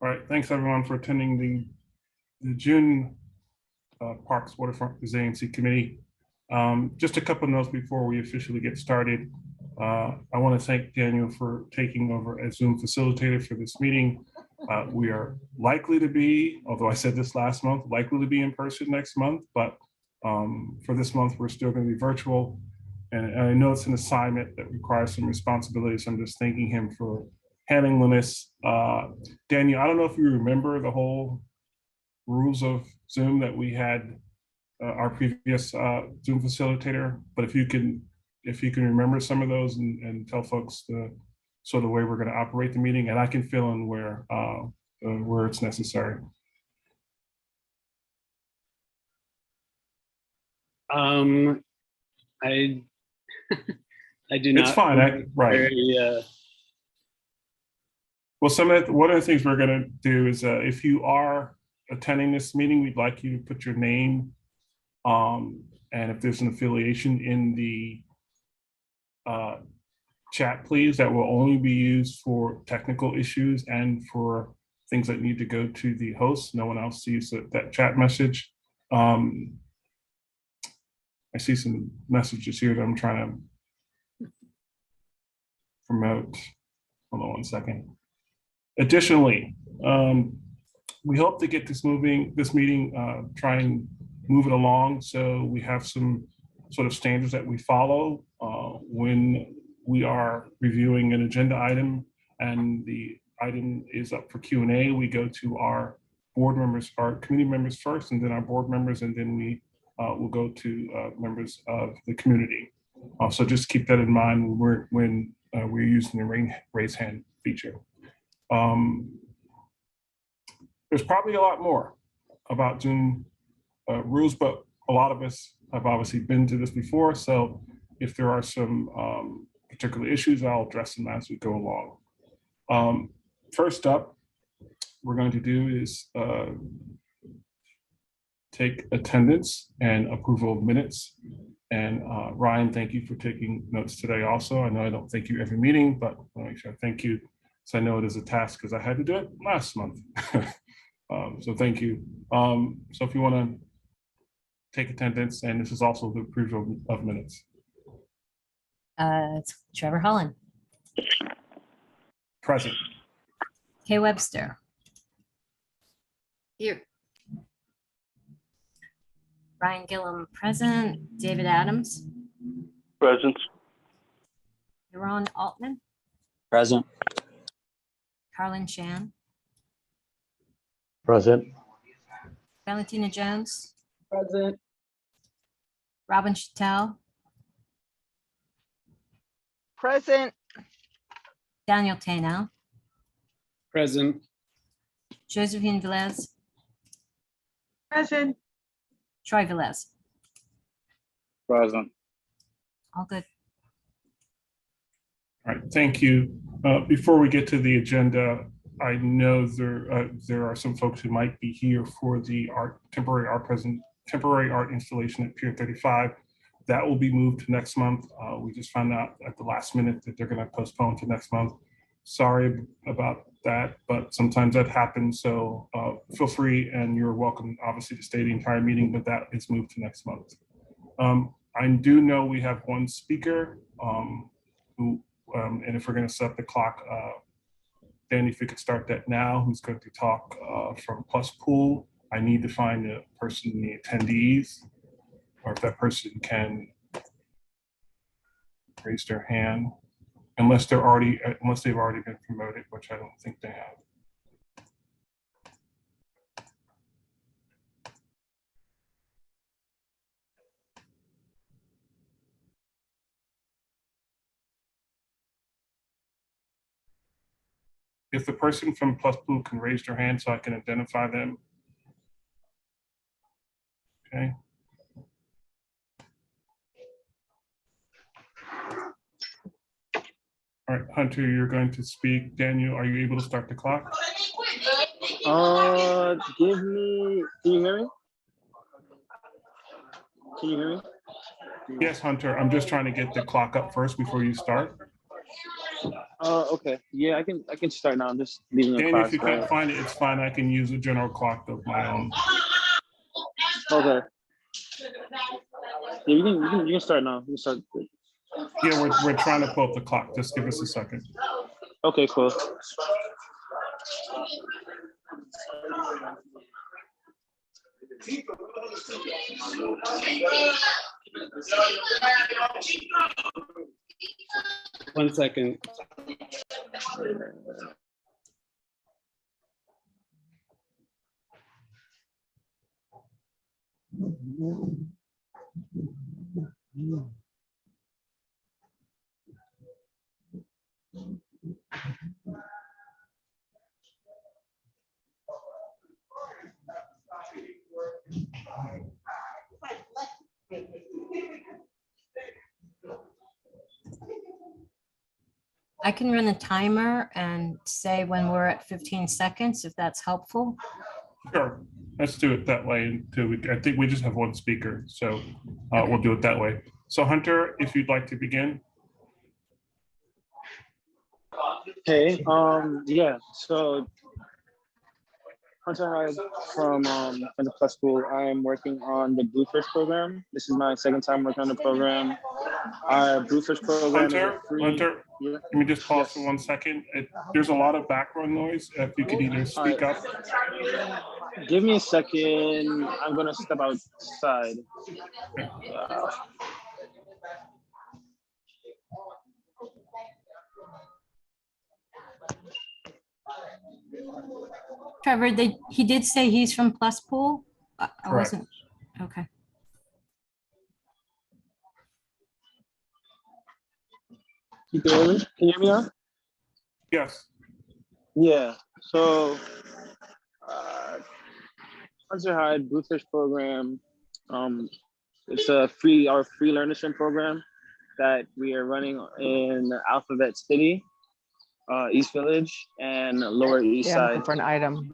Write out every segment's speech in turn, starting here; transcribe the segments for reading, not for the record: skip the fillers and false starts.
All right, thanks everyone for attending the June Parks Waterfront Resiliency Committee. Just a couple of notes before we officially get started. I want to thank Daniel for taking over as Zoom facilitator for this meeting. We are likely to be, although I said this last month, likely to be in person next month, but for this month, we're still going to be virtual. And I know it's an assignment that requires some responsibilities. I'm just thanking him for handling this. Daniel, I don't know if you remember the whole rules of Zoom that we had our previous Zoom facilitator, but if you can remember some of those and tell folks the sort of way we're going to operate the meeting, and I can fill in where it's necessary. I do not. It's fine. Right. Well, one of the things we're going to do is if you are attending this meeting, we'd like you to put your name and if there's an affiliation in the chat, please. That will only be used for technical issues and for things that need to go to the host. No one else sees that chat message. I see some messages here that I'm trying to promote. Hold on one second. Additionally, we hope to get this meeting, try and move it along so we have some sort of standards that we follow when we are reviewing an agenda item and the item is up for Q&A. We go to our board members, our committee members first, and then our board members, and then we will go to members of the community. So just keep that in mind when we're using the raise hand feature. There's probably a lot more about Zoom rules, but a lot of us have obviously been to this before. So if there are some particular issues, I'll address them as we go along. First up, we're going to do is take attendance and approval of minutes. And Ryan, thank you for taking notes today also. I know I don't thank you every meeting, but I want to make sure I thank you. So I know it is a task because I had to do it last month. So thank you. So if you want to take attendance, and this is also the approval of minutes. It's Trevor Holland. Present. Kay Webster. Here. Ryan Gillum, present. David Adams. Present. Yaron Altman. Present. Carlin Shan. Present. Valentina Jones. Present. Robin Chattel. Present. Daniel Tano. Present. Josephine Velez. Present. Troy Velez. Present. All good. All right, thank you. Before we get to the agenda, I know there are some folks who might be here for the temporary art installation at Pier 35. That will be moved to next month. We just found out at the last minute that they're going to postpone to next month. Sorry about that, but sometimes that happens. So feel free, and you're welcome, obviously, to stay the entire meeting, but that is moved to next month. I do know we have one speaker and if we're going to set the clock, Danny, if we could start that now, who's going to talk from Plus Pool. I need to find a person in the attendees, or if that person can raise their hand, unless they've already been promoted, which I don't think they have. If the person from Plus Pool can raise their hand so I can identify them. Okay. All right, Hunter, you're going to speak. Daniel, are you able to start the clock? Give me, can you hear me? Can you hear me? Yes, Hunter, I'm just trying to get the clock up first before you start. Okay. Yeah, I can start now. I'm just leaving the Dan, class. if you can't find it, it's fine. I can use a general clock of my own. Okay. Yeah, you can start now. You can start. Yeah, we're trying to pull up the clock. Just give us a second. Okay, cool. One second. I can run a timer and say when we're at 15 seconds, if that's helpful. Sure, let's do it that way too. I think we just have one speaker, so we'll do it that way. So Hunter, if you'd like to begin. Okay. Yeah. So Hunter Hyde from the Plus School. I am working on the Bluefish program. This is my second time working on the program. Our Bluefish program is a free. Hunter, Yeah. let me just pause for 1 second. There's a lot of background noise. If you could either speak up. Give me a second. I'm gonna step outside. Trevor, he did say he's from Plus Pool? I Correct. wasn't, okay. You can hear me? Can you hear me now? Yes. Yeah. So Hunter Hyde Bluefish program. It's our free learnership program that we are running in Alphabet City, East Village, and Lower East Yeah, I'm looking Side. for an item.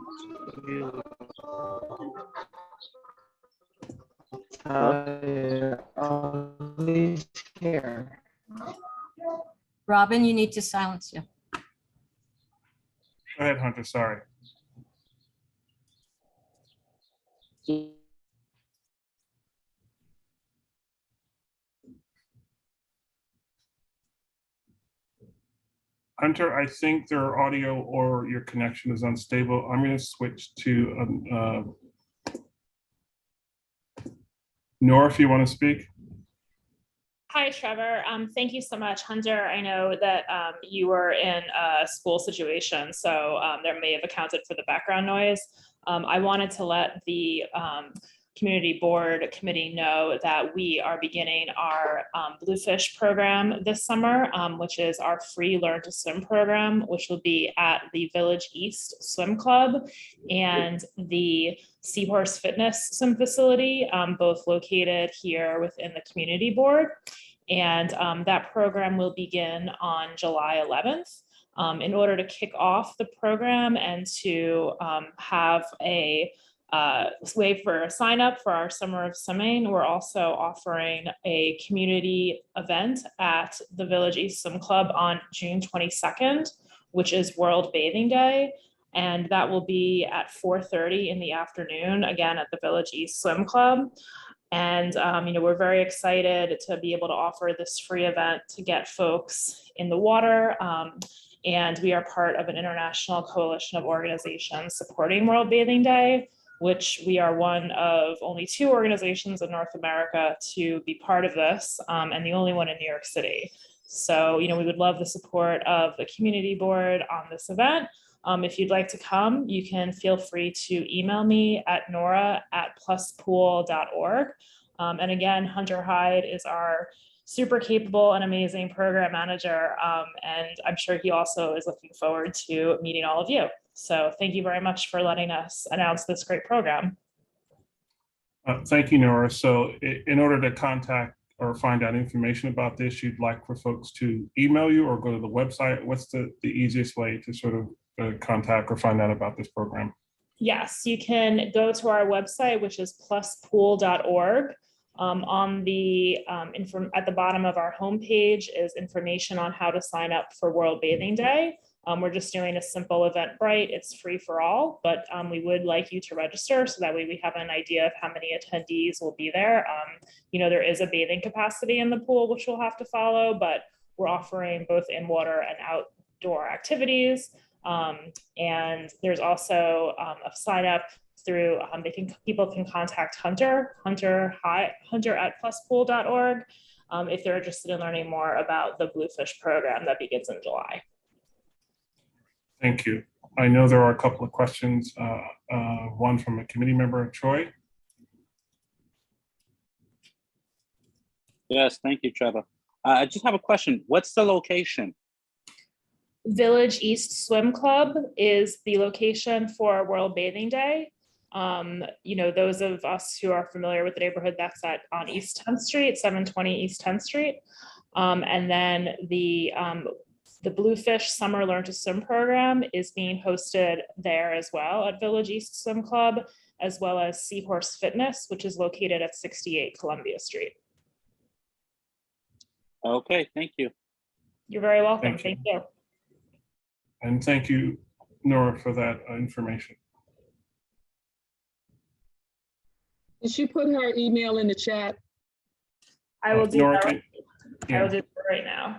Here. Robin, you need to silence you. Go ahead, Hunter, sorry. Hunter, I think their audio or your connection is unstable. I'm going to switch to Nora, if you want to speak. Hi, Trevor. Thank you so much, Hunter. I know that you were in a school situation, so there may have accounted for the background noise. I wanted to let the community board committee know that we are beginning our Bluefish program this summer, which is our free Learn to Swim program, which will be at the Village East Swim Club and the Seahorse Fitness Swim Facility, both located here within the community board. And that program will begin on July 11th. In order to kick off the program and to have a way for a sign up for our Summer of Swimming, we're also offering a community event at the Village East Swim Club on June 22nd, which is World Bathing Day. And that will be at 4:30 in the afternoon, again, at the Village East Swim Club. And, we're very excited to be able to offer this free event to get folks in the water. And we are part of an international coalition of organizations supporting World Bathing Day, which we are one of only 2 organizations in North America to be part of this, and the only one in New York City. So, we would love the support of the community board on this event. If you'd like to come, you can feel free to email me at nora@pluspool.org. And again, Hunter Hyde is our super capable and amazing program manager. And I'm sure he also is looking forward to meeting all of you. So thank you very much for letting us announce this great program. Thank you, Nora. So in order to contact or find out information about this, you'd like for folks to email you or go to the website? What's the easiest way to sort of contact or find out about this program? Yes, you can go to our website, which is pluspool.org. On the at the bottom of our homepage is information on how to sign up for World Bathing Day. We're just doing a simple Eventbrite. It's free for all, but we would like you to register so that way we have an idea of how many attendees will be there. You know, there is a bathing capacity in the pool, which we'll have to follow, but we're offering both in-water and outdoor activities. And there's also a sign up through, people can contact Hunter at pluspool.org if they're interested in learning more about the Bluefish program that begins in July. Thank you. I know there are a couple of questions, one from a committee member, Troy. Yes, thank you, Trevor. I just have a question. What's the location? Village East Swim Club is the location for World Bathing Day. You know, those of us who are familiar with the neighborhood, that's on East 10th Street, 720 East 10th Street. And then the Bluefish Summer Learn to Swim program is being hosted there as well at Village East Swim Club, as well as Seahorse Fitness, which is located at 68 Columbia Street. Okay, thank you. You're very welcome. Thank you. Thank you. And thank you, Nora, for that information. Did she put her email in the chat? I will do Nora, that. yeah. I will do that right now.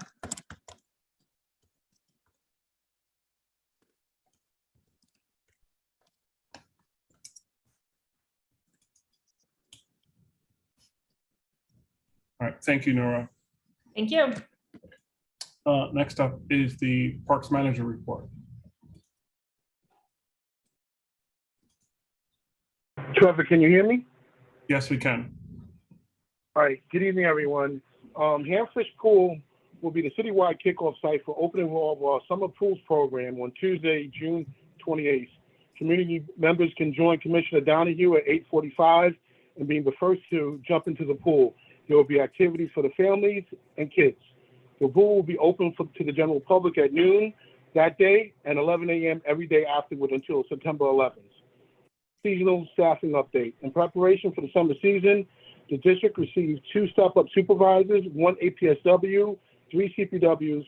All right, thank you, Nora. Thank you. Next up is the Parks Manager report. Trevor, can you hear me? Yes, we can. All right, good evening, everyone. Hamfish Pool will be the citywide kickoff site for opening of our Summer Pools program on Tuesday, June 28th. Community members can join Commissioner Donahue at 8:45 and being the first to jump into the pool. There will be activities for the families and kids. The pool will be open to the general public at noon that day and 11 a.m. every day afterward until September 11th. Seasonal staffing update. In preparation for the summer season, the district received 2 step-up supervisors, 1 APSW, 3 CPWs,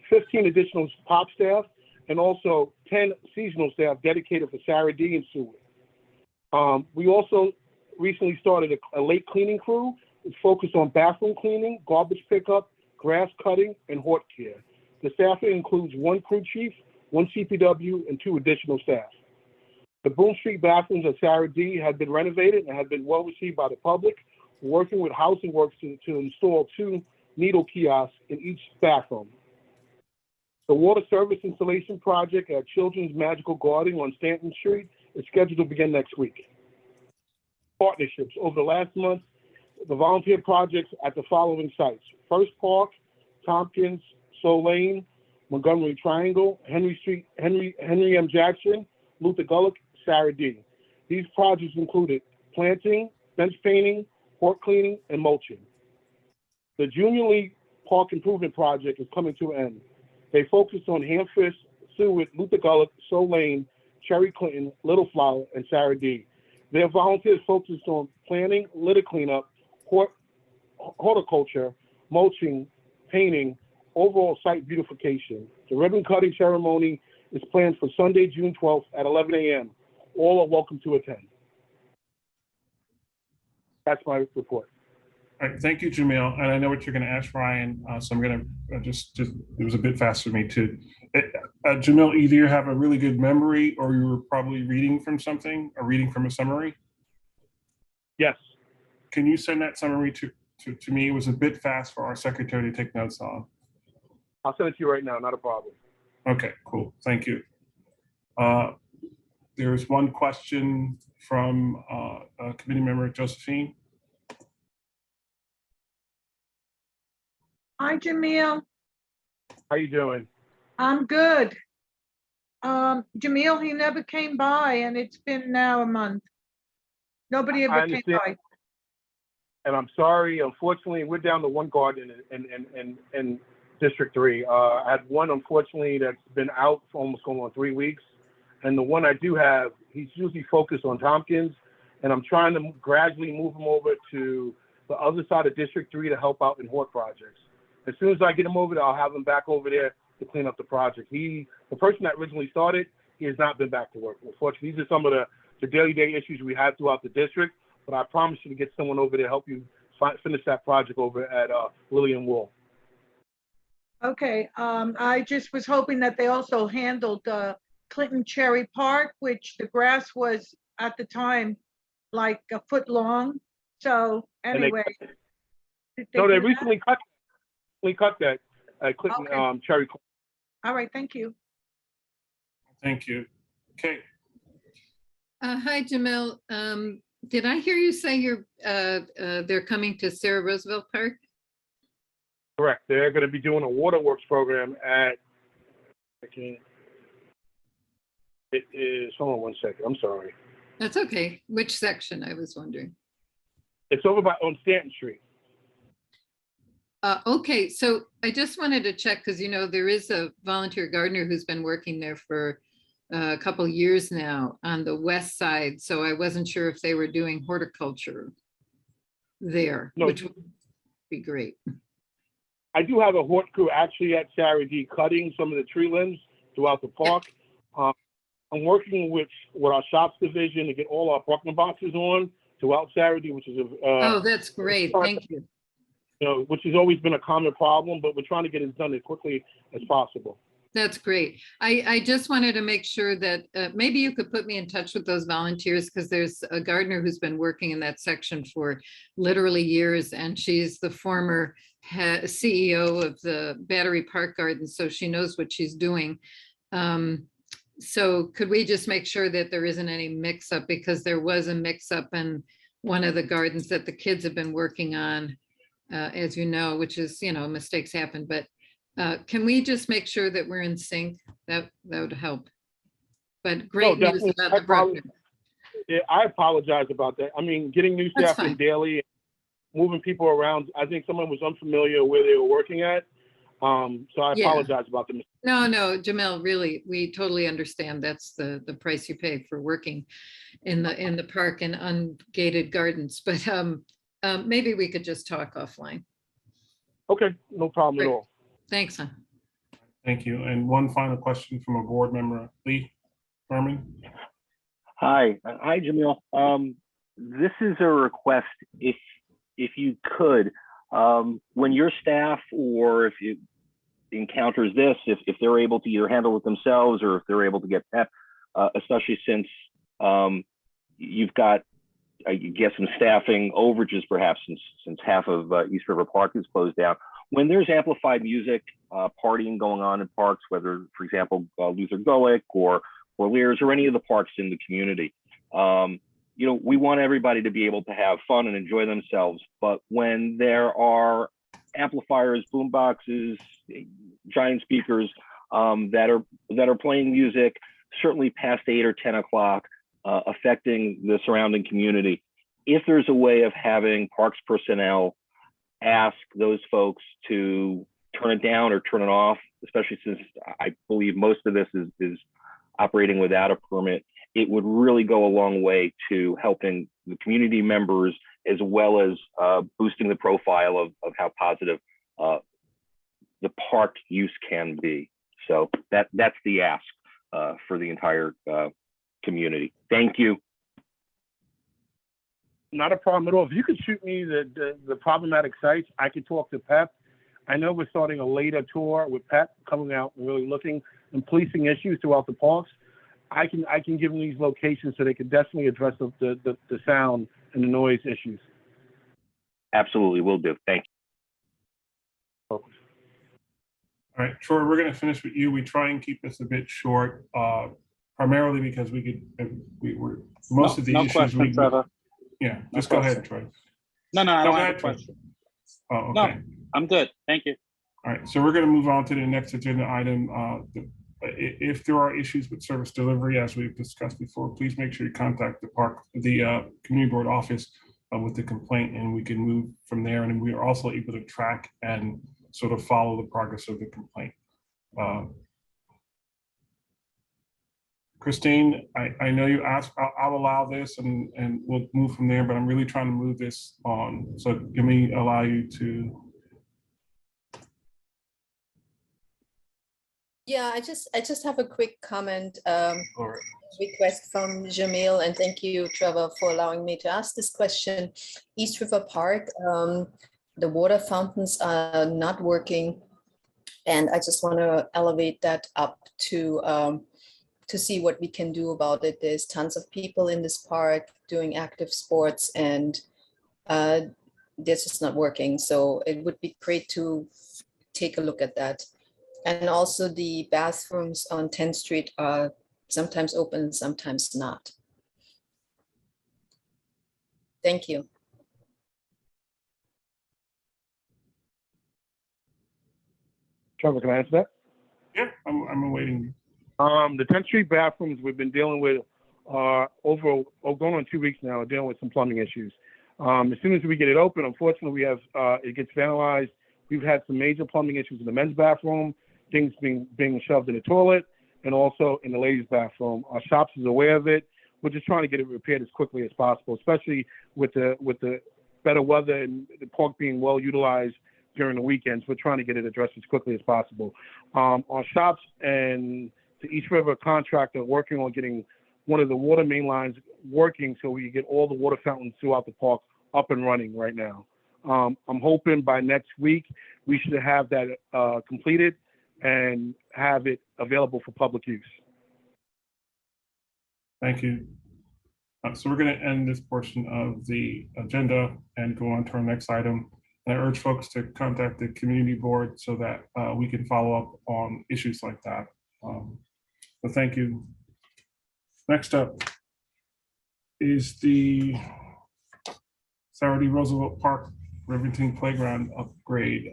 15 additional POP staff, and also 10 seasonal staff dedicated for Sarah D and Seward. We also recently started a late cleaning crew. It's focused on bathroom cleaning, garbage pickup, grass cutting, and hort care. The staffing includes 1 crew chief, 1 CPW, and 2 additional staff. The Boone Street bathrooms at Sarah D have been renovated and have been well received by the public. We're working with Housing Works to install 2 needle kiosks in each bathroom. The water service installation project at Children's Magical Garden on Stanton Street is scheduled to begin next week. Partnerships. Over the last month, the volunteer projects at the following sites: First Park, Tompkins, Soul Lane, Montgomery Triangle, Henry Street, Henry M. Jackson, Luther Gullick, Sarah D. These projects included planting, bench painting, court cleaning, and mulching. The Junior League Park Improvement Project is coming to an end. They focused on Hamfish, Seward, Luther Gullick, Soul Lane, Cherry Clinton, Little Flower, and Sarah D. Their volunteers focused on planning, litter cleanup, horticulture, mulching, painting, overall site beautification. The ribbon cutting ceremony is planned for Sunday, June 12th at 11 a.m. All are welcome to attend. That's my report. All right, thank you, Jamil. And I know what you're going to ask, Ryan, so I'm going to just it was a bit fast for me too. Jamil, either you have a really good memory or you were probably reading from something or reading from a summary. Yes. Can you send that summary to me? It was a bit fast for our secretary to take notes on. I'll send it to you right now, not a problem. Okay, cool, thank you. There's one question from a committee member, Josephine. Hi, Jamil. How you doing? I'm good. Jamil, he never came by and it's been now a month. Nobody I ever came understand. by. And I'm sorry, unfortunately, we're down to 1 guard in District 3. I had one, unfortunately, that's been out for almost going on 3 weeks. And the one I do have, he's usually focused on Tompkins. And I'm trying to gradually move him over to the other side of District 3 to help out in Hort projects. As soon as I get him over there, I'll have him back over there to clean up the project. The person that originally started, he has not been back to work. Unfortunately, these are some of the day-to-day issues we have throughout the district, but I promise you to get someone over there to help you finish that project over at Lillian Wall. Okay, I just was hoping that they also handled Clinton Cherry Park, which the grass was at the time like a foot long. So anyway. did No, do they that? recently cut that at Clinton Okay. Cherry Park. All right, thank you. Thank you. Okay, Hi, Jamil. Did I hear you say they're coming to Sarah Roosevelt Park? Correct. They're going to be doing a waterworks program at, it is, hold on one second, I'm sorry. That's okay. Which section, I was wondering. It's over on Stanton Street. Okay, so I just wanted to check, because there is a volunteer gardener who's been working there for a couple years now on the west side. So I wasn't sure if they were doing horticulture there, No. which would be great. I do have a hort crew actually at Sarah D cutting some of the tree limbs throughout the park. I'm working with our shops division to get all our parking boxes on throughout Sarah D, which is Oh, that's great. Thank you. Which has always been a common problem, but we're trying to get it done as quickly as possible. That's great. I just wanted to make sure that maybe you could put me in touch with those volunteers, because there's a gardener who's been working in that section for literally years, and she's the former CEO of the Battery Park Garden, so she knows what she's doing. So could we just make sure that there isn't any mix-up, because there was a mix-up in one of the gardens that the kids have been working on, as you know, which is, mistakes happen, but can we just make sure that we're in sync? That would help. But great news definitely. about the program. Yeah, I apologize about that. I mean, getting new That's staff in fine. daily, moving people around, I think someone was unfamiliar where they were working at. So I Yeah. apologize about the mistake. No, Jamil, really, we totally understand. That's the price you pay for working in the park and ungated gardens. But maybe we could just talk offline. Okay, no problem Great. at all. Thanks, hon. thank you. And one final question from a board member, Lee Berman. Hi, Jamil. This is a request. If you could, when your staff or if you encounters this, if they're able to either handle it themselves or if they're able to get PEP, especially since you've got, I guess, some staffing overages perhaps since half of East River Park is closed down. When there's amplified music, partying going on in parks, whether, for example, Luther Gulick or Lears or any of the parks in the community, we want everybody to be able to have fun and enjoy themselves. But when there are amplifiers, boom boxes, giant speakers that are playing music, certainly past 8 or 10 o'clock, affecting the surrounding community, if there's a way of having parks personnel ask those folks to turn it down or turn it off, especially since I believe most of this is operating without a permit, it would really go a long way to helping the community members as well as boosting the profile of how positive the park use can be. So that's the ask for the entire community. Thank you. Not a problem at all. If you could shoot me the problematic sites, I could talk to PEP. I know we're starting a later tour with PEP coming out and really looking and policing issues throughout the parks. I can give them these locations so they can definitely address the sound and the noise issues. Absolutely, will do. Thank you. All right, Troy, we're going to finish with you. We try and keep this a bit short, primarily because most of the no issues. question, Trevor. Yeah, No just go ahead, question. Troy. No, I Go don't have ahead, a Troy. question. Oh, okay. No, I'm good. Thank you. All right, so we're going to move on to the next agenda item. If there are issues with service delivery, as we've discussed before, please make sure you contact the community board office with the complaint, and we can move from there. And we are also able to track and sort of follow the progress of the complaint. Christine, I know you asked, I'll allow this and we'll move from there, but I'm really trying to move this on. So let me allow you to. Yeah, I just have a quick comment, Or request from Jamil, and thank you, Trevor, for allowing me to ask this question. East River Park, the water fountains are not working, and I just want to elevate that up to see what we can do about it. There's tons of people in this park doing active sports, and this is not working. So it would be great to take a look at that. And also the bathrooms on 10th Street are sometimes open, sometimes not. Thank you. Trevor, can I answer that? yeah, I'm awaiting. The 10th Street bathrooms we've been dealing with going on 2 weeks now, dealing with some plumbing issues. As soon as we get it open, unfortunately, we have it gets vandalized. We've had some major plumbing issues in the men's bathroom, things being shoved in the toilet, and also in the ladies' bathroom. Our shops is aware of it. We're just trying to get it repaired as quickly as possible, especially with the better weather and the park being well utilized during the weekends. We're trying to get it addressed as quickly as possible. Our shops and the East River contractor working on getting one of the water main lines working so we can get all the water fountains throughout the park up and running right now. I'm hoping by next week we should have that completed and have it available for public use. Thank you. So we're going to end this portion of the agenda and go on to our next item. And I urge folks to contact the community board so that we can follow up on issues like that. So thank you. Next up is the Sarah D. Roosevelt Park Rivington Playground upgrade.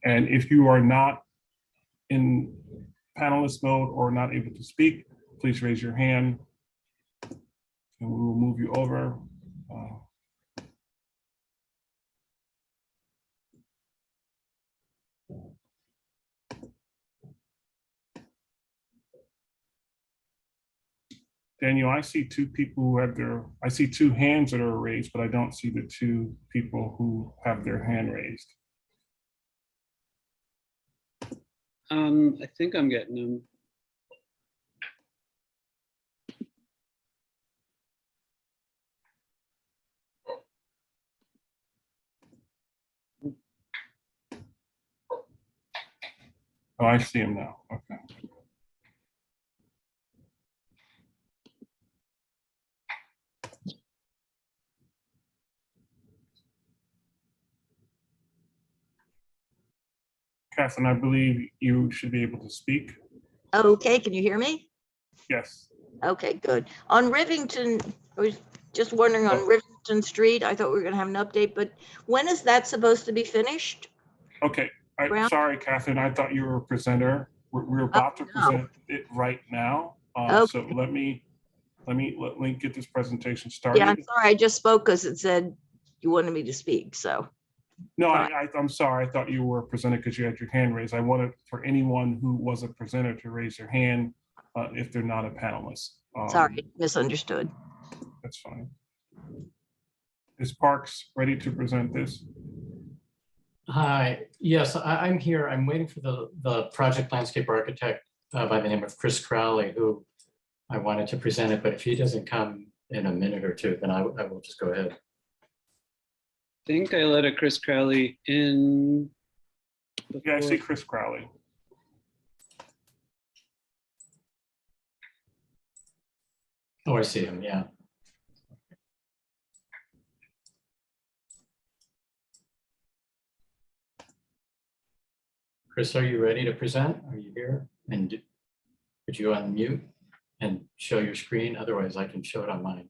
And if you are not in panelist mode or not able to speak, please raise your hand and we will move you over. Daniel, I see two people who have I see two hands that are raised, but I don't see the two people who have their hand raised. I think I'm getting them. Oh, I see him now. Okay. Catherine, I believe you should be able to speak. Okay, can you hear me? Yes. Okay, good. On Rivington, I was just wondering on Rivington Street, I thought we were gonna have an update, but when is that supposed to be finished? Okay. Brown? Sorry, Catherine. I thought you were a presenter. We're about to no. present it right now. Okay. So let me get this presentation started. Yeah, I'm sorry, I just spoke because it said you wanted me to speak, so. No, Fine. I'm sorry. I thought you were a presenter because you had your hand raised. I wanted for anyone who was a presenter to raise their hand if they're not a panelist. Sorry, misunderstood. That's fine. Is Parks ready to present this? Hi, yes, I'm here. I'm waiting for the project landscape architect by the name of Chris Crowley, who I wanted to present it, but if he doesn't come in a minute or two, then I will just go ahead. I think I let a Chris Crowley in. Yeah, I see Chris Crowley. Oh, I see him, yeah. Chris, are you ready to present? Are you here? And could you unmute and show your screen? Otherwise, I can show it on mine.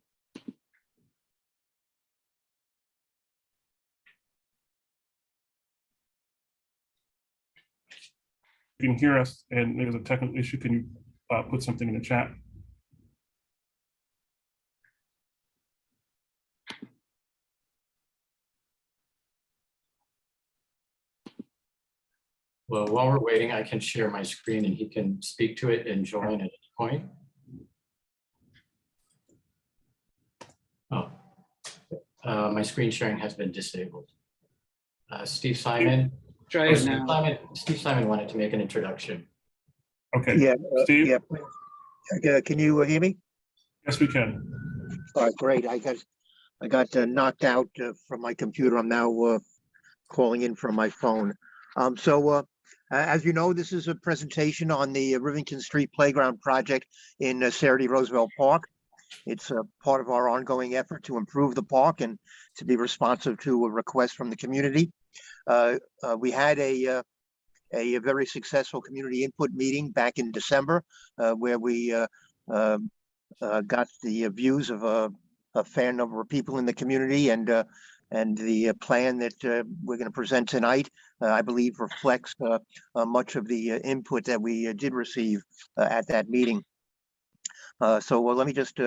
You can hear us and there's a technical issue. Can you put something in the chat? Well, while we're waiting, I can share my screen and he can speak to it and join at any point. Oh, my screen sharing has been disabled. Steve Simon. Try Oh, it Steve now. Steve Simon wanted to make an introduction. Okay, Yeah, Steve? yeah. Can you hear me? Yes, we can. All right, great. I got knocked out from my computer. I'm now calling in from my phone. As you know, this is a presentation on the Rivington Street Playground project in Sarity Roosevelt Park. It's a part of our ongoing effort to improve the park and to be responsive to a request from the community. We had a very successful community input meeting back in December, where we got the views of a fair number of people in the community, and the plan that we're going to present tonight, I believe, reflects much of the input that we did receive at that meeting. Let me just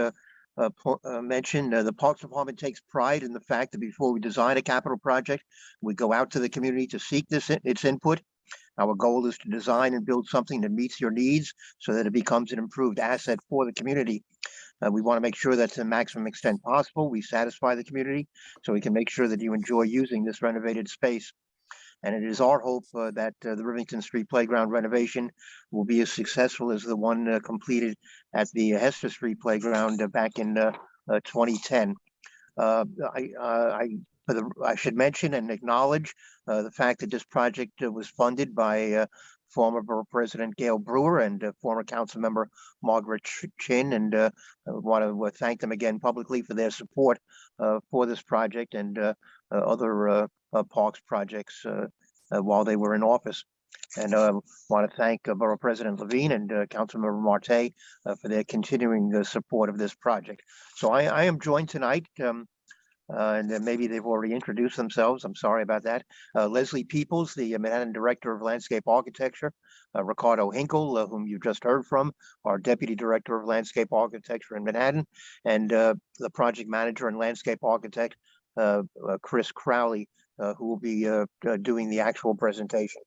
mention the Parks Department takes pride in the fact that before we design a capital project, we go out to the community to seek its input. Our goal is to design and build something that meets your needs so that it becomes an improved asset for the community. We want to make sure that to the maximum extent possible, we satisfy the community so we can make sure that you enjoy using this renovated space. And it is our hope that the Rivington Street Playground renovation will be as successful as the one completed at the Hester Street Playground back in 2010. I should mention and acknowledge the fact that this project was funded by former Borough President Gail Brewer and former council member Margaret Chin, and I want to thank them again publicly for their support for this project and other parks projects while they were in office. And I want to thank Borough President Levine and Councilmember Marte for their continuing support of this project. So I am joined tonight, and then maybe they've already introduced themselves. I'm sorry about that. Leslie Peoples, the Manhattan Director of Landscape Architecture, Ricardo Hinkle, whom you just heard from, our Deputy Director of Landscape Architecture in Manhattan, and the Project Manager and Landscape Architect, Chris Crowley, who will be doing the actual presentation.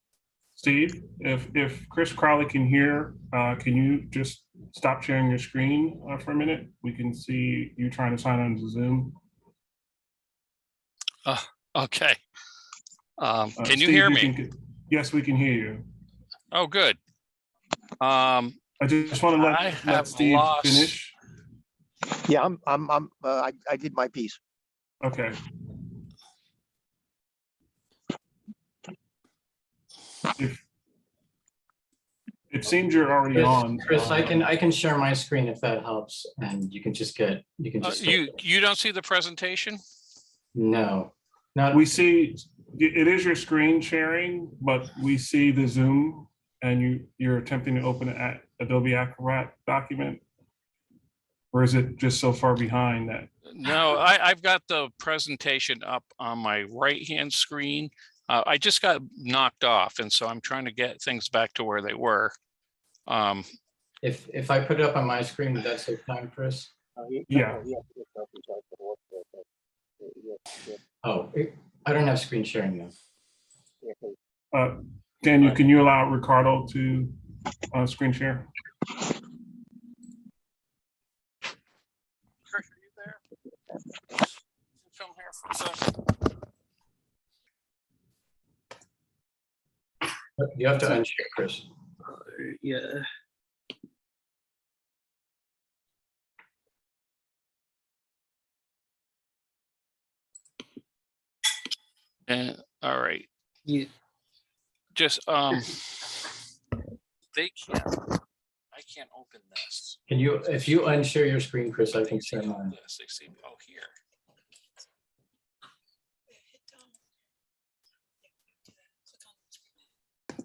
Steve, if Chris Crowley can hear, can you just stop sharing your screen for a minute? We can see you trying to sign on to Zoom. Okay. Can you Steve, hear me? Yes, we can hear you. Oh, good. I just want to let Steve finish. Yeah, I did my piece. Okay. It seems you're already on. Chris, I can share my screen if that helps, and you can just you don't see the presentation? No, we see it is your screen sharing, but we see the Zoom, and you're attempting to open an Adobe Acrobat document, or is it just so far behind that? No, I've got the presentation up on my right-hand screen. I just got knocked off, and so I'm trying to get things back to where they were. If I put it up on my screen, would that save time, Chris? Yeah. Oh, I don't have screen sharing though. Daniel, can you allow Ricardo to screen share? Chris, are you there? Come here for a second. You have to unshare, Chris. Yeah. And all right. Yeah. Just they can't. I can't open this. Can you, if you unshare your screen, Chris, I can share mine. Yes, I see. Oh, here.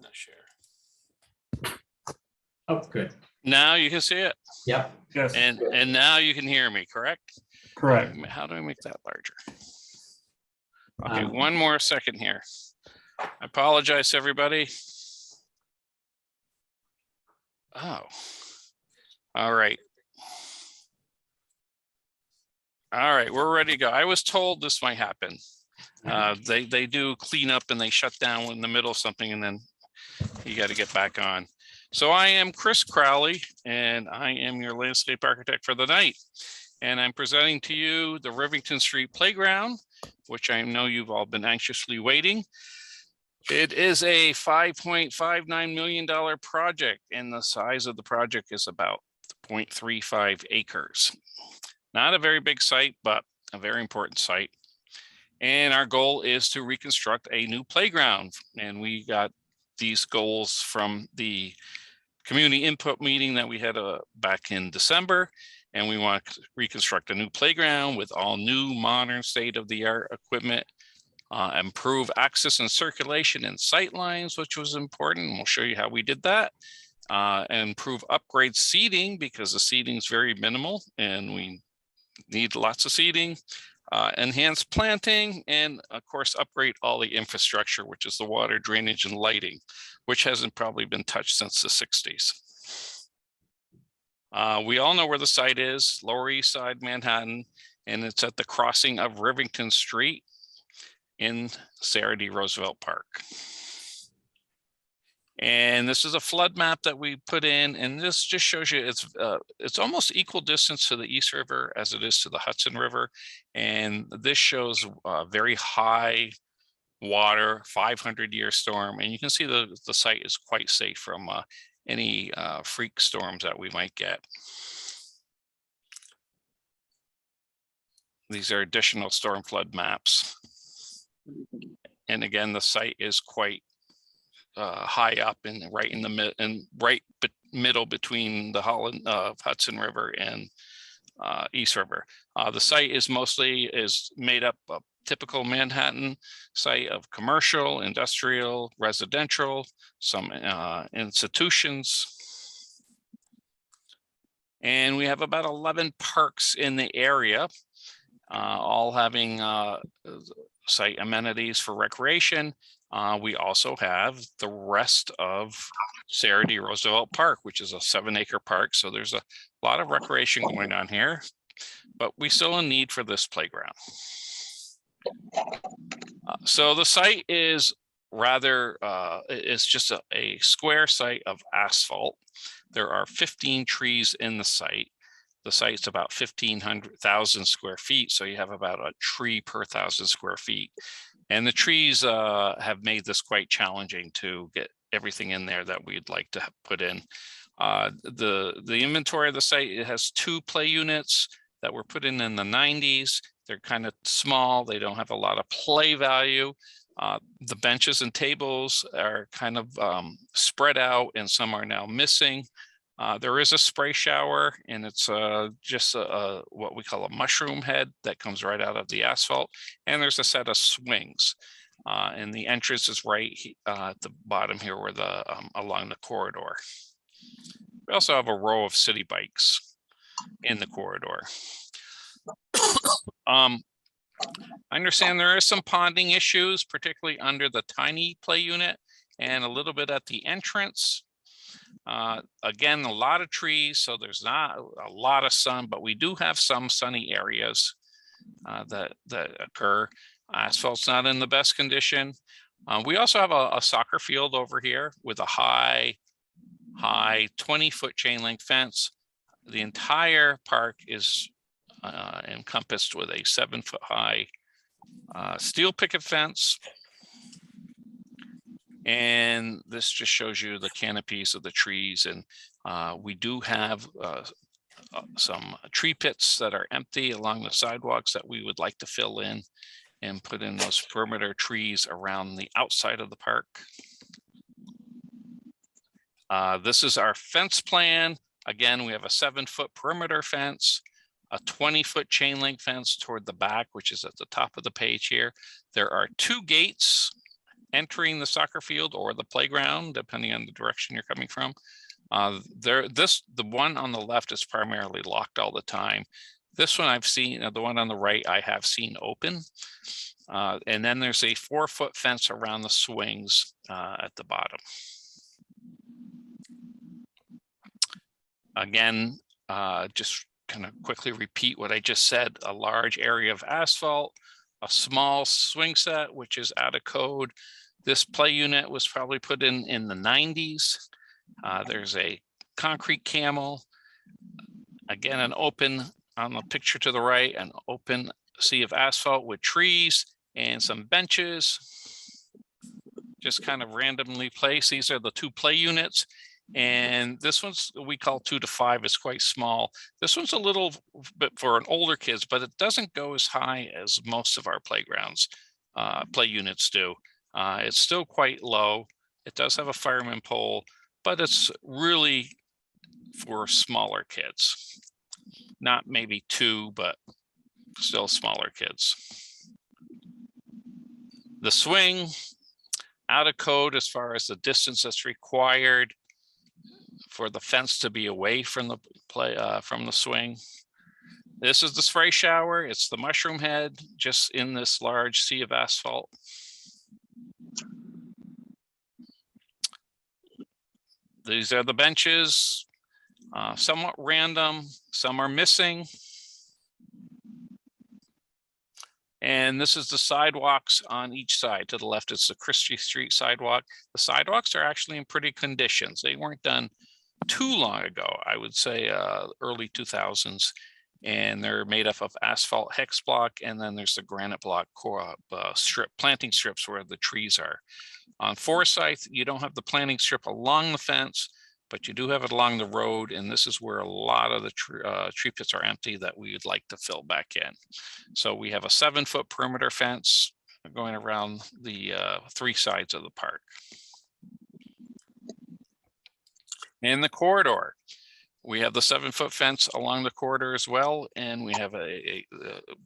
Not share. Oh, good. Now you can see it. Yep. Yes. And now you can hear me, correct? Correct. How do I make that larger? Okay, one more second here. I apologize, everybody. Oh, all right. All right, we're ready to go. I was told this might happen. They do clean up and they shut down in the middle of something, and then you got to get back on. So I am Chris Crowley, and I am your landscape architect for the night. And I'm presenting to you the Rivington Street Playground, which I know you've all been anxiously waiting. It is a $5.59 million project, and the size of the project is about 0.35 acres. Not a very big site, but a very important site. And our goal is to reconstruct a new playground. And we got these goals from the community input meeting that we had back in December. And we want to reconstruct a new playground with all new modern state-of-the-art equipment, improve access and circulation and sight lines, which was important. We'll show you how we did that. And improve upgrade seating, because the seating is very minimal and we need lots of seating. Enhance planting, and of course, upgrade all the infrastructure, which is the water, drainage, and lighting, which hasn't probably been touched since the 60s. We all know where the site is, Lower East Side, Manhattan, and it's at the crossing of Rivington Street in Sarah D. Roosevelt Park. And this is a flood map that we put in, and this just shows you it's almost equal distance to the East River as it is to the Hudson River. And this shows very high water, 500-year storm. And you can see the site is quite safe from any freak storms that we might get. These are additional storm flood maps. And again, the site is quite high up and right in the middle between the Hudson River and East River. The site is made up of typical Manhattan site of commercial, industrial, residential, some institutions. And we have about 11 parks in the area, all having site amenities for recreation. We also have the rest of Sarah D. Roosevelt Park, which is a 7-acre park. So there's a lot of recreation going on here, but we still in need for this playground. So the site is rather, it's just a square site of asphalt. There are 15 trees in the site. The site's about 1,000 square feet. So you have about a tree per 1,000 square feet. And the trees have made this quite challenging to get everything in there that we'd like to put in. The inventory of the site, it has 2 play units that were put in the 90s. They're kind of small. They don't have a lot of play value. The benches and tables are kind of spread out, and some are now missing. There is a spray shower, and it's just what we call a mushroom head that comes right out of the asphalt. And there's a set of swings. And the entrance is right at the bottom here where along the corridor. We also have a row of city bikes in the corridor. I understand there is some ponding issues, particularly under the tiny play unit and a little bit at the entrance. Again, a lot of trees, so there's not a lot of sun, but we do have some sunny areas that occur. Asphalt's not in the best condition. We also have a soccer field over here with a high 20-foot chain link fence. The entire park is encompassed with a 7-foot high steel picket fence. And this just shows you the canopies of the trees. And we do have some tree pits that are empty along the sidewalks that we would like to fill in and put in those perimeter trees around the outside of the park. This is our fence plan. Again, we have a 7-foot perimeter fence, a 20-foot chain link fence toward the back, which is at the top of the page here. There are 2 gates entering the soccer field or the playground, depending on the direction you're coming from. The one on the left is primarily locked all the time. This one I've seen, the one on the right, I have seen open. And then there's a 4-foot fence around the swings at the bottom. Again, just kind of quickly repeat what I just said. A large area of asphalt, a small swing set, which is out of code. This play unit was probably put in the 90s. There's a concrete camel. Again, an open on the picture to the right, an open sea of asphalt with trees and some benches, just kind of randomly placed. These are the 2 play units. And this one's, we call 2 to 5, is quite small. This one's a little bit for an older kids, but it doesn't go as high as most of our playgrounds, play units do. It's still quite low. It does have a fireman pole, but it's really for smaller kids. Not maybe 2, but still smaller kids. The swing, out of code as far as the distance that's required for the fence to be away from the from the swing. This is the spray shower. It's the mushroom head just in this large sea of asphalt. These are the benches, somewhat random. Some are missing. And this is the sidewalks on each side. To the left, it's the Christie Street sidewalk. The sidewalks are actually in pretty conditions. They weren't done too long ago, I would say early 2000s. And they're made up of asphalt hex block. And then there's the granite block planting strips where the trees are. On Forsyth, you don't have the planting strip along the fence, but you do have it along the road. And this is where a lot of the tree pits are empty that we would like to fill back in. So we have a 7-foot perimeter fence going around the 3 sides of the park. In the corridor, we have the 7-foot fence along the corridor as well. And we have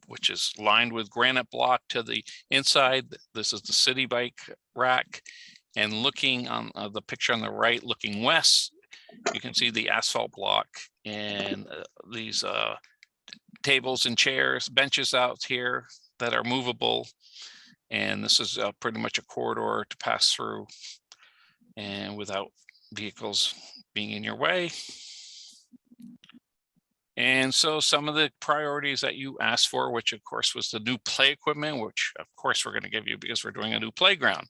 which is lined with granite block to the inside. This is the city bike rack. And looking on the picture on the right, looking west, you can see the asphalt block and these tables and chairs, benches out here that are movable. And this is pretty much a corridor to pass through and without vehicles being in your way. And so some of the priorities that you asked for, which of course was the new play equipment, which of course we're going to give you because we're doing a new playground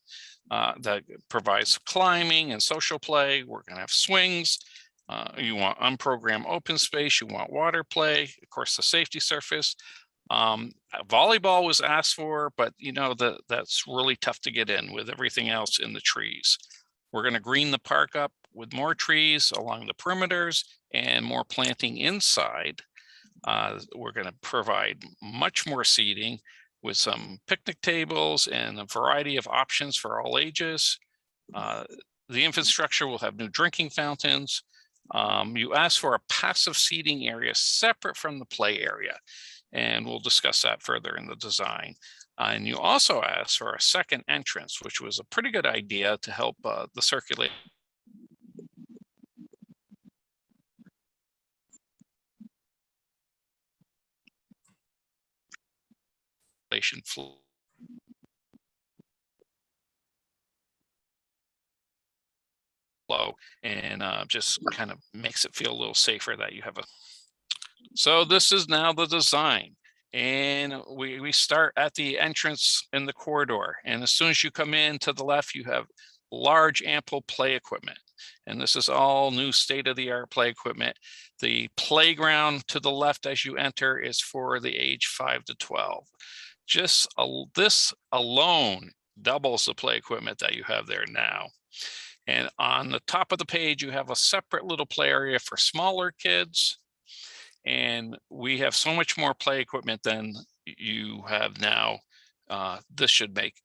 that provides climbing and social play. We're going to have swings. You want unprogrammed open space. You want water play. Of course, the safety surface. Volleyball was asked for, but you know that's really tough to get in with everything else in the trees. We're going to green the park up with more trees along the perimeters and more planting inside. We're going to provide much more seating with some picnic tables and a variety of options for all ages. The infrastructure will have new drinking fountains. You asked for a passive seating area separate from the play area, and we'll discuss that further in the design. And you also asked for a second entrance, which was a pretty good idea to help the circulation flow. And just kind of makes it feel a little safer that you have a. So this is now the design. And we start at the entrance in the corridor. And as soon as you come in to the left, you have large, ample play equipment. And this is all new state-of-the-art play equipment. The playground to the left as you enter is for the age 5 to 12. Just this alone doubles the play equipment that you have there now. And on the top of the page, you have a separate little play area for smaller kids. And we have so much more play equipment than you have now. This should make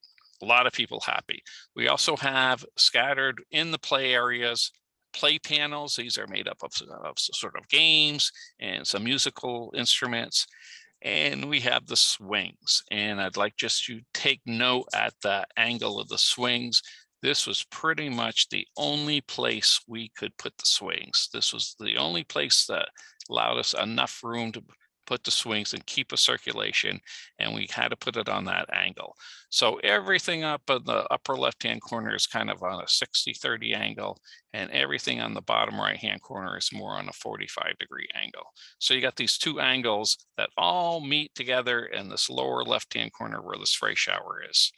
a lot of people happy. We also have scattered in the play areas, play panels. These are made up of sort of games and some musical instruments. And we have the swings. And I'd like just to take note at the angle of the swings. This was pretty much the only place we could put the swings. This was the only place that allowed us enough room to put the swings and keep a circulation, and we had to put it on that angle. So everything up in the upper left-hand corner is kind of on a 60-30 angle, and everything on the bottom right-hand corner is more on a 45-degree angle. So you got these two angles that all meet together in this lower left-hand corner where the spray shower is.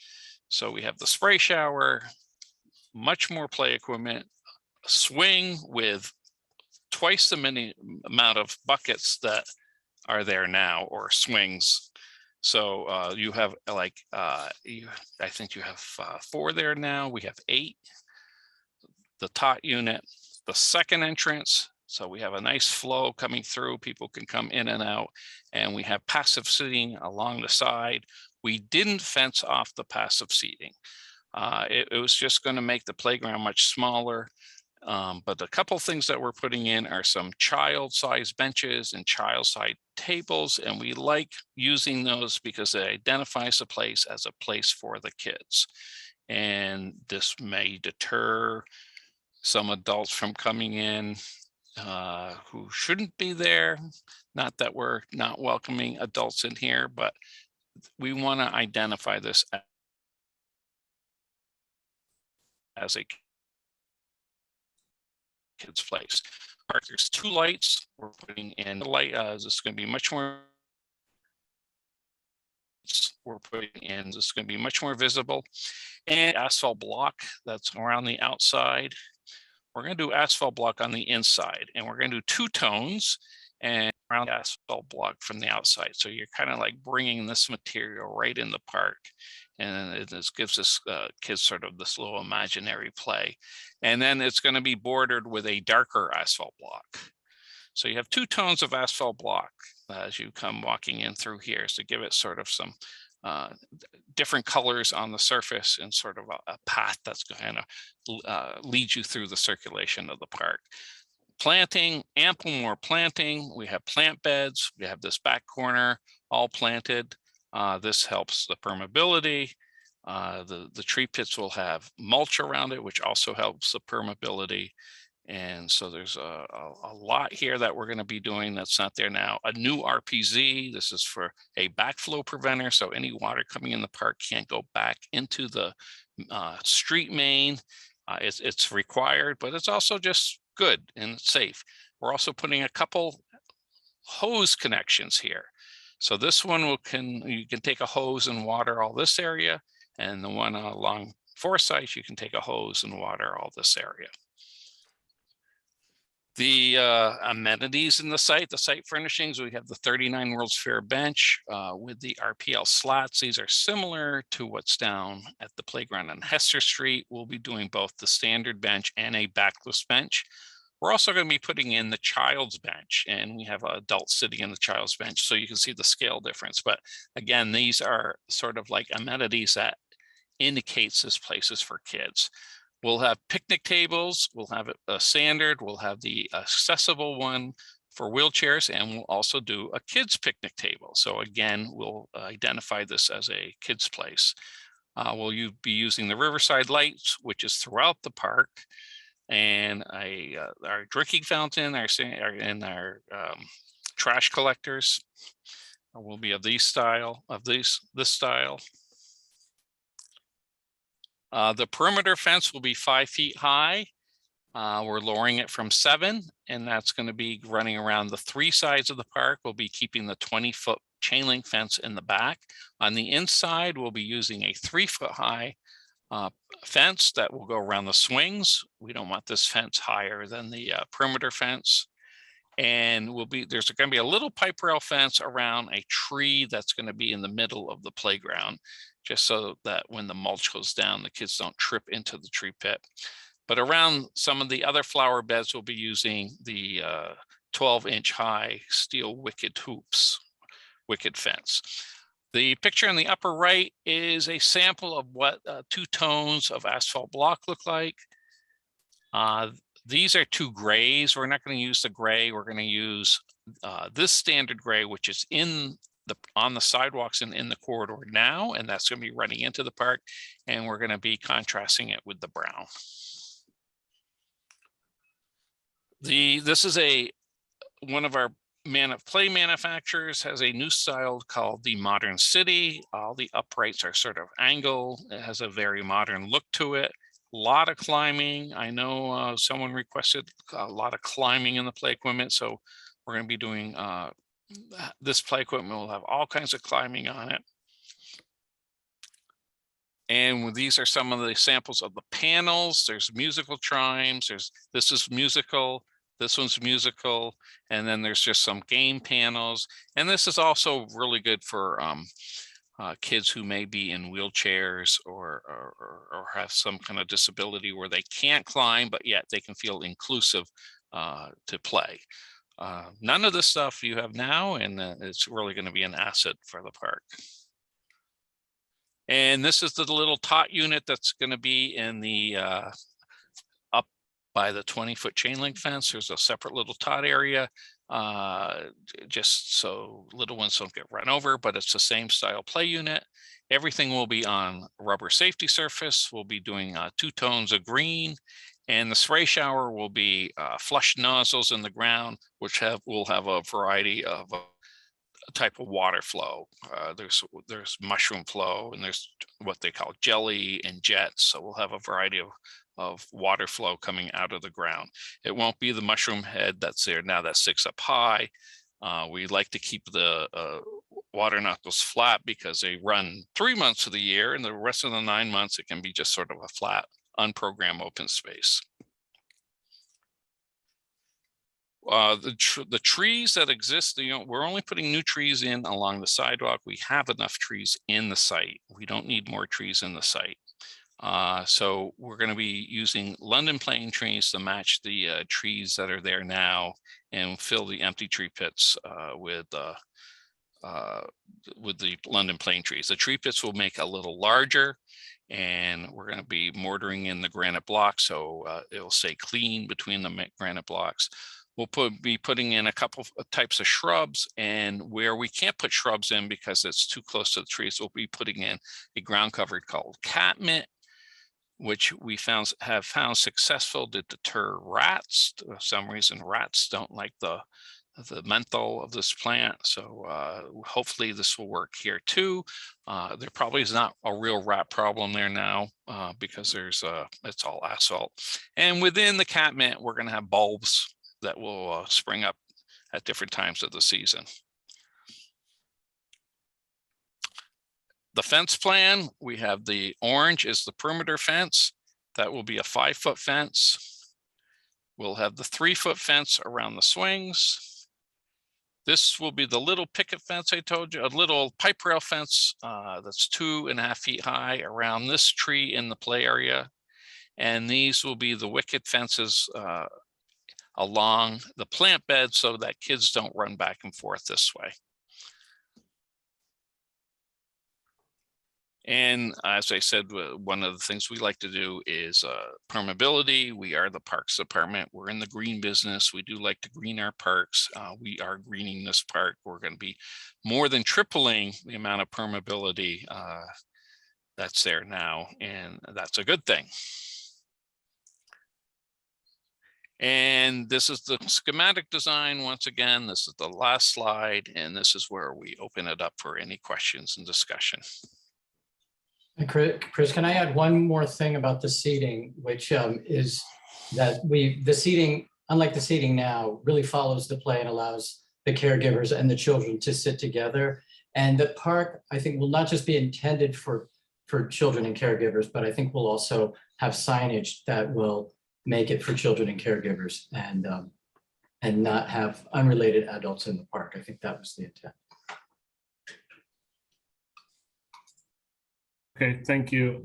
So we have the spray shower, much more play equipment, swing with twice the amount of buckets that are there now, or swings. So you have like, I think you have 4 there now. We have 8. The tot unit, the second entrance. So we have a nice flow coming through. People can come in and out, and we have passive seating along the side. We didn't fence off the passive seating. It was just going to make the playground much smaller. But a couple things that we're putting in are some child-sized benches and child-sized tables, and we like using those because it identifies the place as a place for the kids. And this may deter some adults from coming in who shouldn't be there. Not that we're not welcoming adults in here, but we want to identify this as a kid's place. All right, there's 2 lights. We're putting in the light. This is going to be much more. We're putting in. This is going to be much more visible, and asphalt block that's around the outside. We're going to do asphalt block on the inside, and we're going to do 2 tones and around the asphalt block from the outside. So you're kind of like bringing this material right in the park, and it just gives us kids sort of this little imaginary play. And then it's going to be bordered with a darker asphalt block. So you have 2 tones of asphalt block as you come walking in through here, to give it sort of some different colors on the surface, and sort of a path that's going to lead you through the circulation of the park. Planting, ample more planting. We have plant beds. We have this back corner all planted. This helps the permeability. The tree pits will have mulch around it, which also helps the permeability. And so there's a lot here that we're going to be doing that's not there now. A new RPZ. This is for a backflow preventer, so any water coming in the park can't go back into the street main. It's required, but it's also just good and safe. We're also putting a couple hose connections here. So this one you can take a hose and water all this area, and the one along Forsyth, you can take a hose and water all this area. The amenities in the site furnishings, we have the 39 World's Fair bench with the RPL slats. These are similar to what's down at the playground on Hester Street. We'll be doing both the standard bench and a backless bench. We're also going to be putting in the child's bench, and we have adults sitting in the child's bench, so you can see the scale difference. But again, these are sort of like amenities that indicates this place is for kids. We'll have picnic tables, we'll have a standard, we'll have the accessible one for wheelchairs, and we'll also do a kids picnic table. So again, we'll identify this as a kids place. We'll be using the Riverside lights, which is throughout the park, and our drinking fountain, our trash collectors will be of this style. The perimeter fence will be 5 feet high. We're lowering it from 7, and that's going to be running around the 3 sides of the park. We'll be keeping the 20-foot chain link fence in the back. On the inside, we'll be using a 3-foot high fence that will go around the swings. We don't want this fence higher than the perimeter fence. And there's going to be a little pipe rail fence around a tree that's going to be in the middle of the playground, just so that when the mulch goes down, the kids don't trip into the tree pit. But around some of the other flower beds, we'll be using the 12-inch high steel wicket fence. The picture in the upper right is a sample of what 2 tones of asphalt block look like. These are 2 grays. We're not going to use the gray. We're going to use this standard gray, which is on the sidewalks and in the corridor now, and that's going to be running into the park, and we're going to be contrasting it with the brown. This is one of our play manufacturers has a new style called the Modern City. All the uprights are sort of angled. It has a very modern look to it. A lot of climbing. I know someone requested a lot of climbing in the play equipment, so we're going to be doing this play equipment will have all kinds of climbing on it. And these are some of the samples of the panels. There's musical chimes. This is musical. This one's musical, and then there's just some game panels. And this is also really good for kids who may be in wheelchairs or have some kind of disability where they can't climb, but yet they can feel inclusive to play. None of this stuff you have now, and it's really going to be an asset for the park. And this is the little tot unit that's going to be in the up by the 20-foot chain link fence. There's a separate little tot area, just so little ones don't get run over, but it's the same style play unit. Everything will be on rubber safety surface. We'll be doing 2 tones of green, and the spray shower will be flush nozzles in the ground, which will have a variety of type of water flow. There's mushroom flow, and there's what they call jelly and jets. So we'll have a variety of water flow coming out of the ground. It won't be the mushroom head that's there now that sticks up high. We like to keep the water knuckles flat because they run 3 months of the year, and the rest of the 9 months it can be just sort of a flat, unprogrammed open space. The trees that exist, we're only putting new trees in along the sidewalk. We have enough trees in the site. We don't need more trees in the site. So we're going to be using London plane trees to match the trees that are there now and fill the empty tree pits with the London plane trees. The tree pits will make a little larger, and we're going to be mortaring in the granite blocks, so it'll stay clean between the granite blocks. We'll be putting in a couple of types of shrubs, and where we can't put shrubs in because it's too close to the trees, we'll be putting in a ground cover called catmint, which we have found successful to deter rats. For some reason, rats don't like the menthol of this plant. So hopefully this will work here too. There probably is not a real rat problem there now because it's all asphalt. And within the catmint, we're going to have bulbs that will spring up at different times of the season. The fence plan, we have the orange is the perimeter fence. That will be a 5-foot fence. We'll have the 3-foot fence around the swings. This will be the little picket fence I told you, a little pipe rail fence that's 2.5 feet high around this tree in the play area. And these will be the wicket fences along the plant bed so that kids don't run back and forth this way. And as I said, one of the things we like to do is permeability. We are the Parks Department. We're in the green business. We do like to green our parks. We are greening this park. We're going to be more than tripling the amount of permeability that's there now, and that's a good thing. And this is the schematic design. Once again, this is the last slide, and this is where we open it up for any questions and discussion. Chris, can I add one more thing about the seating, which is that the seating, unlike the seating now, really follows the play and allows the caregivers and the children to sit together. And the park, I think, will not just be intended for children and caregivers, but I think we'll also have signage that will make it for children and caregivers and not have unrelated adults in the park. I think that was the intent. Okay, thank you.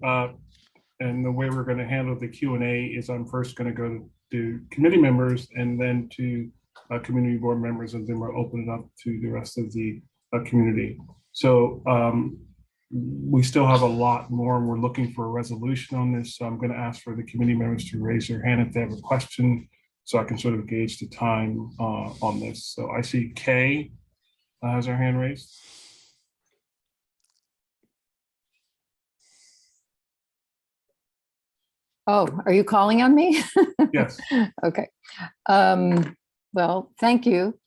And the way we're going to handle the Q&A is I'm first going to go to committee members and then to community board members, and then we'll open it up to the rest of the community. So we still have a lot more, and we're looking for a resolution on this. So I'm going to ask for the committee members to raise their hand if they have a question, so I can sort of gauge the time on this. So I see Kay has her hand raised. Oh, are you calling on me? Yes. Okay. Well, thank you.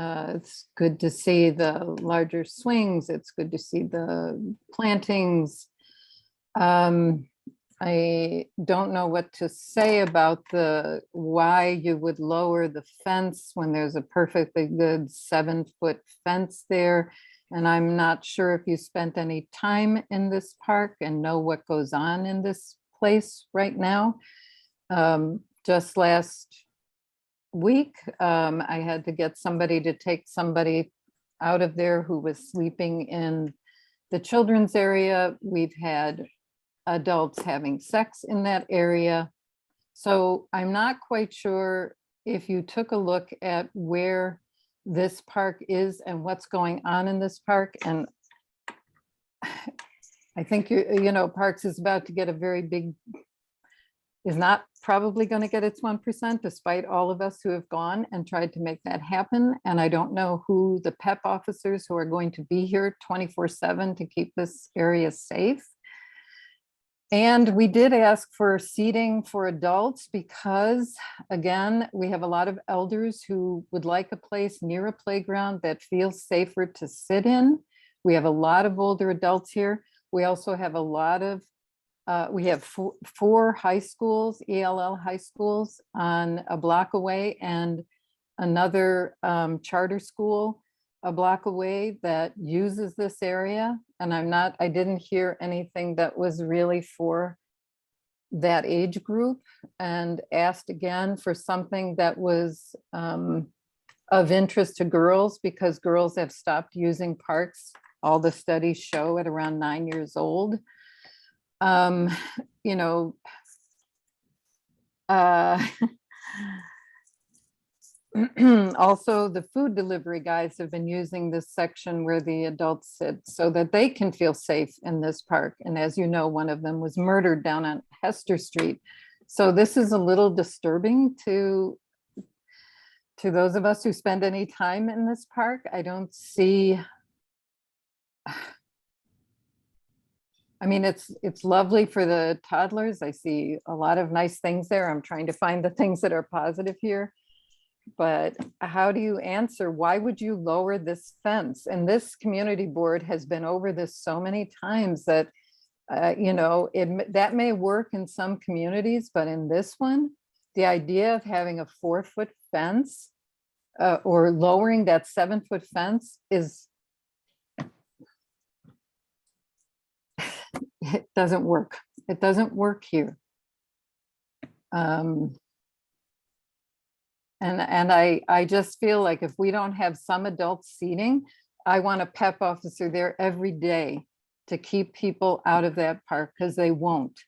It's good to see the larger swings. It's good to see the plantings. I don't know what to say about why you would lower the fence when there's a perfectly good 7-foot fence there. And I'm not sure if you spent any time in this park and know what goes on in this place right now. To just last week, I had to get somebody to take somebody out of there who was sleeping in the children's area. We've had adults having sex in that area. So I'm not quite sure if you took a look at where this park is and what's going on in this park. And I think, you know, Parks is about to get a very big, is not probably going to get its 1%, despite all of us who have gone and tried to make that happen. And I don't know who the PEP officers who are going to be here 24/7 to keep this area safe. And we did ask for seating for adults because, again, we have a lot of elders who would like a place near a playground that feels safer to sit in. We have a lot of older adults here. We also have a lot of, we have four high schools, ELL high schools on a block away, and another charter school a block away that uses this area. And I didn't hear anything that was really for that age group, and asked again for something that was of interest to girls, because girls have stopped using parks. All the studies show at around 9 years old. You know, also, the food delivery guys have been using this section where the adults sit so that they can feel safe in this park. And as you know, one of them was murdered down on Hester Street. So this is a little disturbing to those of us who spend any time in this park. I don't see, I mean, it's lovely for the toddlers. I see a lot of nice things there. I'm trying to find the things that are positive here. But how do you answer, why would you lower this fence? And this community board has been over this so many times that, you know, that may work in some communities, but in this one, the idea of having a 4-foot fence or lowering that 7-foot fence is, it doesn't work. It doesn't work here. And I just feel like if we don't have some adult seating, I want a PEP officer there every day to keep people out of that park, because they won't.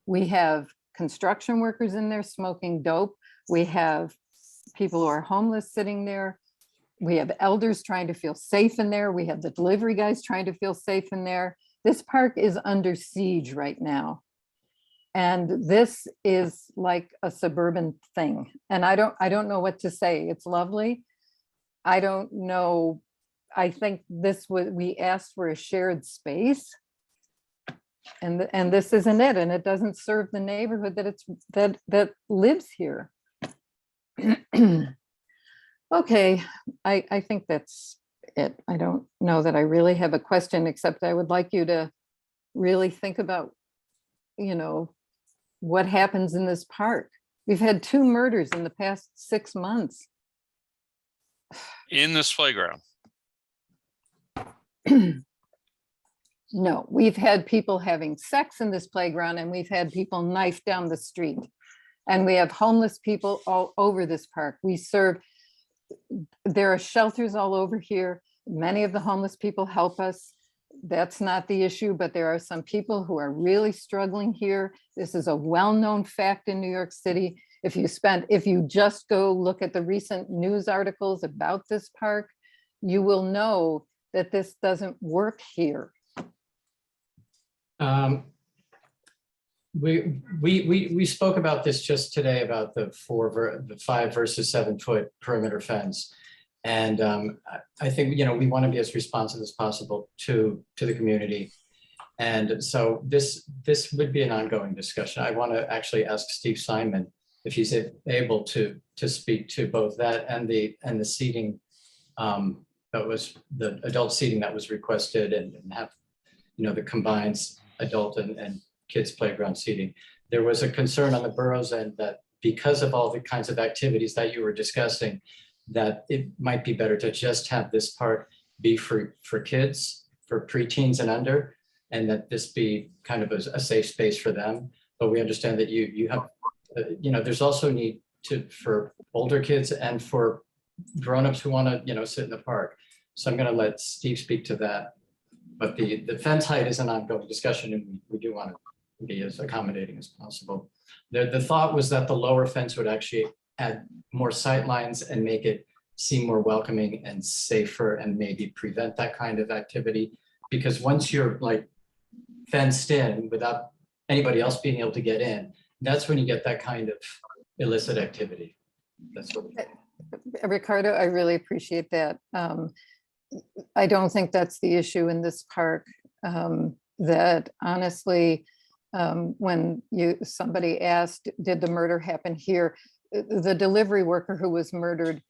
We have construction workers in there smoking dope. We have people who are homeless sitting there. We have elders trying to feel safe in there. We have the delivery guys trying to feel safe in there. This park is under siege right now. And this is like a suburban thing. And I don't know what to say. It's lovely. I don't know. I think we asked for a shared space, and this isn't it. And it doesn't serve the neighborhood that lives here. Okay, I think that's it. I don't know that I really have a question, except I would like you to really think about, you know, what happens in this park. We've had 2 murders in the past 6 months. In this playground. No, we've had people having sex in this playground, and we've had people knife down the street. And we have homeless people all over this park. There are shelters all over here. Many of the homeless people help us. That's not the issue, but there are some people who are really struggling here. This is a well-known fact in New York City. If you just go look at the recent news articles about this park, you will know that this doesn't work here. We spoke about this just today, about the 5 versus 7-foot perimeter fence. And I think, you know, we want to be as responsive as possible to the community. And so this would be an ongoing discussion. I want to actually ask Steve Simon if he's able to speak to both that and the seating that was the adult seating that was requested, and have, you know, the combined adult and kids playground seating. There was a concern on the borough's end that because of all the kinds of activities that you were discussing, that it might be better to just have this part be for kids, for preteens and under, and that this be kind of a safe space for them. But we understand that you have there's also need for older kids and for grownups who want to, sit in the park. So I'm going to let Steve speak to that. But the fence height is an ongoing discussion, and we do want to be as accommodating as possible. The thought was that the lower fence would actually add more sight lines and make it seem more welcoming and safer, and maybe prevent that kind of activity. Because once you're like fenced in without anybody else being able to get in, that's when you get that kind of illicit activity. That's what. Ricardo, I really appreciate that. I don't think that's the issue in this park. That honestly, when somebody asked, did the murder happen here? The delivery worker who was murdered,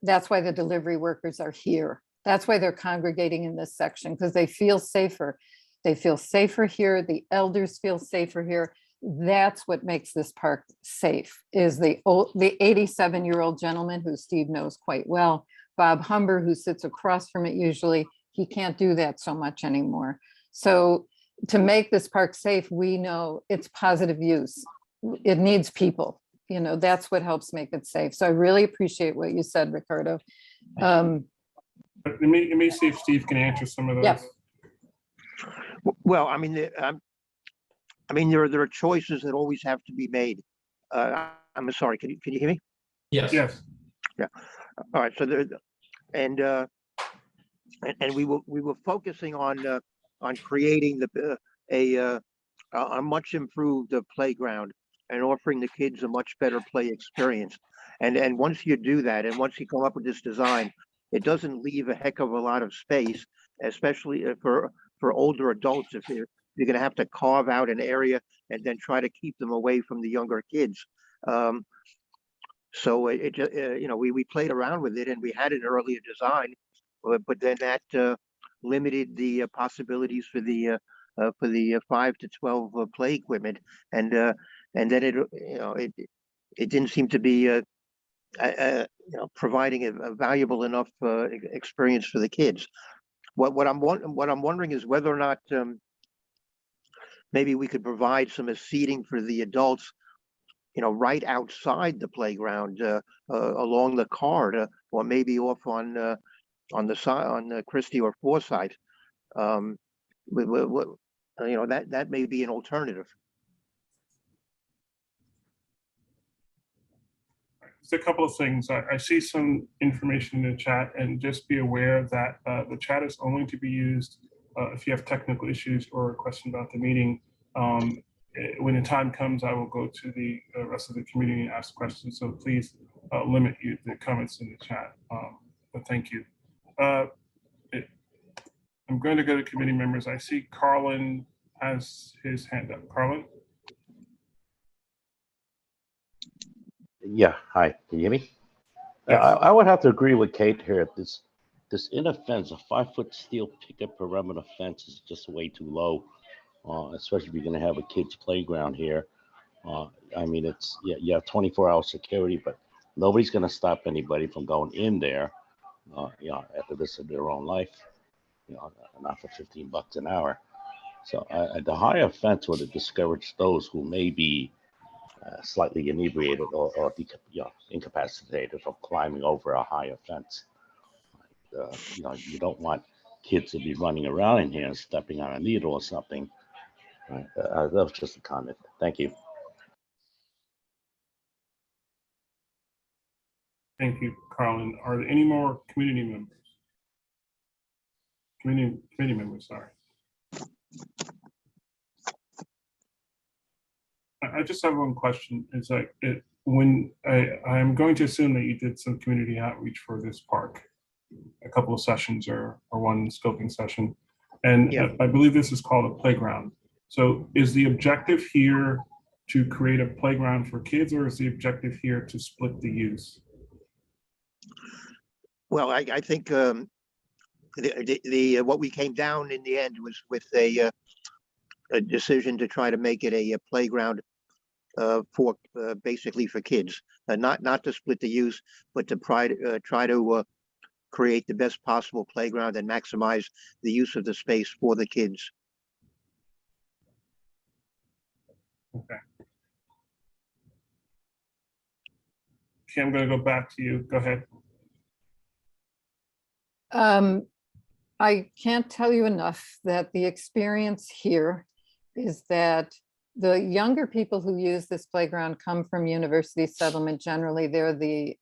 that's why the delivery workers are here. That's why they're congregating in this section, because they feel safer. They feel safer here. The elders feel safer here. That's what makes this park safe, is the 87-year-old gentleman who Steve knows quite well, Bob Humber, who sits across from it usually. He can't do that so much anymore. So to make this park safe, we know it's positive use. It needs people. That's what helps make it safe. So I really appreciate what you said, Ricardo. But let me see if Steve can answer some of those. Yep. Well, there are choices that always have to be made. I'm sorry. Can you hear me? Yes. Yes. Yeah. All right. So and we were focusing on creating a much improved playground and offering the kids a much better play experience. And once you do that, and once you come up with this design, it doesn't leave a heck of a lot of space, especially for older adults. If you're going to have to carve out an area and then try to keep them away from the younger kids. So we played around with it, and we had an earlier design, but then that limited the possibilities for the 5 to 12 play equipment, and then it didn't seem to be providing a valuable enough experience for the kids. What I'm wondering is whether or not maybe we could provide some seating for the adults, right outside the playground, along the card, or maybe off on the side, on Christie or Forsyth. That may be an alternative. Just a couple of things. I see some information in the chat, and just be aware that the chat is only to be used if you have technical issues or a question about the meeting. When the time comes, I will go to the rest of the community and ask questions. So please limit the comments in the chat. But thank you. I'm going to go to committee members. I see Carlin has his hand up. Carlin? Yeah, hi, can you hear me? Yes. I would have to agree with Kate here. This inner fence, a 5-foot steel picket perimeter fence, is just way too low, especially if you're going to have a kids' playground here. It's you have 24-hour security, but nobody's going to stop anybody from going in there, at the risk of their own life, not for $15 an hour. So the higher fence would have discouraged those who may be slightly inebriated or incapacitated from climbing over a higher fence. You don't want kids to be running around in here and stepping on a needle or something. That was just a comment. Thank you. Thank you, Carlin. Are there any more community members? Committee members, sorry. I just have one question. It's like, when I'm going to assume that you did some community outreach for this park, a couple of sessions or one scoping session, and yeah. I believe this is called a playground. So is the objective here to create a playground for kids, or is the objective here to split the use? Well, I think what we came down in the end was with a decision to try to make it a playground for basically for kids, not to split the use, but to try to create the best possible playground and maximize the use of the space for the kids. Okay. Okay, I'm going to go back to you. Go ahead. I can't tell you enough that the experience here is that the younger people who use this playground come from University Settlement. Generally, they're the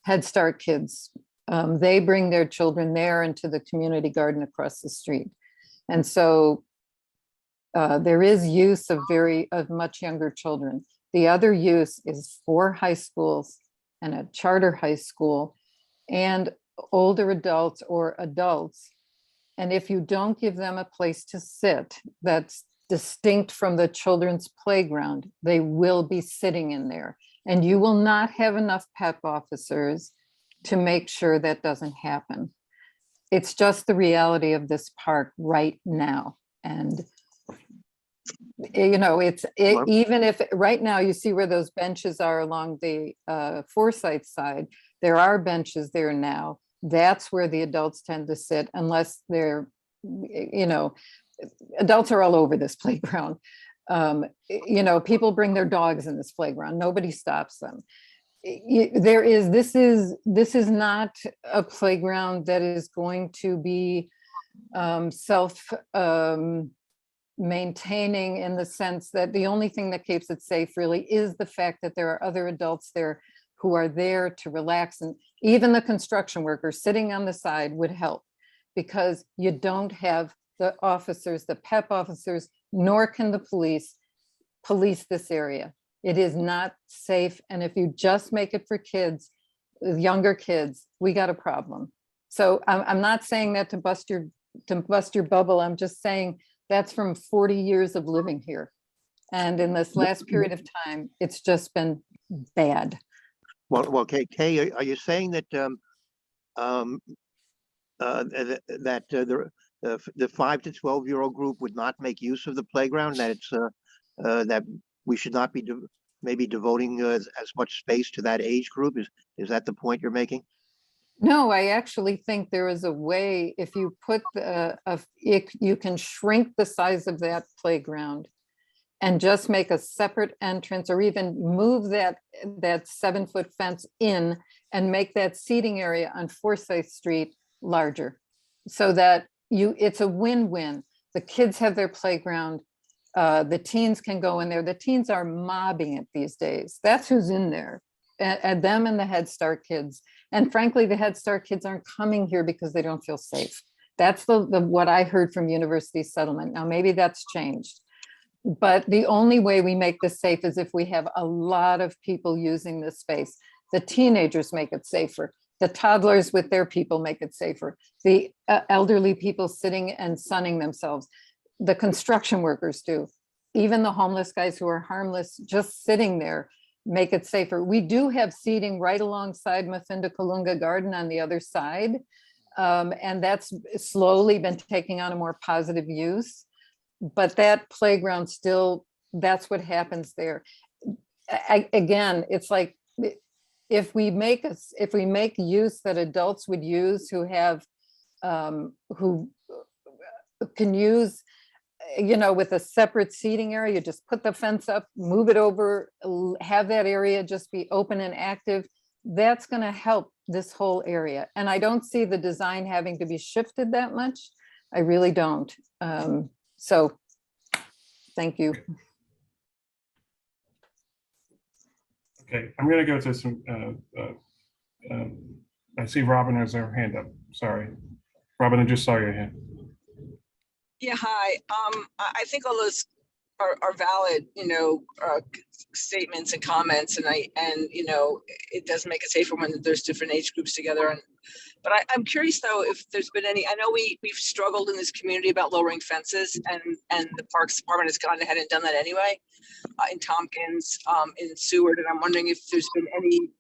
Head Start kids. They bring their children there into the community garden across the street. And so there is use of much younger children. The other use is for high schools and a charter high school and older adults or adults. And if you don't give them a place to sit that's distinct from the children's playground, they will be sitting in there. And you will not have enough PEP officers to make sure that doesn't happen. It's just the reality of this park right now. And you know, even if right now you see where those benches are along the Forsyth side, there are benches there now. That's where the adults tend to sit unless they're, you know, adults are all over this playground. You know, people bring their dogs in this playground. Nobody stops them. This is not a playground that is going to be maintaining in the sense that the only thing that keeps it safe really is the fact that there are other adults there who are there to relax. And even the construction workers sitting on the side would help, because you don't have the officers, the PEP officers, nor can the police this area. It is not safe. And if you just make it for kids, younger kids, we got a problem. So I'm not saying that to bust your bubble. I'm just saying that's from 40 years of living here. And in this last period of time, it's just been bad. Well, Kay, are you saying that the 5 to 12-year-old group would not make use of the playground? That it's that we should not be maybe devoting as much space to that age group? Is that the point you're making? No, I actually think there is a way, if you put you can shrink the size of that playground and just make a separate entrance, or even move that 7-foot fence in and make that seating area on Forsyth Street larger, so that it's a win-win. The kids have their playground. The teens can go in there. The teens are mobbing it these days. That's who's in there. And them and the Head Start kids. And frankly, the Head Start kids aren't coming here because they don't feel safe. That's what I heard from University Settlement. Now, maybe that's changed. But the only way we make this safe is if we have a lot of people using this space. The teenagers make it safer. The toddlers with their people make it safer. The elderly people sitting and sunning themselves. The construction workers do. Even the homeless guys who are harmless, just sitting there, make it safer. We do have seating right alongside Mafinda Kalunga Garden on the other side. And that's slowly been taking on a more positive use. But that playground still, that's what happens there. Again, it's like, if we make use that adults would use, who can use, you know, with a separate seating area, you just put the fence up, move it over, have that area just be open and active. That's going to help this whole area. And I don't see the design having to be shifted that much. I really don't. So thank you. Okay, I'm going to go to some, I see Robin has her hand up. Sorry. Robin, I just saw your hand. Yeah, hi. I think all those are valid, you know, statements and comments, and you know, it does make it safer when there's different age groups together. But I'm curious though, if there's been any. I know we've struggled in this community about lowering fences, and the Parks Department has gone ahead and done that anyway, in Tompkins, in Seward, and I'm wondering if there's been any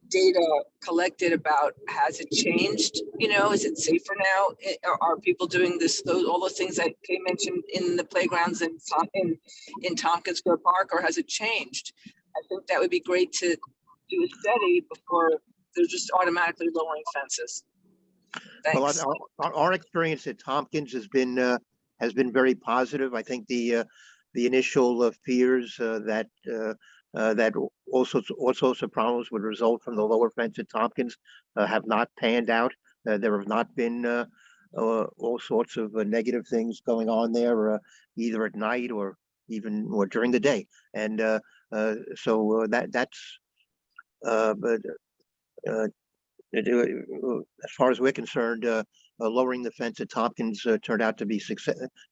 data collected about, has it changed? You know, is it safer now? Are people doing all those things that Kay mentioned in the playgrounds in Tompkins Square Park, or has it changed? I think that would be great to do a study before they're just automatically lowering fences. Thanks. Well, our experience at Tompkins has been very positive. I think the initial fears that that all sorts of problems would result from the lower fence at Tompkins have not panned out. There have not been all sorts of negative things going on there, either at night or during the day. And so that's but as far as we're concerned, lowering the fence at Tompkins turned out to be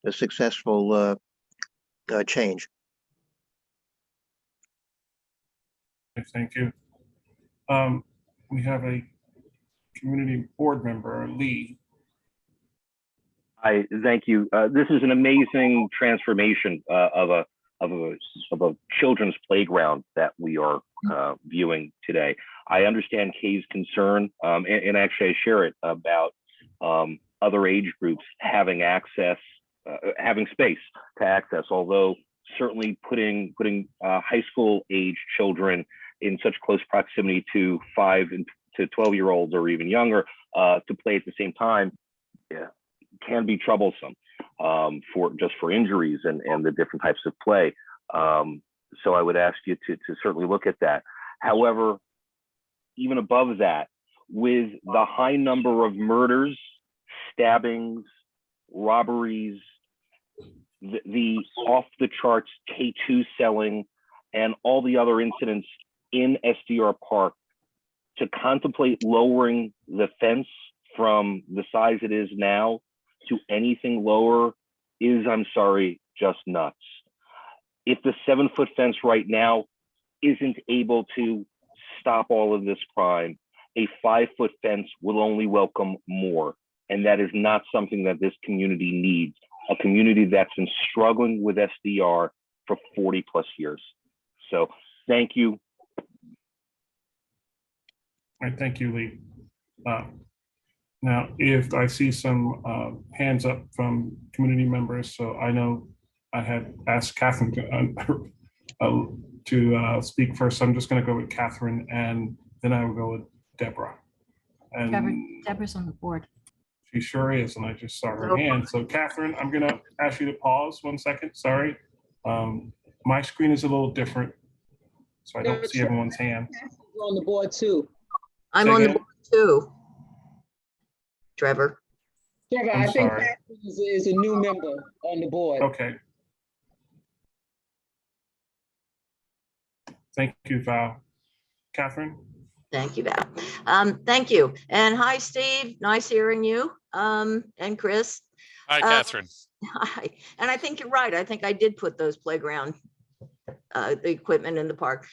a successful change. Thank you. We have a community board member, Lee. Hi, thank you. This is an amazing transformation of a children's playground that we are viewing today. I understand Kay's concern, and actually I share it about other age groups having access, having space to access. Although certainly putting high school age children in such close proximity to 5 to 12-year-olds or even younger to play at the same time can be troublesome for injuries and the different types of play. So I would ask you to certainly look at that. However, even above that, with the high number of murders, stabbings, robberies, the off the charts K2 selling, and all the other incidents in SDR Park, to contemplate lowering the fence from the size it is now to anything lower is, I'm sorry, just nuts. If the 7-foot fence right now isn't able to stop all of this crime, a 5-foot fence will only welcome more. And that is not something that this community needs, a community that's been struggling with SDR for 40+ years. So thank you. All right, thank you, Lee. Now, if I see some hands up from community members, so I know I had asked Catherine to speak first. So I'm just going to go with Catherine, and then I will go with Deborah. And Deborah's on the board. she sure is, and I just saw her hand. So Catherine, I'm going to ask you to pause 1 second. Sorry. My screen is a little different, so I don't see everyone's hand. On the board too. I'm on the board too. Trevor. Trevor, I think Catherine is a new member on the board. Okay. Thank you, Val. Catherine? Thank you, Val. Thank you. And hi, Steve. Nice hearing you. And Chris. Hi, Catherine. Hi. And I think you're right. I think I did put those playground the equipment in the park.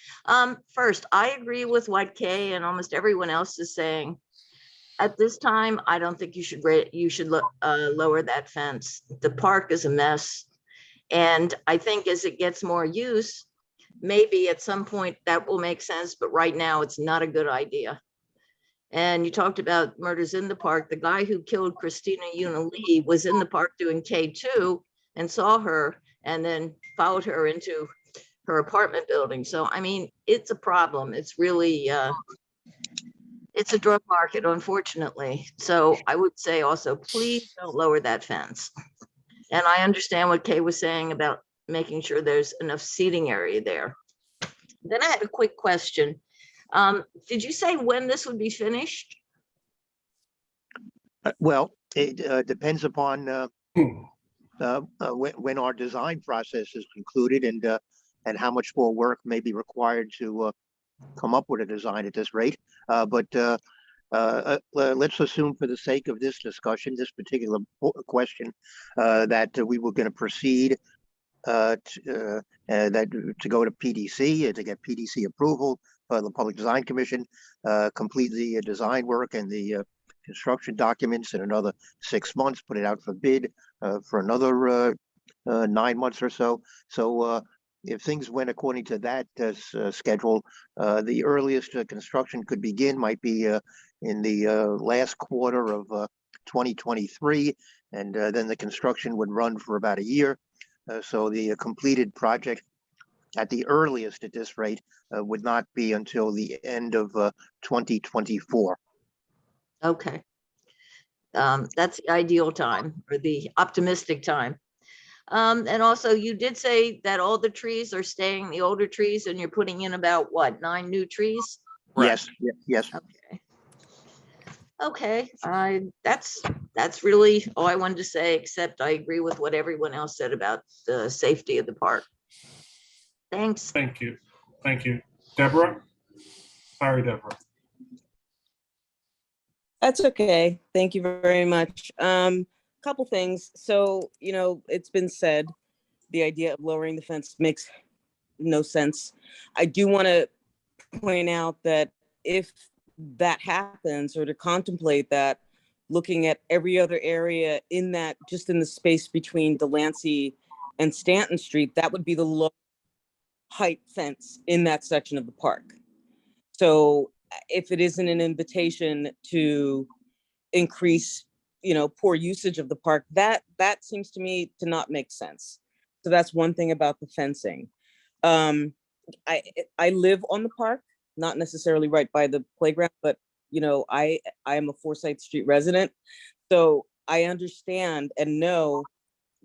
First, I agree with what Kay and almost everyone else is saying. At this time, I don't think you should lower that fence. The park is a mess. And I think as it gets more use, maybe at some point that will make sense, but right now it's not a good idea. And you talked about murders in the park. The guy who killed Christina Una Lee was in the park doing K2 and saw her and then followed her into her apartment building. So, I mean, it's a problem. It's really, it's a drug market, unfortunately. So I would say also, please don't lower that fence. And I understand what Kay was saying about making sure there's enough seating area there. Then I had a quick question. Did you say when this would be finished? Well, it depends upon when our design process is concluded and how much more work may be required to come up with a design at this rate. But let's assume, for the sake of this discussion, this particular question, that we were going to proceed to go to PDC to get PDC approval for the Public Design Commission, complete the design work and the construction documents in another 6 months, put it out for bid for another 9 months or so. So if things went according to that schedule, the earliest construction could begin might be in the last quarter of 2023, and then the construction would run for about a year. So the completed project at the earliest at this rate would not be until the end of 2024. Okay. That's the ideal time, or the optimistic time. And also you did say that all the trees are staying, the older trees, and you're putting in about what, 9 new trees? Yes, yes. Okay. Okay, that's really all I wanted to say, except I agree with what everyone else said about the safety of the park. Thanks. Thank you. Thank you. Deborah? Sorry, Deborah. That's okay. Thank you very much. Couple things. So, it's been said, the idea of lowering the fence makes no sense. I do want to point out that if that happens, or to contemplate that, looking at every other area in that, just in the space between Delancey and Stanton Street, that would be the low height fence in that section of the park. So if it isn't an invitation to increase, poor usage of the park, that seems to me to not make sense. So that's one thing about the fencing. I live on the park, not necessarily right by the playground, but I am a Forsyth Street resident, so I understand and know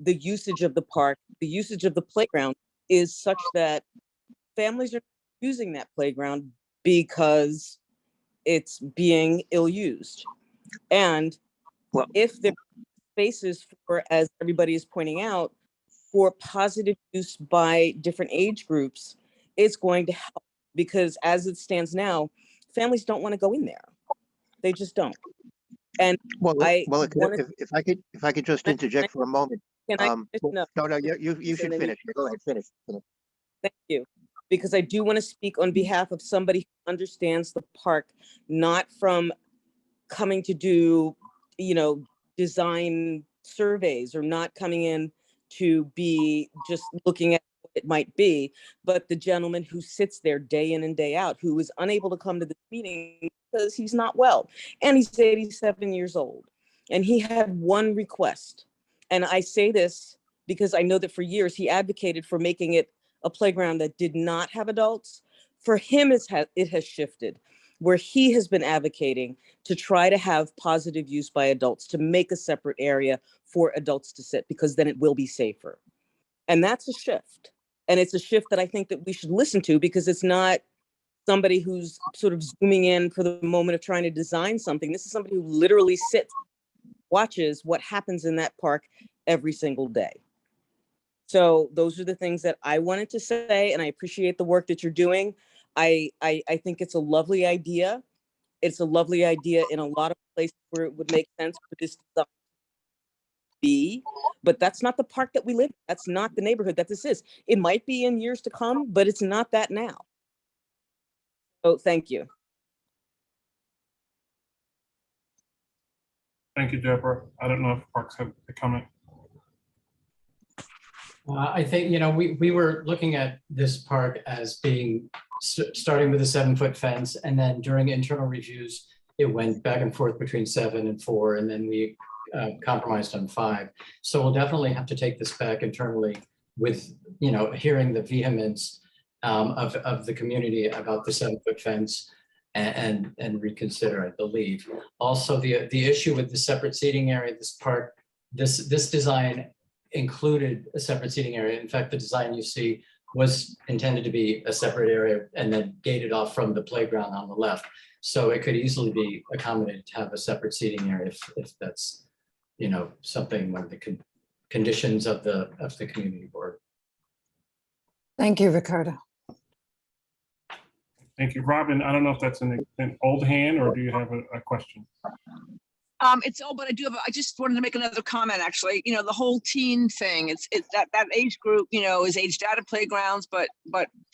the usage of the park, the usage of the playground is such that families are using that playground because it's being ill-used. And if there are spaces for, as everybody is pointing out, for positive use by different age groups, it's going to help, because as it stands now, families don't want to go in there. They just don't. And if I could just interject for a moment. No, you should finish. Go ahead, finish. Thank you. Because I do want to speak on behalf of somebody who understands the park, not from coming to do, design surveys, or not coming in to be just looking at what it might be, but the gentleman who sits there day in and day out, who is unable to come to the meeting because he's not well, and he's 87 years old. And he had one request. And I say this because I know that for years he advocated for making it a playground that did not have adults. For him, it has shifted, where he has been advocating to try to have positive use by adults, to make a separate area for adults to sit, because then it will be safer. And that's a shift. And it's a shift that I think that we should listen to, because it's not somebody who's sort of zooming in for the moment of trying to design something. This is somebody who literally sits, watches what happens in that park every single day. So those are the things that I wanted to say, and I appreciate the work that you're doing. I think it's a lovely idea. It's a lovely idea in a lot of places where it would make sense for this design to be, but that's not the park that we live in. That's not the neighborhood that this is. It might be in years to come, but it's not that now. So thank you. Thank you, Deborah. I don't know if Parks have a comment. I think, we were looking at this park as being, starting with a 7-foot fence, and then during internal reviews, it went back and forth between 7 and 4, and then we compromised on 5. So we'll definitely have to take this back internally with, hearing the vehemence of the community about the 7-foot fence, and reconsider, I believe. Also, the issue with the separate seating area, this park, this design included a separate seating area. In fact, the design you see was intended to be a separate area and then gated off from the playground on the left. So it could easily be accommodated to have a separate seating area if that's, something one of the conditions of the community board. Thank you, Ricardo. Thank you, Robin. I don't know if that's an old hand, or do you have a question? It's all, but I just wanted to make another comment, actually. The whole teen thing, it's that age group, is aged out of playgrounds, but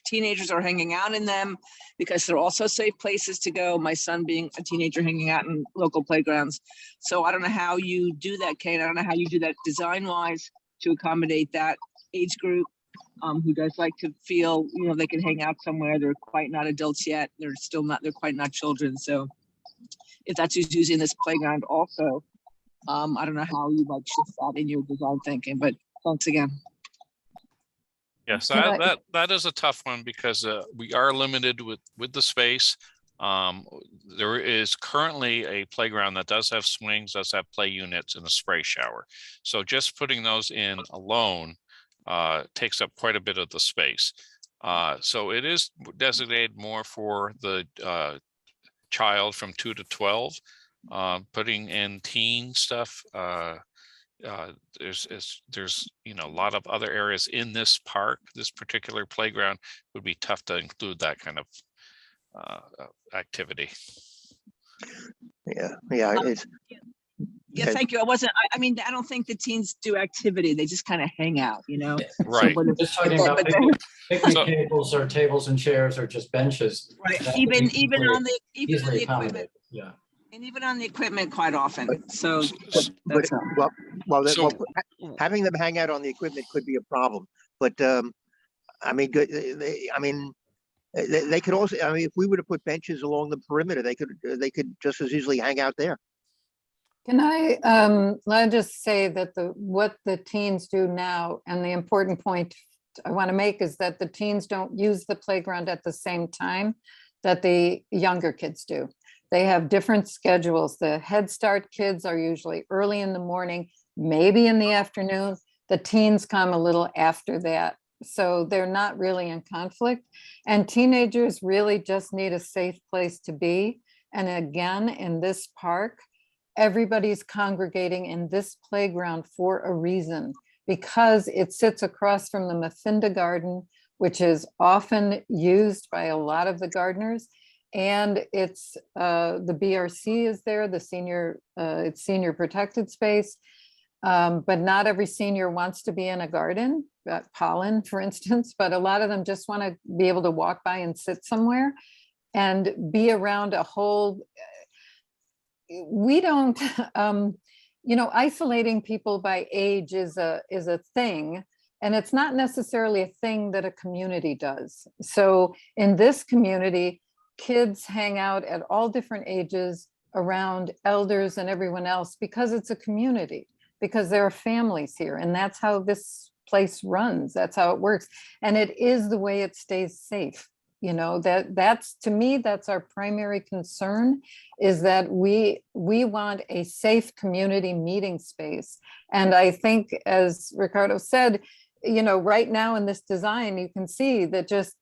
teenagers are hanging out in them because they're also safe places to go. My son being a teenager hanging out in local playgrounds. So I don't know how you do that, Kate. I don't know how you do that design wise to accommodate that age group who does like to feel, they can hang out somewhere. They're quite not adults yet. They're quite not children. So if that's who's using this playground also, I don't know how you might shift that in your design thinking, but thanks again. Yes, that is a tough one, because we are limited with the space. There is currently a playground that does have swings, does have play units and a spray shower. So just putting those in alone takes up quite a bit of the space. So it is designated more for the child from 2 to 12. Putting in teen stuff, there's a lot of other areas in this park. This particular playground would be tough to include that kind of activity. Yeah, it's. Yeah, thank you. I mean, I don't think the teens do activity. They just kind of hang out, you know? Right. So, but Just talking about picnic tables or tables and chairs or just benches. right, that would even be on the easily equipment, accommodated. Yeah. and even on the equipment quite often. So But, So- having them hang out on the equipment could be a problem. But I mean, they could also. I mean, if we were to put benches along the perimeter, they could just as easily hang out there. Can I just say that what the teens do now, and the important point I want to make is that the teens don't use the playground at the same time that the younger kids do. They have different schedules. The Head Start kids are usually early in the morning, maybe in the afternoon. The teens come a little after that. So they're not really in conflict. And teenagers really just need a safe place to be. And again, in this park, everybody's congregating in this playground for a reason, because it sits across from the Maffinda Garden, which is often used by a lot of the gardeners. And it's the BRC is there, the senior, it's senior protected space. But not every senior wants to be in a garden, pollen, for instance, but a lot of them just want to be able to walk by and sit somewhere and be around a whole. We don't, isolating people by age is a thing, and it's not necessarily a thing that a community does. So in this community, kids hang out at all different ages around elders and everyone else because it's a community, because there are families here, and that's how this place runs. That's how it works. And it is the way it stays safe. That's to me, that's our primary concern, is that we want a safe community meeting space. And I think, as Ricardo said, right now in this design, you can see that just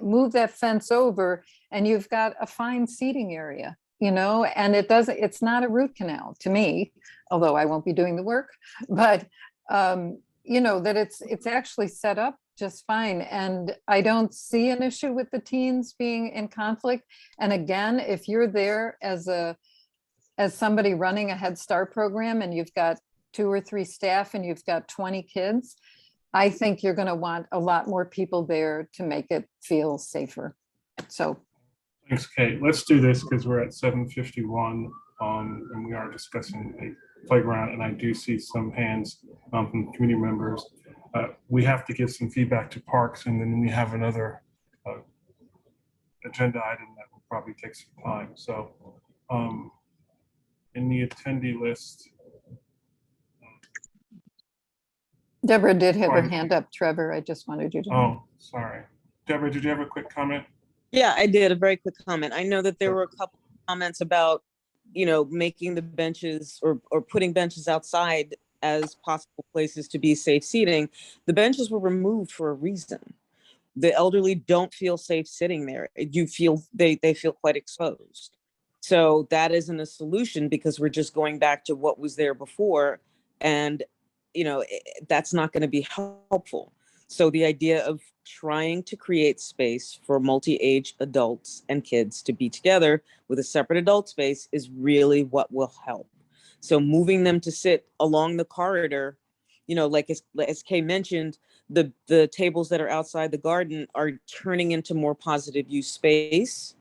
move that fence over and you've got a fine seating area, and it's not a root canal to me, although I won't be doing the work, but that it's actually set up just fine. And I don't see an issue with the teens being in conflict. And again, if you're there as somebody running a Head Start program and you've got 2 or 3 staff and you've got 20 kids, I think you're going to want a lot more people there to make it feel safer. So. Thanks, Kate. Let's do this because we're at 7:51 and we are discussing a playground, and I do see some hands from community members. We have to give some feedback to Parks, and then we have another agenda item that will probably take some time. So in the attendee list. Deborah did have her hand up, Trevor. I just wanted you to know. Oh, sorry. Deborah, did you have a quick comment? Yeah, I did, a very quick comment. I know that there were a couple of comments about, making the benches or putting benches outside as possible places to be safe seating. The benches were removed for a reason. The elderly don't feel safe sitting there. You feel they feel quite exposed. So that isn't a solution, because we're just going back to what was there before, and that's not going to be helpful. So the idea of trying to create space for multi-age adults and kids to be together with a separate adult space is really what will help. So moving them to sit along the corridor, like as Kay mentioned, the tables that are outside the garden are turning into more positive use space.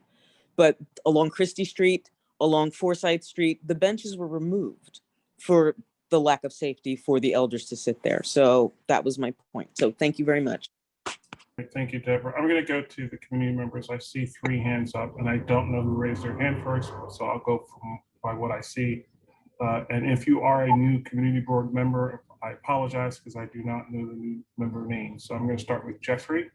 But along Christie Street, along Forsyth Street, the benches were removed for the lack of safety for the elders to sit there. So that was my point. So thank you very much. Thank you, Deborah. I'm going to go to the community members. I see 3 hands up, and I don't know who raised their hand first, so I'll go by what I see. And if you are a new community board member, I apologize because I do not know the new member name. So I'm going to start with Jeffrey.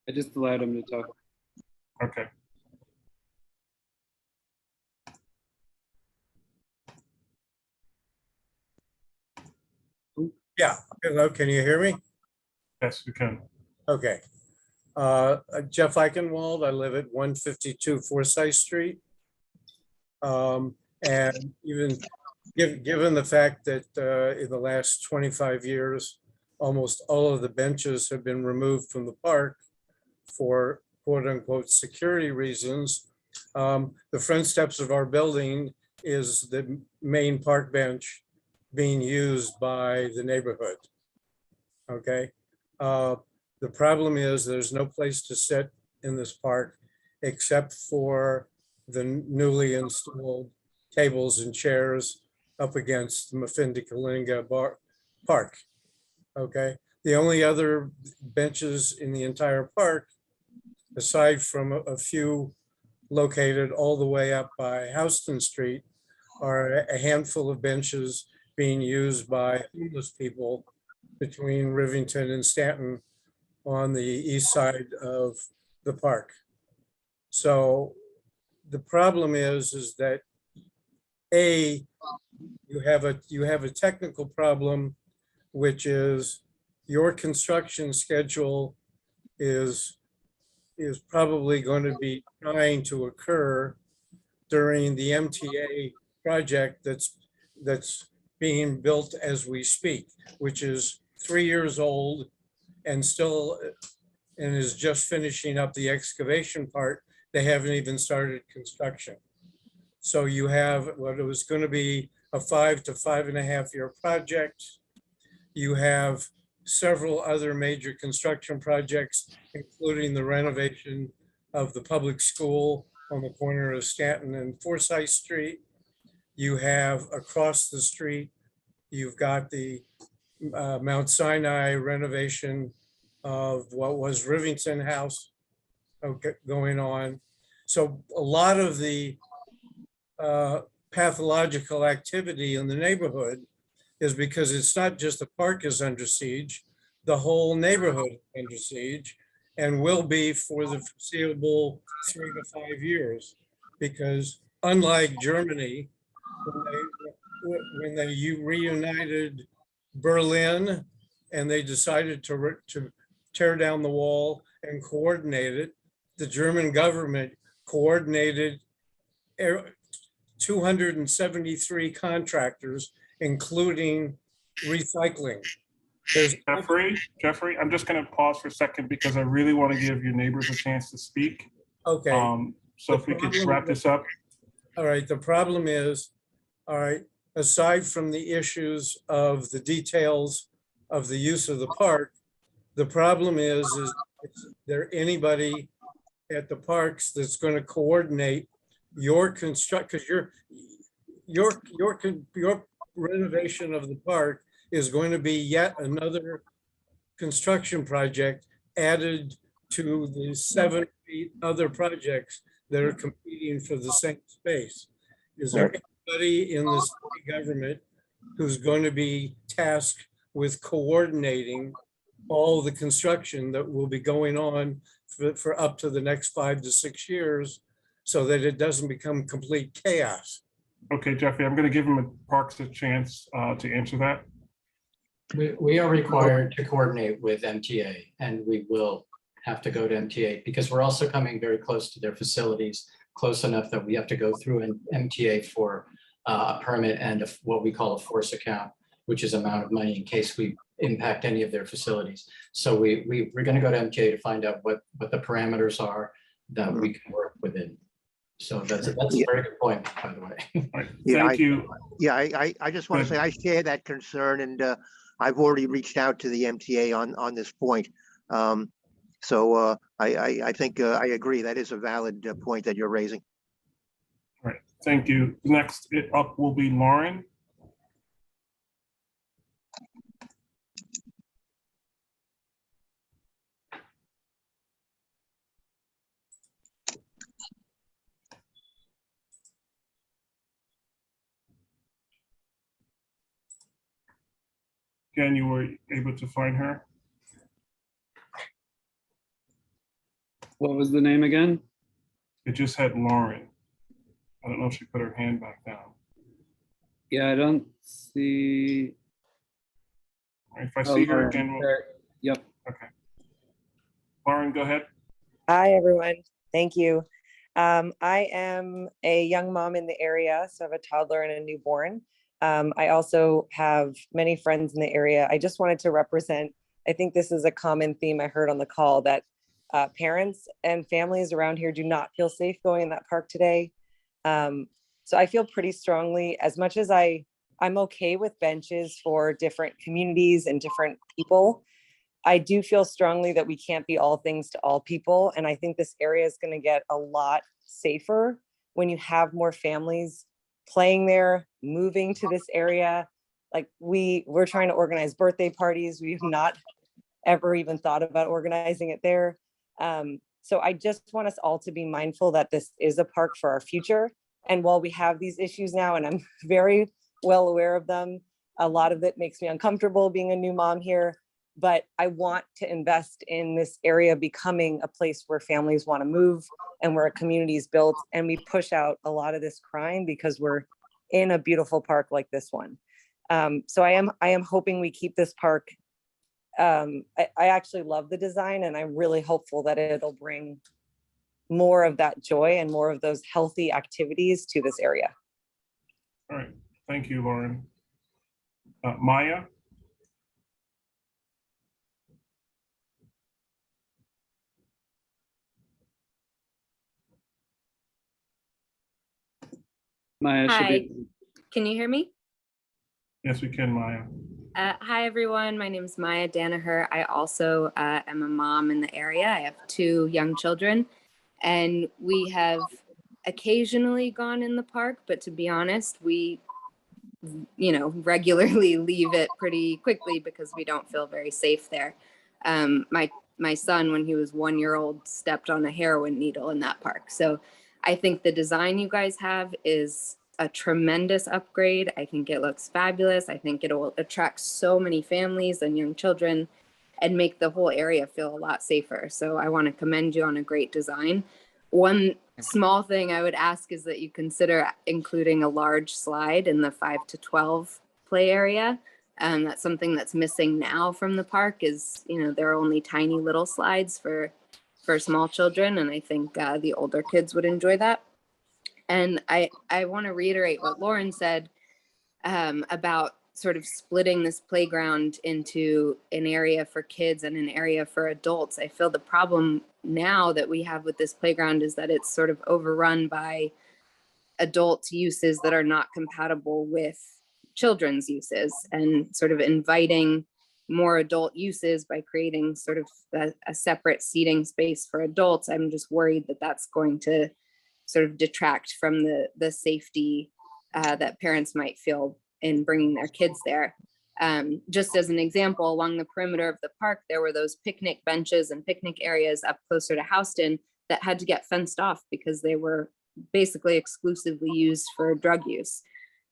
I just allowed him to talk. Okay. Yeah, hello, can you hear me? Yes, we can. Okay. Jeff Eichenwald, I live at 152 Forsyth Street. And even given the fact that in the last 25 years, almost all of the benches have been removed from the park for quote unquote security reasons, the front steps of our building is the main park bench being used by the neighborhood. Okay. The problem is there's no place to sit in this park except for the newly installed tables and chairs up against the Mafindi-Kalinga Park. Okay. The only other benches in the entire park, aside from a few located all the way up by Houston Street, are a handful of benches being used by homeless people between Rivington and Stanton on the east side of the park. So the problem is that you have a technical problem, which is your construction schedule is probably going to be trying to occur during the MTA project that's being built as we speak, which is 3 years old and is just finishing up the excavation part. They haven't even started construction. So you have what it was going to be a 5 to 5.5 year project. You have several other major construction projects, including the renovation of the public school on the corner of Stanton and Forsyth Street. You have across the street, you've got the Mount Sinai renovation of what was Rivington House going on. So a lot of the pathological activity in the neighborhood is because it's not just the park is under siege, the whole neighborhood is under siege and will be for the foreseeable 3 to 5 years. Because unlike Germany, when they reunited Berlin and they decided to tear down the wall and coordinate it, the German government coordinated 273 contractors, including recycling. Jeffrey, I'm just going to pause for a second because I really want to give your neighbors a chance to speak. Okay. So if we could wrap this up. All right. The problem is, all right, aside from the issues of the details of the use of the park, the problem is there anybody at the parks that's going to coordinate your construct, because your renovation of the park is going to be yet another construction project added to the 7 or 8 other projects that are competing for the same space. Is there anybody in the city government who's going to be tasked with coordinating all the construction that will be going on for up to the next 5 to 6 years so that it doesn't become complete chaos? Okay, Jeffrey, I'm going to give him a Parks a chance to answer that. We are required to coordinate with MTA, and we will have to go to MTA because we're also coming very close to their facilities, close enough that we have to go through an MTA for a permit and what we call a force account, which is amount of money in case we impact any of their facilities. So we're going to go to MTA to find out what the parameters are that we can work within. So that's a very good point, by the way. Thank you. Yeah, I just want to say I share that concern, and I've already reached out to the MTA on this point. So I think I agree. That is a valid point that you're raising. All right, thank you. Next up will be Lauren. Again, you were able to find her? What was the name again? It just had Lauren. I don't know if she put her hand back down. Yeah, I don't see. If I Oh, see her Lauren, again, we'll- there. Yep. okay. Lauren, go ahead. Hi, everyone. Thank you. I am a young mom in the area, so I have a toddler and a newborn. I also have many friends in the area. I just wanted to represent, I think this is a common theme I heard on the call, that parents and families around here do not feel safe going in that park today. So I feel pretty strongly, as much as I'm okay with benches for different communities and different people, I do feel strongly that we can't be all things to all people. And I think this area is going to get a lot safer when you have more families playing there, moving to this area. Like we're trying to organize birthday parties. We've not ever even thought about organizing it there. So I just want us all to be mindful that this is a park for our future. And while we have these issues now, and I'm very well aware of them, a lot of it makes me uncomfortable being a new mom here. But I want to invest in this area becoming a place where families want to move and where a community is built, and we push out a lot of this crime because we're in a beautiful park like this one. So I am hoping we keep this park. I actually love the design, and I'm really hopeful that it'll bring more of that joy and more of those healthy activities to this area. All right. Thank you, Lauren. Maya? Maya should Hi, be. can you hear me? Yes, we can, Maya. Hi, everyone. My name is Maya Danaher. I also am a mom in the area. I have 2 young children, and we have occasionally gone in the park, but to be honest, we, regularly leave it pretty quickly because we don't feel very safe there. My son, when he was 1-year-old, stepped on a heroin needle in that park. So I think the design you guys have is a tremendous upgrade. I think it looks fabulous. I think it will attract so many families and young children and make the whole area feel a lot safer. So I want to commend you on a great design. One small thing I would ask is that you consider including a large slide in the 5 to 12 play area. That's something that's missing now from the park is, there are only tiny little slides for small children. And I think the older kids would enjoy that. And I want to reiterate what Lauren said about sort of splitting this playground into an area for kids and an area for adults. I feel the problem now that we have with this playground is that it's sort of overrun by adult uses that are not compatible with children's uses, and sort of inviting more adult uses by creating sort of a separate seating space for adults. I'm just worried that that's going to sort of detract from the safety that parents might feel in bringing their kids there. Just as an example, along the perimeter of the park, there were those picnic benches and picnic areas up closer to Houston that had to get fenced off because they were basically exclusively used for drug use.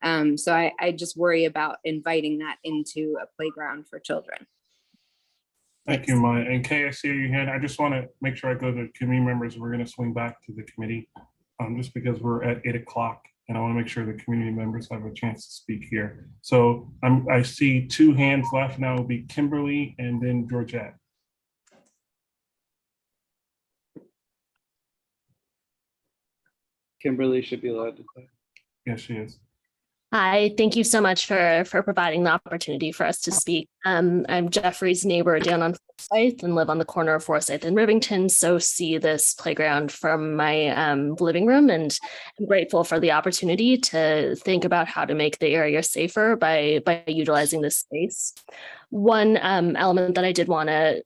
So I just worry about inviting that into a playground for children. Thank you, Maya. And Kay, I see your hand. I just want to make sure I go to committee members. We're going to swing back to the committee just because we're at 8 o'clock. And I want to make sure the community members have a chance to speak here. So I see 2 hands left now. Will be Kimberly and then Georgette. Kimberly should be allowed to say. Yes, she is. Hi, thank you so much for providing the opportunity for us to speak. I'm Jeffrey's neighbor down on Forsyth and live on the corner of Forsyth and Rivington, so see this playground from my living room, and I'm grateful for the opportunity to think about how to make the area safer by utilizing this space. One element that I did want to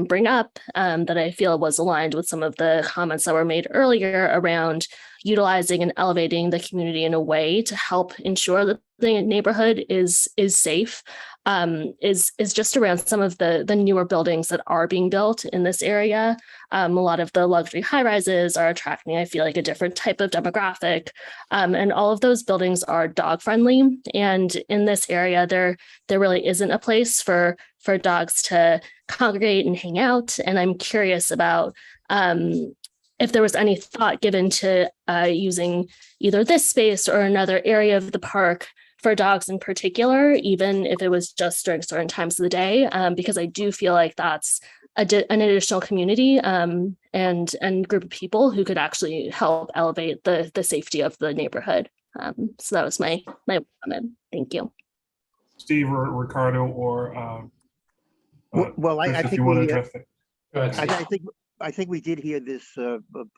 bring up that I feel was aligned with some of the comments that were made earlier around utilizing and elevating the community in a way to help ensure that the neighborhood is safe is just around some of the newer buildings that are being built in this area. A lot of the luxury high rises are attracting, I feel like, a different type of demographic. And all of those buildings are dog friendly. And in this area, there really isn't a place for dogs to congregate and hang out. And I'm curious about if there was any thought given to using either this space or another area of the park for dogs in particular, even if it was just during certain times of the day, because I do feel like that's an additional community and group of people who could actually help elevate the safety of the neighborhood. So that was my comment. Thank you. Steve or Ricardo or Well, I Chris, if think you want to we, address it. Go ahead. I think we did hear this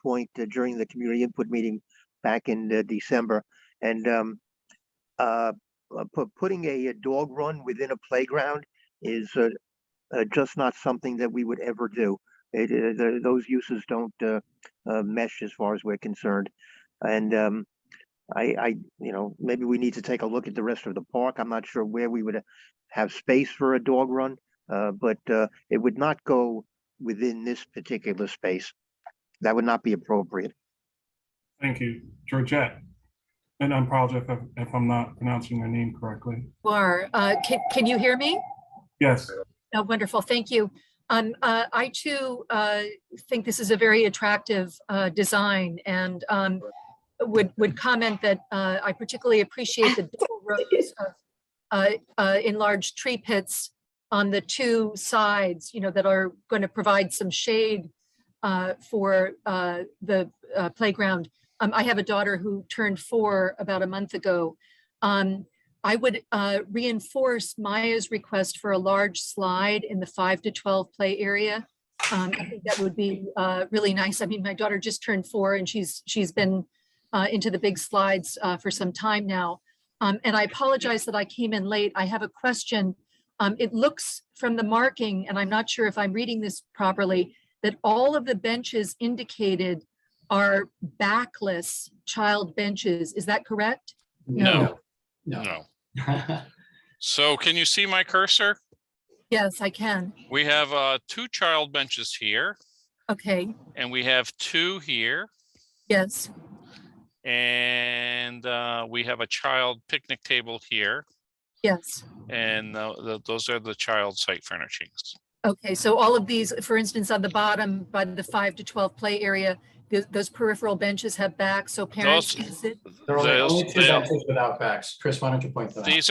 point during the community input meeting back in December, and putting a dog run within a playground is just not something that we would ever do. Those uses don't mesh as far as we're concerned, and maybe we need to take a look at the rest of the park. I'm not sure where we would have space for a dog run, but it would not go within this particular space. That would not be appropriate. Thank you, Georgette. And I apologize if I'm not pronouncing your name correctly. Can you hear me? Yes. Oh, wonderful. Thank you. I too think this is a very attractive design, and would comment that I particularly appreciate the double rows of enlarged tree pits on the two sides, that are going to provide some shade for the playground. I have a daughter who turned 4 about a month ago. I would reinforce Maya's request for a large slide in the 5 to 12 play area. I think that would be really nice. I mean, my daughter just turned 4 and she's been into the big slides for some time now. And I apologize that I came in late. I have a question. It looks from the marking, and I'm not sure if I'm reading this properly, that all of the benches indicated are backless child benches. Is that correct? No. So can you see my cursor? Yes, I can. We have 2 child benches here. Okay. And we have 2 here. Yes. And we have a child picnic table here. Yes. And those are the child site furnishings. Okay, so all of these, for instance, on the bottom by the 5 to 12 play area, those peripheral benches have backs so parents can sit. There are only 2 benches without backs. Chris, why don't you point that out? These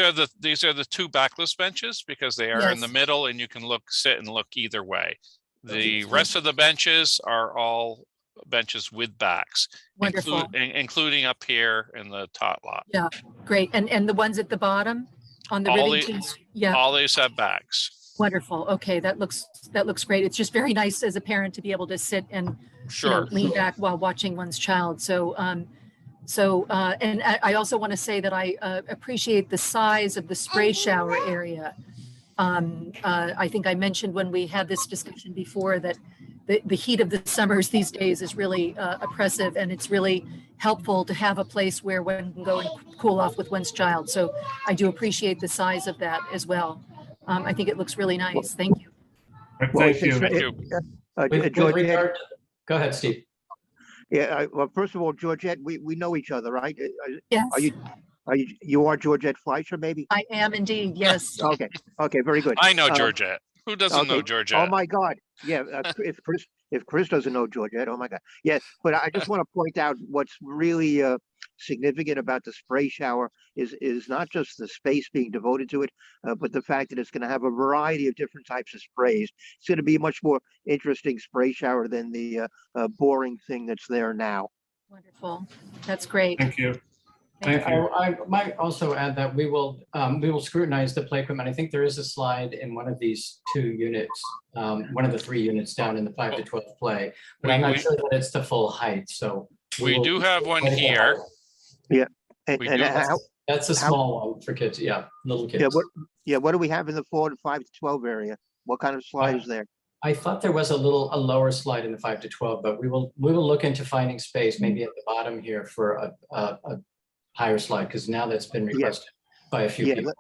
are the 2 backless benches because they are in the middle and you can sit and look either way. The rest of the benches are all benches with backs, Wonderful. including up here in the tot lot. Yeah, great. And the ones at the bottom on the Rivington? Yeah. All these have backs. Wonderful. Okay, that looks great. It's just very nice as a parent to be able to sit and lean back while watching one's child. So, and I also want to say that I appreciate the size of the spray shower area. I think I mentioned when we had this discussion before that the heat of the summers these days is really oppressive, and it's really helpful to have a place where one can go and cool off with one's child. So I do appreciate the size of that as well. I think it looks really nice. Thank you. Thank you. Georgette, go ahead, Steve. Yeah. Well, first of all, Georgette, we know each other, right? Yes. You are Georgette Fleischer, maybe? I am indeed. Yes. Okay. Okay. Very good. I know Georgette. Who doesn't know Georgette? Oh my God. Yeah. If Chris doesn't know Georgette, oh my God. Yes. But I just want to point out what's really significant about the spray shower is not just the space being devoted to it, but the fact that it's going to have a variety of different types of sprays. It's going to be a much more interesting spray shower than the boring thing that's there now. Wonderful. That's great. Thank you. I might also add that we will scrutinize the play equipment. I think there is a slide in one of these 2 units, one of the 3 units down in the 5 to 12 play, but I'm not sure that it's the full height. So we do have one here. Yeah. That's a small one for kids. Yeah, little kids. Yeah. What do we have in the 4 to 5 to 12 area? What kind of slide is there? I thought there was a lower slide in the 5 to 12, but we will look into finding space maybe at the bottom here for a higher slide, because now that's been requested by a few people.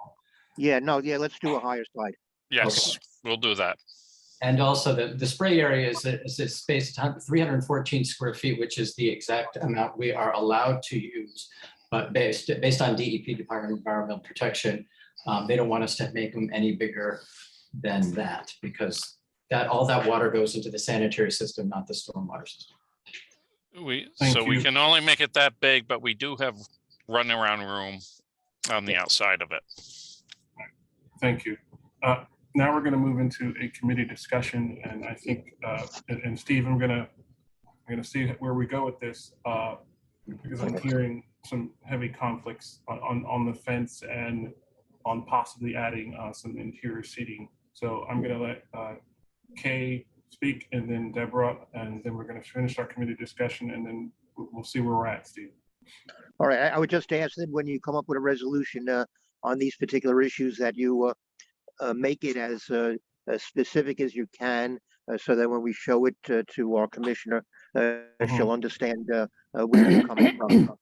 Let's do a higher slide. Yes, we'll do that. And also the spray area is a space 314 square feet, which is the exact amount we are allowed to use. But based on DEP, Department of Environmental Protection, they don't want us to make them any bigger than that because that all that water goes into the sanitary system, not the stormwater system. So we you. can only make it that big, but we do have running around room on the outside of it. Thank you. Now we're going to move into a committee discussion, and I think, and Steve, I'm going to see where we go with this, because I'm hearing some heavy conflicts on the fence and on possibly adding some interior seating. So I'm going to let Kay speak, and then Deborah, and then we're going to finish our committee discussion, and then we'll see where we're at, Steve. All right, I would just ask that when you come up with a resolution on these particular issues, that you make it as specific as you can, so that when we show it to our commissioner, she'll understand where you're coming from.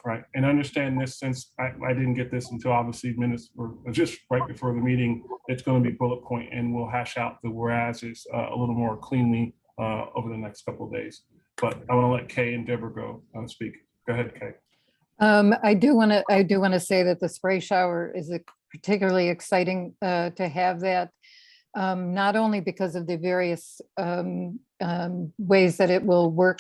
Right, and understand this, since I didn't get this until obviously minutes were just right before the meeting. It's going to be bullet point, and we'll hash out the whereases a little more cleanly over the next couple of days. But I want to let Kay and Deborah go speak. Go ahead, Kay. I do want to say that the spray shower is particularly exciting to have that, not only because of the various ways that it will work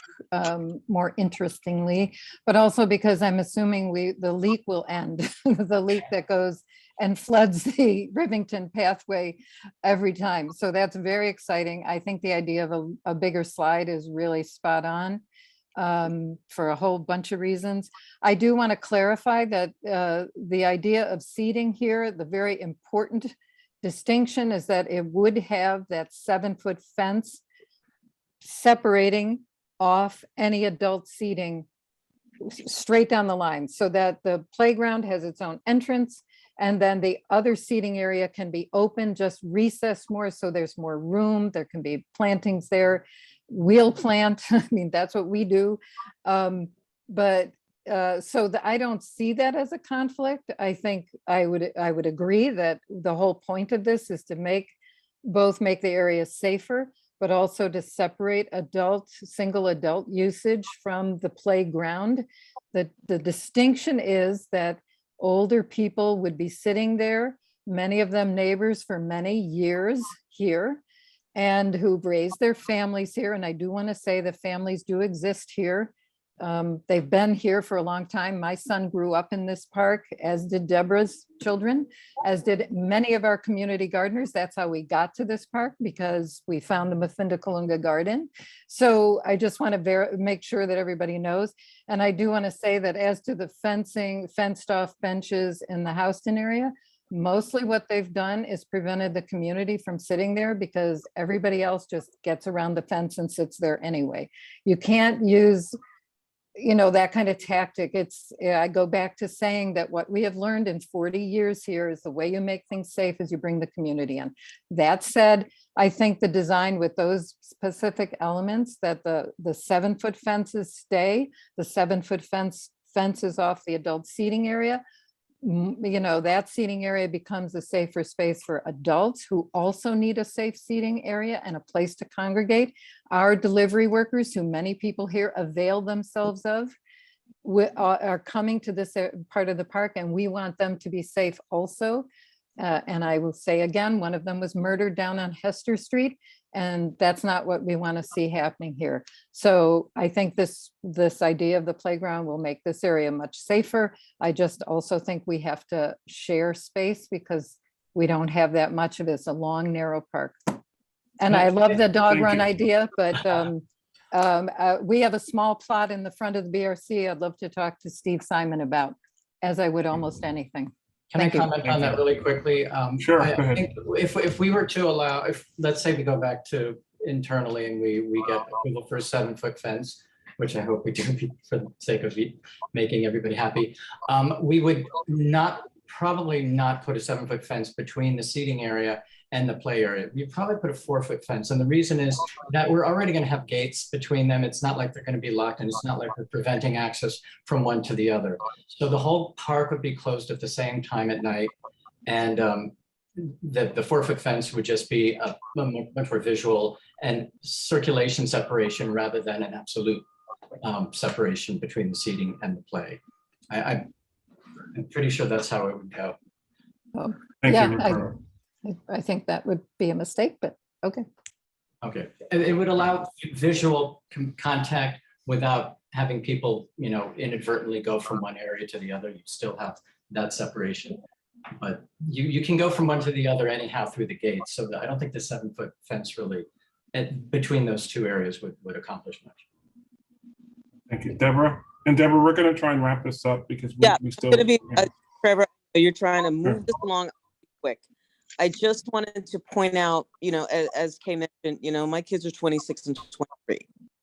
more interestingly, but also because I'm assuming the leak will end, the leak that goes and floods the Rivington pathway every time. So that's very exciting. I think the idea of a bigger slide is really spot on. For a whole bunch of reasons. I do want to clarify that the idea of seating here, the very important distinction is that it would have that 7-foot fence separating off any adult seating straight down the line, so that the playground has its own entrance, and then the other seating area can be open, just recessed more, so there's more room. There can be plantings there. Wheel plant, I mean, that's what we do. So I don't see that as a conflict. I think I would agree that the whole point of this is to make the area safer, but also to separate single adult usage from the playground. The distinction is that older people would be sitting there, many of them neighbors for many years here, and who've raised their families here. And I do want to say the families do exist here. They've been here for a long time. My son grew up in this park, as did Deborah's children, as did many of our community gardeners. That's how we got to this park, because we found the Mafindakalunga garden. So I just want to make sure that everybody knows. And I do want to say that as to the fenced off benches in the Houston area, mostly what they've done is prevented the community from sitting there, because everybody else just gets around the fence and sits there anyway. You can't use, that kind of tactic. I go back to saying that what we have learned in 40 years here is the way you make things safe is you bring the community in. That said, I think the design with those specific elements, that the 7-foot fences stay, the 7-foot fences off the adult seating area, that seating area becomes a safer space for adults who also need a safe seating area and a place to congregate. Our delivery workers, who many people here avail themselves of, are coming to this part of the park, and we want them to be safe also. And I will say again, one of them was murdered down on Hester Street, and that's not what we want to see happening here. So I think this idea of the playground will make this area much safer. I just also think we have to share space, because we don't have that much of it. It's a long, narrow park. And I love the dog run idea, but we have a small plot in the front of the BRC I'd love to talk to Steve Simon about, as I would almost anything. Can I comment on that really quickly? Sure, I go ahead. think if we were to allow, let's say we go back to internally and we get approval for a 7-foot fence, which I hope we do for the sake of making everybody happy, we would probably not put a 7-foot fence between the seating area and the play area. We'd probably put a 4-foot fence. And the reason is that we're already going to have gates between them. It's not like they're going to be locked, and it's not like we're preventing access from one to the other. So the whole park would be closed at the same time at night. And the 4-foot fence would just be a much more visual and circulation separation rather than an absolute separation between the seating and the play. I'm pretty sure that's how it would go. Thank you. I think that would be a mistake, but okay. Okay, it would allow visual contact without having people, inadvertently go from one area to the other. You still have that separation. But you can go from one to the other anyhow through the gates. So I don't think the 7-foot fence really between those two areas would accomplish much. Thank you, Deborah. And Deborah, we're going to try and wrap this up because we still. It's gonna be, yeah. Trevor, you're trying to move Sure. this along quick. I just wanted to point out, as Kay mentioned, my kids are 26 and 23,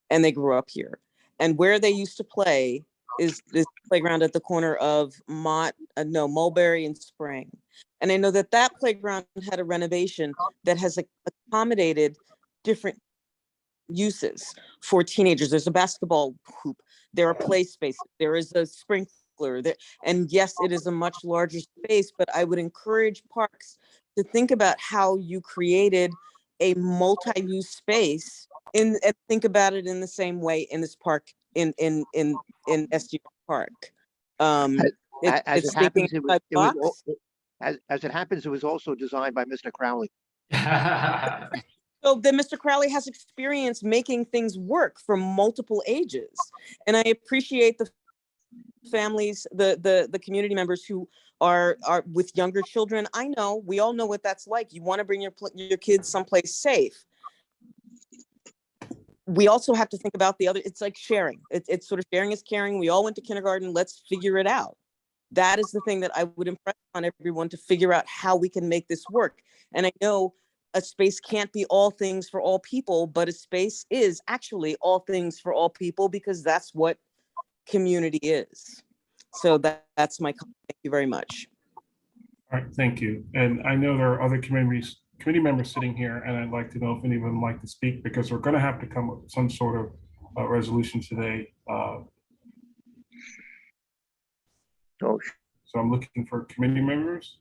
and they grew up here. And where they used to play is this playground at the corner of Mulberry and Spring. And I know that playground had a renovation that has accommodated different uses for teenagers. There's a basketball hoop, there are play spaces, there is a sprinkler there. And yes, it is a much larger space, but I would encourage parks to think about how you created a multi-use space and think about it in the same way in this park in SDR Park. As It's it happens, thinking it was blocks. as it happens, it was also designed by Mr. Crowley. So then Mr. Crowley has experience making things work for multiple ages. And I appreciate the families, the community members who are with younger children. I know, we all know what that's like. You want to bring your kids someplace safe. We also have to think about it's like sharing. It's sort of sharing is caring. We all went to kindergarten. Let's figure it out. That is the thing that I would impress on everyone, to figure out how we can make this work. And I know a space can't be all things for all people, but a space is actually all things for all people, because that's what community is. So that's my comment. Thank you very much. All right, thank you. And I know there are other committee members sitting here, and I'd like to know if any of them would like to speak, because we're going to have to come up with some sort of resolution today. So I'm looking for committee members.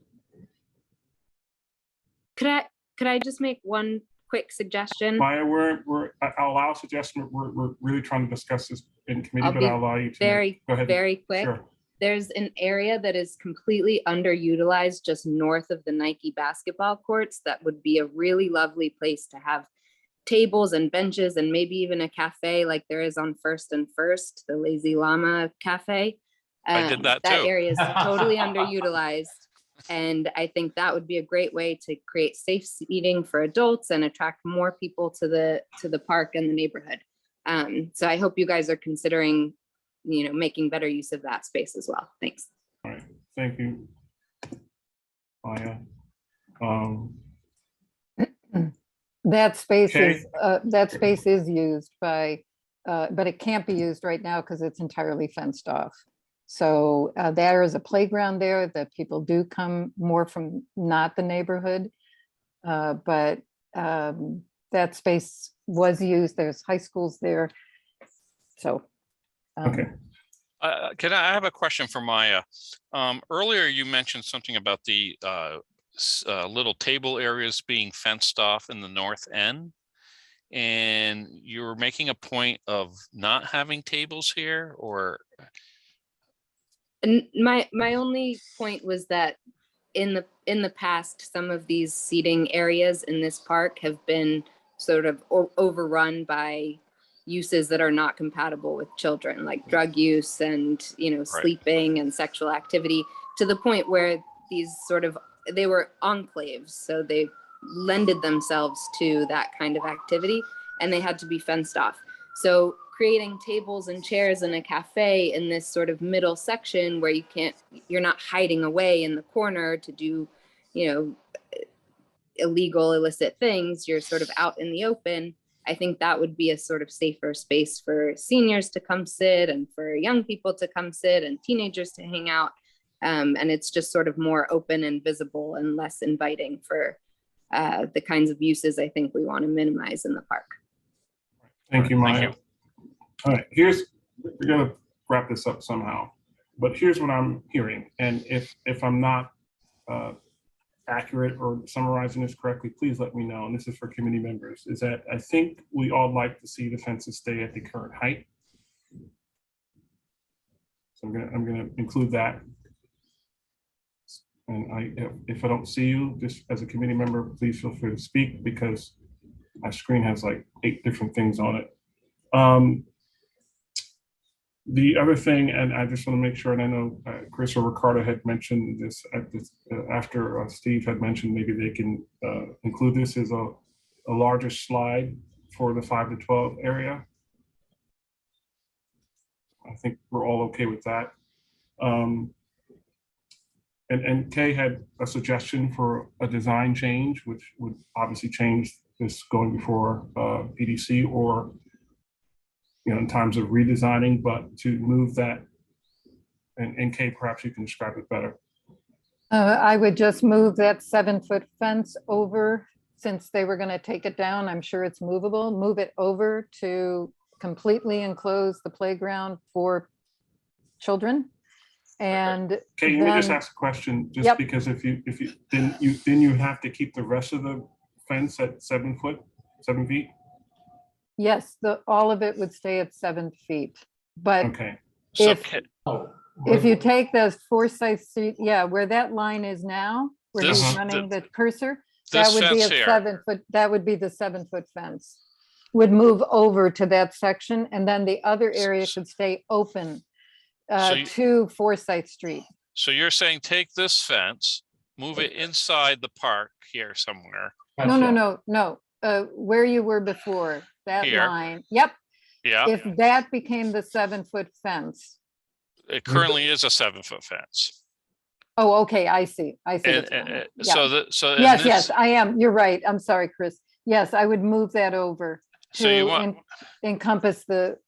Could I just make one quick suggestion? Maya, I'll allow a suggestion. We're really trying to discuss this in committee, I'll but be I'll allow you to. Go ahead. Very quick. Sure. There's an area that is completely underutilized just north of the Nike basketball courts. That would be a really lovely place to have tables and benches and maybe even a cafe like there is on First and First, the Lazy Llama Cafe. I did that too. That area is totally underutilized. And I think that would be a great way to create safe seating for adults and attract more people to the park and the neighborhood. So I hope you guys are considering, making better use of that space as well. Thanks. All right, thank you, Maya. That space Okay. is used by, but it can't be used right now because it's entirely fenced off. So there is a playground there that people do come more from not the neighborhood, but that space was used. There's high schools there. So. Okay. I have a question for Maya. Earlier, you mentioned something about the little table areas being fenced off in the north end. And you were making a point of not having tables here, or? And my only point was that in the past, some of these seating areas in this park have been sort of overrun by uses that are not compatible with children, like drug use and sleeping and sexual activity, to the point where they were enclaves, so they lended themselves to that kind of activity, and they had to be fenced off. So creating tables and chairs in a cafe in this sort of middle section where you're not hiding away in the corner to do, illegal, illicit things, you're sort of out in the open. I think that would be a sort of safer space for seniors to come sit and for young people to come sit and teenagers to hang out. And it's just sort of more open and visible and less inviting for the kinds of uses I think we want to minimize in the park. Thank you, Maya. Thank you. All right, we're gonna wrap this up somehow, but here's what I'm hearing. And if I'm not accurate or summarizing this correctly, please let me know. And this is for committee members, is that I think we all like to see the fences stay at the current height. So I'm gonna include that. And if I don't see you, just as a committee member, please feel free to speak, because My screen has like 8 different things on it. The other thing, and I just want to make sure, and I know Chris or Ricardo had mentioned this after Steve had mentioned maybe they can include this as a larger slide for the 5 to 12 area. I think we're all okay with that. And Kay had a suggestion for a design change, which would obviously change this going before PDC or, you know, in terms of redesigning, but to move that, and Kay, perhaps you can describe it better. I would just move that 7-foot fence over, since they were going to take it down. I'm sure it's movable. Move it over to completely enclose the playground for children. And Kay, let me just ask a question, just because if you then you have to keep the rest of the fence at 7 feet. Yes, all of it would stay at 7 feet. But okay, if you take the Forsyth Street, where that line is now, where he's running the cursor, that would be a 7-foot. That would be the 7-foot fence. Would move over to that section, and then the other area could stay open to Forsyth Street. So you're saying take this fence, move it inside the park here somewhere. No. Where you were before, that Here. line. Yep. Yeah. If that became the 7-foot fence. It currently is a 7-foot fence. Oh, okay. I see. what's going on. Yeah. So yes, I am. You're right. I'm sorry, Chris. Yes, I would move that over So you to want- encompass the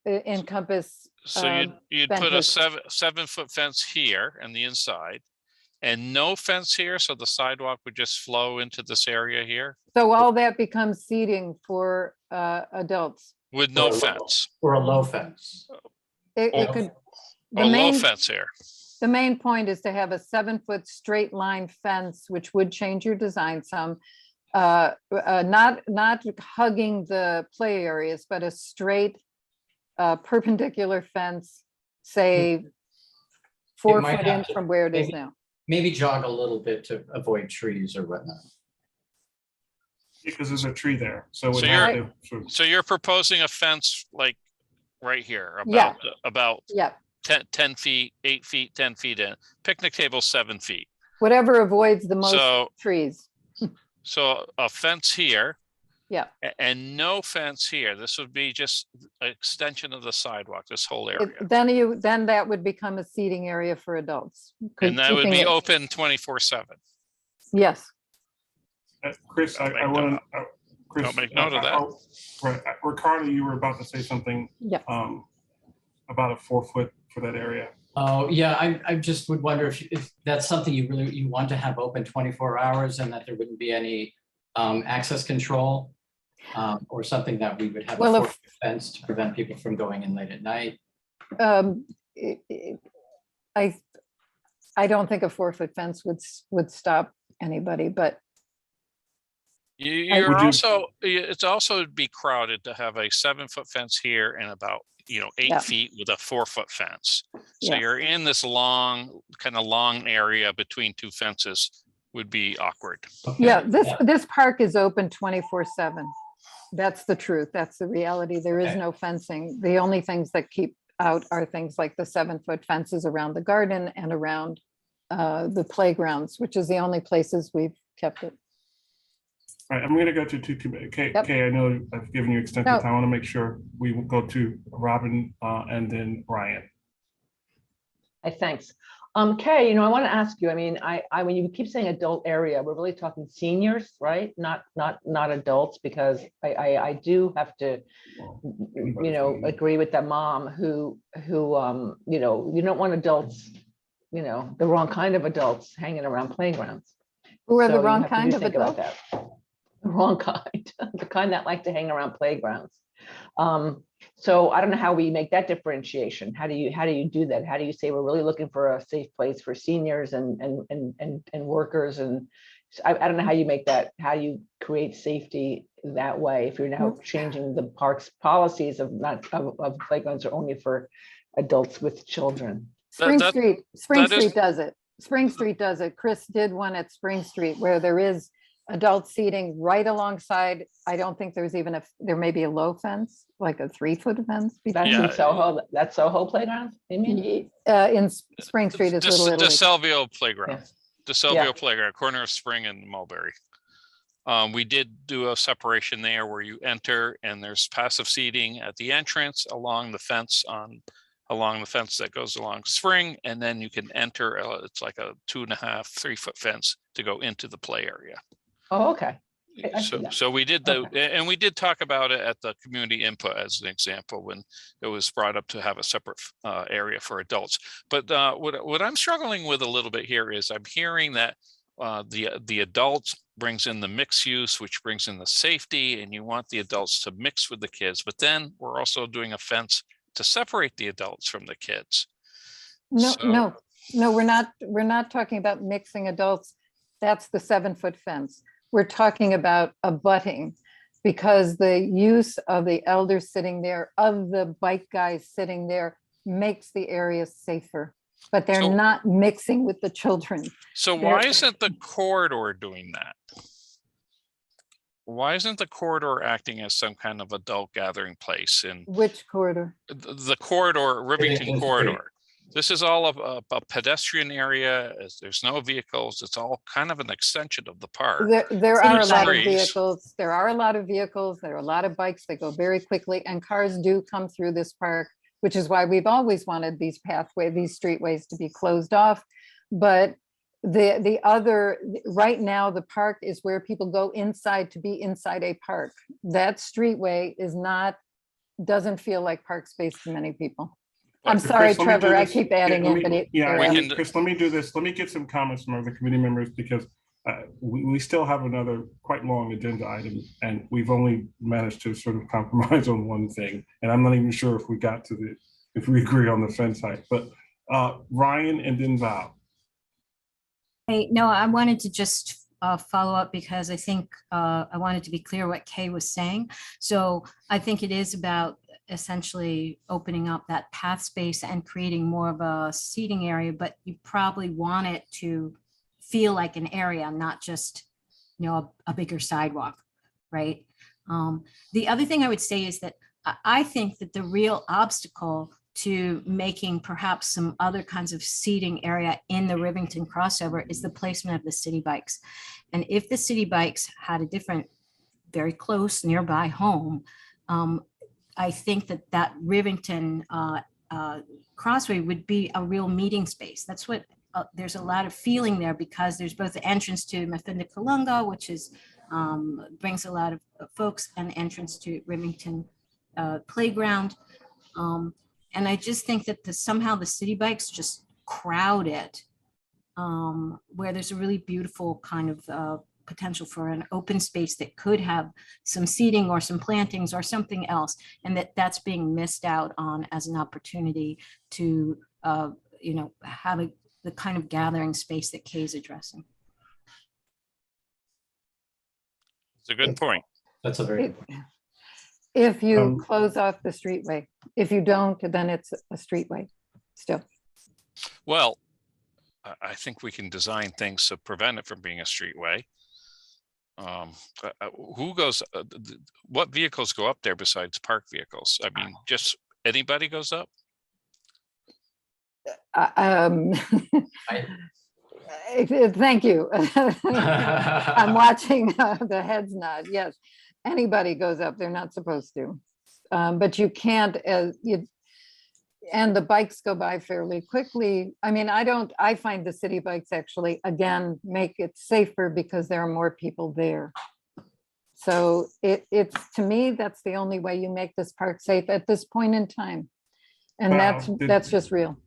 So you'd put a fences. 7-foot fence here in the inside, and no fence here, so the sidewalk would just flow into this area here So all that becomes seating for adults. with no fence. Or a low fence. It could. Or low fence here. The main point is to have a 7-foot straight line fence, which would change your design some. Not hugging the play areas, but a straight perpendicular fence, say 4 might foot have in to from where it is maybe- now. Maybe jog a little bit to avoid trees or whatnot. Because there's a tree there, so So we'd you're have to. so you're proposing a fence like right here, Yeah. about Yeah, 10 feet, 8 feet, 10 feet in. Picnic table 7 feet. whatever avoids the most So- trees. So a fence here. Yeah. And no fence here. This would be just an extension of the sidewalk, this whole area. Then that would become a seating area for adults. And that would keeping be it- open 24/7. Yes. Chris, I want to. Chris, Don't make note of that. Right, Ricardo, you were about to say something. Yeah. About a 4 foot for that area. Oh, yeah, I just would wonder if that's something you want to have open 24 hours and that there wouldn't be any access control or something that we would have a Well, 4-foot fence to prevent people from going in late at night. I don't think a 4-foot fence would stop anybody, but You're also, it's also would be crowded to have a 7-foot fence here and about 8 Yeah. feet with a 4-foot fence. So Yeah. you're in this long area between two fences would be awkward. yeah, this park is open 24/7. That's the truth. That's the reality. There is no fencing. The only things that keep out are things like the 7-foot fences around the garden and around the playgrounds, which is the only places we've kept it. All right, I'm going to go to two committee. Kay, Yep. I know I've given you extensive No. time. I want to make sure we will go to Robin and then Brian. Thanks. Kay, I want to ask you, I mean, when you keep saying adult area, we're really talking seniors, right? Not adults, because I do have to, agree with that mom who, you don't want adults, the wrong kind of adults hanging around playgrounds. Who are the So you wrong have to kind do of think about adults? that. The wrong kind, the kind that like to hang around playgrounds. So I don't know how we make that differentiation. How do you do that? How do you say we're really looking for a safe place for seniors and workers? And I don't know how you make that, how you create safety that way if you're now changing the park's policies of playgrounds are only for adults with children. Spring Street does it. Spring Street does it. Chris did one at Spring Street where there is adult seating right alongside. I don't think there's even there may be a low fence, like a 3-foot fence. That's Yeah. in Soho, that's Soho Playground? You mean? In Spring Street is Little Italy. DeSalvio Playground. Yeah. DeSalvio Yeah. Playground, corner of Spring and Mulberry. We did do a separation there where you enter and there's passive seating at the entrance along the fence that goes along Spring, and then you can enter. It's like a 2.5, 3-foot fence to go into the play area. Oh, okay. I see So, that. so we did and we did talk about it at the community input as an example when it was brought up to have a separate area for adults. But what I'm struggling with a little bit here is I'm hearing that the adults brings in the mixed use, which brings in the safety, and you want the adults to mix with the kids. But then we're also doing a fence to separate the adults from the kids. No, we're not talking about mixing adults. That's the 7-foot fence. We're talking about abutting, because the use of the elders sitting there, of the bike guys sitting there, makes the area safer, but they're not mixing with the children. So why isn't the corridor doing that? Why isn't the corridor acting as some kind of adult gathering place? In which corridor? The corridor, Rivington corridor. This is all a pedestrian area. There's no vehicles. It's all kind of an extension of the park. There are a lot of trees. vehicles. There are a lot of vehicles. There are a lot of bikes that go very quickly, and cars do come through this park, which is why we've always wanted these these streetways to be closed off. But right now, the park is where people go inside to be inside a park. That streetway doesn't feel like park space to many people. I'm sorry, Chris, let me do Trevor, I this. keep adding in, but Chris, let me do this. Let me get some comments from other committee members, because we still have another quite long agenda item, and we've only managed to sort of compromise on one thing. And I'm not even sure if we agree on the fence height, but Ryan and then Val. Hey, no, I wanted to just follow up, because I think I wanted to be clear what Kay was saying. So I think it is about essentially opening up that path space and creating more of a seating area, but you probably want it to feel like an area, not just, a bigger sidewalk, right? The other thing I would say is that I think that the real obstacle to making perhaps some other kinds of seating area in the Rivington crossover is the placement of the city bikes. And if the city bikes had a different, very close nearby home, I think that Rivington Crossway would be a real meeting space. That's what there's a lot of feeling there, because there's both the entrance to Mafinda Kalunga, which is brings a lot of folks, and the entrance to Rivington Playground. And I just think that somehow the city bikes just crowd it, where there's a really beautiful kind of potential for an open space that could have some seating or some plantings or something else, and that's being missed out on as an opportunity to have the kind of gathering space that Kay's addressing. It's a good point. That's a very good point. If you close off the streetway. If you don't, then it's a streetway still. Well, I think we can design things to prevent it from being a streetway. What vehicles go up there besides park vehicles? I mean, just anybody goes up? Thank you. I'm watching the heads nod. Yes, anybody goes up. They're not supposed to, but you can't. And the bikes go by fairly quickly. I mean, I find the city bikes actually, again, make it safer because there are more people there. So it's, to me, that's the only way you make this park safe at this point in time. And that's just real.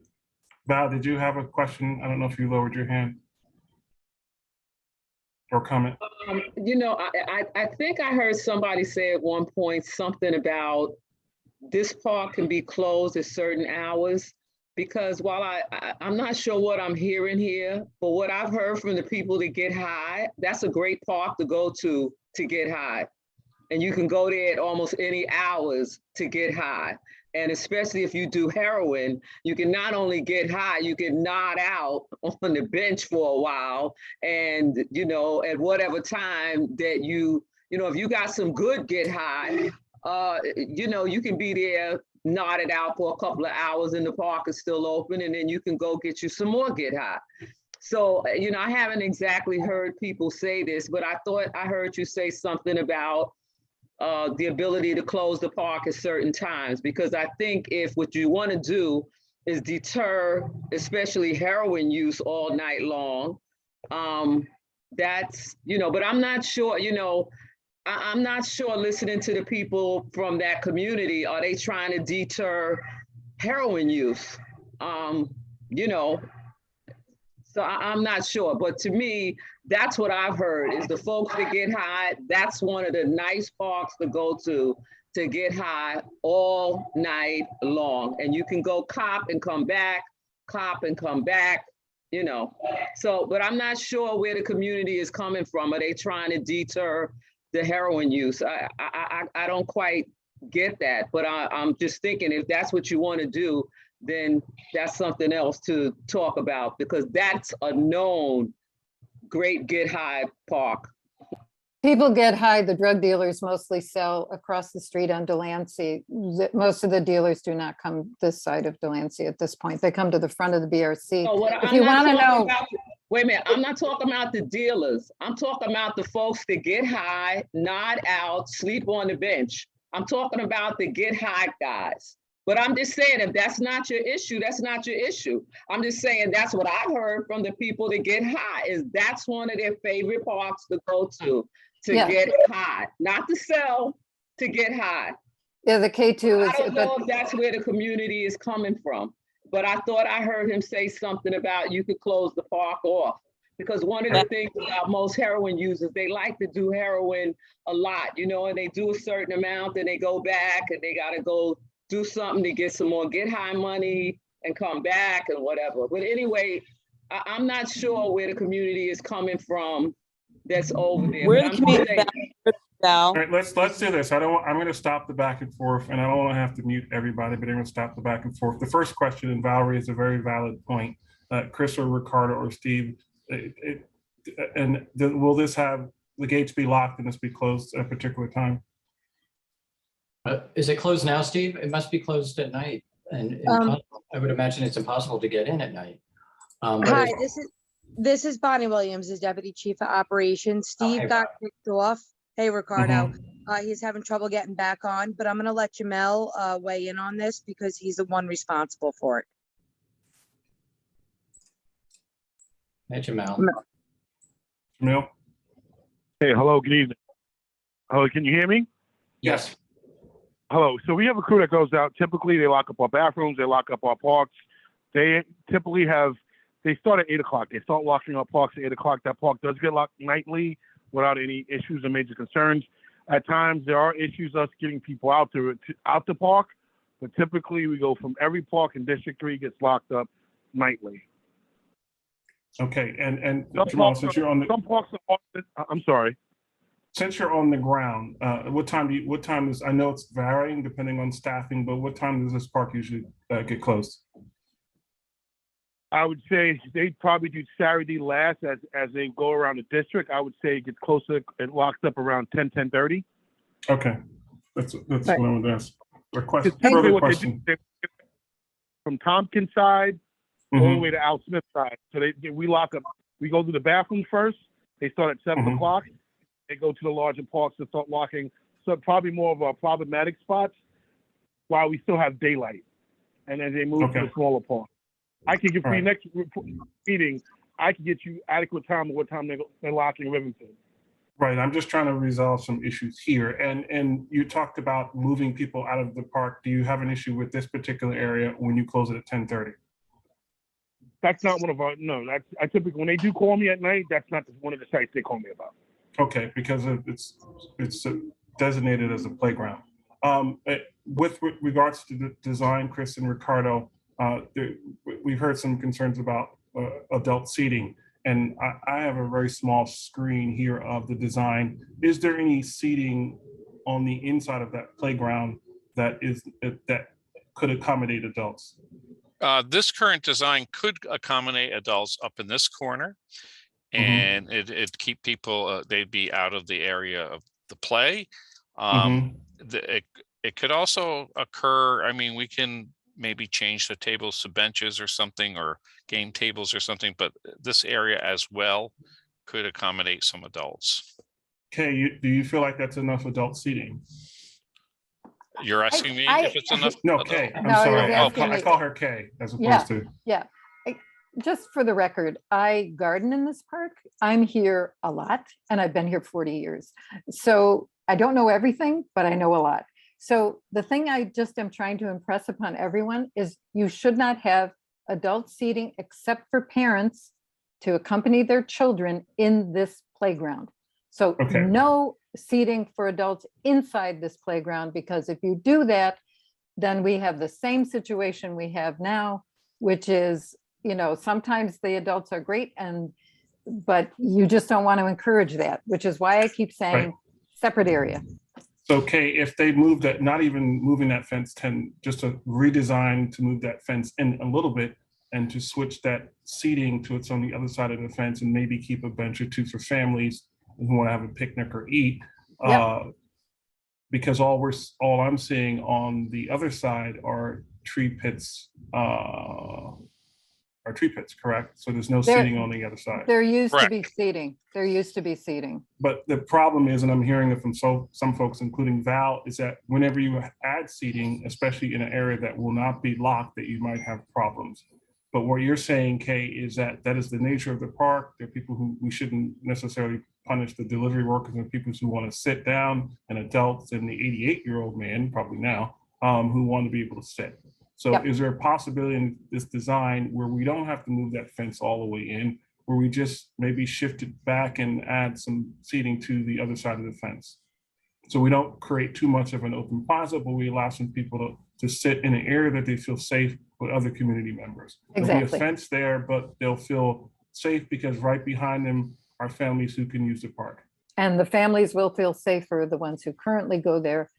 Val, did you have a question? I don't know if you lowered your hand or comment. I think I heard somebody say at one point something about this park can be closed at certain hours, because while I'm not sure what I'm hearing here, but what I've heard from the people that get high, that's a great park to go to get high. And you can go there at almost any hours to get high. And especially if you do heroin, you can not only get high, you can nod out on the bench for a while. And, you know, at whatever time that you know, if you got some good get high, you know, you can be there nodded out for a couple of hours and the park is still open, and then you can go get you some more get high. So, you know, I haven't exactly heard people say this, but I thought I heard you say something about the ability to close the park at certain times, because I think if what you want to do is deter, especially heroin use all night long, that's, you know, but I'm not sure, you know, I'm not sure listening to the people from that community, are they trying to deter heroin use? You know, so I'm not sure, but to me, that's what I've heard is the folks that get high, that's one of the nice parks to go to get high all night long. And you can go cop and come back, you know. So, but I'm not sure where the community is coming from. Are they trying to deter the heroin use? I don't quite get that, but I'm just thinking if that's what you want to do, then that's something else to talk about, because that's a known great get high park. People get high, the drug dealers mostly sell across the street on Delancey. Most of the dealers do not come this side of Delancey at this point. They come to the front of the BRC. So If you want to know. Wait a minute, I'm not talking about the dealers. I'm talking about the folks that get high, nod out, sleep on the bench. I'm talking about the get high guys. But I'm just saying, if that's not your issue, that's not your issue. I'm just saying that's what I've heard from the people that get high, is that's one of their favorite parks to go to get high, not to sell, to get high. Yeah, the K2 is. I don't know if that's where the community is coming from, but I thought I heard him say something about you could close the park off. Because one of the things about most heroin users, they like to do heroin a lot, you know, and they do a certain amount, then they go back and they gotta go do something to get some more get high money and come back and whatever. But anyway, I'm not sure where the community is coming from that's over there. We're the community. All right, let's do this. I'm going to stop the back and forth, and I don't want to have to mute everybody, but I'm going to stop the back and forth. The first question, and Valerie is a very valid point. Chris or Ricardo or Steve, will this have the gates be locked and this be closed at a particular time? Is it closed now, Steve? It must be closed at night, and I would imagine it's impossible to get in at night. Hi, this is Bonnie Williams, the Deputy Chief of Operations. Steve got kicked off. Hey, Ricardo. He's having trouble getting back on, but I'm going to let Jamel weigh in on this because he's the one responsible for it. Hey, Jamel. Jamel. Hey, hello, good evening. Hello, can you hear me? Yes. Hello. So we have a crew that goes out. Typically, they lock up our bathrooms. They lock up our parks. They typically they start at 8 o'clock. They start locking our parks at 8 o'clock. That park does get locked nightly without any issues or major concerns. At times, there are issues us getting people out the park, but typically we go from every park in District 3 gets locked up nightly. Okay, and Jamal, since you're on the some parks are, I'm sorry. Since you're on the ground, what time is, I know it's varying depending on staffing, but what time does this park usually get closed? I would say they probably do Saturday last as they go around the district. I would say it gets closer and locked up around 10:30. Okay, that's right. What I wanted to ask. Further question. From Tompkins side all the way to Al Smith side. So we lock up. We go to the bathroom first. They start at 7 o'clock. They go to the larger parks and start locking. So probably more of our problematic spots while we still have daylight. And then they move to the smaller parks. I can get for your next meeting, I can get you adequate time of what time they're locking Rivington. Right, I'm just trying to resolve some issues here. And you talked about moving people out of the park. Do you have an issue with this particular area when you close it at 10:30? That's not one of our, no, I typically, when they do call me at night, that's not one of the sites they call me about. Okay, because it's designated as a playground. With regards to the design, Chris and Ricardo, we've heard some concerns about adult seating, and I have a very small screen here of the design. Is there any seating on the inside of that playground that could accommodate adults? This current design could accommodate adults up in this corner, and it'd keep people, they'd be out of the area of the play. It could also occur, I mean, we can maybe change the tables to benches or something, or game tables or something, but this area as well could accommodate some adults. Kay, do you feel like that's enough adult seating? You're asking me if it's enough? No, Kay, I'm No, he was sorry. asking I me. call her Kay as opposed Yeah, to. yeah. Just for the record, I garden in this park. I'm here a lot and I've been here 40 years. So I don't know everything, but I know a lot. So the thing I just am trying to impress upon everyone is you should not have adult seating except for parents to accompany their children in this playground. So no seating for adults inside this playground, because if you do that, then we have the same situation we have now, which is, you know, sometimes the adults are great, but you just don't want to encourage that, which is why I keep saying separate area. So Kay, if they move that, not even moving that fence 10, just a redesign to move that fence in a little bit and to switch that seating to it's on the other side of the fence and maybe keep a bench or two for families who want to have a picnic or eat. Because all I'm seeing on the other side are tree pits, correct? So there's no seating on the other side. There used to be seating. There used to be seating. But the problem is, and I'm hearing it from some folks, including Val, is that whenever you add seating, especially in an area that will not be locked, that you might have problems. But what you're saying, Kay, is that is the nature of the park. There are people who we shouldn't necessarily punish, the delivery workers and people who want to sit down, and adults and the 88-year-old man, probably now, who want to be able to sit. So is there a possibility in this design where we don't have to move that fence all the way in, where we just maybe shift it back and add some seating to the other side of the fence? So we don't create too much of an open plaza, but we allow some people to sit in an area that they feel safe with other community members. There'll be a fence there, but they'll feel safe because right behind them are families who can use the park. And the families will feel safer, the ones who currently go there,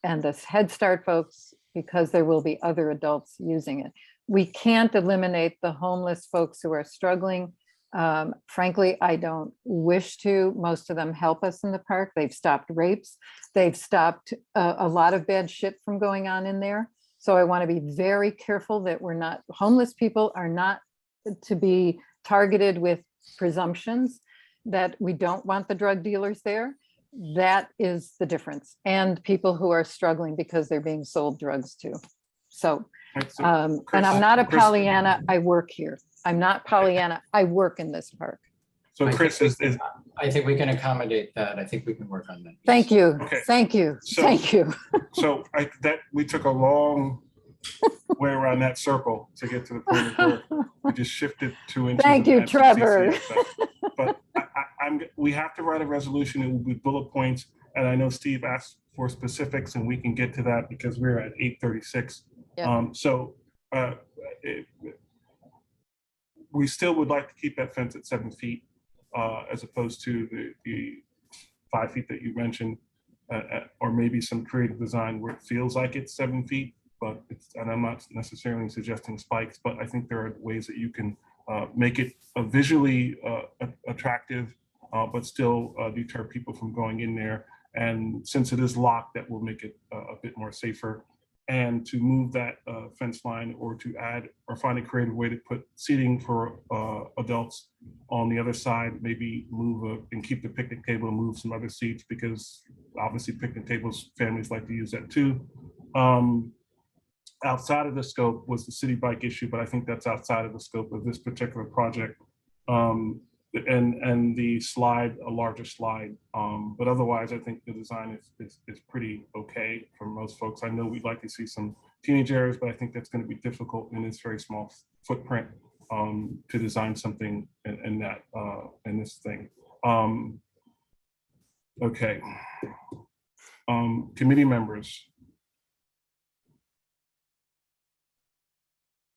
and the Head Start folks, because there will be other adults using it. We can't eliminate the homeless folks who are struggling. Frankly, I don't wish to. Most of them help us in the park. They've stopped rapes. They've stopped a lot of bad shit from going on in there. So I want to be very careful that homeless people are not to be targeted with presumptions that we don't want the drug dealers there. That is the difference. And people who are struggling because they're being sold drugs too. So, and I'm not a Pollyanna, I work here. I'm not Pollyanna, I work in this park. So Chris I think we can accommodate that. I think we can work on that. Thank you. Okay. Thank you. So- Thank you. So we took a long way around that circle to get to the point where we just shifted 2 inches. Thank of you, that Trevor. CCA. But we have to write a resolution. It will be bullet points. And I know Steve asked for specifics, and we can get to that because we're at 8:36. We still would like to keep that fence at 7 feet as opposed to the 5 feet that you mentioned, or maybe some creative design where it feels like it's 7 feet, but and I'm not necessarily suggesting spikes, but I think there are ways that you can make it visually attractive, but still deter people from going in there. And since it is locked, that will make it a bit more safer. And to move that fence line, or to add or find a creative way to put seating for adults on the other side, maybe move and keep the picnic table and move some other seats, because obviously picnic tables, families like to use that too. Outside of the scope was the city bike issue, but I think that's outside of the scope of this particular project. And the slide, a larger slide. But otherwise, I think the design is pretty okay for most folks. I know we'd like to see some teenage areas, but I think that's going to be difficult in this very small footprint to design something in this thing. Okay. Committee members.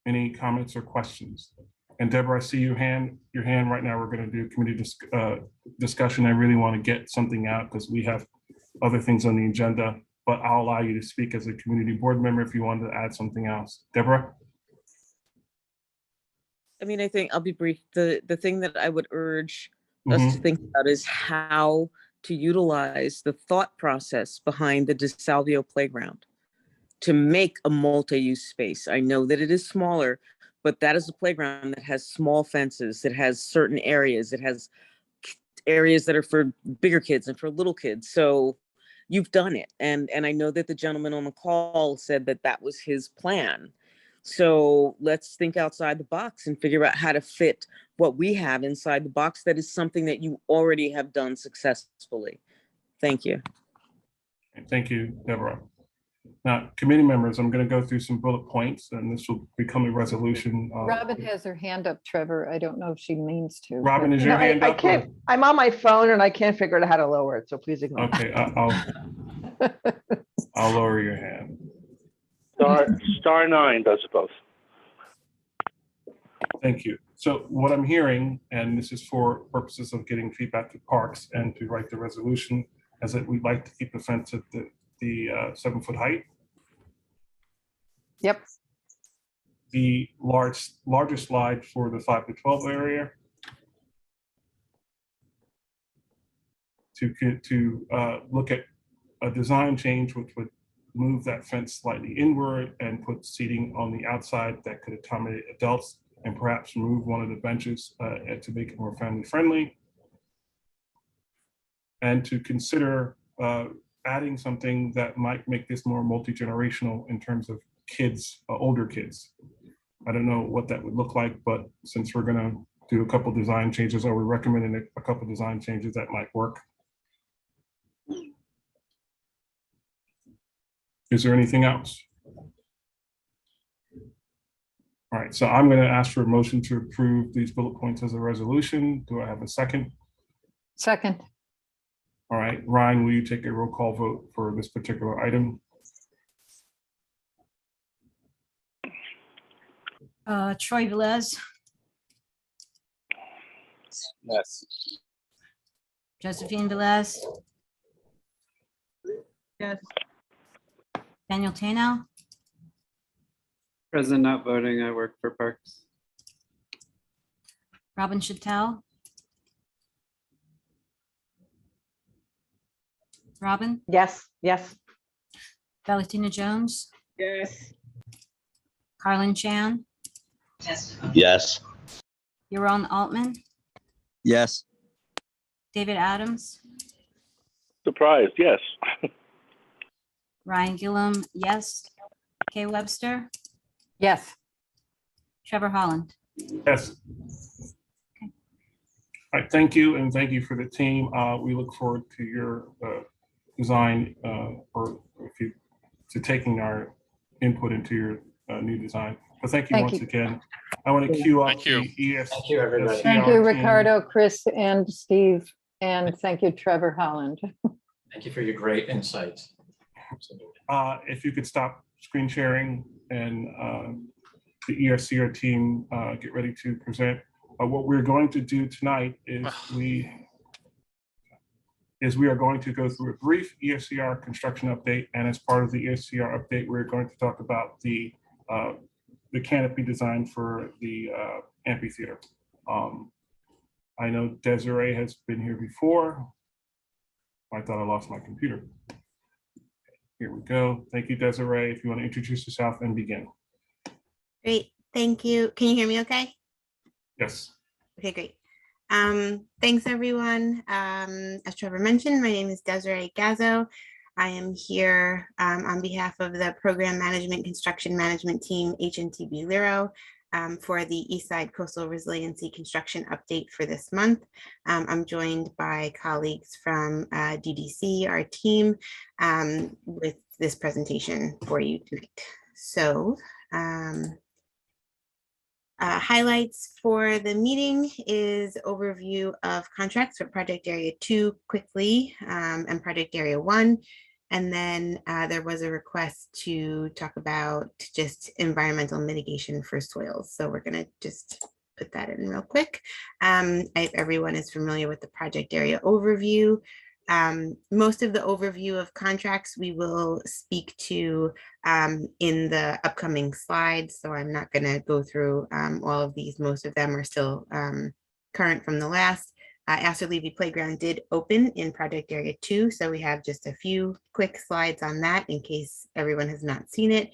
Any comments or questions? And Deborah, I see your hand right now. We're going to do committee discussion. I really want to get something out because we have other things on the agenda. but I'll allow you to speak as a community board member if you wanted to add something else. Deborah? I mean, I think I'll be brief. The thing that I would urge us to think about is how to utilize the thought process behind the DeSalvio playground to make a multi-use space. I know that it is smaller, but that is a playground that has small fences, that has certain areas, it has areas that are for bigger kids and for little kids. So you've done it. And I know that the gentleman on the call said that that was his plan. So let's think outside the box and figure out how to fit what we have inside the box that is something that you already have done successfully. Thank you. Thank you, Deborah. Now, committee members, I'm going to go through some bullet points, and this will become a resolution. Robin has her hand up, Trevor. I don't know if she means to. Robin, but- is your hand I up? can't, I'm on my phone and I can't figure out how to lower it, so please ignore. Okay, I'll lower your hand. Star 9 does both. Thank you. So what I'm hearing, and this is for purposes of getting feedback to parks and to write the resolution, is that we'd like to keep the fence at the 7-foot height. Yep. The larger slide for the 5 to 12 area. To look at a design change which would move that fence slightly inward and put seating on the outside that could accommodate adults, and perhaps move one of the benches to make it more family friendly. And to consider adding something that might make this more multi-generational in terms of kids, older kids. I don't know what that would look like, but since we're gonna do a couple design changes, or we're recommending a couple design changes that might work. Is there anything else? All right, so I'm gonna ask for a motion to approve these bullet points as a resolution. Do I have a second? Second. All right, Ryan, will you take a roll call vote for this particular item? Troy Velez, Yes. Josephine Velez, Yes. Daniel Tano, Present, not voting. I work for Parks. Robin Chattel. Robin, Yes, yes. Valentina Jones, Yes. Carlin Chan, Yes. Yaron Altman, Yes. David Adams, Surprised, yes. Ryan Gillum, yes. Kay Webster, Yes. Trevor Holland. Yes. All right, thank you, and thank you for the team. We look forward to your design, or to taking our input into your new design. But thank you once again. I want to queue up the ES. Thank you, everybody. Thank you, team. Ricardo, Chris, and Steve, and thank you, Trevor Holland. Thank you for your great insights. If you could stop screen sharing, and the ESCR team get ready to present. What we're going to do tonight is we are going to go through a brief ESCR construction update, and as part of the ESCR update, we're going to talk about the canopy design for the amphitheater. I know Desiree has been here before. I thought I lost my computer. Here we go. Thank you, Desiree. If you want to introduce yourself and begin. Great, thank you. Can you hear me okay? Yes. Okay, great. Thanks everyone. As Trevor mentioned, my name is Desiree Gazzo. I am here on behalf of the Program Management Construction Management Team, HNTB Lero, for the Eastside Coastal Resiliency Construction Update for this month. I'm joined by colleagues from DDC, our team, with this presentation for you tonight. So, highlights for the meeting is overview of contracts for Project Area 2 quickly, and Project Area 1. And then there was a request to talk about just environmental mitigation for soils. So we're gonna just put that in real quick. If everyone is familiar with the project area overview, Most of the overview of contracts we will speak to in the upcoming slides, so I'm not going to go through all of these. Most of them are still current from the last. Astor Levy Playground did open in Project Area 2, so we have just a few quick slides on that in case everyone has not seen it.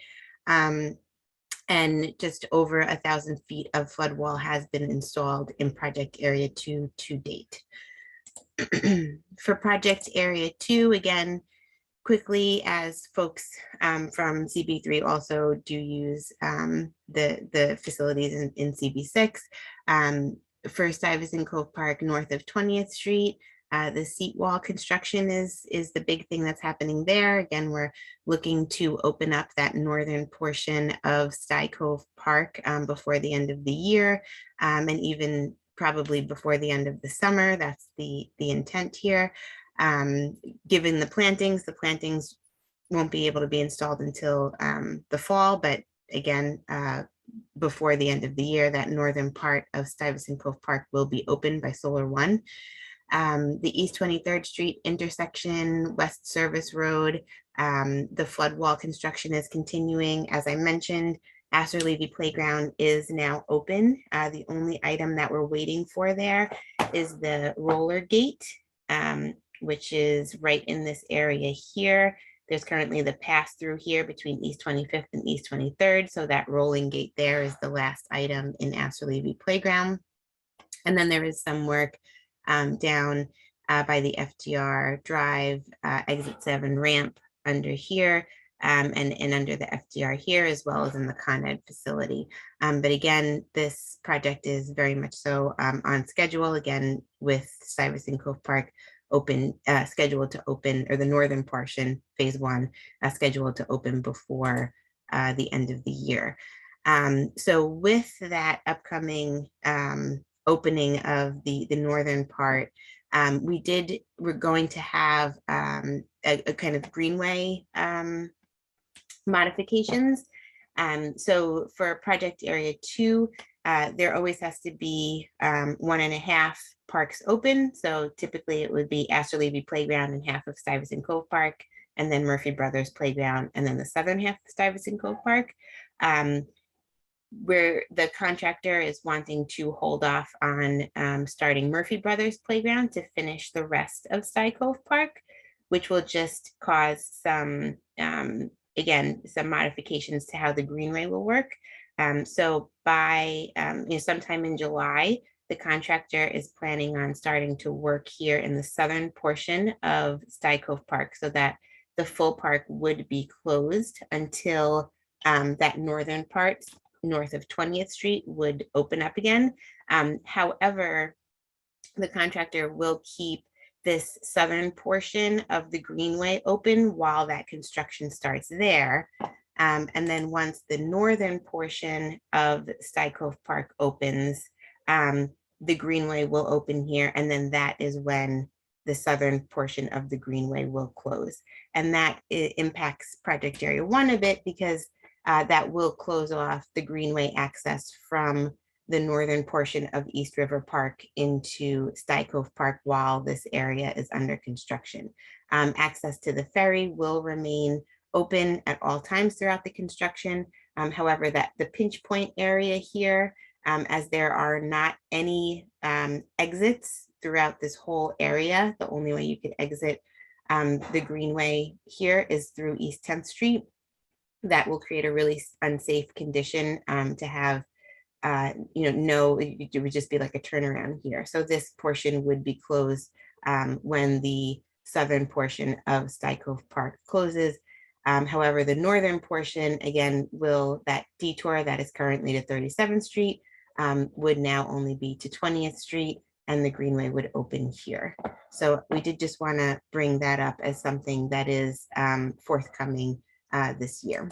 And just over 1,000 feet of flood wall has been installed in Project Area 2 to date. For Project Area 2, again, quickly, as folks from CB3 also do use the facilities in CB6. For Stuyvesant Cove Park, north of 20th Street, the seat wall construction is the big thing that's happening there. Again, we're looking to open up that northern portion of Sty Cove Park before the end of the year, and even probably before the end of the summer. That's the intent here. Given the plantings won't be able to be installed until the fall, but again, before the end of the year, that northern part of Stuyvesant Cove Park will be opened by Solar One. The East 23rd Street intersection, West Service Road, the flood wall construction is continuing. As I mentioned, Astor Levy Playground is now open. The only item that we're waiting for there is the roller gate, which is right in this area here. There's currently the pass through here between East 25th and East 23rd. So that rolling gate there is the last item in Astor Levy Playground. And then there is some work down by the FDR Drive, exit 7 ramp under here, and under the FDR here, as well as in the Con Ed facility. But again, this project is very much so on schedule, again, with Stuyvesant Cove Park scheduled to open, or the northern portion, phase 1, scheduled to open before the end of the year. So with that upcoming opening of the northern part, we're going to have a kind of greenway modifications. So for Project Area 2, there always has to be 1.5 parks open. So typically it would be Astor Levy Playground and half of Stuyvesant Cove Park, and then Murphy Brothers Playground, and then the southern half of Stuyvesant Cove Park. Where the contractor is wanting to hold off on starting Murphy Brothers Playground to finish the rest of Sty Cove Park, which will just cause some, again, some modifications to how the greenway will work. So by sometime in July, the contractor is planning on starting to work here in the southern portion of Sty Cove Park, so that the full park would be closed until that northern part north of 20th Street would open up again. However, the contractor will keep this southern portion of the greenway open while that construction starts there. And then once the northern portion of Sty Cove Park opens, the greenway will open here, and then that is when the southern portion of the greenway will close. And that impacts Project Area 1 a bit, because that will close off the greenway access from the northern portion of East River Park into Sty Cove Park while this area is under construction. Access to the ferry will remain open at all times throughout the construction. However, that the pinch point area here, as there are not any exits throughout this whole area, the only way you could exit the greenway here is through East 10th Street. That will create a really unsafe condition to have, it would just be like a turnaround here. So this portion would be closed when the southern portion of Sty Cove Park closes. However, the northern portion, again, that detour that is currently to 37th Street would now only be to 20th Street, and the greenway would open here. So we did just want to bring that up as something that is forthcoming this year.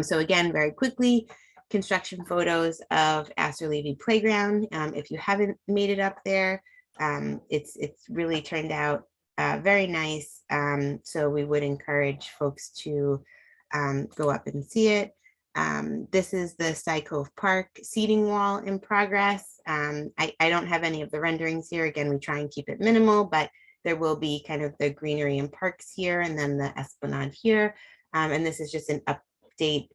So again, very quickly, construction photos of Astor Levy Playground. If you haven't made it up there, it's really turned out very nice. So we would encourage folks to go up and see it. This is the Sty Cove Park seating wall in progress. I don't have any of the renderings here. Again, we try and keep it minimal, but there will be kind of the greenery and parks here and then the esplanade here. And this is just an update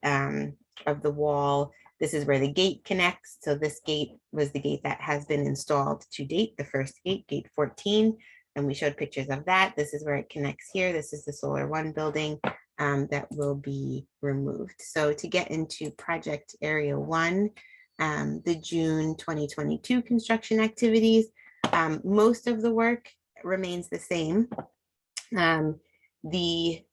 of the wall. This is where the gate connects. So this gate was the gate that has been installed to date, the first gate, gate 14. And we showed pictures of that. This is where it connects here. This is the Solar One building that will be removed. So to get into project area 1, the June 2022 construction activities, most of the work remains the same. The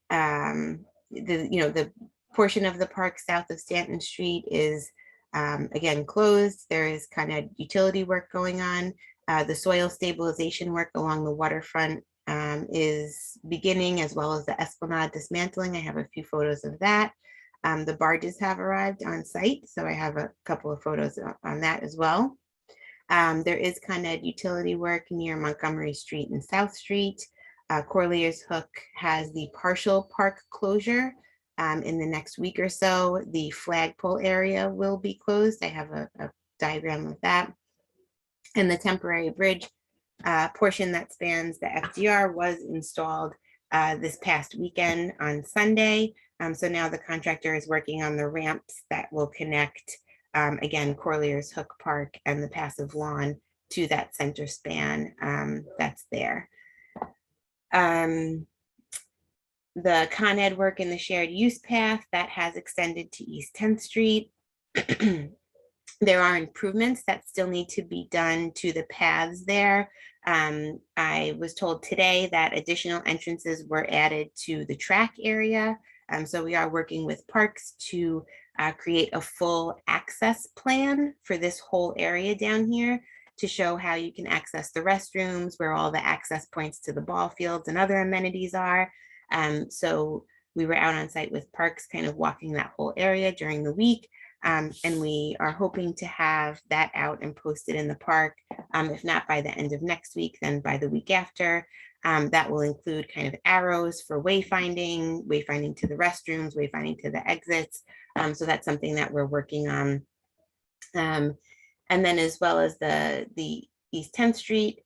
portion of the park south of Stanton Street is again closed. There is kind of utility work going on. The soil stabilization work along the waterfront is beginning, as well as the esplanade dismantling. I have a few photos of that. The barges have arrived on site, so I have a couple of photos on that as well. There is kind of utility work near Montgomery Street and South Street. Corlier's Hook has the partial park closure. In the next week or so, the flagpole area will be closed. I have a diagram of that. And the temporary bridge portion that spans the FDR was installed this past weekend on Sunday. So now the contractor is working on the ramps that will connect, again, Corlier's Hook Park and the passive lawn to that center span that's there. The Con Ed work in the shared use path that has extended to East 10th Street. There are improvements that still need to be done to the paths there. I was told today that additional entrances were added to the track area. So we are working with Parks to create a full access plan for this whole area down here to show how you can access the restrooms, where all the access points to the ball fields and other amenities are. So we were out on site with Parks, kind of walking that whole area during the week. And we are hoping to have that out and posted in the park, if not by the end of next week, then by the week after. That will include kind of arrows for wayfinding, wayfinding to the restrooms, wayfinding to the exits. So that's something that we're working on. And then as well as the East 10th Street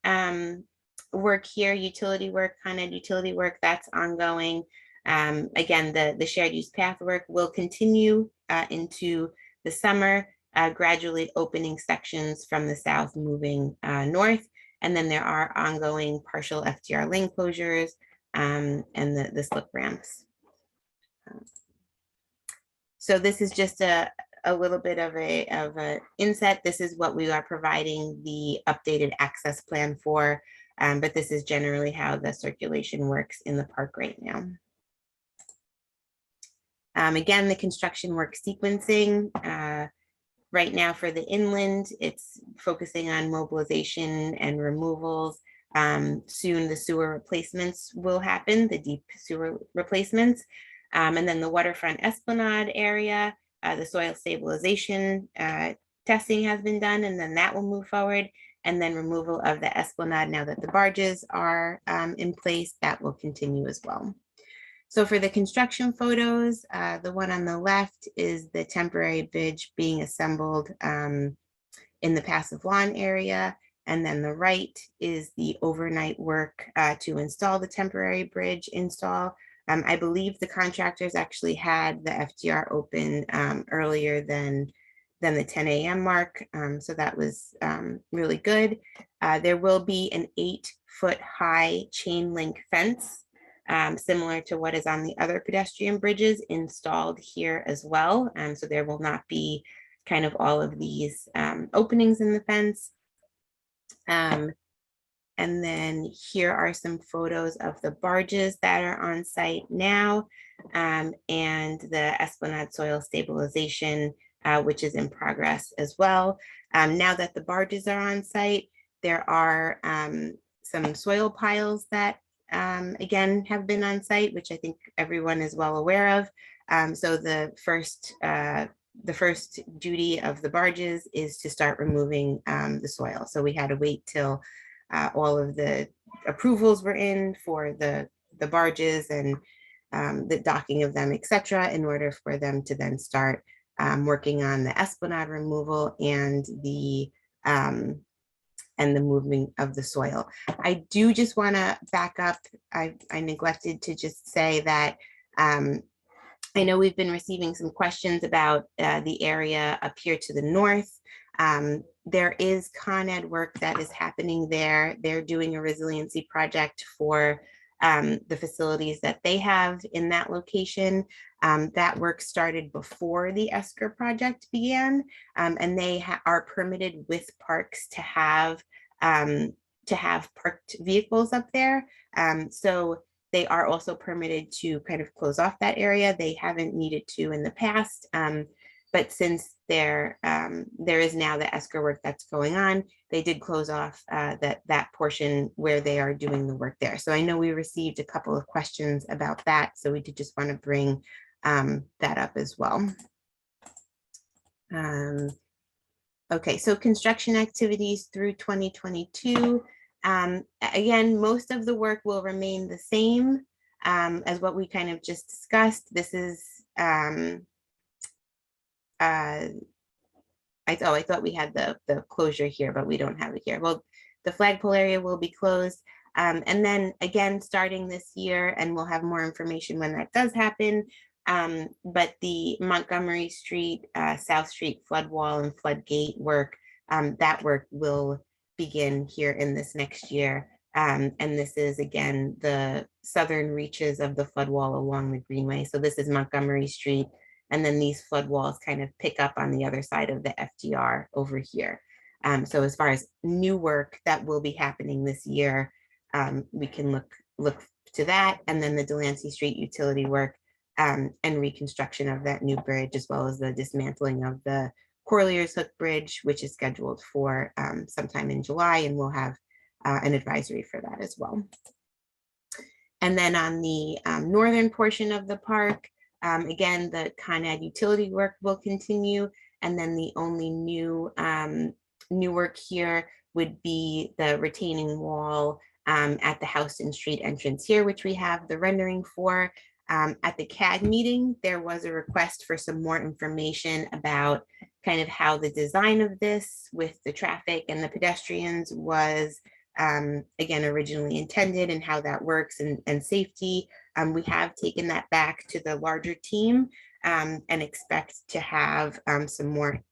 work here, utility work, Con Ed utility work, that's ongoing. Again, the shared use path work will continue into the summer, gradually opening sections from the south, moving north. And then there are ongoing partial FDR lane closures and the slip ramps. So this is just a little bit of a inset. This is what we are providing the updated access plan for, but this is generally how the circulation works in the park right now. Again, the construction work sequencing. Right now for the inland, it's focusing on mobilization and removals. Soon the sewer replacements will happen, the deep sewer replacements. And then the waterfront esplanade area, the soil stabilization testing has been done, and then that will move forward. And then removal of the esplanade, now that the barges are in place, that will continue as well. So for the construction photos, the one on the left is the temporary bridge being assembled in the passive lawn area. And then the right is the overnight work to install the temporary bridge install. I believe the contractors actually had the FDR open earlier than the 10 a.m. mark. So that was really good. There will be an 8-foot high chain link fence, similar to what is on the other pedestrian bridges, installed here as well. So there will not be kind of all of these openings in the fence. And then here are some photos of the barges that are on site now, and the esplanade soil stabilization, which is in progress as well. Now that the barges are on site, there are some soil piles that again have been on site, which I think everyone is well aware of. So the first duty of the barges is to start removing the soil. So we had to wait till all of the approvals were in for the barges and the docking of them, etc., in order for them to then start working on the esplanade removal and the and the movement of the soil. I do just want to back up. I neglected to just say that I know we've been receiving some questions about the area up here to the north. There is Con Ed work that is happening there. They're doing a resiliency project for the facilities that they have in that location. That work started before the ESCR project began, and they are permitted with parks to have parked vehicles up there. So they are also permitted to kind of close off that area. They haven't needed to in the past, but since there is now the ESCR work that's going on, they did close off that portion where they are doing the work there. So I know we received a couple of questions about that, so we did just want to bring that up as well. Okay, so construction activities through 2022. Again, most of the work will remain the same as what we kind of just discussed. This is, I thought we had the closure here, but we don't have it here. Well, the flagpole area will be closed. And then again, starting this year, and we'll have more information when that does happen, but the Montgomery Street, South Street flood wall and floodgate work, that work will begin here in this next year. And this is again, the southern reaches of the flood wall along the Greenway. So this is Montgomery Street. And then these flood walls kind of pick up on the other side of the FDR over here. So as far as new work that will be happening this year, we can look to that. And then the Delancey Street utility work and reconstruction of that new bridge, as well as the dismantling of the Corlier's Hook Bridge, which is scheduled for sometime in July, and we'll have an advisory for that as well. And then on the northern portion of the park, again, the Con Ed utility work will continue. And then the only new work here would be the retaining wall at the Houston Street entrance here, which we have the rendering for. At the CAD meeting, there was a request for some more information about kind of how the design of this with the traffic and the pedestrians was again originally intended, and how that works, and safety. We have taken that back to the larger team and expect to have some more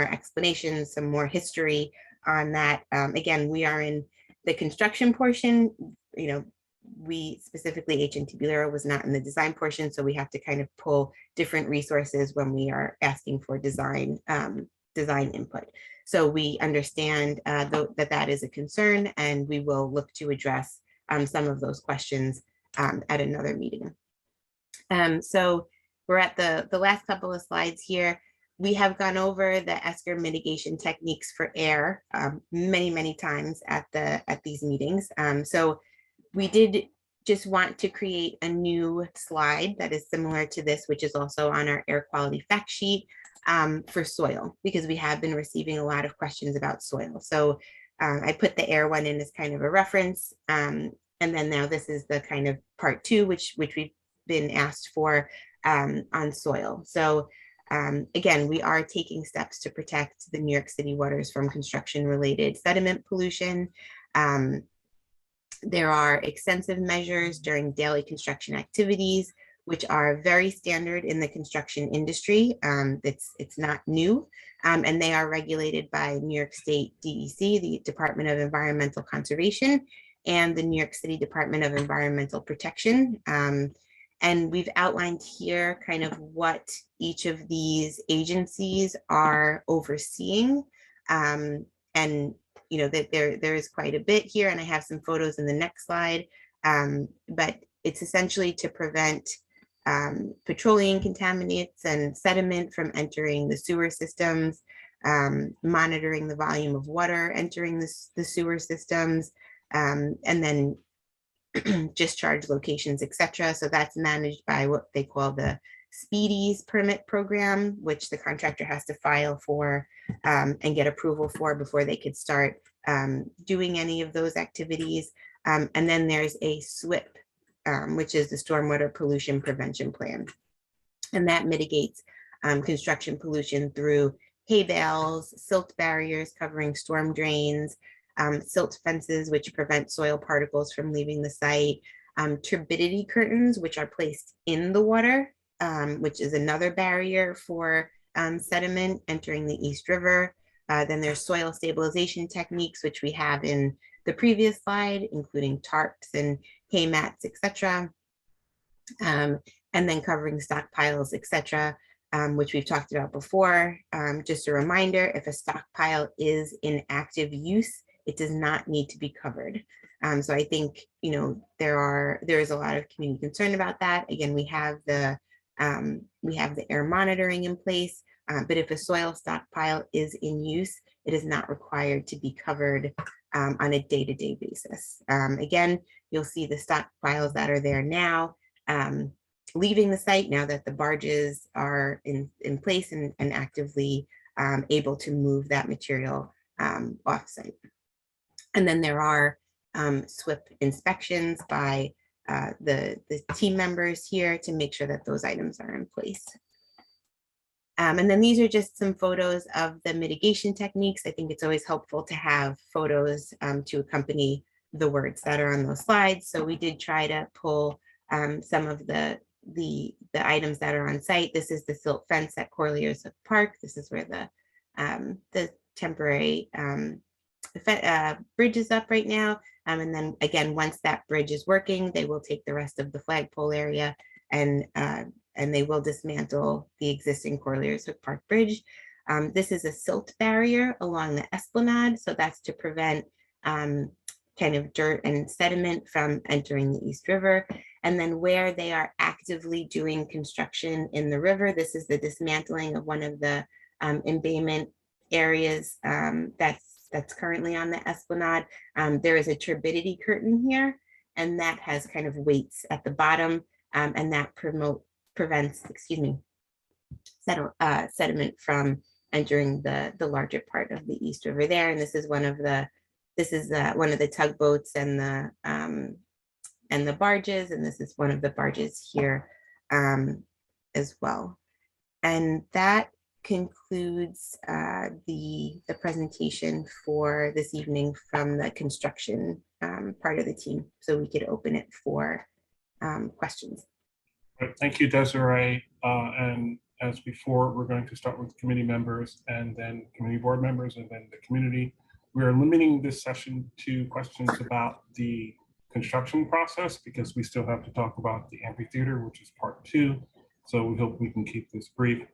explanations, some more history on that. Again, we are in the construction portion. You know, we specifically, H&T Bureau was not in the design portion, so we have to kind of pull different resources when we are asking for design input. So we understand that is a concern, and we will look to address some of those questions at another meeting. So we're at the last couple of slides here. We have gone over the ESCR mitigation techniques for air many times at these meetings. So we did just want to create a new slide that is similar to this, which is also on our air quality fact sheet for soil, because we have been receiving a lot of questions about soil. So I put the air one in as kind of a reference. And then now this is the kind of part 2, which we've been asked for on soil. So again, we are taking steps to protect the New York City waters from construction-related sediment pollution. There are extensive measures during daily construction activities, which are very standard in the construction industry. It's not new, and they are regulated by New York State DEC, the Department of Environmental Conservation, and the New York City Department of Environmental Protection. And we've outlined here kind of what each of these agencies are overseeing. And you know, that there is quite a bit here, and I have some photos in the next slide, but it's essentially to prevent petroleum contaminants and sediment from entering the sewer systems, monitoring the volume of water entering the sewer systems, and then discharge locations, etc. So that's managed by what they call the SPEEDIES permit program, which the contractor has to file for and get approval for before they could start doing any of those activities. And then there's a SWIP, which is the Stormwater Pollution Prevention Plan. And that mitigates construction pollution through hay bales, silt barriers covering storm drains, silt fences, which prevent soil particles from leaving the site, turbidity curtains, which are placed in the water, which is another barrier for sediment entering the East River. Then there's soil stabilization techniques, which we have in the previous slide, including tarps and hay mats, etc. And then covering stockpiles, etc., which we've talked about before. Just a reminder, if a stockpile is in active use, it does not need to be covered. So I think, you know, there is a lot of community concern about that. Again, we have the air monitoring in place, but if a soil stockpile is in use, it is not required to be covered on a day-to-day basis. Again, you'll see the stockpiles that are there now leaving the site now that the barges are in place and actively able to move that material off site. And then there are SWIP inspections by the team members here to make sure that those items are in place. And then these are just some photos of the mitigation techniques. I think it's always helpful to have photos to accompany the words that are on those slides. So we did try to pull some of the items that are on site. This is the silt fence at Corlears Park. This is where the temporary bridge is up right now. And then again, once that bridge is working, they will take the rest of the flagpole area and they will dismantle the existing Corlears Park Bridge. This is a silt barrier along the esplanade. So that's to prevent kind of dirt and sediment from entering the East River. And then where they are actively doing construction in the river, this is the dismantling of one of the embayment areas that's currently on the esplanade. There is a turbidity curtain here, and that has kind of weights at the bottom, and that prevents, sediment from entering the larger part of the East River there. And this is one of the tugboats and the barges, and this is one of the barges here as well. And that concludes the presentation for this evening from the construction part of the team. So we could open it for questions. Right, thank you, Desiree. And as before, we're going to start with committee members and then community board members and then the community. We're limiting this session to questions about the construction process because we still have to talk about the amphitheater, which is part 2. So we hope we can keep this brief.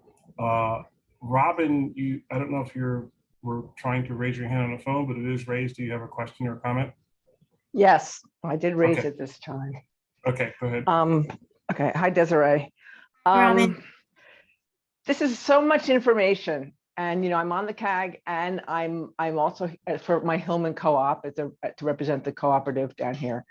Robin, I don't know if we're trying to raise your hand on the phone, but it is raised. Do you have a question or comment? Yes, I did raise it this time. Okay, go ahead. Okay, hi Desiree. This is so much information, and you know I'm on the CAG, and I'm also for my Hillman Co-op to represent the cooperative down here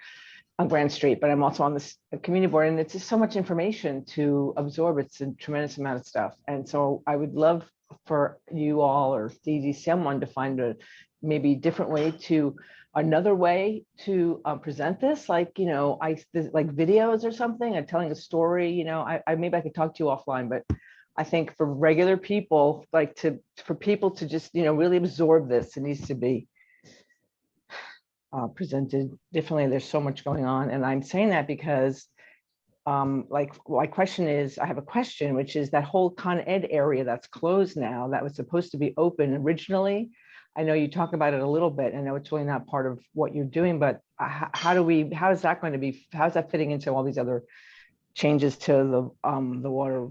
on Grand Street, but I'm also on this community board, and it's just so much information to absorb. It's a tremendous amount of stuff, and so I would love for you all or someone to find a maybe different way to another way to present this, like, you know, like videos or something and telling a story, you know, I maybe I could talk to you offline, but I think for regular people, like for people to just, you know, really absorb this, it needs to be presented differently. There's so much going on. And I'm saying that because like my question is, I have a question, which is that whole Con Ed area that's closed now, that was supposed to be open originally. I know you talk about it a little bit. I know it's really not part of what you're doing, but how is that going to be, how's that fitting into all these other changes to the water,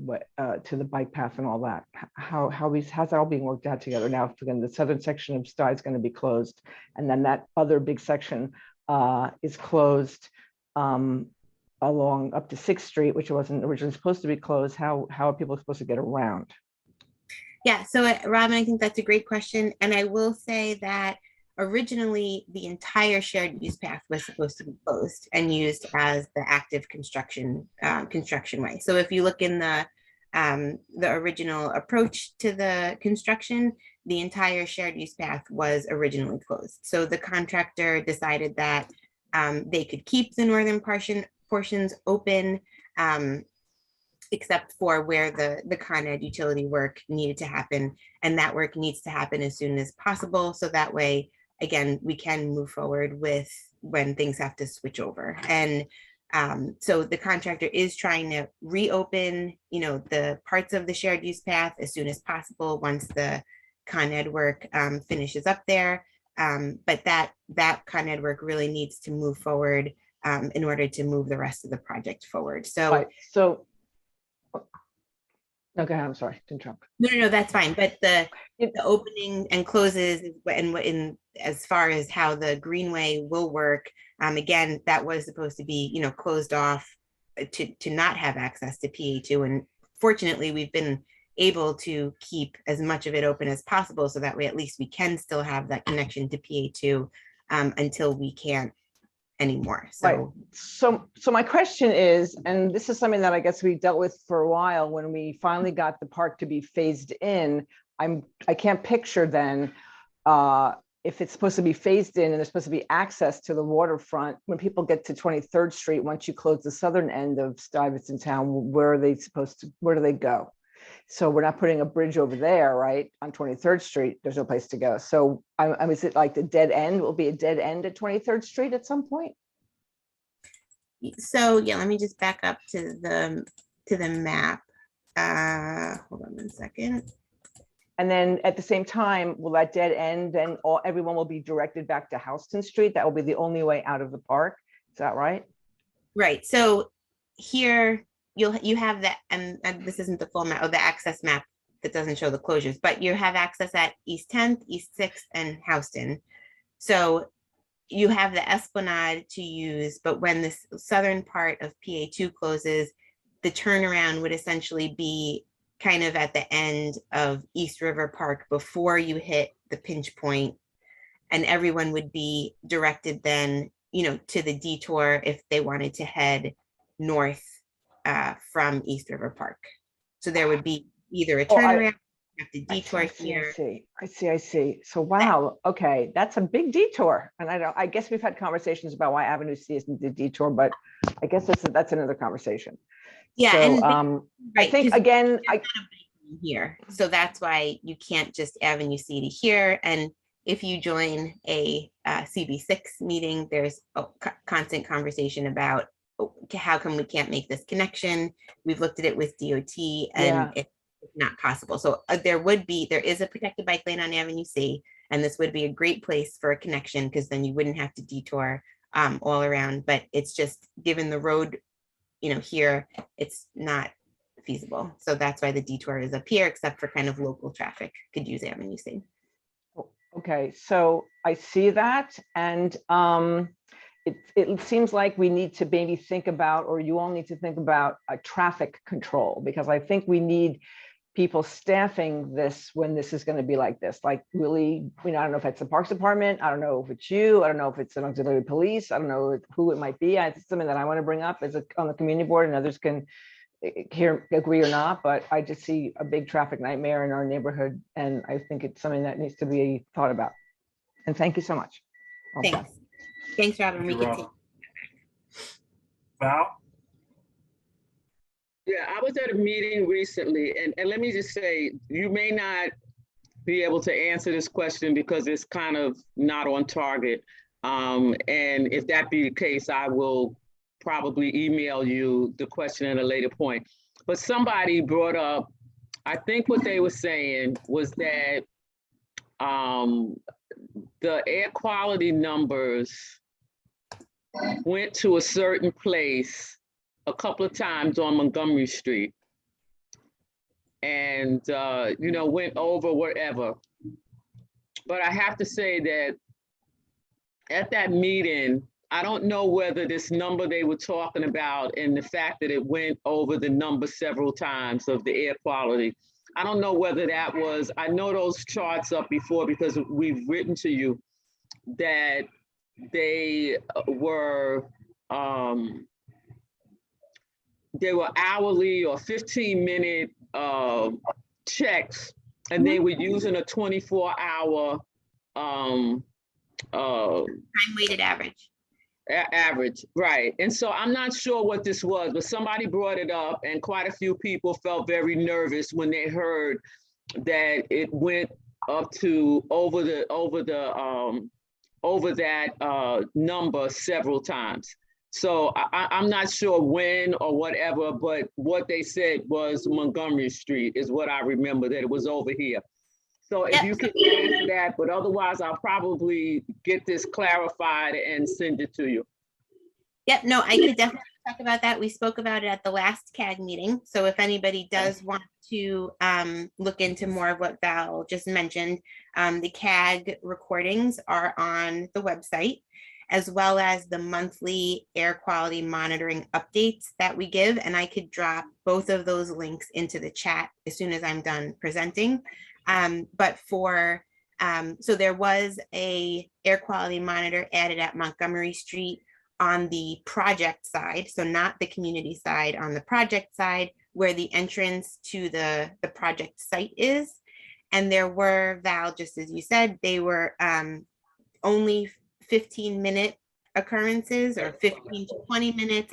to the bike path and all that? How's that all being worked out together now? Again, the southern section of Stye is going to be closed, and then that other big section is closed along up to 6th Street, which wasn't originally supposed to be closed. How are people supposed to get around? Yeah, so Robin, I think that's a great question. And I will say that originally the entire shared use path was supposed to be closed and used as the active construction way. So if you look in the original approach to the construction, the entire shared use path was originally closed. So the contractor decided that they could keep the northern portions open except for where the Con Ed utility work needed to happen. And that work needs to happen as soon as possible. So that way, again, we can move forward with when things have to switch over. And so the contractor is trying to reopen, the parts of the shared use path as soon as possible once the Con Ed work finishes up there. But that Con Ed work really needs to move forward in order to move the rest of the project forward. So, Right, so, okay, I'm sorry to interrupt. no, that's fine. But the opening and closes and in as far as how the greenway will work, again, that was supposed to be, closed off to not have access to PA2. And fortunately, we've been able to keep as much of it open as possible. So that way, at least we can still have that connection to PA2 until we can't anymore. Right. So my question is, and this is something that I guess we dealt with for a while when we finally got the park to be phased in. I can't picture then if it's supposed to be phased in and there's supposed to be access to the waterfront, when people get to 23rd Street, once you close the southern end of Stuyvesant Town, where do they go? So we're not putting a bridge over there, right? On 23rd Street, there's no place to go. So is it like the dead end? Will be a dead end at 23rd Street at some point? So yeah, let me just back up to the map. Hold on 1 second. And then at the same time, will that dead end, then everyone will be directed back to Houston Street? That will be the only way out of the park. Is that right? Right. So here you have that, and this isn't the full map, the access map that doesn't show the closures, but you have access at East 10th, East 6th, and Houston. So you have the Esplanade to use, but when this southern part of PA2 closes, the turnaround would essentially be kind of at the end of East River Park before you hit the pinch point, and everyone would be directed then, to the detour if they wanted to head north from East River Park. So there would be either a turnaround, you have to detour here. I see. So wow, okay, that's a big detour. And I guess we've had conversations about why Avenue C isn't the detour, but I guess that's another conversation. Yeah, so, and I think again, here, so that's why you can't just Avenue C to here. And if you join a CB6 meeting, there's a constant conversation about how come we can't make this connection. We've looked at it with DOT and it's not possible. So there is a protected bike lane on Avenue C, and this would be a great place for a connection because then you wouldn't have to detour all around. But it's just given the road, here, it's not feasible. So that's why the detour is up here, except for kind of local traffic could use Avenue C. Okay, so I see that, and it seems like we need to maybe think about, or you all need to think about a traffic control, because I think we need people staffing this when this is going to be like this. Like really, I don't know if it's the Parks Department, I don't know if it's you, I don't know if it's an auxiliary police, I don't know who it might be. It's something that I want to bring up on the community board, and others can agree or not, but I just see a big traffic nightmare in our neighborhood, and I think it's something that needs to be thought about. And thank you so much. Thanks. Thanks, Robin. We can take Val? Yeah, I was at a meeting recently, and let me just say, you may not be able to answer this question because it's kind of not on target. And if that be the case, I will probably email you the question at a later point. But somebody brought up, I think what they were saying was that the air quality numbers went to a certain place a couple of times on Montgomery Street and, went over whatever. But I have to say that at that meeting, I don't know whether this number they were talking about and the fact that it went over the number several times of the air quality, I don't know whether that was, I know those charts up before because we've written to you that they were hourly or 15-minute checks, and they were using a 24-hour time-weighted average. Average, right. And so I'm not sure what this was, but somebody brought it up and quite a few people felt very nervous when they heard that it went up to over that number several times. So I'm not sure when or whatever, but what they said was Montgomery Street is what I remember, that it was over here. So if you could answer that, but otherwise I'll probably get this clarified and send it to you. Yep, no, I could definitely talk about that. We spoke about it at the last CAG meeting. So if anybody does want to look into more of what Val just mentioned, the CAG recordings are on the website, as well as the monthly air quality monitoring updates that we give. And I could drop both of those links into the chat as soon as I'm done presenting. So there was a air quality monitor added at Montgomery Street on the project side, so not the community side, on the project side where the entrance to the project site is. And there were, Val, just as you said, they were only 15-minute occurrences, or 15 to 20 minutes.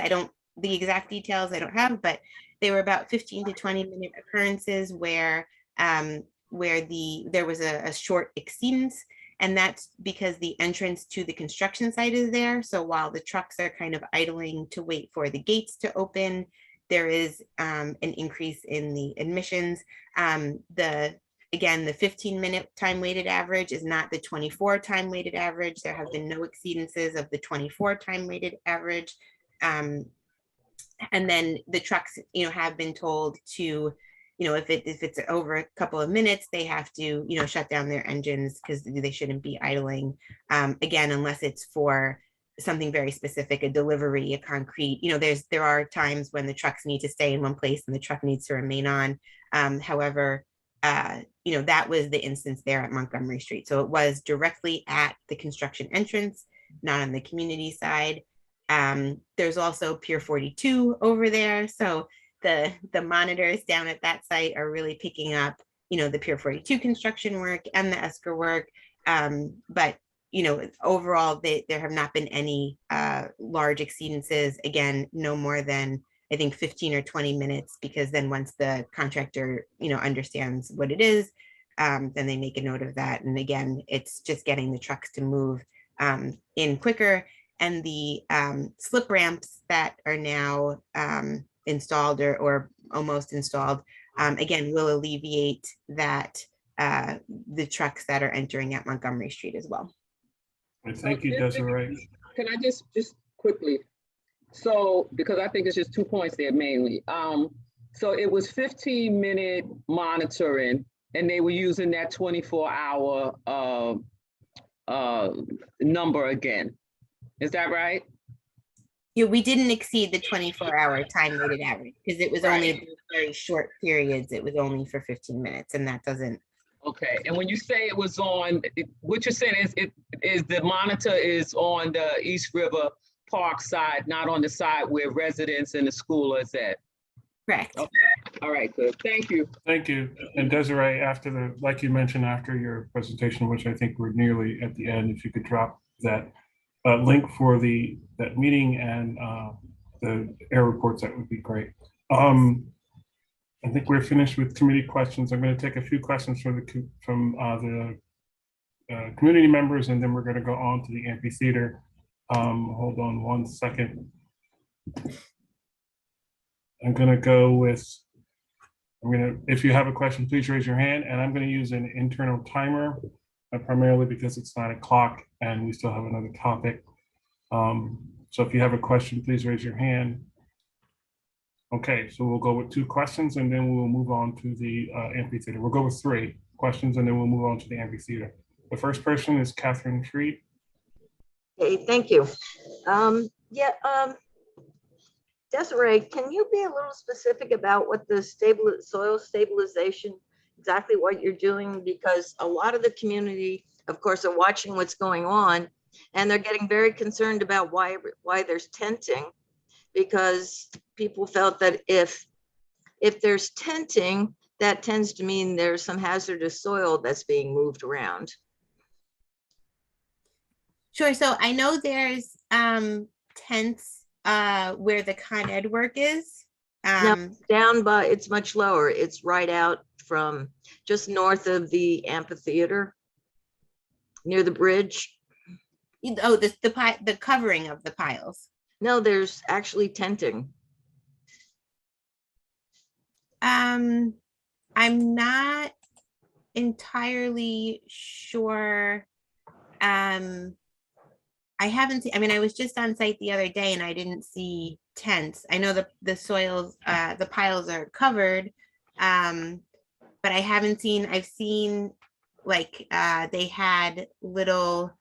The exact details I don't have, but they were about 15 to 20-minute occurrences where there was a short exceedance. And that's because the entrance to the construction site is there. So while the trucks are kind of idling to wait for the gates to open, there is an increase in the admissions. Again, the 15-minute time weighted average is not the 24 time weighted average. There have been no exceedances of the 24 time weighted average. And then the trucks, have been told to, if it's over a couple of minutes, they have to, shut down their engines because they shouldn't be idling. Again, unless it's for something very specific, a delivery, a concrete, there are times when the trucks need to stay in one place and the truck needs to remain on. However, that was the instance there at Montgomery Street. So it was directly at the construction entrance, not on the community side. There's also Pier 42 over there. So the monitors down at that site are really picking up, the Pier 42 construction work and the ESCR work. But, overall, there have not been any large exceedances. Again, no more than, I think, 15 or 20 minutes, because then once the contractor, understands what it is, then they make a note of that. And again, it's just getting the trucks to move in quicker. And the slip ramps that are now installed or almost installed, again, will alleviate that, the trucks that are entering at Montgomery Street as well. Thank you, Desiree. Can I just quickly, so, because I think it's just 2 points there mainly. So it was 15-minute monitoring, and they were using that 24-hour number again. Is that right? Yeah, we didn't exceed the 24-hour time weighted average because it was only very short periods. It was only for 15 minutes, and that doesn't. Okay, and when you say it was on, what you're saying is the monitor is on the East River Park side, not on the side where residents and the school is at. Correct. Okay. All right, good. Thank you. Thank you. And Desiree, like you mentioned, after your presentation, which I think we're nearly at the end, if you could drop that link for that meeting and the air reports, that would be great. I think we're finished with committee questions. I'm going to take a few questions from the community members, and then we're going to go on to the amphitheater. Hold on one second. I'm going to go with, if you have a question, please raise your hand, and I'm going to use an internal timer, primarily because it's 9 o'clock and we still have another topic. So if you have a question, please raise your hand. Okay, so we'll go with 2 questions and then we'll move on to the amphitheater. We'll go with 3 questions and then we'll move on to the amphitheater. The first person is Catherine Treat. Hey, thank you. Desiree, can you be a little specific about what the soil stabilization, exactly what you're doing? Because a lot of the community, of course, are watching what's going on, and they're getting very concerned about why there's tenting, because people felt that if there's tenting, that tends to mean there's some hazardous soil that's being moved around. Sure. So I know there's tents where the Con Ed work is. No, down by, it's much lower. It's right out from just north of the amphitheater, near the bridge. Oh, the covering of the piles. No, there's actually tenting. I'm not entirely sure. I haven't seen, I mean, I was just on site the other day and I didn't see tents. I know the soils, the piles are covered, but I haven't seen, I've seen like they had little,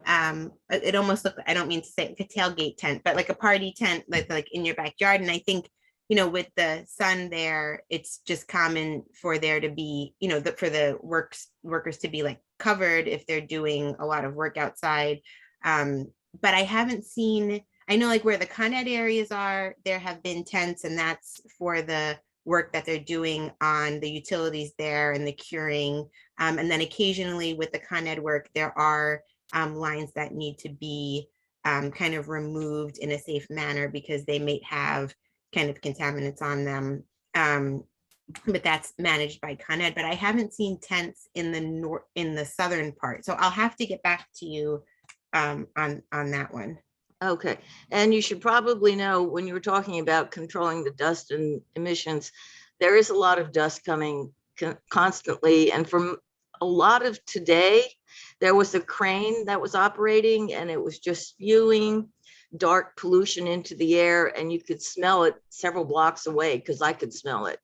it almost looked, I don't mean to say like a tailgate tent, but like a party tent, like in your backyard. And I think, you know, with the sun there, it's just common for there to be, you know, for the workers to be like covered if they're doing a lot of work outside. But I haven't seen, I know like where the Con Ed areas are, there have been tents, and that's for the work that they're doing on the utilities there and the curing. And then occasionally with the Con Ed work, there are lines that need to be kind of removed in a safe manner because they may have kind of contaminants on them. But that's managed by Con Ed. But I haven't seen tents in the southern part. So I'll have to get back to you on that one. Okay, and you should probably know, when you were talking about controlling the dust and emissions, there is a lot of dust coming constantly. And from a lot of today, there was a crane that was operating and it was just spewing dark pollution into the air, and you could smell it several blocks away because I could smell it.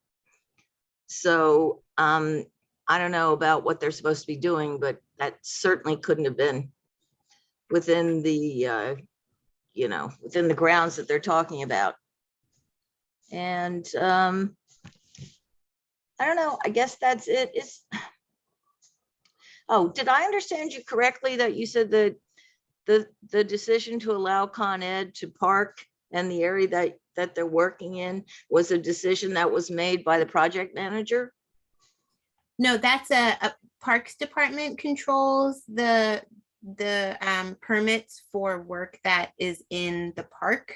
So I don't know about what they're supposed to be doing, but that certainly couldn't have been within the you know, within the grounds that they're talking about. And I don't know, I guess that's it. Oh, did I understand you correctly that you said that the decision to allow Con Ed to park and the area that they're working in was a decision that was made by the project manager? No, that's a Parks Department controls the permits for work that is in the park.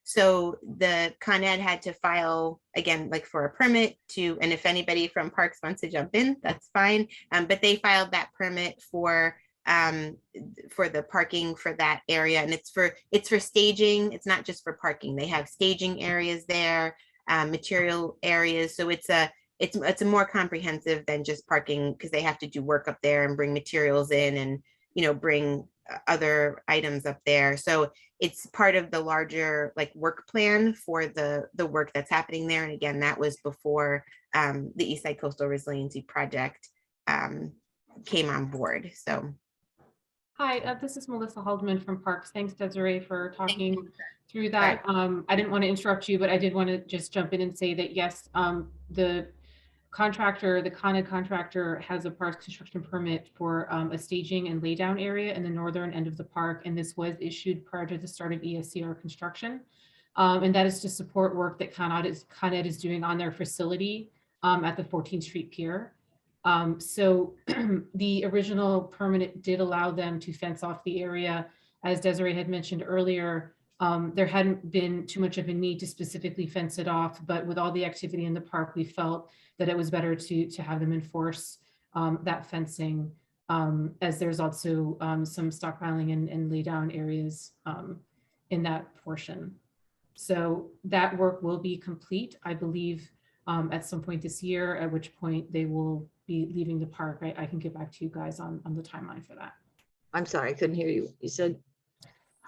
So the Con Ed had to file, again, like for a permit to, and if anybody from Parks wants to jump in, that's fine. But they filed that permit for the parking for that area. And it's for staging. It's not just for parking. They have staging areas there, material areas. So it's a more comprehensive than just parking, because they have to do work up there and bring materials in and, you know, bring other items up there. So it's part of the larger like work plan for the work that's happening there. And again, that was before the Eastside Coastal Resiliency Project came on board. So. Hi, this is Melissa Haldeman from Parks. Thanks, Desiree, for talking through that. I didn't want to interrupt you, but I did want to just jump in and say that yes, the contractor, the Con Ed contractor, has a parks construction permit for a staging and laydown area in the northern end of the park, and this was issued prior to the start of ESCR construction. And that is to support work that Con Ed is doing on their facility at the 14th Street Pier. So the original permit did allow them to fence off the area. As Desiree had mentioned earlier, there hadn't been too much of a need to specifically fence it off, but with all the activity in the park, we felt that it was better to have them enforce that fencing, as there's also some stockpiling and lay down areas in that portion. So that work will be complete, I believe, at some point this year, at which point they will be leaving the park. I can get back to you guys on the timeline for that. I'm sorry, I couldn't hear you. You said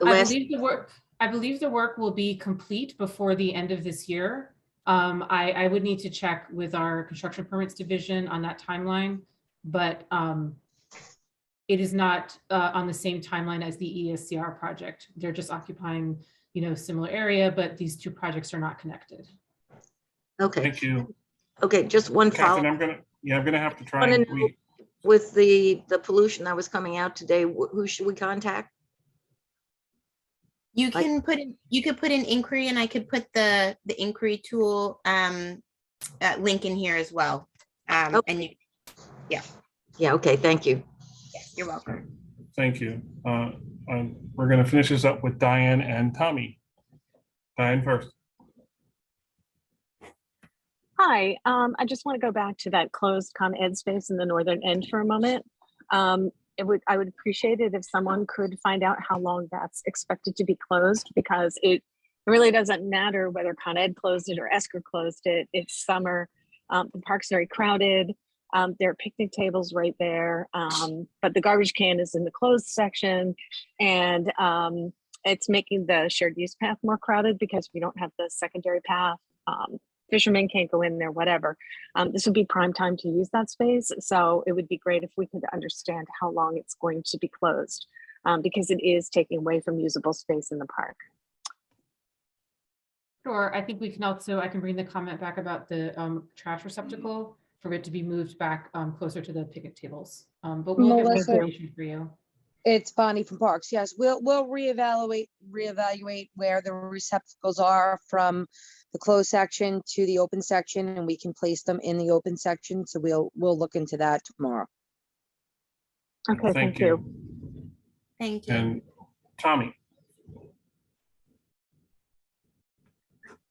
I believe the work will be complete before the end of this year. I would need to check with our construction permits division on that timeline, but it is not on the same timeline as the ESCR project. They're just occupying, you know, similar area, but these two projects are not connected. Okay. Thank you. Okay, just one follow. I'm gonna have to try and with the pollution that was coming out today, who should we contact? You can put in inquiry, and I could put the inquiry tool link in here as well. Okay. And you, yeah. Yeah, okay, thank you. Yes, you're welcome. Thank you. We're going to finish this up with Diane and Tommy. Diane first. Hi, I just want to go back to that closed con ed space in the northern end for a moment. I would appreciate it if someone could find out how long that's expected to be closed, because it really doesn't matter whether Con Ed closed it or ESCR closed it. It's summer. The park's very crowded. There are picnic tables right there, but the garbage can is in the closed section, and it's making the shared use path more crowded because we don't have the secondary path. Fishermen can't go in there, whatever. This would be prime time to use that space. So it would be great if we could understand how long it's going to be closed, because it is taking away from usable space in the park. Sure, I think we can also, I can bring the comment back about the trash receptacle for it to be moved back closer to the picnic tables. But we'll get more Melissa, information for you. It's Bonnie from Parks. Yes, we'll reevaluate where the receptacles are from the closed section to the open section, and we can place them in the open section. So we'll look into that tomorrow. Okay, thank you. Thank you. And Tommy.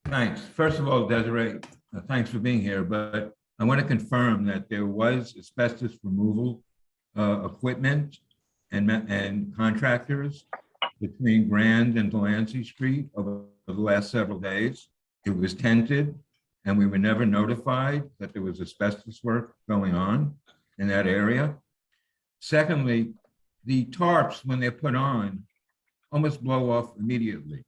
Thanks. First of all, Desiree, thanks for being here, but I want to confirm that there was asbestos removal equipment and contractors between Grand and Delancey Street over the last several days. It was tented, and we were never notified that there was asbestos work going on in that area. Secondly, the tarps, when they're put on, almost blow off immediately.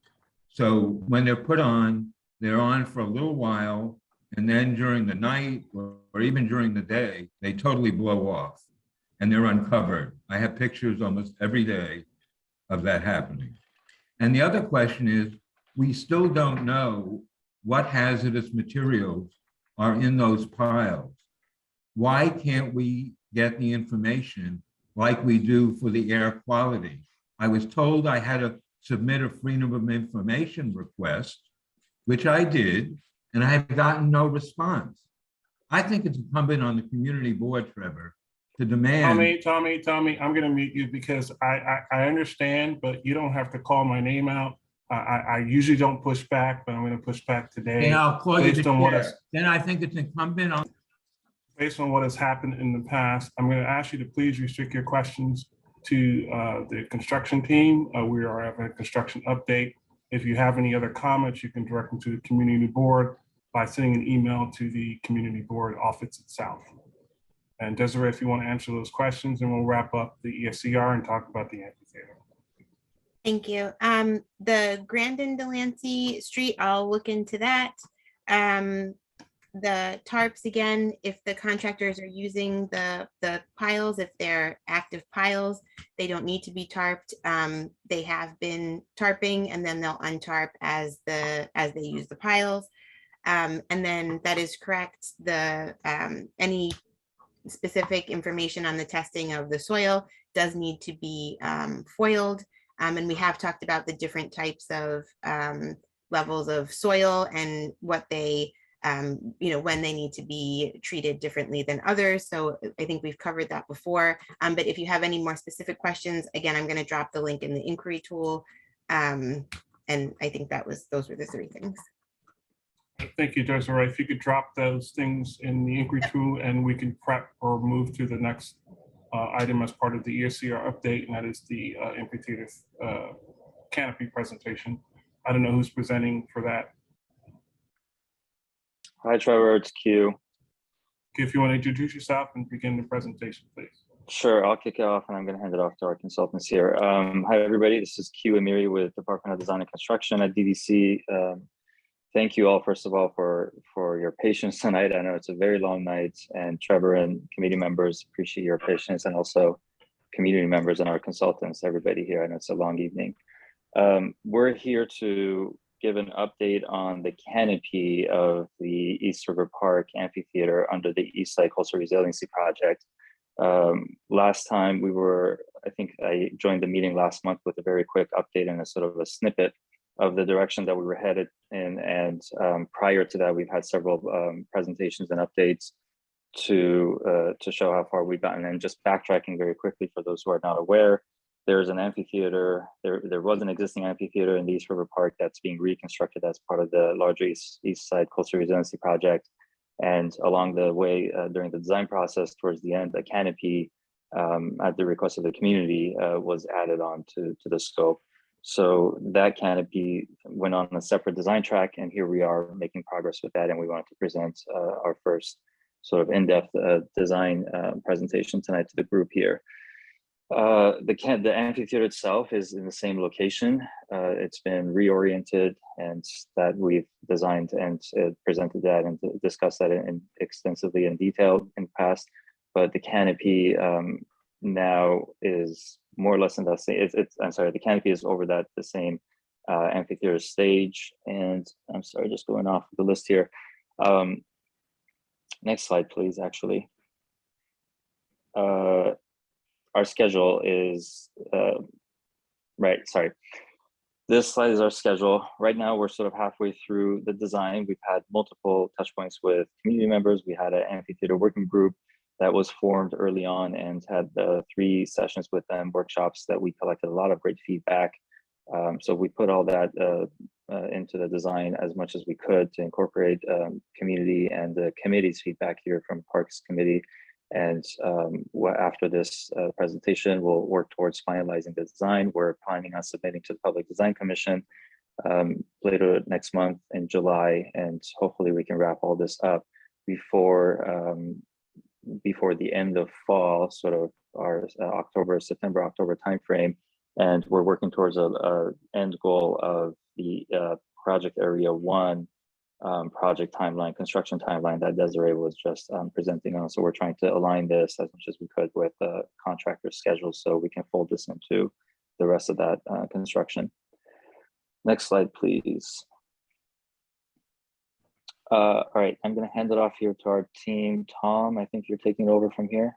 So when they're put on, they're on for a little while, and then during the night or even during the day, they totally blow off and they're uncovered. I have pictures almost every day of that happening. And the other question is, we still don't know what hazardous materials are in those piles. Why can't we get the information like we do for the air quality? I was told I had to submit a Freedom of Information request, which I did, and I have gotten no response. I think it's incumbent on the community board, Trevor, to demand. Tommy, I'm going to mute you because I understand, but you don't have to call my name out. I usually don't push back, but I'm going to push back today. Then I'll call you the based on what chair. Then I think it's incumbent on. Based on what has happened in the past, I'm going to ask you to please restrict your questions to the construction team. We are having a construction update. If you have any other comments, you can direct them to the community board by sending an email to the community board office itself. And Desiree, if you want to answer those questions, and we'll wrap up the ESCR and talk about the amphitheater. Thank you. The Grand and Delancey Street, I'll look into that. The tarps, again, if the contractors are using the piles, if they're active piles, they don't need to be tarped. They have been tarping, and then they'll untarp as they use the piles. And then that is correct. Any specific information on the testing of the soil does need to be foiled. And we have talked about the different types of levels of soil and what they when they need to be treated differently than others. So I think we've covered that before. But if you have any more specific questions, again, I'm going to drop the link in the inquiry tool. And I think those were the three things. Thank you, Desiree. If you could drop those things in the inquiry tool, and we can prep or move to the next item as part of the ESCR update, and that is the amphitheater canopy presentation. I don't know who's presenting for that. Hi, Trevor, it's Q. If you want to introduce yourself and begin the presentation, please. Sure, I'll kick it off and I'm going to hand it off to our consultants here. Hi, everybody. This is Q Amiri with Department of Design and Construction at DDC. Thank you all, first of all, for your patience tonight. I know it's a very long night, and Trevor and committee members appreciate your patience, and also community members and our consultants, everybody here. I know it's a long evening. We're here to give an update on the canopy of the East River Park Amphitheater under the East Side Coastal Resiliency Project. Last time I think I joined the meeting last month with a very quick update and a sort of a snippet of the direction that we were headed in. And prior to that, we've had several presentations and updates to show how far we've gotten. And just backtracking very quickly for those who are not aware, there's an amphitheater. There was an existing amphitheater in the East River Park that's being reconstructed as part of the larger East Side Coastal Resiliency project. And along the way, during the design process, towards the end, a canopy at the request of the community was added on to the scope. So that canopy went on a separate design track, and here we are making progress with that. And we wanted to present our first sort of in-depth design presentation tonight to the group here. The amphitheater itself is in the same location. It's been reoriented, and that we've designed and presented that and discussed that extensively in detail in the past. But the canopy now is more or less in the same. I'm sorry, the canopy is over the same amphitheater stage. And I'm sorry, just going off the list here. Next slide, please. Actually, our schedule is right. Sorry, this slide is our schedule. Right now, we're sort of halfway through the design. We've had multiple touch points with community members. We had an amphitheater working group that was formed early on and had 3 sessions with them, workshops that we collected a lot of great feedback. So we put all that into the design as much as we could to incorporate community and the committee's feedback here from Parks Committee. And after this presentation, we'll work towards finalizing the design. We're planning on submitting to the Public Design Commission later next month in July, and hopefully we can wrap all this up before the end of fall, sort of our September, October timeframe. And we're working towards a end goal of the project area 1 project timeline, construction timeline that Desiree was just presenting on. So we're trying to align this as much as we could with the contractor schedule so we can fold this into the rest of that construction. Next slide, please. All right, I'm going to hand it off here to our team. Tom, I think you're taking over from here.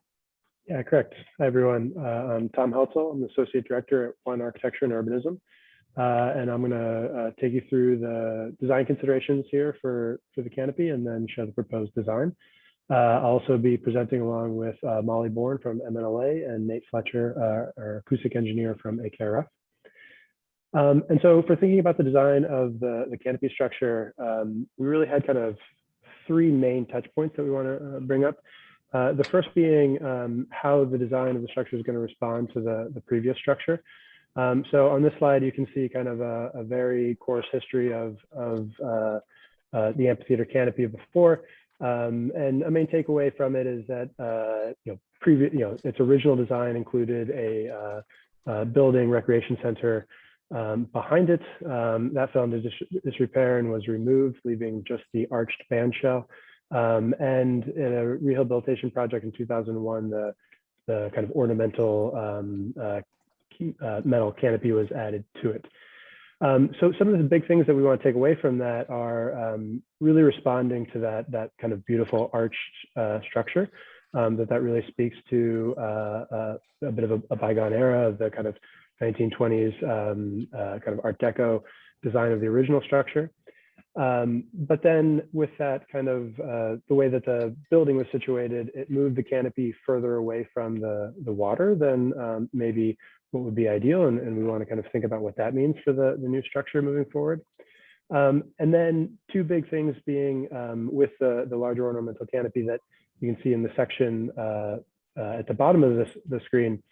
Yeah, correct. Hi, everyone. I'm Tom Heltzel. I'm the Associate Director at One Architecture and Urbanism. And I'm going to take you through the design considerations here for the canopy and then show the proposed design. I'll also be presenting along with Molly Bourne from MNLA and Nate Fletcher, our acoustic engineer from AKRF. And so for thinking about the design of the canopy structure, we really had kind of 3 main touch points that we want to bring up. The first being how the design of the structure is going to respond to the previous structure. So on this slide, you can see kind of a very coarse history of the amphitheater canopy before. And a main takeaway from it is that its original design included a building recreation center behind it. That fell into disrepair and was removed, leaving just the arched band shell. And in a rehabilitation project in 2001, the kind of ornamental metal canopy was added to it. So some of the big things that we want to take away from that are really responding to that kind of beautiful arched structure. That really speaks to a bit of a bygone era of the kind of 1920s kind of Art Deco design of the original structure. But then with that kind of the way that the building was situated, it moved the canopy further away from the water than maybe what would be ideal. And we want to kind of think about what that means for the new structure moving forward. And then 2 big things being with the larger ornamental canopy that you can see in the section at the bottom of the screen,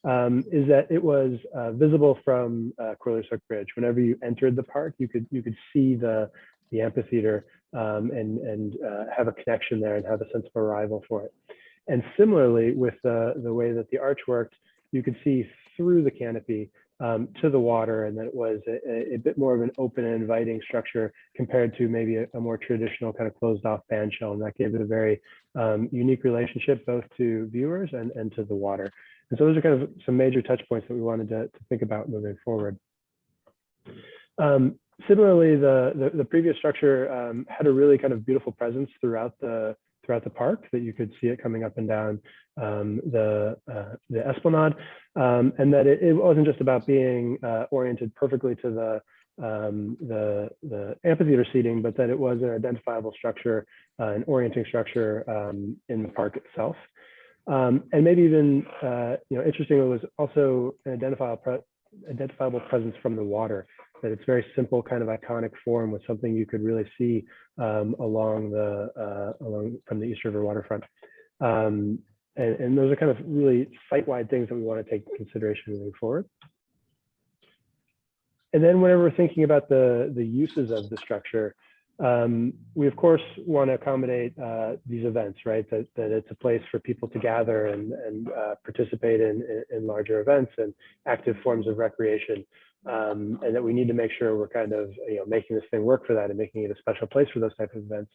is that it was visible from Corliss Hook Bridge. Whenever you entered the park, you could see the amphitheater and have a connection there and have a sense of arrival for it. And similarly, with the way that the arch worked, you could see through the canopy to the water, and that it was a bit more of an open and inviting structure compared to maybe a more traditional kind of closed off band shell. And that gave it a very unique relationship both to viewers and to the water. And so those are kind of some major touch points that we wanted to think about moving forward. Similarly, the previous structure had a really kind of beautiful presence throughout the park, that you could see it coming up and down the esplanade, and that it wasn't just about being oriented perfectly to the amphitheater seating, but that it was an identifiable structure, an orienting structure in the park itself. And maybe even, interesting, it was also an identifiable presence from the water, that it's very simple, kind of iconic form with something you could really see along from the East River waterfront. And those are kind of really site-wide things that we want to take into consideration moving forward. And then whenever we're thinking about the uses of the structure, we of course want to accommodate these events, right? That it's a place for people to gather and participate in larger events and active forms of recreation, and that we need to make sure we're kind of making this thing work for that and making it a special place for those types of events.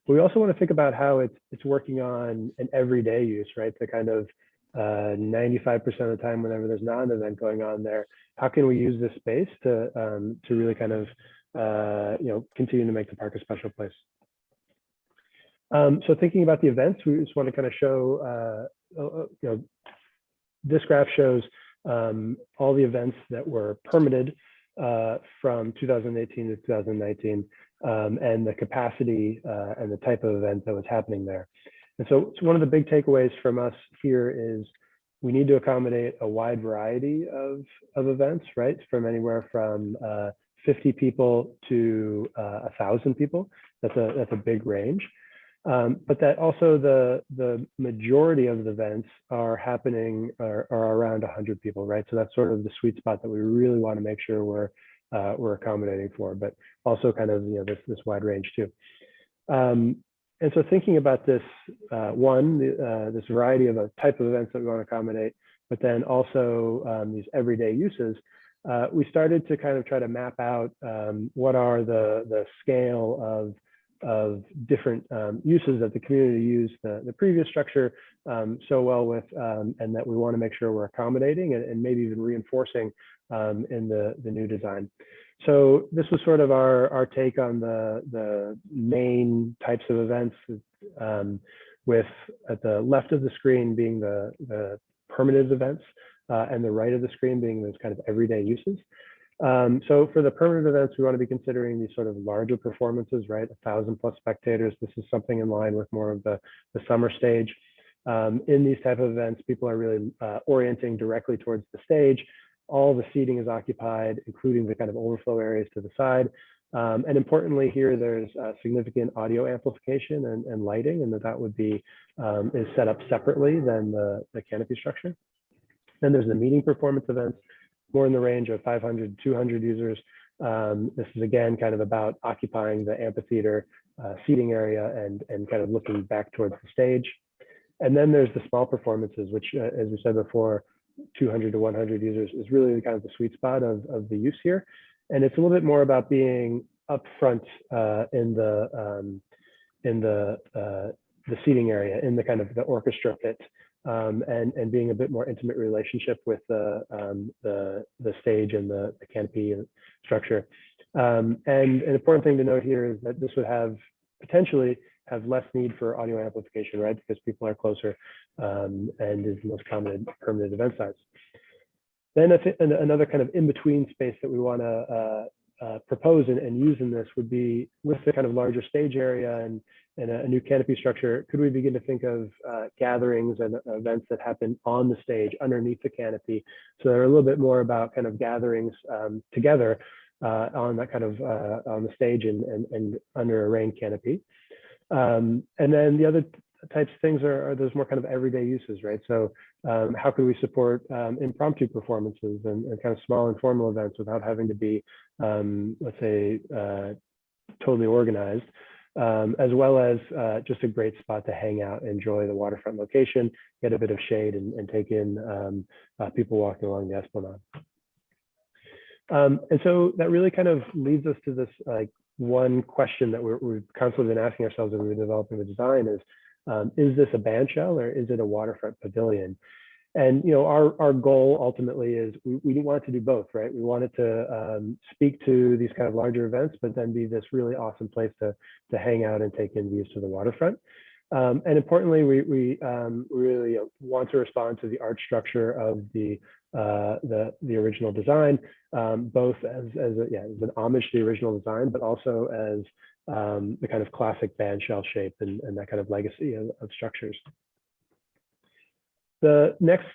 But we also want to think about how it's working on an everyday use, right? The kind of 95% of the time whenever there's not an event going on there, how can we use this space to really kind of continue to make the park a special place. So thinking about the events, we just want to kind of show, this graph shows all the events that were permitted from 2018 to 2019, and the capacity and the type of event that was happening there. And so one of the big takeaways from us here is we need to accommodate a wide variety of events, right? From anywhere from 50 people to 1,000 people. That's a big range. But that also the majority of the events are happening are around 100 people, right? So that's sort of the sweet spot that we really want to make sure we're accommodating for, but also kind of this wide range too. And so thinking about this, this variety of a type of events that we want to accommodate, but then also these everyday uses, we started to kind of try to map out what are the scale of different uses that the community used the previous structure so well with, and that we want to make sure we're accommodating and maybe even reinforcing in the new design. So this was sort of our take on the main types of events, with at the left of the screen being the permanent events, and the right of the screen being those kind of everyday uses. So for the permanent events, we want to be considering these sort of larger performances, right? 1,000+ spectators. This is something in line with more of the summer stage. In these type of events, people are really orienting directly towards the stage. All the seating is occupied, including the kind of overflow areas to the side. And importantly here, there's significant audio amplification and lighting, and that would be is set up separately than the canopy structure. Then there's the meeting performance events, more in the range of 500 to 200 users. This is again kind of about occupying the amphitheater seating area and kind of looking back towards the stage. And then there's the small performances, which, as we said before, 200 to 100 users is really kind of the sweet spot of the use here. And it's a little bit more about being upfront in the seating area, in the kind of the orchestra pit, and being a bit more intimate relationship with the stage and the canopy structure. And an important thing to note here is that this would potentially have less need for audio amplification, right? Because people are closer, and is the most common permanent event size. Then another kind of in-between space that we want to propose and use in this would be with the kind of larger stage area and a new canopy structure. Could we begin to think of gatherings and events that happen on the stage underneath the canopy? So they're a little bit more about kind of gatherings together on that kind of on the stage and under a rain canopy. And then the other types of things are those more kind of everyday uses, right? So how can we support impromptu performances and kind of small informal events without having to be, let's say, totally organized, as well as just a great spot to hang out, enjoy the waterfront location, get a bit of shade and take in people walking along the Esplanade. And so that really kind of leads us to this one question that we've constantly been asking ourselves as we're developing the design is this a band shell or is it a waterfront pavilion? And our goal ultimately is we want to do both, right? We wanted to speak to these kind of larger events, but then be this really awesome place to hang out and take in views to the waterfront. And importantly, we really want to respond to the art structure of the original design, both as an homage to the original design, but also as the kind of classic band shell shape and that kind of legacy of structures. The next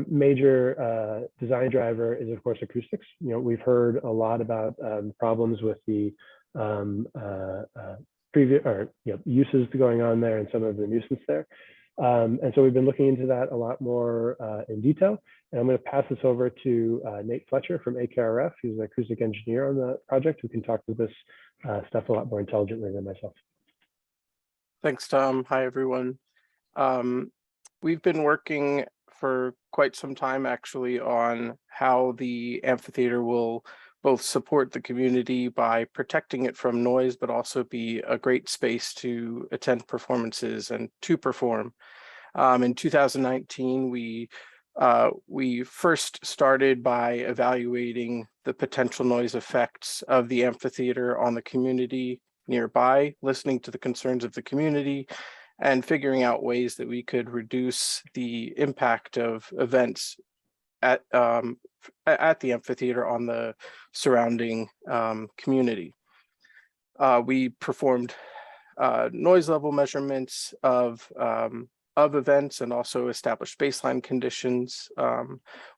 major design driver is, of course, acoustics. You know, we've heard a lot about problems with the previous or uses going on there and some of the nuisance there. And so we've been looking into that a lot more in detail. And I'm going to pass this over to Nate Fletcher from AKRF. He's an acoustic engineer on the project who can talk to this stuff a lot more intelligently than myself. Thanks, Tom. Hi, everyone. We've been working for quite some time actually on how the amphitheater will both support the community by protecting it from noise, but also be a great space to attend performances and to perform. In 2019, we first started by evaluating the potential noise effects of the amphitheater on the community nearby, listening to the concerns of the community, and figuring out ways that we could reduce the impact of events at the amphitheater on the surrounding community. We performed noise level measurements of events and also established baseline conditions.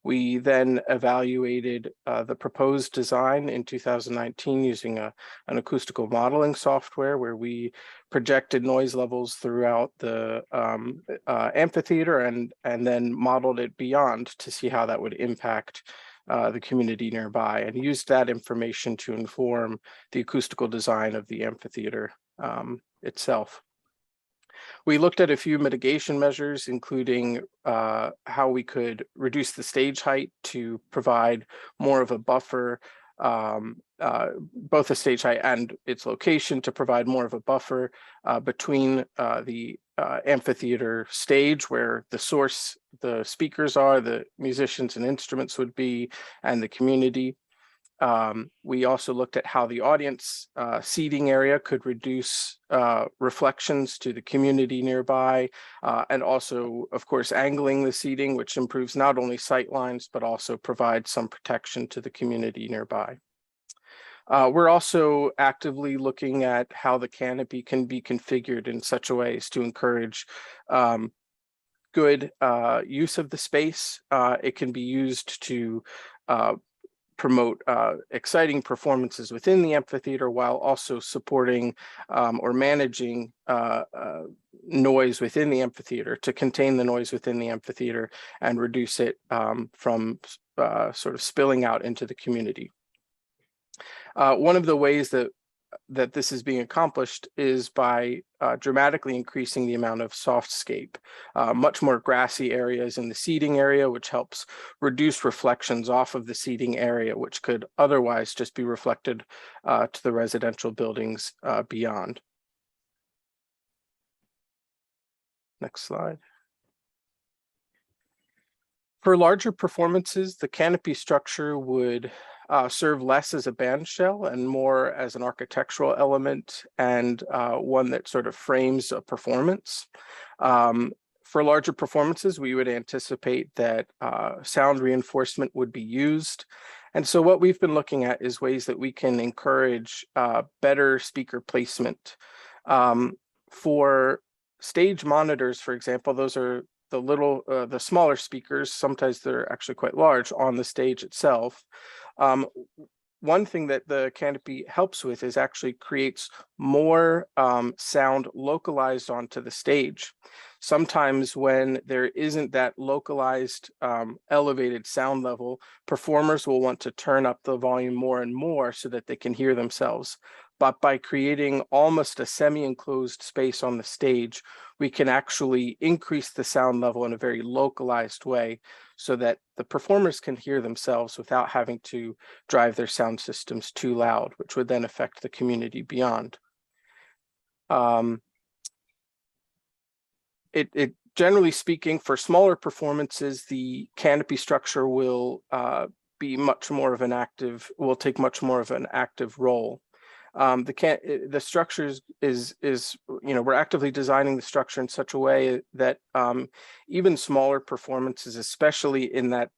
We then evaluated the proposed design in 2019 using an acoustical modeling software where we projected noise levels throughout the amphitheater and then modeled it beyond to see how that would impact the community nearby, and used that information to inform the acoustical design of the amphitheater itself. We looked at a few mitigation measures, including how we could reduce the stage height to provide more of a buffer, both the stage height and its location, to provide more of a buffer between the amphitheater stage where the speakers are, the musicians and instruments would be, and the community. We also looked at how the audience seating area could reduce reflections to the community nearby, and also, of course, angling the seating, which improves not only sight lines, but also provides some protection to the community nearby. We're also actively looking at how the canopy can be configured in such a way as to encourage good use of the space. It can be used to promote exciting performances within the amphitheater while also supporting or managing noise within the amphitheater, to contain the noise within the amphitheater and reduce it from sort of spilling out into the community. One of the ways that this is being accomplished is by dramatically increasing the amount of softscape, much more grassy areas in the seating area, which helps reduce reflections off of the seating area, which could otherwise just be reflected to the residential buildings beyond. Next slide. For larger performances, the canopy structure would serve less as a band shell and more as an architectural element, and one that sort of frames a performance. For larger performances, we would anticipate that sound reinforcement would be used. And so what we've been looking at is ways that we can encourage better speaker placement. For stage monitors, for example, those are the smaller speakers. Sometimes they're actually quite large on the stage itself. One thing that the canopy helps with is actually creates more sound localized onto the stage. Sometimes when there isn't that localized elevated sound level, performers will want to turn up the volume more and more so that they can hear themselves. But by creating almost a semi-enclosed space on the stage, we can actually increase the sound level in a very localized way so that the performers can hear themselves without having to drive their sound systems too loud, which would then affect the community beyond. Generally speaking, for smaller performances, the canopy structure will be much more of an active, will take much more of an active role. The structure is, we're actively designing the structure in such a way that even smaller performances, especially in that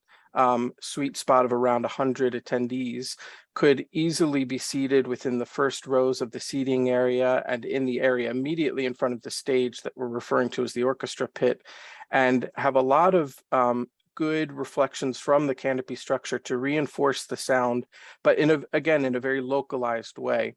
sweet spot of around 100 attendees could easily be seated within the first rows of the seating area and in the area immediately in front of the stage that we're referring to as the orchestra pit, and have a lot of good reflections from the canopy structure to reinforce the sound, but again, in a very localized way.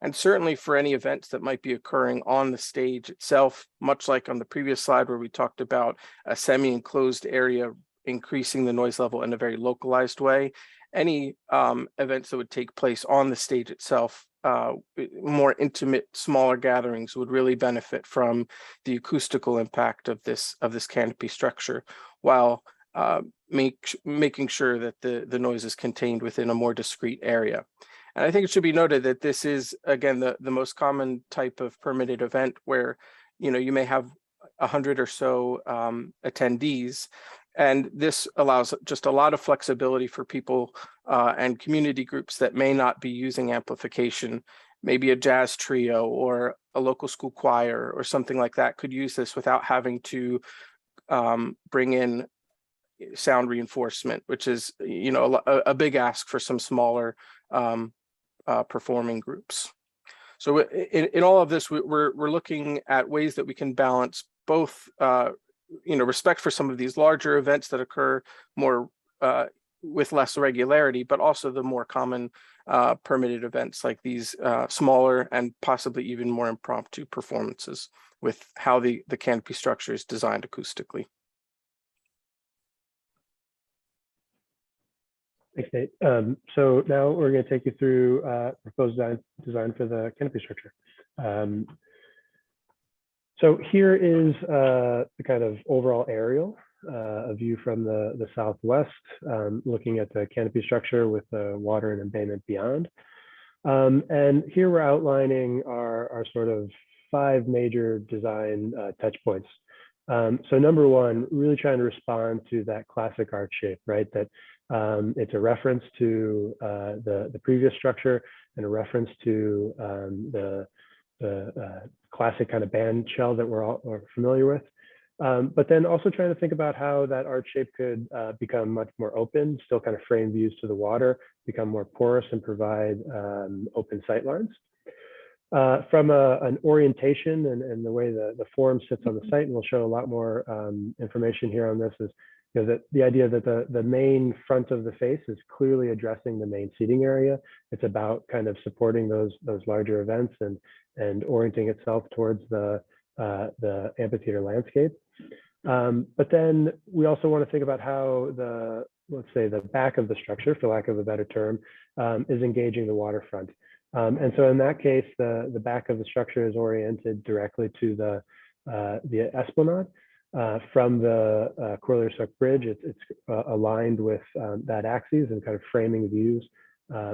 And certainly for any events that might be occurring on the stage itself, much like on the previous slide where we talked about a semi-enclosed area increasing the noise level in a very localized way, any events that would take place on the stage itself, more intimate, smaller gatherings would really benefit from the acoustical impact of this canopy structure, while making sure that the noise is contained within a more discrete area. And I think it should be noted that this is, again, the most common type of permitted event where, you may have 100 or so attendees. And this allows just a lot of flexibility for people and community groups that may not be using amplification. Maybe a jazz trio or a local school choir or something like that could use this without having to bring in sound reinforcement, which is, a big ask for some smaller performing groups. So in all of this, we're looking at ways that we can balance both respect for some of these larger events that occur more with less regularity, but also the more common permitted events like these smaller and possibly even more impromptu performances with how the canopy structure is designed acoustically. Thanks, Nate. So now we're going to take you through proposed design for the canopy structure. So here is the kind of overall aerial, a view from the southwest, looking at the canopy structure with the water and embayment beyond. And here we're outlining our sort of 5 major design touch points. So number one, really trying to respond to that classic arch shape, right? That it's a reference to the previous structure and a reference to the classic kind of band shell that we're all familiar with. But then also trying to think about how that arch shape could become much more open, still kind of frame views to the water, become more porous and provide open sight lines. From an orientation and the way the form sits on the site, and we'll show a lot more information here on this, is that the idea that the main front of the face is clearly addressing the main seating area. It's about kind of supporting those larger events and orienting itself towards the amphitheater landscape. But then we also want to think about how let's say the back of the structure, for lack of a better term, is engaging the waterfront. And so in that case, the back of the structure is oriented directly to the esplanade. From the Corlear-Suck Bridge, it's aligned with that axis and kind of framing views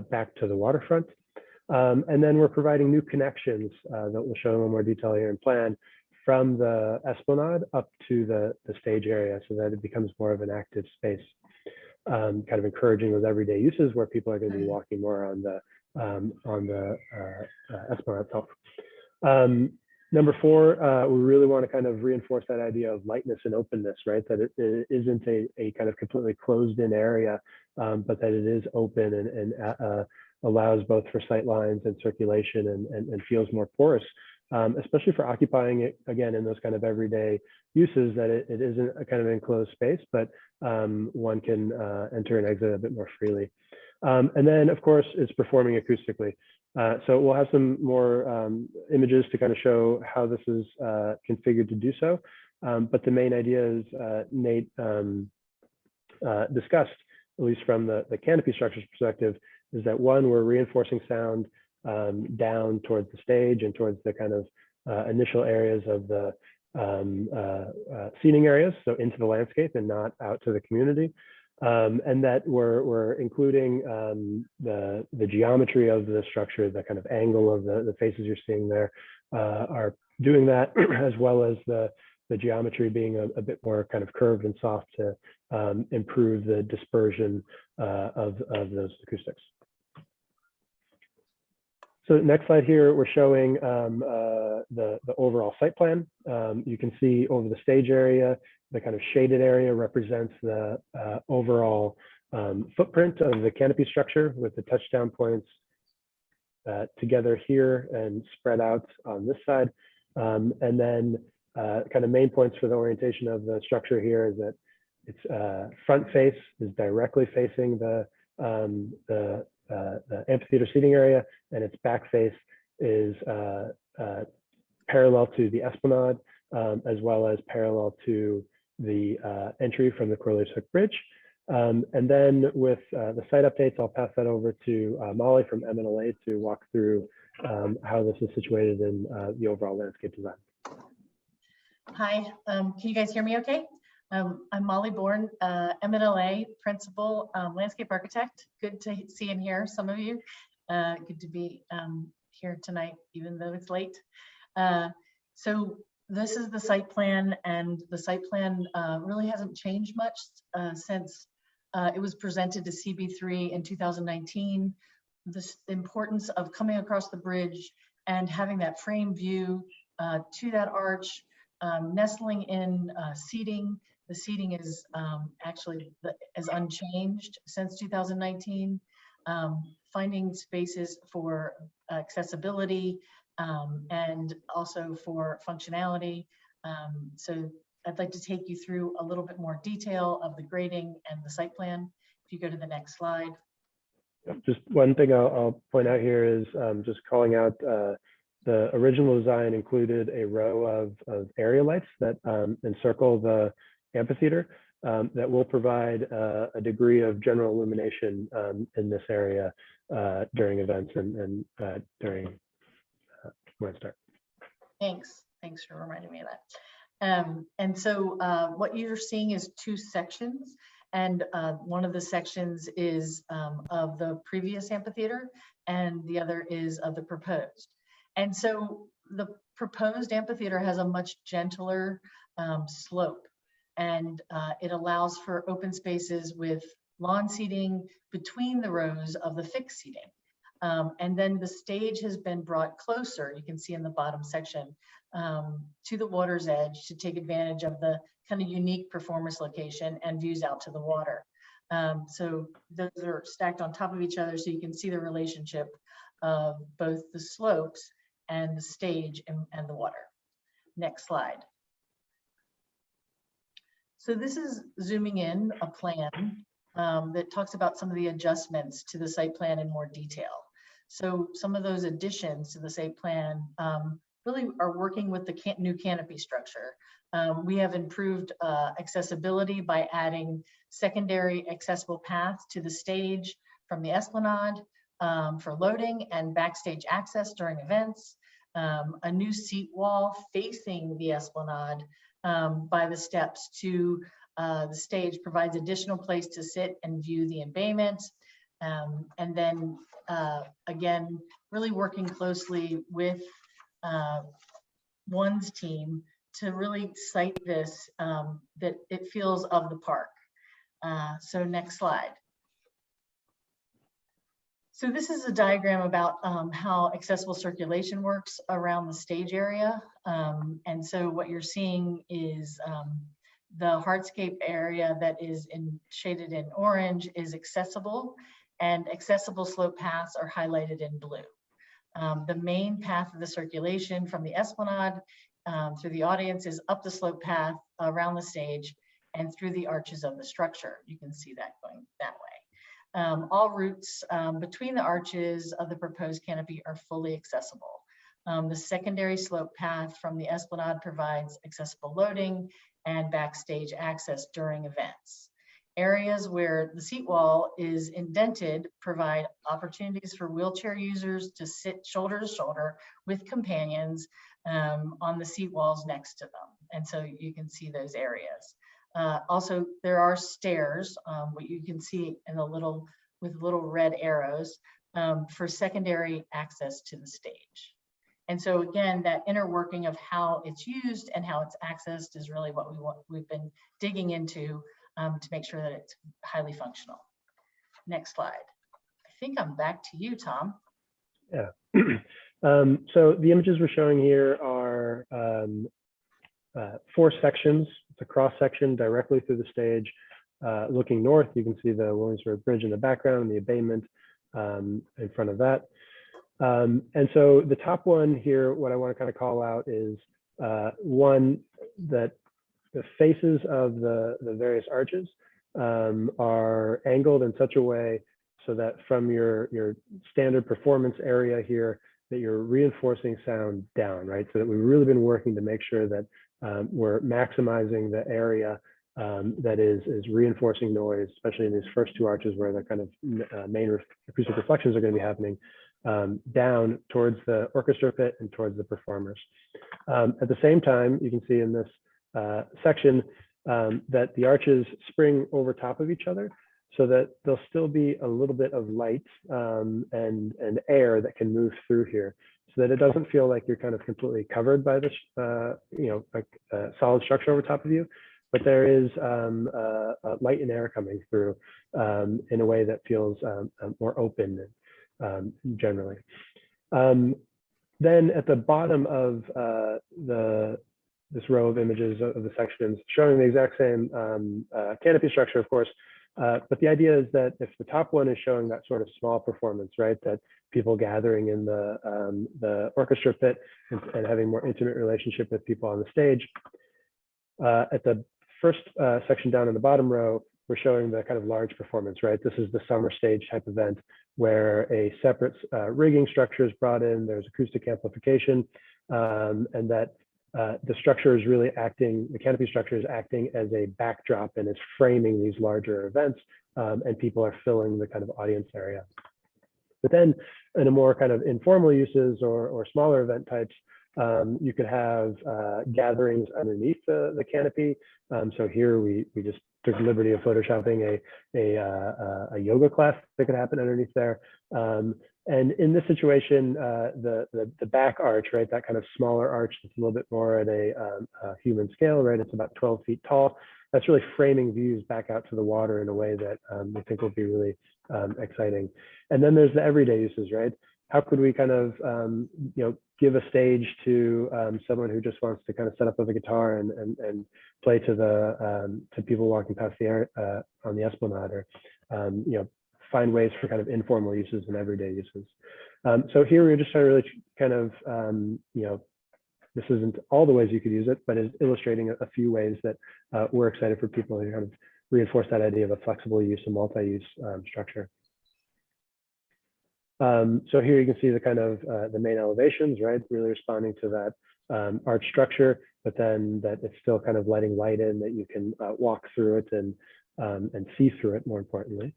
back to the waterfront. And then we're providing new connections that we'll show in a little more detail here in plan from the esplanade up to the stage area, so that it becomes more of an active space, kind of encouraging those everyday uses where people are going to be walking more on the esplanade itself. Number 4, we really want to kind of reinforce that idea of lightness and openness, right? That it isn't a kind of completely closed in area, but that it is open and allows both for sight lines and circulation and feels more porous, especially for occupying it, again, in those kind of everyday uses, that it isn't a kind of enclosed space, but one can enter and exit a bit more freely. And then, of course, it's performing acoustically. So we'll have some more images to kind of show how this is configured to do so. But the main idea is Nate discussed, at least from the canopy structures perspective, is that one, we're reinforcing sound down towards the stage and towards the kind of initial areas of the seating areas, so into the landscape and not out to the community. And that we're including the geometry of the structure, the kind of angle of the faces you're seeing there, are doing that, as well as the geometry being a bit more kind of curved and soft to improve the dispersion of those acoustics. So next slide here, we're showing the overall site plan. You can see over the stage area, the kind of shaded area represents the overall footprint of the canopy structure with the touchdown points together here and spread out on this side. And then kind of main points for the orientation of the structure here is that its front face is directly facing the amphitheater seating area, and its back face is parallel to the esplanade, as well as parallel to the entry from the Corliss Hook Bridge. And then with the site updates, I'll pass that over to Molly from MNLA to walk through how this is situated in the overall landscape design. Hi, can you guys hear me okay? I'm Molly Bourne, MNLA Principal Landscape Architect. Good to see and hear some of you. Good to be here tonight, even though it's late. So this is the site plan, and the site plan really hasn't changed much since it was presented to CB3 in 2019. The importance of coming across the bridge and having that frame view to that arch, nestling in seating. The seating is actually is unchanged since 2019. Finding spaces for accessibility and also for functionality. So I'd like to take you through a little bit more detail of the grading and the site plan. If you go to the next slide. Just one thing I'll point out here is just calling out the original design included a row of area lights that encircle the amphitheater that will provide a degree of general illumination in this area during events and during when it starts. Thanks for reminding me of that. And so what you're seeing is two sections, and one of the sections is of the previous amphitheater, and the other is of the proposed. And so the proposed amphitheater has a much gentler slope, and it allows for open spaces with lawn seating between the rows of the fixed seating. And then the stage has been brought closer, you can see in the bottom section, to the water's edge to take advantage of the kind of unique performance location and views out to the water. So those are stacked on top of each other, so you can see the relationship of both the slopes and the stage and the water. Next slide. So this is zooming in a plan that talks about some of the adjustments to the site plan in more detail. So some of those additions to the site plan really are working with the new canopy structure. We have improved accessibility by adding secondary accessible paths to the stage from the esplanade for loading and backstage access during events. A new seat wall facing the esplanade by the steps to the stage provides additional place to sit and view the embayment. And then again, really working closely with one's team to really cite this, that it feels of the park. So next slide. So this is a diagram about how accessible circulation works around the stage area. And so what you're seeing is the hardscape area that is shaded in orange is accessible, and accessible slope paths are highlighted in blue. The main path of the circulation from the esplanade through the audience is up the slope path around the stage and through the arches of the structure. You can see that going that way. All routes between the arches of the proposed canopy are fully accessible. The secondary slope path from the esplanade provides accessible loading and backstage access during events. Areas where the seat wall is indented provide opportunities for wheelchair users to sit shoulder to shoulder with companions on the seat walls next to them. And so you can see those areas. Also, there are stairs, what you can see in the little red arrows for secondary access to the stage. And so again, that inner working of how it's used and how it's accessed is really what we've been digging into to make sure that it's highly functional. Next slide. I think I'm back to you, Tom. Yeah. So the images we're showing here are 4 sections. It's a cross section directly through the stage. Looking north, you can see the Williamsburg Bridge in the background, the embayment in front of that. And so the top one here, what I want to kind of call out is one, that the faces of the various arches are angled in such a way so that from your standard performance area here, that you're reinforcing sound down, right? So that we've really been working to make sure that we're maximizing the area that is reinforcing noise, especially in these first 2 arches where the kind of main acoustic reflections are going to be happening down towards the orchestra pit and towards the performers. At the same time, you can see in this section that the arches spring over top of each other so that there'll still be a little bit of light and air that can move through here, so that it doesn't feel like you're kind of completely covered by this, like a solid structure over top of you, but there is light and air coming through in a way that feels more open generally. Then at the bottom of this row of images of the sections showing the exact same canopy structure, of course, but the idea is that if the top one is showing that sort of small performance, right, that people gathering in the orchestra pit and having more intimate relationship with people on the stage, at the first section down in the bottom row, we're showing the kind of large performance, right? This is the summer stage type event where a separate rigging structure is brought in, there's acoustic amplification, and that the structure is really acting, the canopy structure is acting as a backdrop and is framing these larger events, and people are filling the kind of audience area. But then in a more kind of informal uses or smaller event types, you could have gatherings underneath the canopy. So here we just took the liberty of photoshopping a yoga class that could happen underneath there. And in this situation, the back arch, right, that kind of smaller arch that's a little bit more at a human scale, right, it's about 12 feet tall. That's really framing views back out to the water in a way that we think will be really exciting. And then there's the everyday uses, right? How could we kind of, give a stage to someone who just wants to kind of set up with a guitar and play to people walking past the air on the Esplanade, or find ways for kind of informal uses and everyday uses. So here we're just trying to really kind of, this isn't all the ways you could use it, but is illustrating a few ways that we're excited for people to kind of reinforce that idea of a flexible use and multi-use structure. So here you can see the kind of the main elevations, right? Really responding to that arch structure, but then that it's still kind of letting light in, that you can walk through it and see through it, more importantly.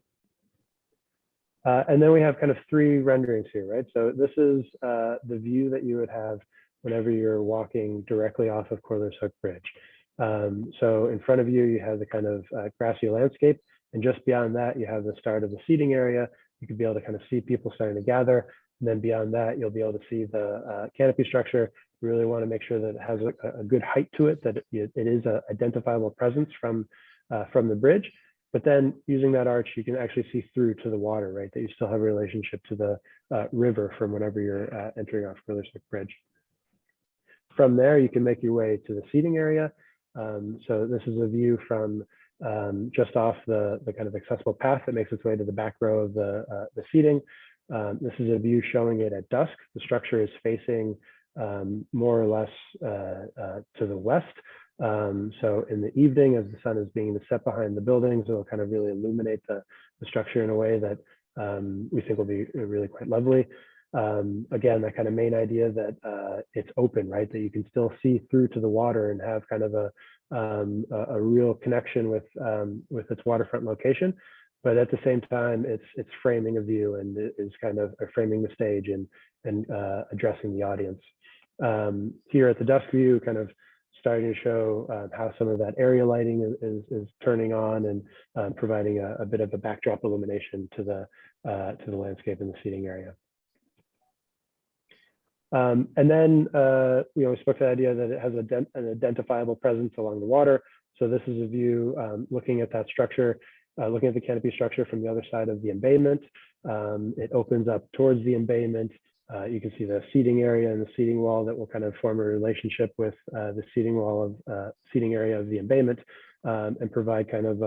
And then we have kind of 3 renderings here, right? So this is the view that you would have whenever you're walking directly off of Corliss Hook Bridge. So in front of you, you have the kind of grassy landscape, and just beyond that, you have the start of the seating area. You could be able to kind of see people starting to gather. And then beyond that, you'll be able to see the canopy structure. We really want to make sure that it has a good height to it, that it is an identifiable presence from the bridge. But then using that arch, you can actually see through to the water, right? That you still have a relationship to the river from whenever you're entering off Corliss Hook Bridge. From there, you can make your way to the seating area. So this is a view from just off the kind of accessible path that makes its way to the back row of the seating. This is a view showing it at dusk. The structure is facing more or less to the west. So in the evening, as the sun is beginning to set behind the buildings, it'll kind of really illuminate the structure in a way that we think will be really quite lovely. Again, that kind of main idea that it's open, right? That you can still see through to the water and have kind of a real connection with its waterfront location, but at the same time, it's framing a view and it is kind of framing the stage and addressing the audience. Here at the dusk view, kind of starting to show how some of that area lighting is turning on and providing a bit of a backdrop illumination to the landscape and the seating area. And then, we spoke to the idea that it has an identifiable presence along the water. So this is a view looking at that structure, looking at the canopy structure from the other side of the embayment. It opens up towards the embayment. You can see the seating area and the seating wall that will kind of form a relationship with the seating wall of seating area of the embayment, and provide kind of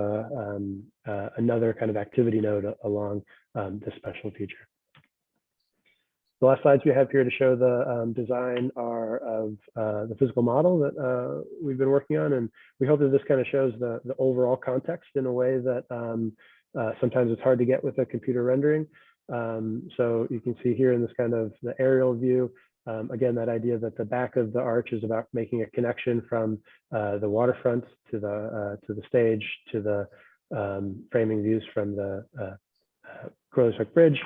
another kind of activity node along this special feature. The last slides we have here to show the design are of the physical model that we've been working on, and we hope that this kind of shows the overall context in a way that sometimes it's hard to get with a computer rendering. So you can see here in this kind of the aerial view, again, that idea that the back of the arch is about making a connection from the waterfront to the stage to the framing views from the Curly Hook Bridge.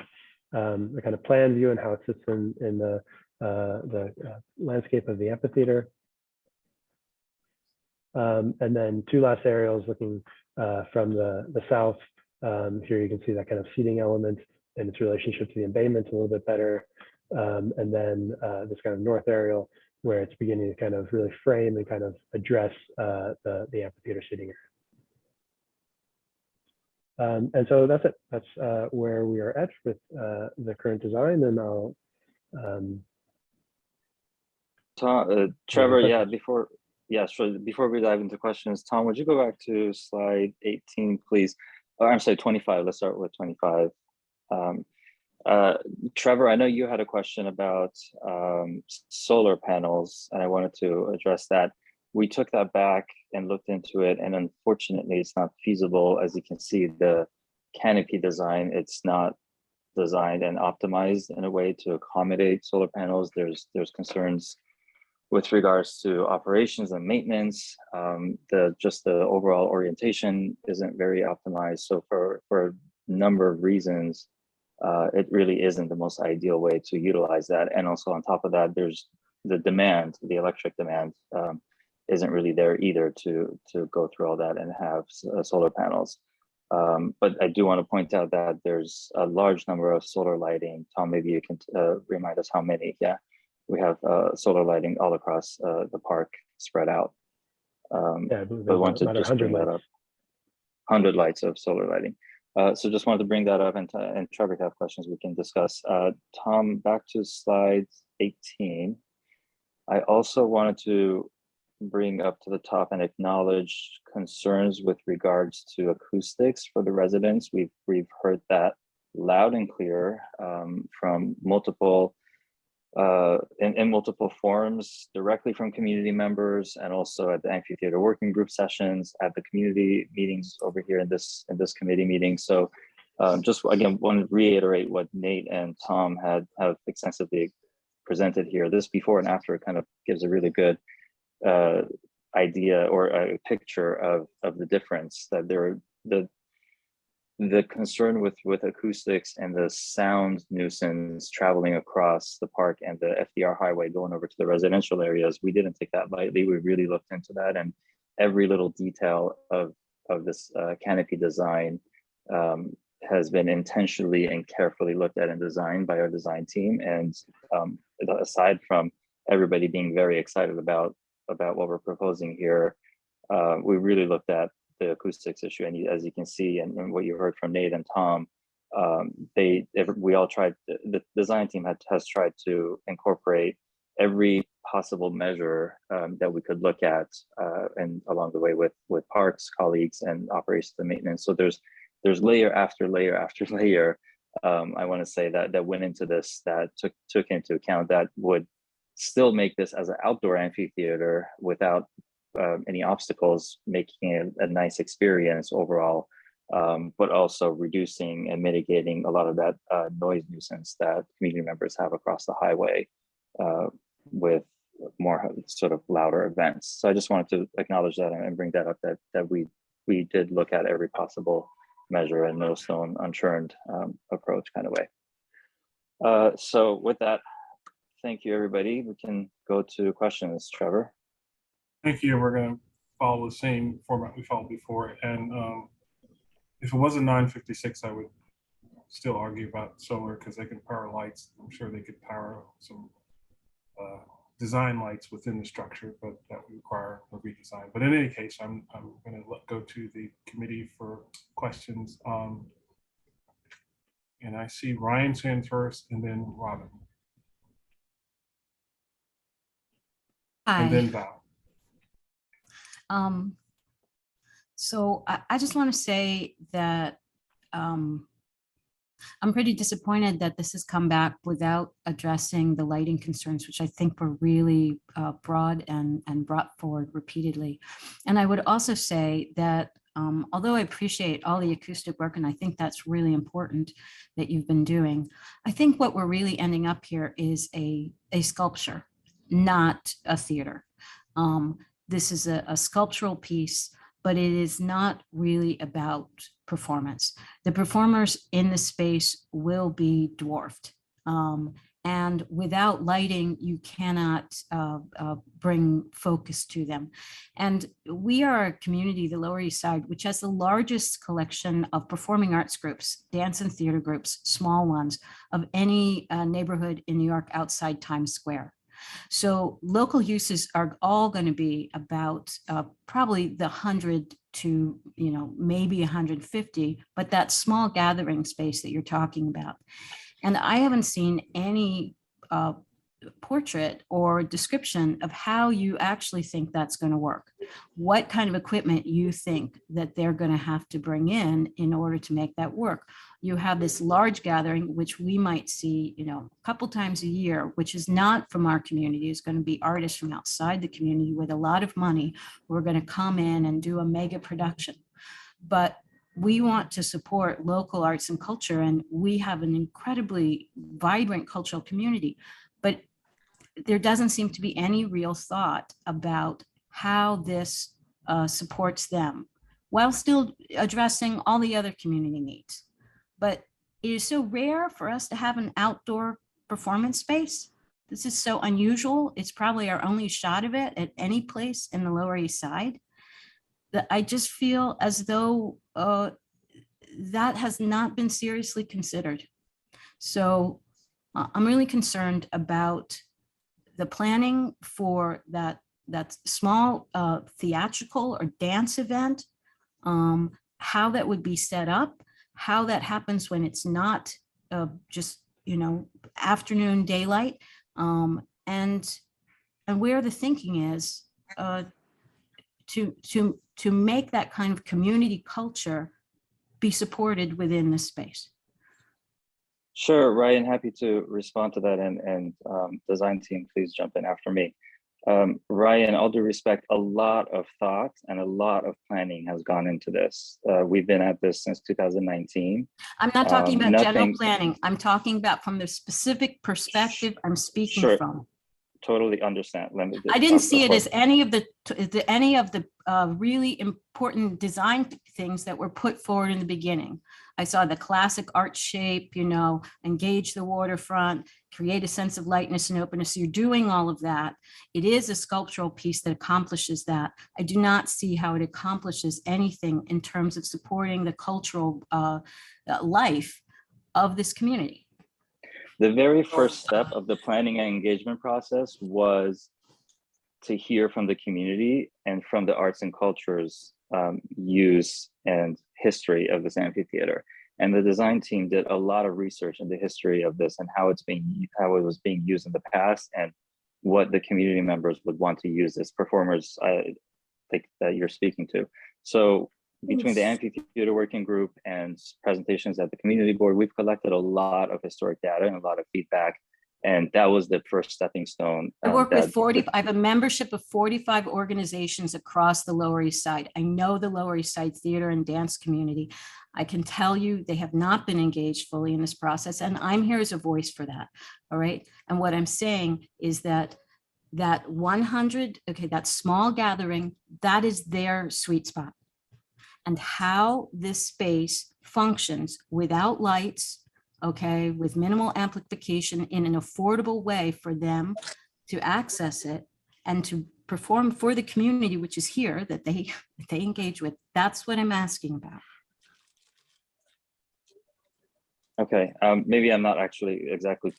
The kind of plan view and how it sits in the landscape of the amphitheater. And then two last aerials looking from the south. Here you can see that kind of seating element and its relationship to the embayment a little bit better. And then this kind of north aerial where it's beginning to kind of really frame and kind of address the amphitheater seating area. And so that's it. That's where we are at with the current design. And I'll. Trevor, yeah, before we dive into questions, Tom, would you go back to slide 18, please? Or I'm sorry, 25. Let's start with 25. Trevor, I know you had a question about solar panels, and I wanted to address that. We took that back and looked into it, and unfortunately, it's not feasible. As you can see, the canopy design, it's not designed and optimized in a way to accommodate solar panels. There's concerns with regards to operations and maintenance. Just the overall orientation isn't very optimized. So for a number of reasons, it really isn't the most ideal way to utilize that. And also on top of that, there's the demand, the electric demand isn't really there either to go through all that and have solar panels. But I do want to point out that there's a large number of solar lighting. Tom, maybe you can remind us how many. Yeah, we have solar lighting all across the park spread out. Yeah, but I want to just bring that up. 100 lights of solar lighting. So just wanted to bring that up, and Trevor, if you have questions, we can discuss. Tom, back to slide 18. I also wanted to bring up to the top and acknowledge concerns with regards to acoustics for the residents. We've heard that loud and clear from multiple in multiple forums, directly from community members, and also at the amphitheater working group sessions, at the community meetings over here in this committee meeting. So just again, want to reiterate what Nate and Tom have extensively presented here. This before and after kind of gives a really good idea or a picture of the difference that the concern with acoustics and the sound nuisance traveling across the park and the FDR highway going over to the residential areas. We didn't take that lightly. We really looked into that, and every little detail of this canopy design has been intentionally and carefully looked at and designed by our design team. And aside from everybody being very excited about what we're proposing here, we really looked at the acoustics issue, and as you can see, and what you heard from Nate and Tom, we all tried. The design team has tried to incorporate every possible measure that we could look at, and along the way with parks colleagues and operations and maintenance. So there's layer after layer after layer. I want to say that went into this, that took into account that would still make this as an outdoor amphitheater without any obstacles, making it a nice experience overall, but also reducing and mitigating a lot of that noise nuisance that community members have across the highway with more sort of louder events. So I just wanted to acknowledge that and bring that up, that we did look at every possible measure and no stone unturned approach kind of way. So with that, thank you, everybody. We can go to questions. Trevor. Thank you. We're going to follow the same format we followed before. And if it wasn't 956, I would still argue about solar because they can power lights. I'm sure they could power some design lights within the structure, but that would require a redesign. But in any case, I'm going to go to the committee for questions. And I see Ryan's hand first, and then Robin. and then Hi. Val. So I just want to say that I'm pretty disappointed that this has come back without addressing the lighting concerns, which I think were really broad and brought forward repeatedly. And I would also say that although I appreciate all the acoustic work, and I think that's really important that you've been doing, I think what we're really ending up here is a sculpture, not a theater. This is a sculptural piece, but it is not really about performance. The performers in the space will be dwarfed. And without lighting, you cannot bring focus to them. And we are a community, the Lower East Side, which has the largest collection of performing arts groups, dance and theater groups, small ones, of any neighborhood in New York outside Times Square. So local uses are all going to be about probably the 100 to, maybe 150, but that small gathering space that you're talking about. And I haven't seen any portrait or description of how you actually think that's going to work. What kind of equipment you think that they're going to have to bring in order to make that work. You have this large gathering, which we might see, a couple times a year, which is not from our community. It's going to be artists from outside the community with a lot of money who are going to come in and do a mega production. But we want to support local arts and culture, and we have an incredibly vibrant cultural community. But there doesn't seem to be any real thought about how this supports them while still addressing all the other community needs. But it is so rare for us to have an outdoor performance space. This is so unusual. It's probably our only shot of it at any place in the Lower East Side, that I just feel as though that has not been seriously considered. So I'm really concerned about the planning for that small theatrical or dance event, how that would be set up, how that happens when it's not just afternoon daylight, and where the thinking is to make that kind of community culture be supported within this space. Sure, Ryan, happy to respond to that, and design team, please jump in after me. Ryan, all due respect, a lot of thought and a lot of planning has gone into this. We've been at this since 2019. I'm not talking about general planning. I'm talking about from the specific perspective I'm speaking from. Totally understand. I didn't see it as any of the really important design things that were put forward in the beginning. I saw the classic art shape, engage the waterfront, create a sense of lightness and openness. So you're doing all of that. It is a sculptural piece that accomplishes that. I do not see how it accomplishes anything in terms of supporting the cultural life of this community. The very first step of the planning and engagement process was to hear from the community and from the arts and cultures use and history of this amphitheater. And the design team did a lot of research in the history of this and how it was being used in the past and what the community members would want to use as performers that you're speaking to. So between the amphitheater working group and presentations at the community board, we've collected a lot of historic data and a lot of feedback. And that was the first stepping stone. I work with 40, I have a membership of 45 organizations across the Lower East Side. I know the Lower East Side theater and dance community. I can tell you they have not been engaged fully in this process, and I'm here as a voice for that, all right? And what I'm saying is that 100, that small gathering, that is their sweet spot. And how this space functions without lights, with minimal amplification in an affordable way for them to access it and to perform for the community, which is here, that they engage with. That's what I'm asking about. Okay, maybe I'm not actually exactly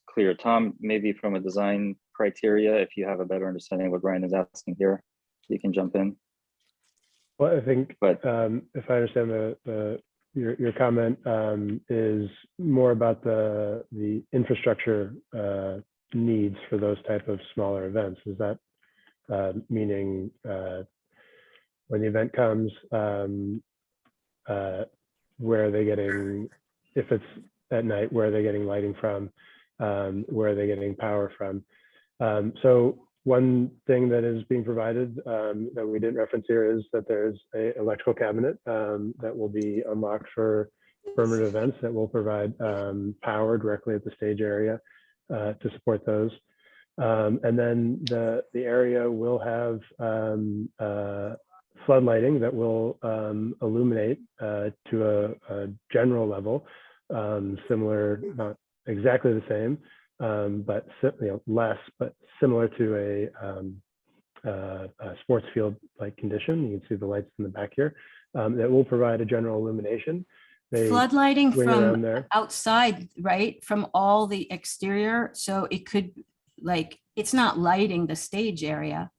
clear. Tom, maybe from a design criteria, if you have a better understanding of what Ryan is asking here, you can jump in. Well, I think if I understand your comment is more about the infrastructure needs for those type of smaller events. Is that meaning when the event comes, where are they getting, if it's at night, where are they getting lighting from, where are they getting power from. So one thing that is being provided that we didn't reference here is that there's an electrical cabinet that will be unlocked for permanent events that will provide power directly at the stage area to support those. And then the area will have flood lighting that will illuminate to a general level, similar, not exactly the same, but less, but similar to a sports field like condition. You can see the lights in the back here that will provide a general illumination. Flood lighting from there. outside, right? From all the exterior. So it could, like, it's not lighting the stage area.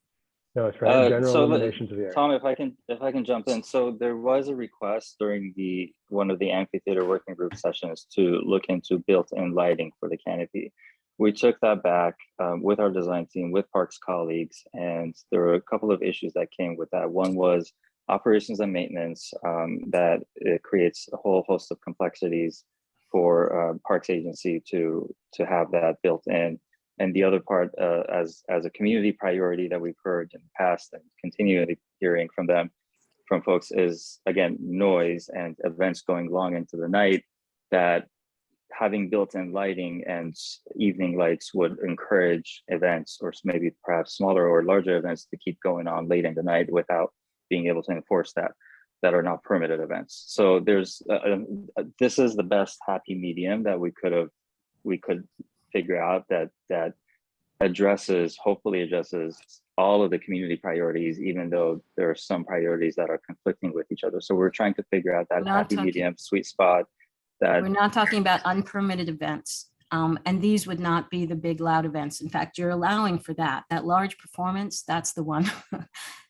No, it's right. General illumination to the area. Tom, if I can jump in. So there was a request during one of the amphitheater working group sessions to look into built-in lighting for the canopy. We took that back with our design team, with Parks colleagues, and there were a couple of issues that came with that. One was operations and maintenance, that it creates a whole host of complexities for Parks Agency to have that built in. And the other part, as a community priority that we've heard in the past and continually hearing from folks, is again noise and events going long into the night, that having built-in lighting and evening lights would encourage events, or maybe perhaps smaller or larger events, to keep going on late in the night without being able to enforce that are not permitted events. So there's this is the best happy medium that we could figure out that hopefully addresses all of the community priorities, even though there are some priorities that are conflicting with each other. So we're trying to figure out that happy medium, sweet spot. That we're not talking about unpermitted events. And these would not be the big loud events. In fact, you're allowing for that large performance. That's the one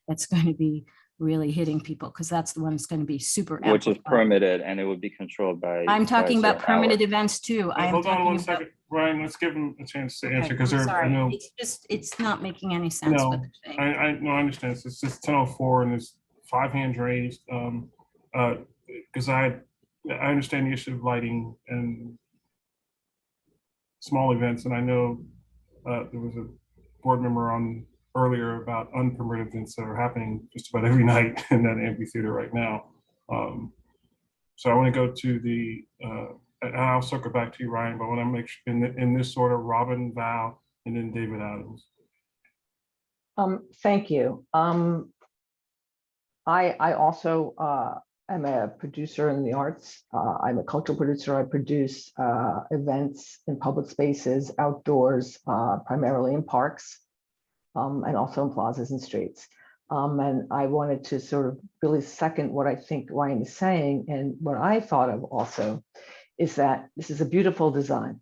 that's going to be really hitting people, because that's the one that's going to be super amplified. Which is permitted, and it would be controlled by. I'm talking about permitted events too. Hold on one second, Ryan. Let's give him a chance to answer, because I know it's not making any sense. No, I understand. It's just 10:04 and there's 5 hands raised. Because I understand the issue of lighting and small events, and I know there was a board member on earlier about unpermitted events that are happening just about every night in that amphitheater right now. So I want to go to the, and I'll circle back to you, Ryan, but I want to make sure in this order: Robin, Val, and then David Adams. Thank you. I also am a producer in the arts. I'm a cultural producer. I produce events in public spaces, outdoors, primarily in parks, and also in plazas and streets. And I wanted to sort of really second what I think Ryan is saying. And what I thought of also is that this is a beautiful design.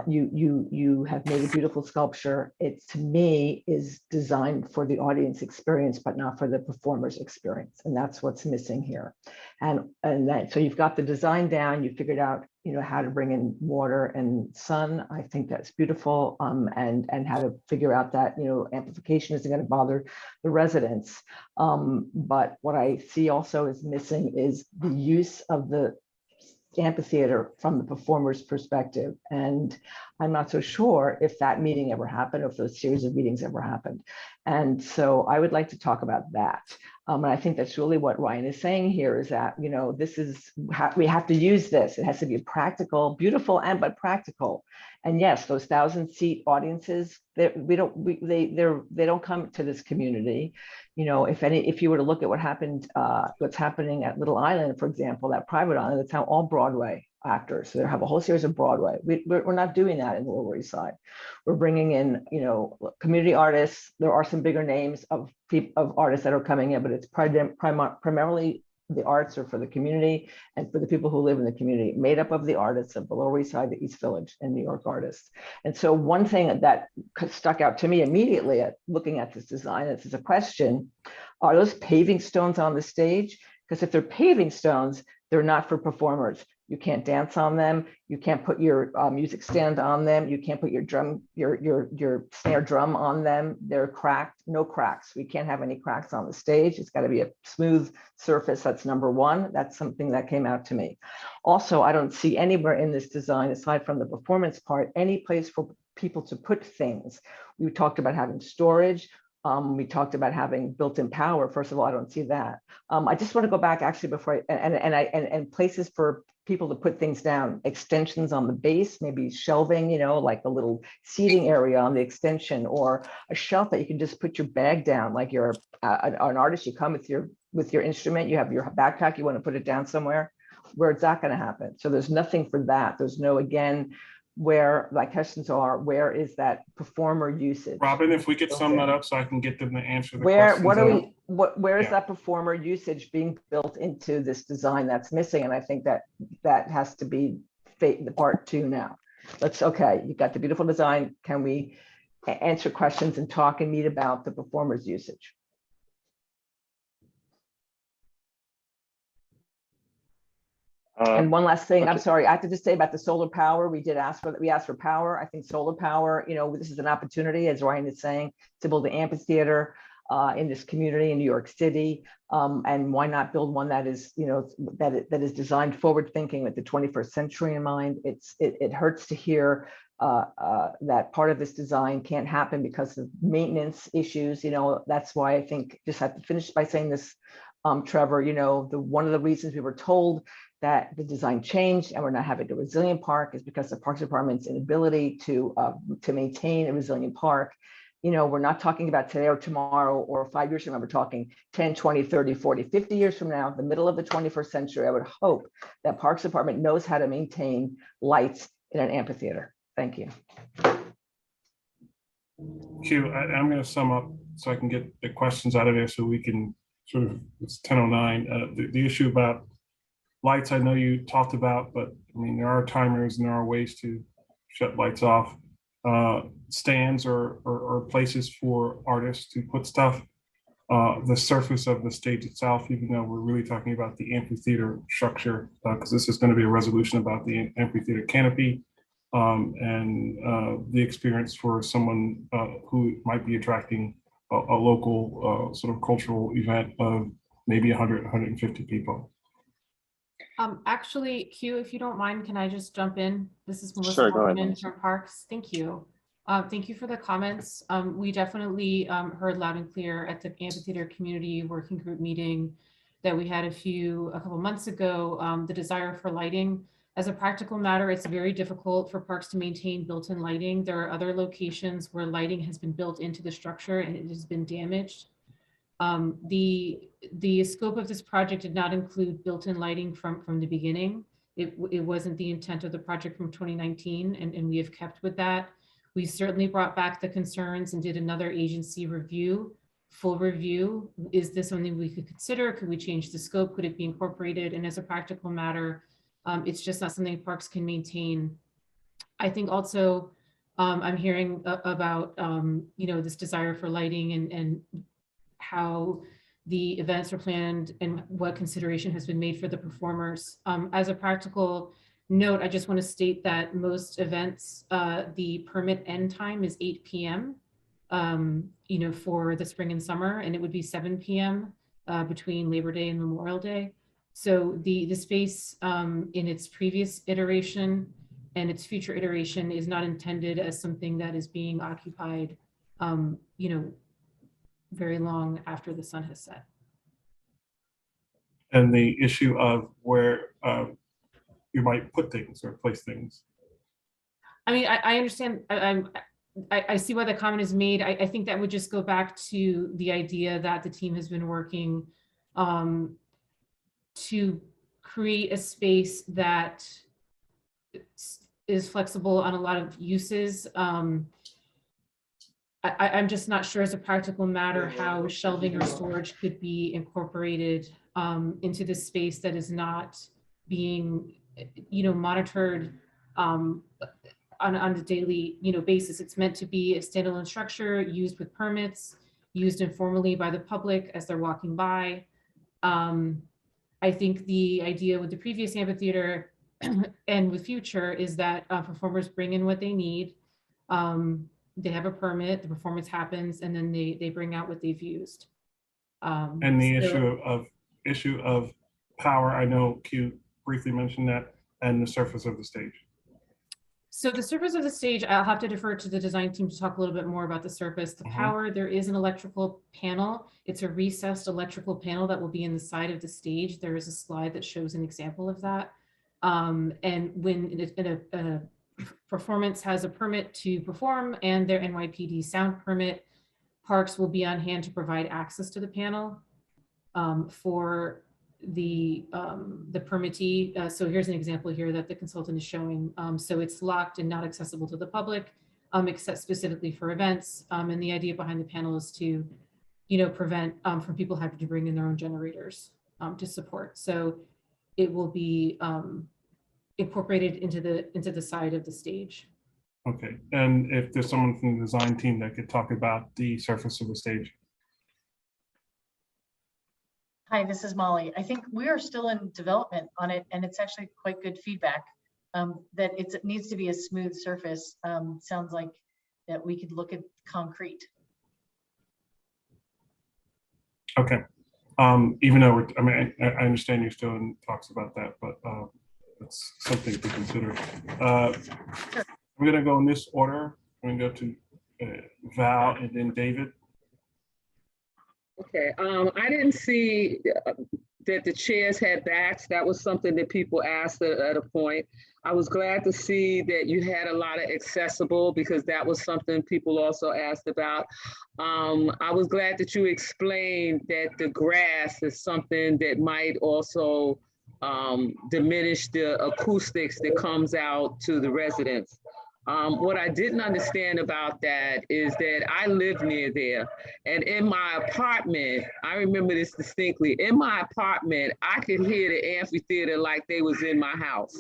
You have made a beautiful sculpture. It, to me, is designed for the audience experience, but not for the performer's experience. And that's what's missing here. And that, so you've got the design down, you figured out, how to bring in water and sun. I think that's beautiful. And how to figure out that, amplification isn't going to bother the residents. But what I see also is missing is the use of the amphitheater from the performer's perspective. And I'm not so sure if that meeting ever happened, or if those series of meetings ever happened. And so I would like to talk about that. And I think that's really what Ryan is saying here, is that, this is we have to use this. It has to be practical, beautiful, but practical. And yes, those 1,000-seat audiences, they don't come to this community. If you were to look at what happened, what's happening at Little Island, for example, that private island, that's how all Broadway actors. So they have a whole series of Broadway. We're not doing that in the Lower East Side. We're bringing in, community artists. There are some bigger names of artists that are coming in, but it's primarily the arts are for the community and for the people who live in the community, made up of the artists of the Lower East Side, the East Village, and New York artists. And so one thing that stuck out to me immediately at looking at this design, this is a question: are those paving stones on the stage? Because if they're paving stones, they're not for performers. You can't dance on them. You can't put your music stand on them. You can't put your drum, your snare drum on them. They're cracked, no cracks. We can't have any cracks on the stage. It's got to be a smooth surface. That's number one. That's something that came out to me. Also, I don't see anywhere in this design, aside from the performance part, any place for people to put things. We talked about having storage. We talked about having built-in power. First of all, I don't see that. I just want to go back actually before and places for people to put things down, extensions on the base, maybe shelving, you know, like a little seating area on the extension, or a shelf that you can just put your bag down. Like you're an artist, you come with your instrument, you have your backpack, you want to put it down somewhere. Where's that going to happen? So there's nothing for that. There's no, again, where my questions are, where is that performer usage? Robin, if we could sum that up so I can get them to answer the Where, questions. where is that performer usage being built into this design that's missing? And I think that has to be the part two now. Okay, you got the beautiful design. Can we answer questions and talk and meet about the performer's usage? And one last thing, I'm sorry, I have to just say about the solar power. We asked for power. I think solar power, you know, this is an opportunity, as Ryan is saying, to build the amphitheater in this community in New York City. And why not build one that is, you know, that is designed forward thinking with the 21st century in mind. It hurts to hear that part of this design can't happen because of maintenance issues. You know, that's why I think, just have to finish by saying this, Trevor, you know, one of the reasons we were told that the design changed and we're not having a resilient park is because the Parks Department's inability to maintain a resilient park. You know, we're not talking about today or tomorrow or 5 years from now. We're talking 10, 20, 30, 40, 50 years from now, the middle of the 21st century. I would hope that Parks Department knows how to maintain lights in an amphitheater. Thank you. Q, I'm going to sum up so I can get the questions out of there so we can sort of, it's 10:09. The issue about lights, I know you talked about, but I mean, there are timers and there are ways to shut lights off. Stands or places for artists to put stuff. The surface of the stage itself, even though we're really talking about the amphitheater structure, because this is going to be a resolution about the amphitheater canopy and the experience for someone who might be attracting a local sort of cultural event of maybe 100, 150 people. Actually, Q, if you don't mind, can I just jump in? This is Melissa Sure, go ahead, Hartman from Parks. Thank you. Thank you for the comments. We definitely heard loud and clear at the amphitheater community working group meeting that we had a couple months ago, the desire for lighting. As a practical matter, it's very difficult for parks to maintain built-in lighting. There are other locations where lighting has been built into the structure and it has been damaged. The scope of this project did not include built-in lighting from the beginning. It wasn't the intent of the project from 2019, and we have kept with that. We certainly brought back the concerns and did another agency review, full review. Is this something we could consider? Could we change the scope? Could it be incorporated? And as a practical matter, it's just not something parks can maintain. I think also I'm hearing about you know, this desire for lighting and how the events are planned and what consideration has been made for the performers. As a practical note, I just want to state that most events, the permit end time is 8 p.m. You know, for the spring and summer, and it would be 7 p.m. Between Labor Day and Memorial Day. So the space in its previous iteration and its future iteration is not intended as something that is being occupied, you know, very long after the sun has set. And the issue of where you might put things or place things. I mean, I understand. I see why the comment is made. I think that would just go back to the idea that the team has been working to create a space that is flexible on a lot of uses. I'm just not sure as a practical matter how shelving or storage could be incorporated into this space that is not being, you know, monitored on a daily, you know, basis. It's meant to be a standalone structure used with permits, used informally by the public as they're walking by. I think the idea with the previous amphitheater and with future is that performers bring in what they need. They have a permit, the performance happens, and then they bring out what they've used. And the issue of power, I know Q briefly mentioned that, and the surface of the stage. So the surface of the stage, I'll have to defer to the design team to talk a little bit more about the surface. The power, there is an electrical panel. It's a recessed electrical panel that will be in the side of the stage. There is a slide that shows an example of that. And when a performance has a permit to perform and their NYPD sound permit, Parks will be on hand to provide access to the panel for the permittee. So here's an example here that the consultant is showing. So it's locked and not accessible to the public, except specifically for events. And the idea behind the panel is to, prevent from people having to bring in their own generators to support. So it will be incorporated into the side of the stage. Okay, and if there's someone from the design team that could talk about the surface of the stage. Hi, this is Molly. I think we are still in development on it, and it's actually quite good feedback that it needs to be a smooth surface. Sounds like that we could look at concrete. Okay, even though I understand you're still in talks about that, but that's something to consider. I'm gonna go in this order. I'm gonna go to Val and then David. Okay, I didn't see that the chairs had backs. That was something that people asked at a point. I was glad to see that you had a lot of accessible, because that was something people also asked about. I was glad that you explained that the grass is something that might also diminish the acoustics that comes out to the residents. What I didn't understand about that is that I live near there, and in my apartment, I remember this distinctly, in my apartment, I could hear the amphitheater like they was in my house.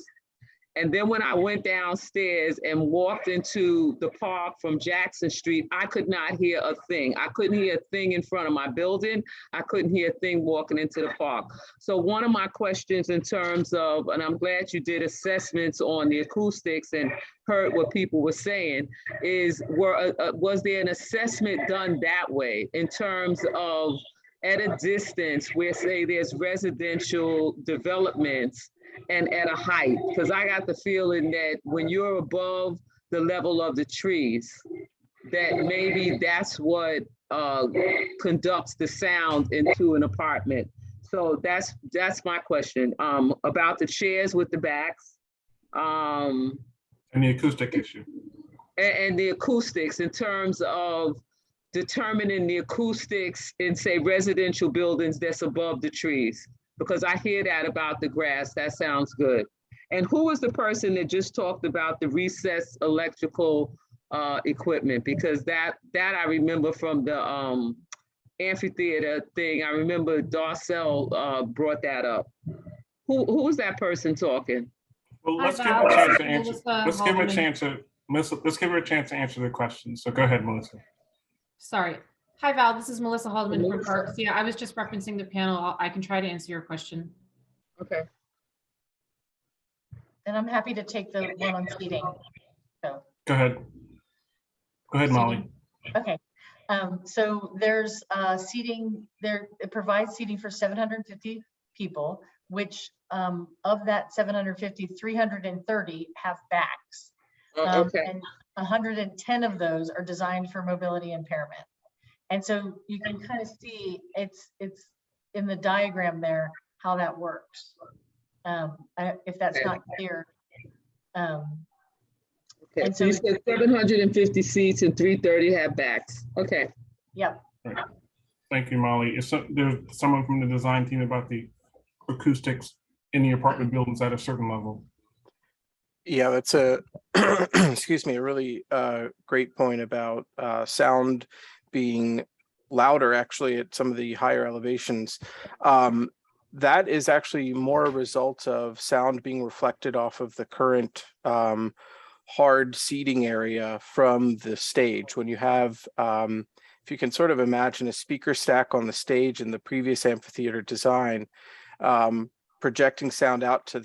And then when I went downstairs and walked into the park from Jackson Street, I could not hear a thing. I couldn't hear a thing in front of my building. I couldn't hear a thing walking into the park. So one of my questions in terms of, and I'm glad you did assessments on the acoustics and heard what people were saying, is was there an assessment done that way in terms of at a distance where, say, there's residential developments and at a height? Because I got the feeling that when you're above the level of the trees, that maybe that's what conducts the sound into an apartment. So that's my question about the chairs with the backs. And the acoustic issue. And the acoustics in terms of determining the acoustics in, say, residential buildings that's above the trees. Because I hear that about the grass. That sounds good. And who was the person that just talked about the recessed electrical equipment? Because that I remember from the amphitheater thing. I remember Darcel brought that up. Who was that person talking? Well, let's give her a chance to answer. Let's give her a chance to let's give her a chance to answer the question. So go ahead, Melissa. Sorry. Hi, Val. This is Melissa Haldeman from Parks. Yeah, I was just referencing the panel. I can try to answer your question. Okay. And I'm happy to take the one on seating. So. Go ahead. Go ahead, Molly. Okay. So there's seating there. It provides seating for 750 people, which of that 750, 330 have backs. Okay. And 110 of those are designed for mobility impairment. And so you can kind of see it's in the diagram there how that works. If that's not clear. Okay, and so you said 750 seats and 330 have backs. Okay. Yep. Right. Thank you, Molly. Is there's someone from the design team about the acoustics in the apartment buildings at a certain level? Yeah, that's a excuse me, a really great point about sound being louder actually at some of the higher elevations. That is actually more a result of sound being reflected off of the current hard seating area from the stage. When you have, if you can sort of imagine a speaker stack on the stage in the previous amphitheater design, projecting sound out to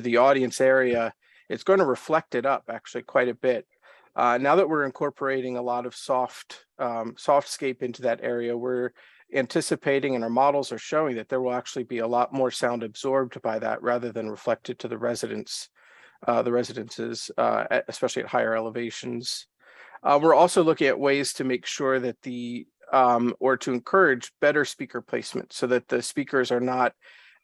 the audience area, it's going to reflect it up actually quite a bit. Now that we're incorporating a lot of softscape into that area, we're anticipating, and our models are showing, that there will actually be a lot more sound absorbed by that rather than reflected to the residences, especially at higher elevations. We're also looking at ways to make sure that or to encourage better speaker placement so that the speakers are not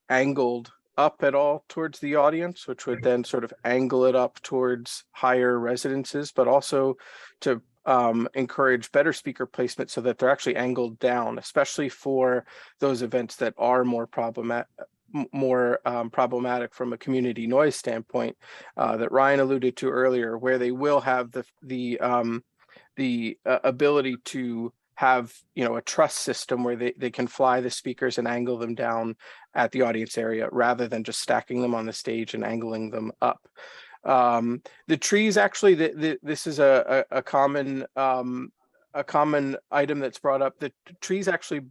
angled up at all towards the audience, which would then sort of angle it up towards higher residences, but also to encourage better speaker placement so that they're actually angled down, especially for those events that are more problematic from a community noise standpoint that Ryan alluded to earlier, where they will have the ability to have, a truss system where they can fly the speakers and angle them down at the audience area rather than just stacking them on the stage and angling them up. The trees, actually, this is a common item that's brought up. The trees actually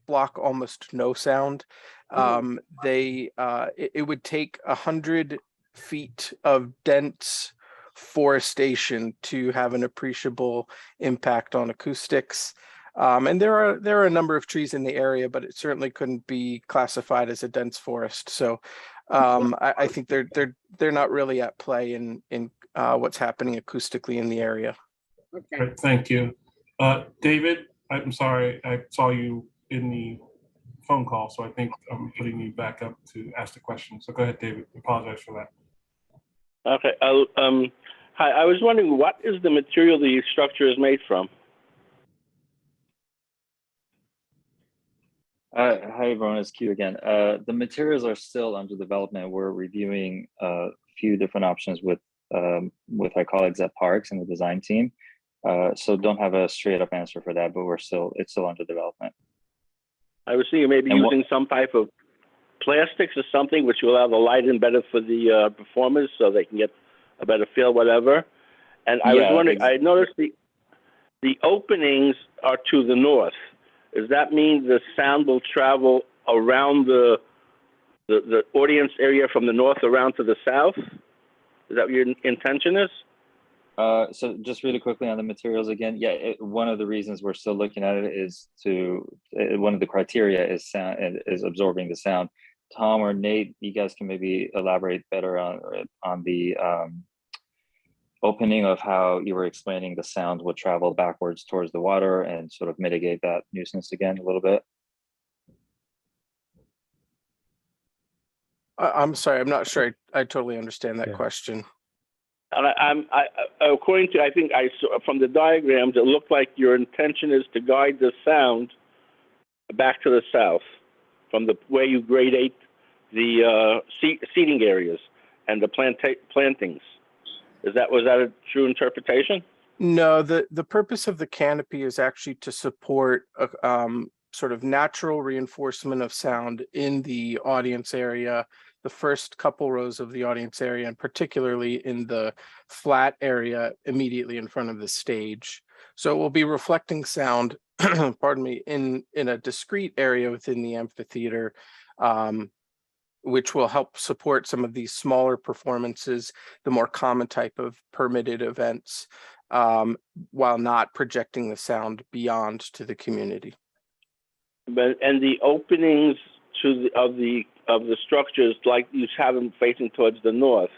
block almost no sound. It would take 100 feet of dense forestation to have an appreciable impact on acoustics. And there are a number of trees in the area, but it certainly couldn't be classified as a dense forest. So I think they're not really at play in what's happening acoustically in the area. Okay. Right, thank you. David, I'm sorry, I saw you in the phone call, so I think I'm putting you back up to ask the question. So go ahead, David. Apologize for that. Okay. Hi, I was wondering, what is the material the structure is made from? Hi everyone, it's Q again. The materials are still under development. We're reviewing a few different options with our colleagues at Parks and the design team. So don't have a straight up answer for that, but it's still under development. I was thinking maybe using some type of plastics or something which will allow the light in better for the performers so they can get a better feel, whatever. And I was wondering, I noticed the openings are to the north. Does that mean the sound will travel around the audience area from the north around to the south? Is that what your intention is? So just really quickly on the materials again, one of the reasons we're still looking at it is one of the criteria is sound, is absorbing the sound. Tom or Nate, you guys can maybe elaborate better on the opening of how you were explaining the sound would travel backwards towards the water and sort of mitigate that nuisance again a little bit. I'm sorry, I'm not sure I totally understand that question. And according to, I think I saw from the diagrams, it looked like your intention is to guide the sound back to the south from the way you gradate the seating areas and the plantings. Was that a true interpretation? No, the purpose of the canopy is actually to support a sort of natural reinforcement of sound in the audience area, the first couple rows of the audience area, and particularly in the flat area immediately in front of the stage. So it will be reflecting sound, pardon me, in a discrete area within the amphitheater, which will help support some of these smaller performances, the more common type of permitted events, while not projecting the sound beyond to the community. And the openings of the structures, like you have them facing towards the north,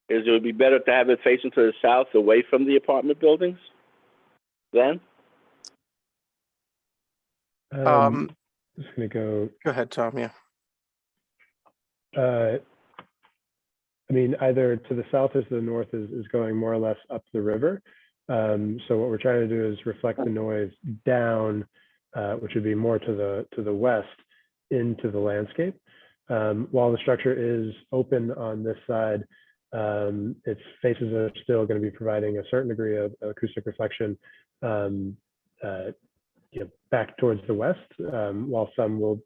it would be better to have it facing to the south, away from the apartment buildings? Then? Just gonna go. Go ahead, Tom. Yeah. I mean, either to the south or to the north is going more or less up the river. So what we're trying to do is reflect the noise down, which would be more to the west, into the landscape. While the structure is open on this side, its faces are still going to be providing a certain degree of acoustic reflection, back towards the west, while some will,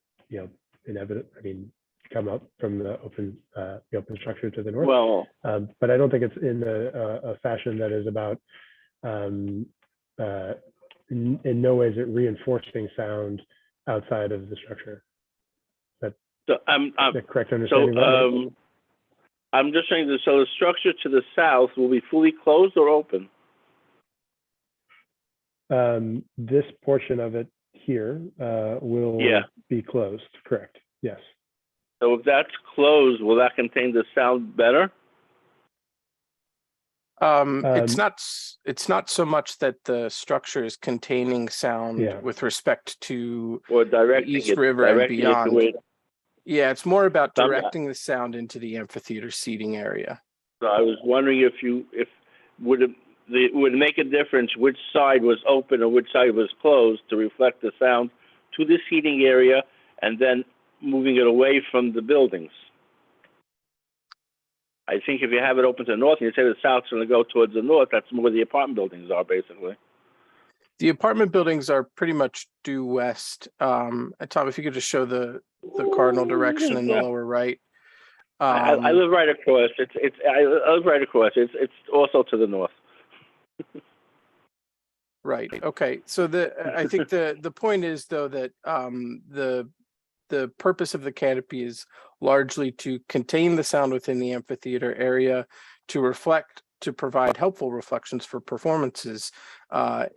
come up from the open structure to the north. Well, but I don't think it's in a fashion that is about, in no way is it reinforcing sound outside of the structure. So I'm The correct so understanding. of that? I'm just saying that, so the structure to the south will be fully closed or open? This portion of it here will be closed, correct? Yes. So if that's closed, will that contain the sound better? It's not so much that the structure is containing sound with respect to Or the directing East it, River and directing it the beyond. way. Yeah, it's more about Some- directing the sound into the amphitheater seating area. So I was wondering if would it make a difference which side was open or which side was closed to reflect the sound to the seating area and then moving it away from the buildings. I think if you have it open to the north and you say the south's going to go towards the north, that's where the apartment buildings are basically. The apartment buildings are pretty much due west. Tom, if you could just show the cardinal direction in the lower right. I live right across. I live right across. It's also to the north. Right. Okay. So I think the point is though that the purpose of the canopy is largely to contain the sound within the amphitheater area, to provide helpful reflections for performances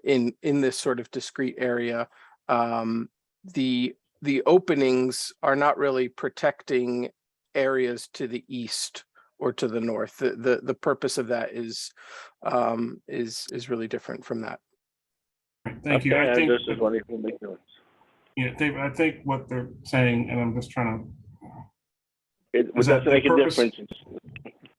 in this sort of discrete area. The openings are not really protecting areas to the east or to the north. The purpose of that is really different from that. Thank you. Okay, I think this is what it will make noise. Yeah, Dave, I think what they're saying, and I'm just trying to. It is that doesn't make the a purpose- difference.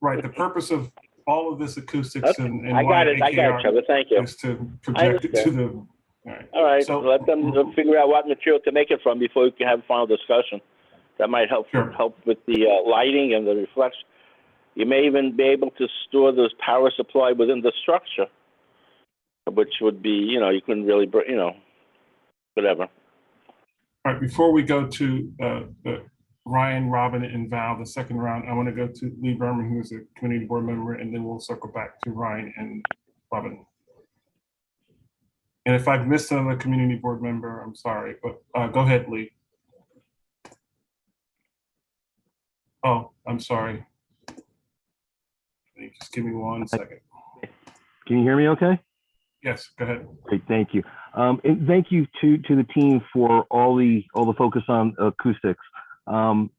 Right, the purpose of all of this acoustics Okay, and I got why it, Trevor, thank you. is to project it to understand. the. All right, So- let them figure out what material to make it from before we can have a final discussion. That might help with the lighting and the reflection. You may even be able to store this power supply within the structure, which would be, you couldn't really, whatever. All right, before we go to Ryan, Robin, and Val, the second round, I want to go to Lee Berman, who is a community board member, and then we'll circle back to Ryan and Robin. And if I've missed another community board member, I'm sorry, but go ahead, Lee. Oh, I'm sorry. Just give me 1 second. Can you hear me okay? Yes, go ahead. Great, thank you. And thank you to the team for all the focus on acoustics. The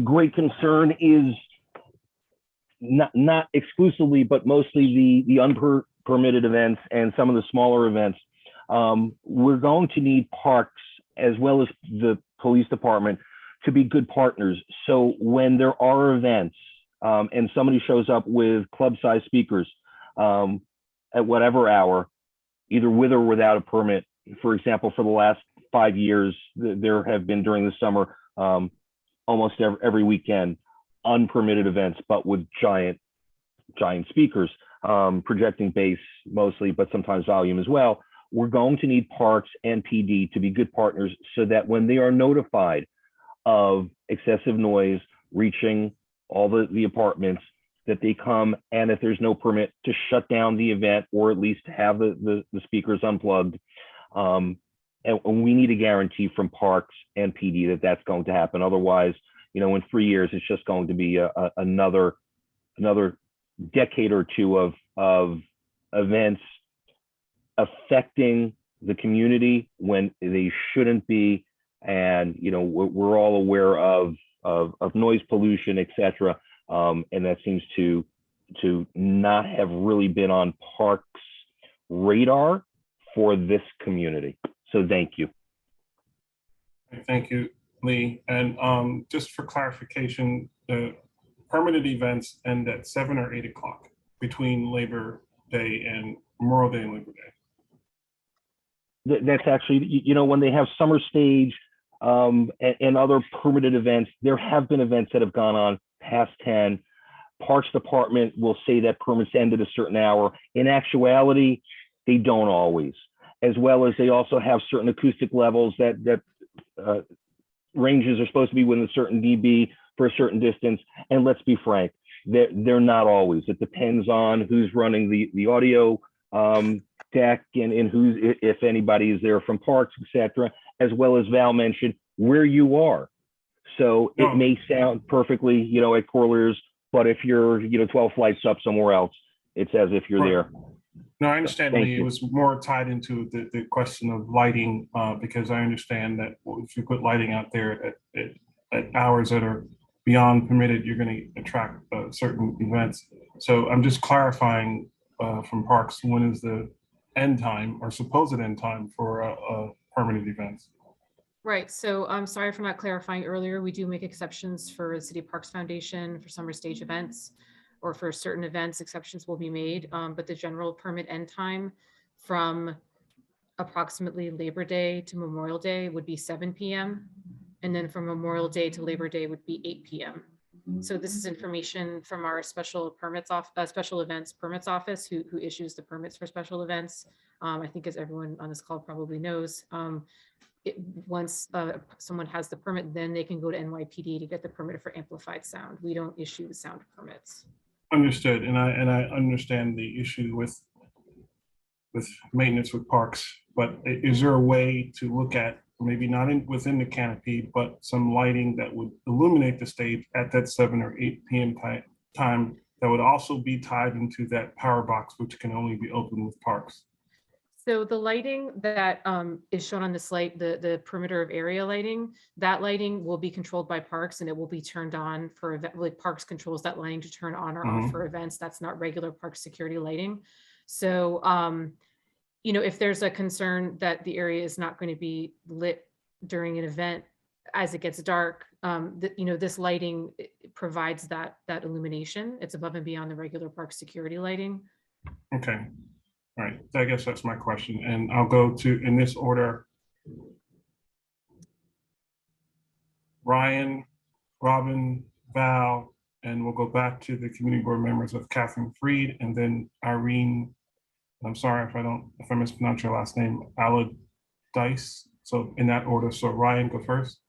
great concern is not exclusively, but mostly the unpermitted events and some of the smaller events. We're going to need parks as well as the police department to be good partners. So when there are events and somebody shows up with club-sized speakers at whatever hour, either with or without a permit, for example, for the last 5 years, there have been during the summer, almost every weekend, unpermitted events, but with giant speakers, projecting bass mostly, but sometimes volume as well. We're going to need parks and PD to be good partners so that when they are notified of excessive noise reaching all the apartments, that they come, and if there's no permit, to shut down the event or at least have the speakers unplugged. And we need a guarantee from parks and PD that that's going to happen. Otherwise, in 3 years, it's just going to be another decade or two of events affecting the community when they shouldn't be. And we're all aware of noise pollution, etc. And that seems to not have really been on Parks' radar for this community. So thank you. Thank you, Lee. And just for clarification, the permitted events end at 7 or 8 o'clock between Labor Day and Memorial Day and Labor Day. That's actually, when they have summer stage and other permitted events, there have been events that have gone on past 10. Parks Department will say that permits end at a certain hour. In actuality, they don't always. As well as they also have certain acoustic levels that ranges are supposed to be within a certain dB for a certain distance. And let's be frank, they're not always. It depends on who's running the audio deck and who's, if anybody is there from Parks, etc. As well as Val mentioned, where you are. So No. it may sound perfectly, at Corlers, but if you're, 12 flights up somewhere else, it's as if you're Right. there. No, I understand, Thank Lee. It you. was more tied into the question of lighting, because I understand that if you put lighting out there at hours that are beyond permitted, you're going to attract certain events. So I'm just clarifying from Parks, when is the end time or supposed end time for permanent events? Right, so I'm sorry for not clarifying earlier. We do make exceptions for the City Parks Foundation for summer stage events, or for certain events, exceptions will be made. But the general permit end time from approximately Labor Day to Memorial Day would be 7 p.m. And then from Memorial Day to Labor Day would be 8 p.m. So this is information from our special permits off, special events permits office, who issues the permits for special events. I think, as everyone on this call probably knows, once someone has the permit, then they can go to NYPD to get the permit for amplified sound. We don't issue the sound permits. Understood, and I understand the issue with maintenance with parks, but is there a way to look at, maybe not within the canopy, but some lighting that would illuminate the stage at that 7 or 8 p.m. time that would also be tied into that power box, which can only be opened with parks? So the lighting that is shown on the slide, the perimeter of area lighting, that lighting will be controlled by Parks, and it will be turned on for event. Like, Parks controls that lighting to turn on or off for events. That's not regular park security lighting. So, if there's a concern that the area is not going to be lit during an event as it gets dark, this lighting provides that illumination. It's above and beyond the regular park security lighting. Okay. All right, I guess that's my question, and I'll go to, in this order, Ryan, Robin, Val, and we'll go back to the community board members of Catherine Freed, and then Irene. I'm sorry if I mispronounce your last name, Allardyce. So in that order. So Ryan, go first.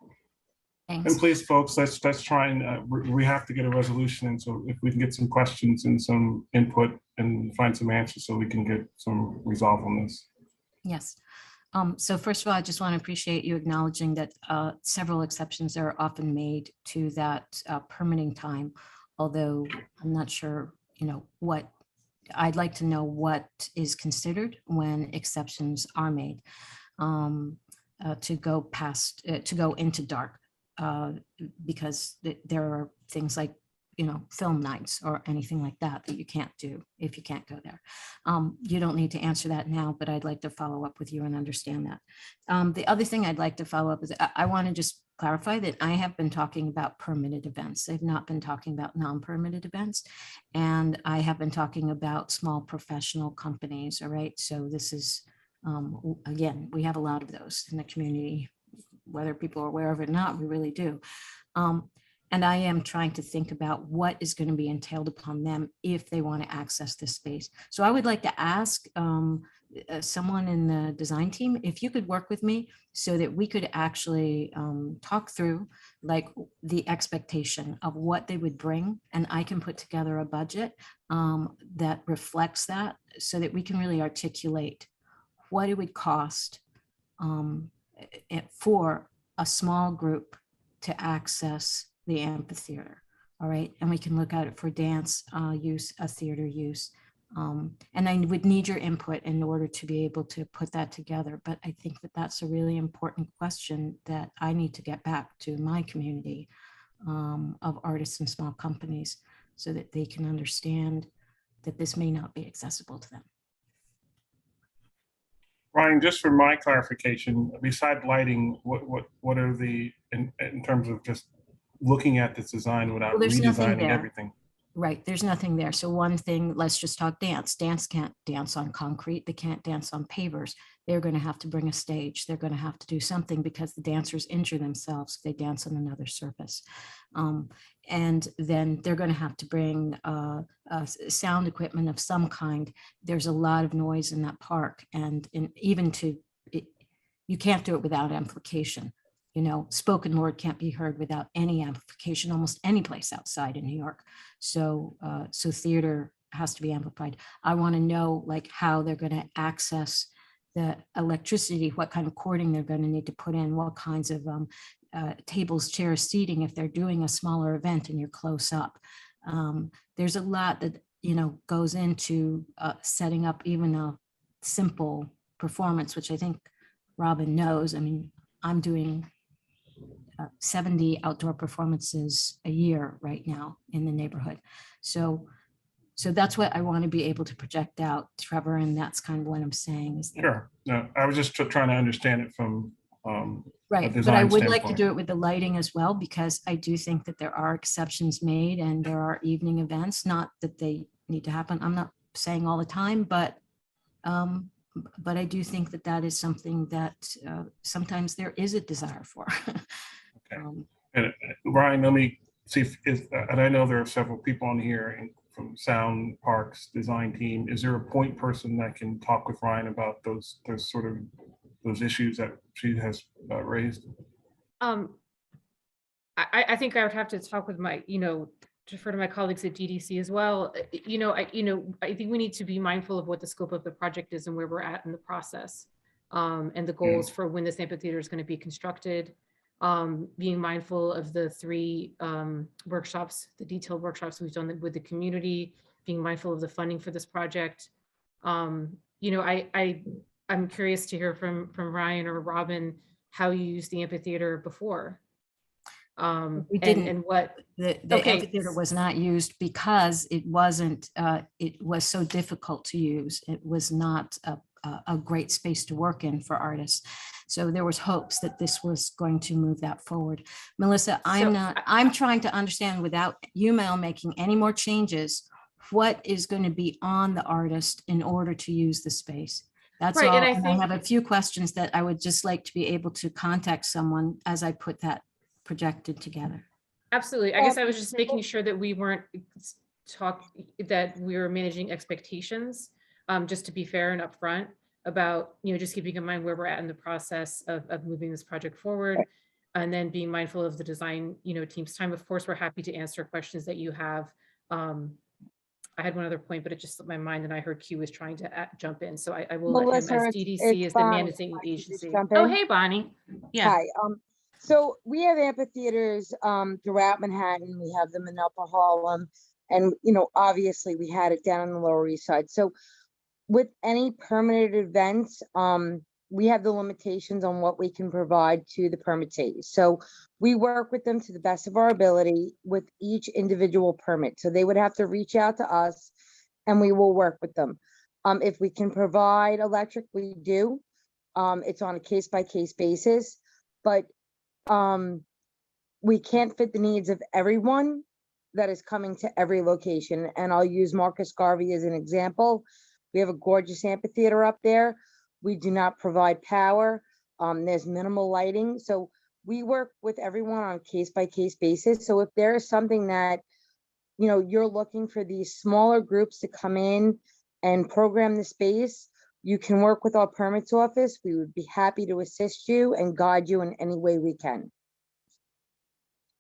Thanks. And please, folks, let's try and we have to get a resolution. And so if we can get some questions and some input and find some answers, so we can get some resolve on this. Yes. So first of all, I just want to appreciate you acknowledging that several exceptions are often made to that permitting time, although I'm not sure, what, I'd like to know what is considered when exceptions are made to go into dark, because there are things like, film nights or anything like that you can't do if you can't go there. You don't need to answer that now, but I'd like to follow up with you and understand that. The other thing I'd like to follow up is I want to just clarify that I have been talking about permitted events. I've not been talking about non-permitted events. And I have been talking about small professional companies. All right. So this is, again, we have a lot of those in the community, whether people are aware of it or not, we really do. And I am trying to think about what is going to be entailed upon them if they want to access this space. So I would like to ask someone in the design team if you could work with me so that we could actually talk through like the expectation of what they would bring, and I can put together a budget that reflects that so that we can really articulate what it would cost for a small group to access the amphitheater. All right. And we can look at it for dance use, a theater use. And I would need your input in order to be able to put that together. But I think that that's a really important question that I need to get back to my community of artists and small companies so that they can understand that this may not be accessible to them. Ryan, just for my clarification, beside lighting, what are the, in terms of just looking at this design without redesigning everything? Right, there's nothing there. So one thing, let's just talk dance. Dance can't dance on concrete. They can't dance on pavers. They're going to have to bring a stage. They're going to have to do something because the dancers injure themselves if they dance on another surface. And then they're going to have to bring sound equipment of some kind. There's a lot of noise in that park. And you can't do it without amplification. Spoken word can't be heard without any amplification, almost any place outside in New York. So theater has to be amplified. I want to know like how they're going to access the electricity, what kind of cording they're going to need to put in, what kinds of tables, chairs, seating if they're doing a smaller event and you're close up. There's a lot that, you know, goes into setting up even a simple performance, which I think Robin knows. I mean, I'm doing 70 outdoor performances a year right now in the neighborhood. So that's what I want to be able to project out, Trevor, and that's kind of what I'm saying. Is that, Sure. No, I was just trying to understand it from right, but I would like to do it with the lighting as well, because I do think that there are exceptions made and there are evening events, not that they need to happen. I'm not saying all the time, but I do think that that is something that sometimes there is a desire for. Okay. And Ryan, let me see if, and I know there are several people on here from Sound Parks design team. Is there a point person that can talk with Ryan about those sort of those issues that she has raised? I think I would have to talk with my, defer to my colleagues at DDC as well. I think we need to be mindful of what the scope of the project is and where we're at in the process, and the goals for when this amphitheater is going to be constructed. Being mindful of the 3 workshops, the detailed workshops we've done with the community, being mindful of the funding for this project. I'm curious to hear from Ryan or Robin how you used the amphitheater before. We didn't, and what the amphitheater was not used because it wasn't, it was so difficult to use. It was not a great space to work in for artists. So there was hopes that this was going to move that forward. Melissa, I'm trying to understand, without UML making any more changes, what is going to be on the artist in order to use the space. That's right, all. And I have a few questions that I would just like to be able to contact someone as I put that projected together. Absolutely. I guess I was just making sure that we weren't that we were managing expectations, just to be fair and upfront about, just keeping in mind where we're at in the process of moving this project forward, and then being mindful of the design, team's time. Of course, we're happy to answer questions that you have. I had one other point, but it just slipped my mind, and I heard Q was trying to jump in. So I will Melissa, let him, as DDC is the managing agency. Oh, hey, Bonnie. Yeah. Hi. So we have amphitheaters throughout Manhattan. We have them in Upper Harlem, and obviously we had it down on the Lower East Side. So with any permitted events, we have the limitations on what we can provide to the permittees. So we work with them to the best of our ability with each individual permit. So they would have to reach out to us and we will work with them. If we can provide electric, we do. It's on a case-by-case basis, but we can't fit the needs of everyone that is coming to every location. And I'll use Marcus Garvey as an example. We have a gorgeous amphitheater up there. We do not provide power. There's minimal lighting. So we work with everyone on a case-by-case basis. So if there is something that, you're looking for these smaller groups to come in and program the space, you can work with our permits office. We would be happy to assist you and guide you in any way we can.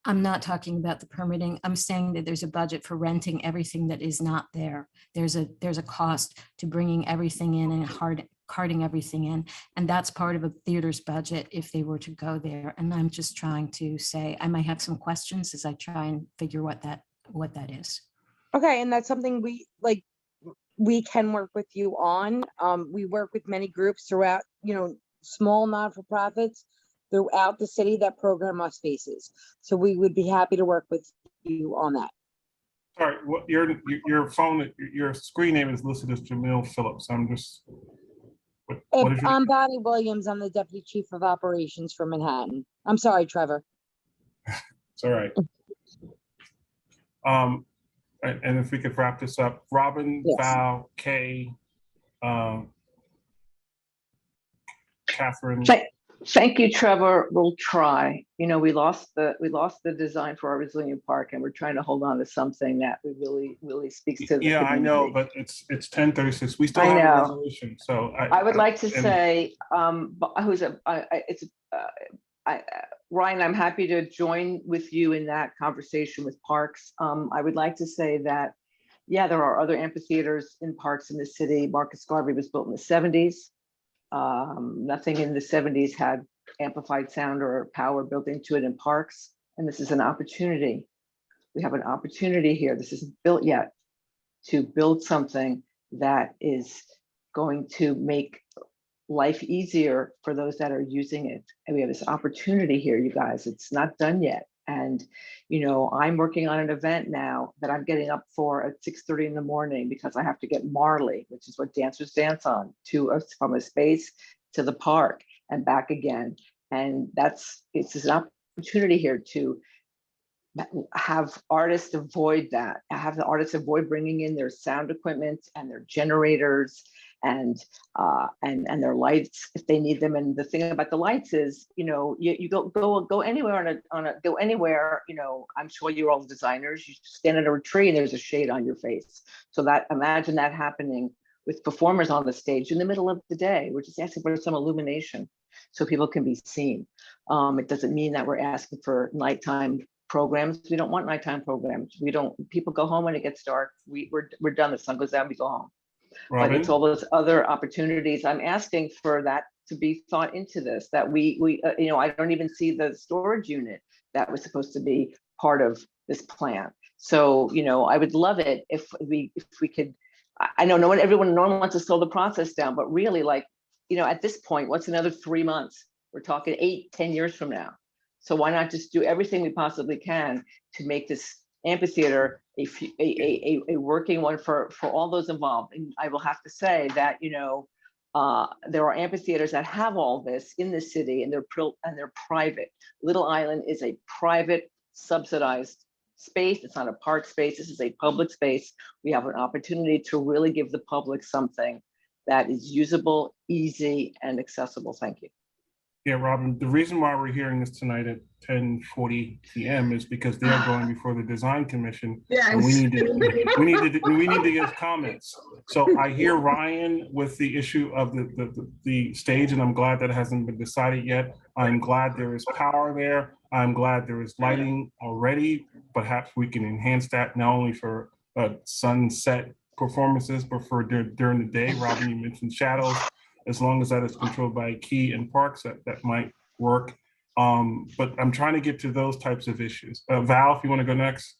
I'm not talking about the permitting. I'm saying that there's a budget for renting everything that is not there. There's a cost to bringing everything in and carting everything in. And that's part of a theater's budget if they were to go there. And I'm just trying to say, I might have some questions as I try and figure what that is. Okay, and that's something we can work with you on. We work with many groups throughout, small non-for-profits throughout the city that program our spaces. So we would be happy to work with you on that. Sorry, what your phone, your screen name is listed as Jamil Phillips. I'm just. I'm Bonnie Williams. I'm the Deputy Chief of Operations for Manhattan. I'm sorry, Trevor. It's all right. And if we could wrap this up, Robin, yes. Val, Kay, Catherine. Thank you, Trevor. We'll try. We lost the design for our Resilient Park, and we're trying to hold on to something that really speaks to the community. I know, but it's 10:36. We still have a resolution. So I would like to say, Ryan, I'm happy to join with you in that conversation with parks. I would like to say that, there are other amphitheaters in parks in the city. Marcus Garvey was built in the 70s. Nothing in the 70s had amplified sound or power built into it in parks. And this is an opportunity. We have an opportunity here. This isn't built yet, to build something that is going to make life easier for those that are using it. And we have this opportunity here, you guys. It's not done yet. And, you know, I'm working on an event now that I'm getting up for at 6:30 in the morning because I have to get Marley, which is what dancers dance on, from a space to the park and back again. And it's an opportunity here to have artists avoid that, have the artists avoid bringing in their sound equipment and their generators and their lights if they need them. And the thing about the lights is, you know, you go anywhere go anywhere, you know, I'm sure you're all designers, you stand under a tree and there's a shade on your face. So that, imagine that happening with performers on the stage in the middle of the day. We're just asking for some illumination so people can be seen. It doesn't mean that we're asking for nighttime programs. We don't want nighttime programs. People go home when it gets dark. We're done. The sun goes down, we go home. Robin? But it's all those other opportunities. I'm asking for that to be thought into this, that we you know, I don't even see the storage unit that was supposed to be part of this plan. So, you know, I would love it if we could. I know everyone wants to slow the process down, but really, like, you know, at this point, what's another 3 months? We're talking 8-10 years from now. So why not just do everything we possibly can to make this amphitheater a working one for all those involved? And I will have to say that, you know, there are amphitheaters that have all this in the city, and they're private. Little Island is a private, subsidized space. It's not a park space. This is a public space. We have an opportunity to really give the public something that is usable, easy, and accessible. Thank you. Yeah, Robin, the reason why we're hearing this tonight at 10:40 p.m. is because they're going before the design commission. Yes. And we need to get comments. So I hear Ryan with the issue of the stage, and I'm glad that hasn't been decided yet. I'm glad there is power there. I'm glad there is lighting already. Perhaps we can enhance that not only for sunset performances, but for during the day. Robin, you mentioned shadows. As long as that is controlled by Key and Parks, that might work. But I'm trying to get to those types of issues. Val, if you want to go next.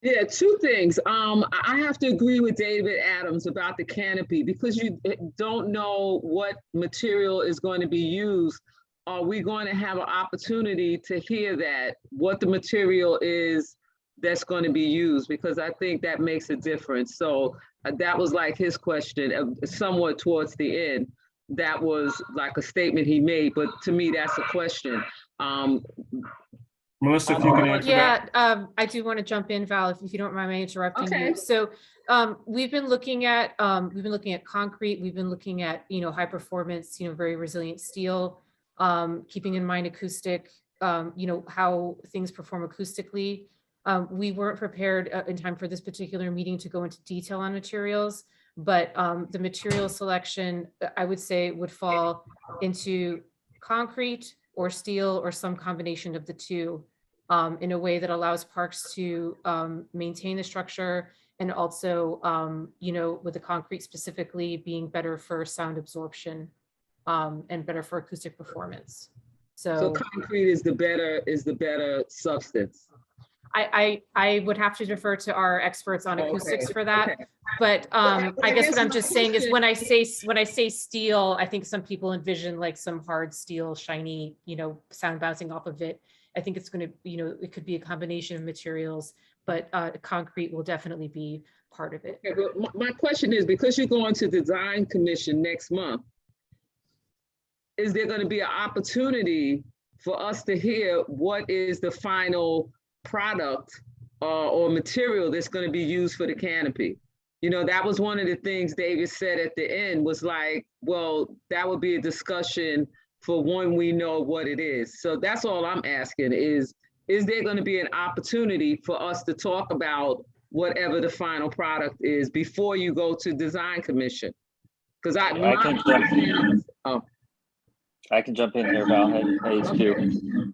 Yeah, two things. I have to agree with David Adams about the canopy, because you don't know what material is going to be used. Are we going to have an opportunity to hear that, what the material is that's going to be used? Because I think that makes a difference. So that was like his question, somewhat towards the end. That was like a statement he made, but to me, that's a question. Melissa, if you can answer that. I do want to jump in, Val, if you don't mind me interrupting Okay. you. So we've been looking at concrete. We've been looking at, you know, high performance, you know, very resilient steel, keeping in mind acoustic, you know, how things perform acoustically. We weren't prepared in time for this particular meeting to go into detail on materials, but the material selection, I would say, would fall into concrete or steel or some combination of the two, in a way that allows parks to maintain the structure, and also, you know, with the concrete specifically being better for sound absorption and better for acoustic performance. So concrete is the better substance. I would have to defer to our experts on acoustics for that. Okay. But I guess what I'm just saying is, question- when I say steel, I think some people envision like some hard steel, shiny, you know, sound bouncing off of it. I think it's going to, you know, it could be a combination of materials, but concrete will definitely be part of it. Okay, but my question is, because you're going to design commission next month, is there going to be an opportunity for us to hear what is the final product or material that's going to be used for the canopy? You know, that was one of the things David said at the end, was like, well, that would be a discussion for when we know what it is. So that's all I'm asking is there going to be an opportunity for us to talk about whatever the final product is before you go to design commission? Because I can jump in here, Val. Hey, it's Q.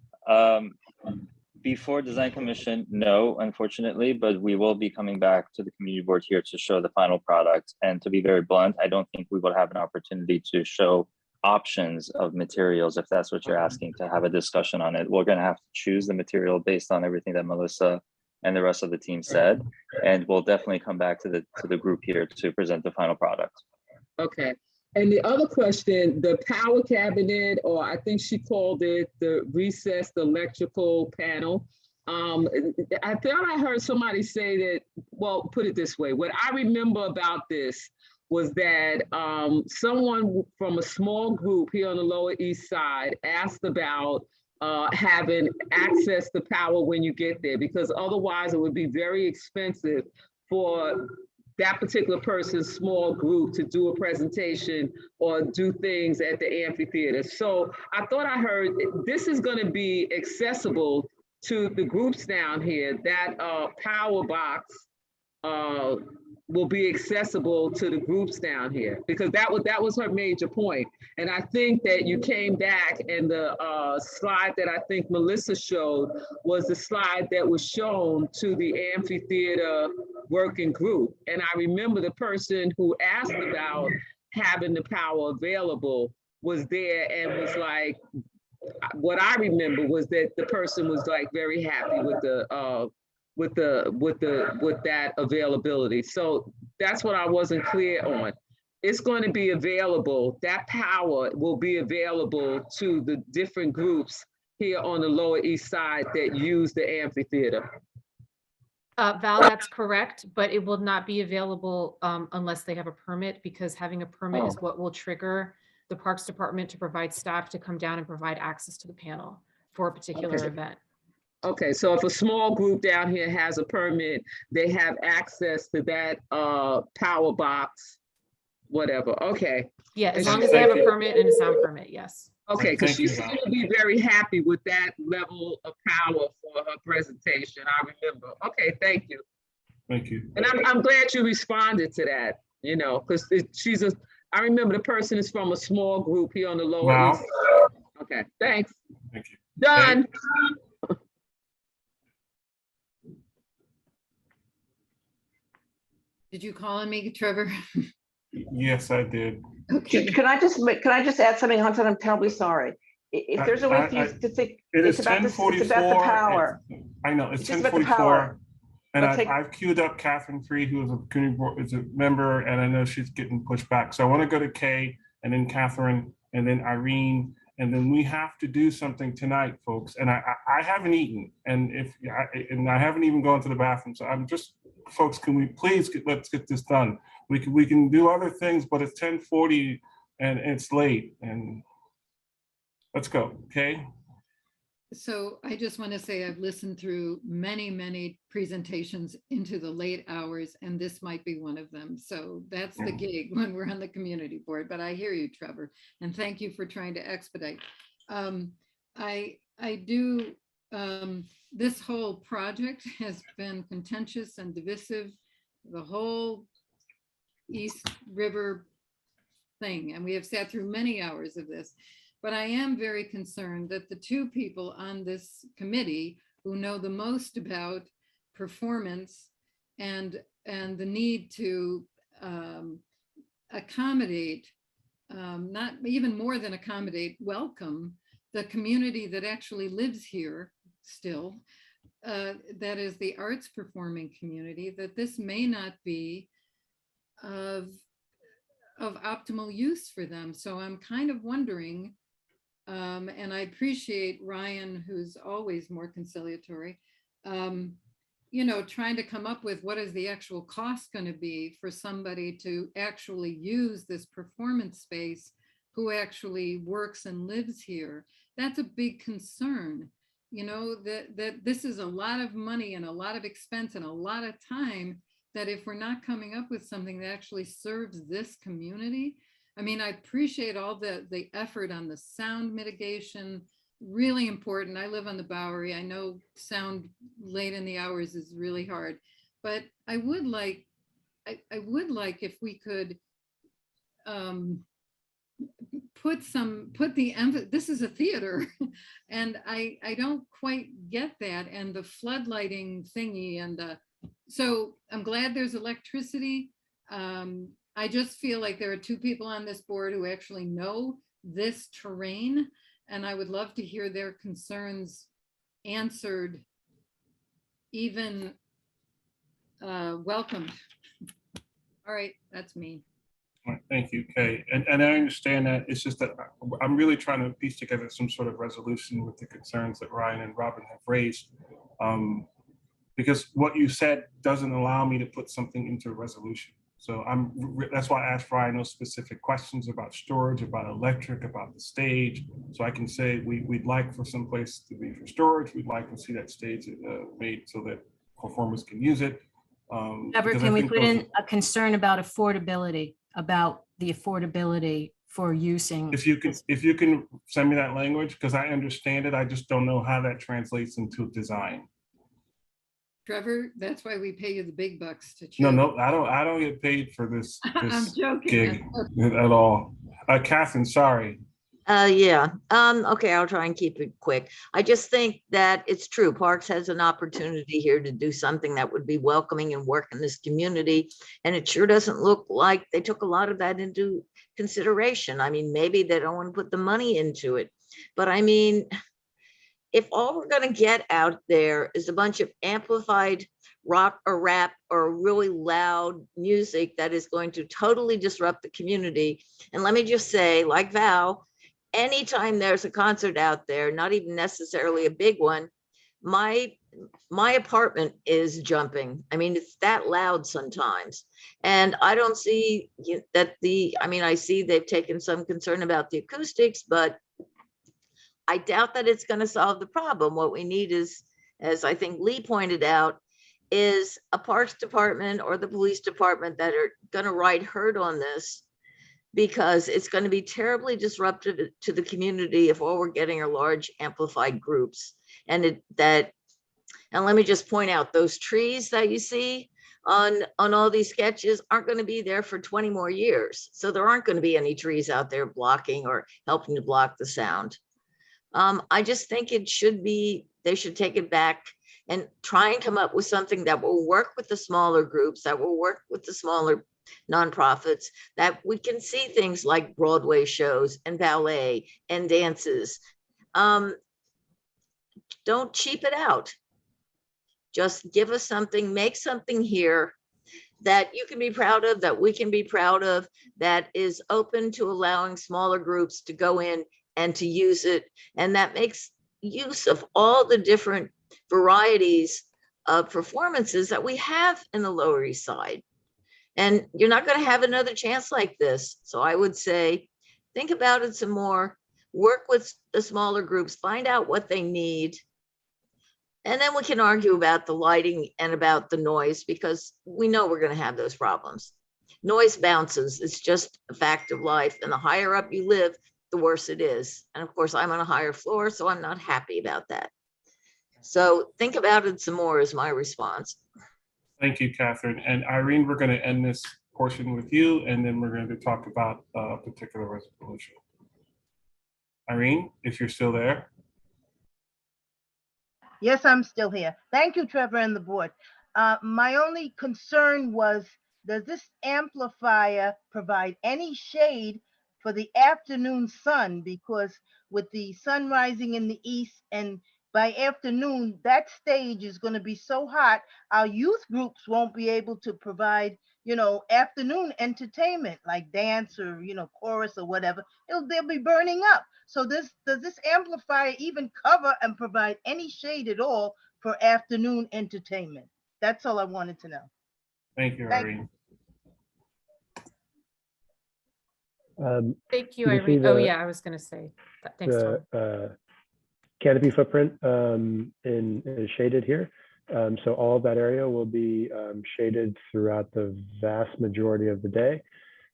Before design commission, no, unfortunately, but we will be coming back to the community board here to show the final product. And to be very blunt, I don't think we will have an opportunity to show options of materials, if that's what you're asking, to have a discussion on it. We're going to have to choose the material based on everything that Melissa and the rest of the team said, and we'll definitely come back to the group here to present the final product. Okay. And the other question, the power cabinet, or I think she called it the recessed electrical panel. I thought I heard somebody say that, well, put it this way. What I remember about this was that someone from a small group here on the Lower East Side asked about having access to power when you get there, because otherwise it would be very expensive for that particular person's small group to do a presentation or do things at the amphitheater. So I thought I heard this is going to be accessible to the groups down here. That power box will be accessible to the groups down here, because that was her major point. And I think that you came back, and the slide that I think Melissa showed was the slide that was shown to the amphitheater working group. And I remember the person who asked about having the power available was there and was like, what I remember was that the person was like very happy with that availability. So that's what I wasn't clear on. It's going to be available, that power will be available to the different groups here on the Lower East Side that use the amphitheater. Val, that's correct, but it will not be available unless they have a permit, because having a permit is what will trigger the Parks Department to provide staff to come down and provide access to the panel for a particular event. Okay, so if a small group down here has a permit, they have access to that power box, whatever. Okay. Yeah, as long as they have a permit and a sound permit, yes. Okay, because she seemed to be very happy with that level of power for her presentation, I remember. Okay, thank you. Thank you. And I'm glad you responded to that, you know, because I remember the person is from a small group here on the Lower East Side. Okay, thanks. Thank you. Done. Did you call on me, Trevor? Yes, I did. Okay. Can I just add something, Hunter? I'm terribly sorry. If there's a way for you to think, it's about the power. I know, it's just about the 10:44. power. And I've queued up Catherine Free, who is a community board, is a member, and I know she's getting pushed back. So I want to go to Kay, and then Catherine, and then Irene, and then we have to do something tonight, folks. And I haven't eaten, and I haven't even gone to the bathroom. So I'm just, folks, can we please let's get this done? We can do other things, but it's 10:40 and it's late, and let's go, okay? So I just want to say I've listened through many, many presentations into the late hours, and this might be one of them. So that's the gig when we're on the community board. But I hear you, Trevor, and thank you for trying to expedite. This whole project has been contentious and divisive, the whole East River thing, and we have sat through many hours of this. But I am very concerned that the two people on this committee who know the most about performance and the need to accommodate, not even more than accommodate, welcome the community that actually lives here still, that is the arts performing community, that this may not be of optimal use for them. So I'm kind of wondering, and I appreciate Ryan, who's always more conciliatory, you know, trying to come up with what is the actual cost going to be for somebody to actually use this performance space who actually works and lives here. That's a big concern, you know, that this is a lot of money and a lot of expense and a lot of time, that if we're not coming up with something that actually serves this community. I mean, I appreciate all the effort on the sound mitigation, really important. I live on the Bowery. I know sound late in the hours is really hard, but I would like if we could put the emphasis, this is a theater. And I don't quite get that. And the floodlighting thingy and so I'm glad there's electricity. I just feel like there are two people on this board who actually know this terrain, and I would love to hear their concerns answered, even welcomed. All right, that's me. All right, thank you, Kay. And I understand that. It's just that I'm really trying to piece together some sort of resolution with the concerns that Ryan and Robin have raised. Because what you said doesn't allow me to put something into a resolution. So that's why I asked Ryan those specific questions about storage, about electric, about the stage. So I can say we'd like for some place to be for storage. We'd like to see that stage made so that performers can use it. Trevor, can we put in a concern about affordability, about the affordability for using? If you can send me that language, because I understand it, I just don't know how that translates into design. Trevor, that's why we pay you the big bucks to choose. No, I don't get paid for this I'm joking. gig at all. Catherine, sorry. Yeah. Okay, I'll try and keep it quick. I just think that it's true. Parks has an opportunity here to do something that would be welcoming and work in this community. And it sure doesn't look like they took a lot of that into consideration. I mean, maybe they don't want to put the money into it, but I mean, if all we're going to get out there is a bunch of amplified rock or rap or really loud music that is going to totally disrupt the community. And let me just say, like Val, anytime there's a concert out there, not even necessarily a big one, my apartment is jumping. I mean, it's that loud sometimes. And I don't see that I see they've taken some concern about the acoustics, but I doubt that it's going to solve the problem. What we need is, as I think Lee pointed out, is a parks department or the police department that are going to ride herd on this, because it's going to be terribly disruptive to the community if all we're getting are large amplified groups. And let me just point out, those trees that you see on all these sketches aren't going to be there for 20 more years. So there aren't going to be any trees out there blocking or helping to block the sound. I just think they should take it back and try and come up with something that will work with the smaller groups, that will work with the smaller nonprofits, that we can see things like Broadway shows and ballet and dances. Don't cheap it out. Just give us something, make something here that you can be proud of, that we can be proud of, that is open to allowing smaller groups to go in and to use it, and that makes use of all the different varieties of performances that we have in the Lower East Side. And you're not going to have another chance like this. So I would say, think about it some more, work with the smaller groups, find out what they need. And then we can argue about the lighting and about the noise, because we know we're going to have those problems. Noise bounces. It's just a fact of life. And the higher up you live, the worse it is. And of course, I'm on a higher floor, so I'm not happy about that. So think about it some more is my response. Thank you, Catherine. And Irene, we're going to end this portion with you, and then we're going to talk about a particular resolution. Irene, if you're still there. Yes, I'm still here. Thank you, Trevor and the board. My only concern was, does this amplifier provide any shade for the afternoon sun? Because with the sun rising in the east, and by afternoon, that stage is going to be so hot, our youth groups won't be able to provide, afternoon entertainment like dance or, chorus or whatever. They'll be burning up. So does this amplifier even cover and provide any shade at all for afternoon entertainment? That's all I wanted to know. Thank you, Irene. Thank you, Irene. Oh yeah, I was going to say that. Thanks, Tom. Canopy footprint is shaded here. So all of that area will be shaded throughout the vast majority of the day.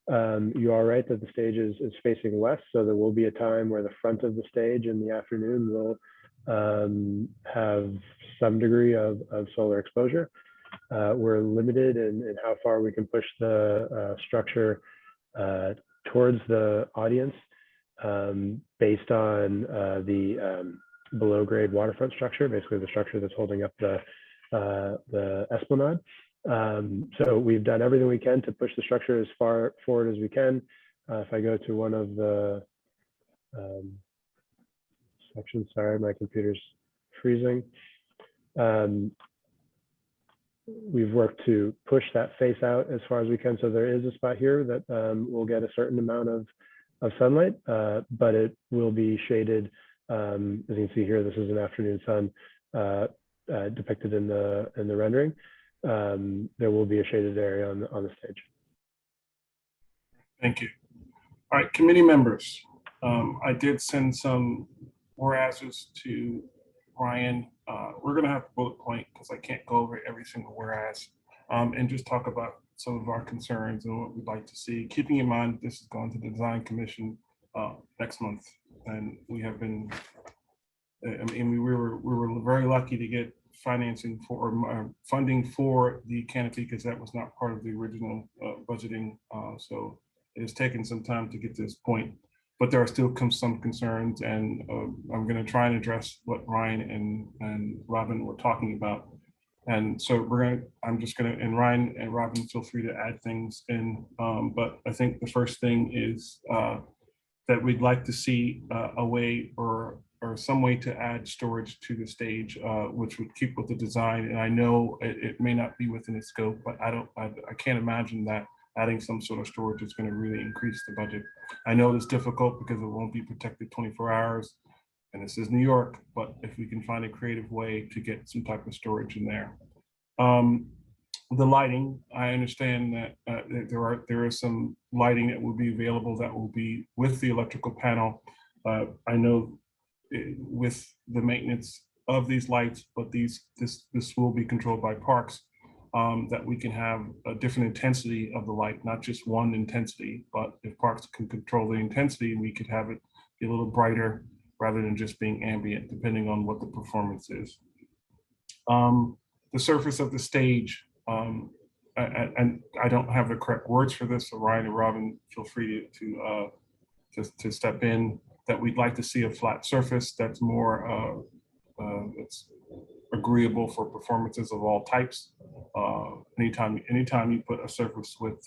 You are right that the stage is facing west, so there will be a time where the front of the stage in the afternoon will have some degree of solar exposure. We're limited in how far we can push the structure towards the audience based on the below grade waterfront structure, basically the structure that's holding up the esplanade. So we've done everything we can to push the structure as far forward as we can. If I go to one of the sections, sorry, my computer's freezing. We've worked to push that face out as far as we can. So there is a spot here that will get a certain amount of sunlight, but it will be shaded. As you can see here, this is an afternoon sun depicted in the rendering. There will be a shaded area on the stage. Thank you. All right, committee members. I did send some whereases to Ryan. We're going to have to bullet point because I can't go over every single whereas and just talk about some of our concerns and what we'd like to see. Keeping in mind, this is going to the Design Commission next month, and we have been. I mean, we were very lucky to get financing for funding for the canopy because that was not part of the original budgeting. So it has taken some time to get to this point, but there are still some concerns, and I'm going to try and address what Ryan and Robin were talking about. And so I'm just going to, and Ryan and Robin, feel free to add things in. But I think the first thing is that we'd like to see a way or some way to add storage to the stage, which would keep with the design. And I know it may not be within its scope, but I can't imagine that adding some sort of storage is going to really increase the budget. I know it's difficult because it won't be protected 24 hours. And this is New York, but if we can find a creative way to get some type of storage in there. The lighting, I understand that there is some lighting that will be available that will be with the electrical panel. I know with the maintenance of these lights, but this will be controlled by Parks, that we can have a different intensity of the light, not just one intensity, but if Parks can control the intensity, we could have it be a little brighter rather than just being ambient, depending on what the performance is. The surface of the stage, and I don't have the correct words for this, so Ryan and Robin, feel free to step in, that we'd like to see a flat surface that's more it's agreeable for performances of all types. Anytime you put a surface with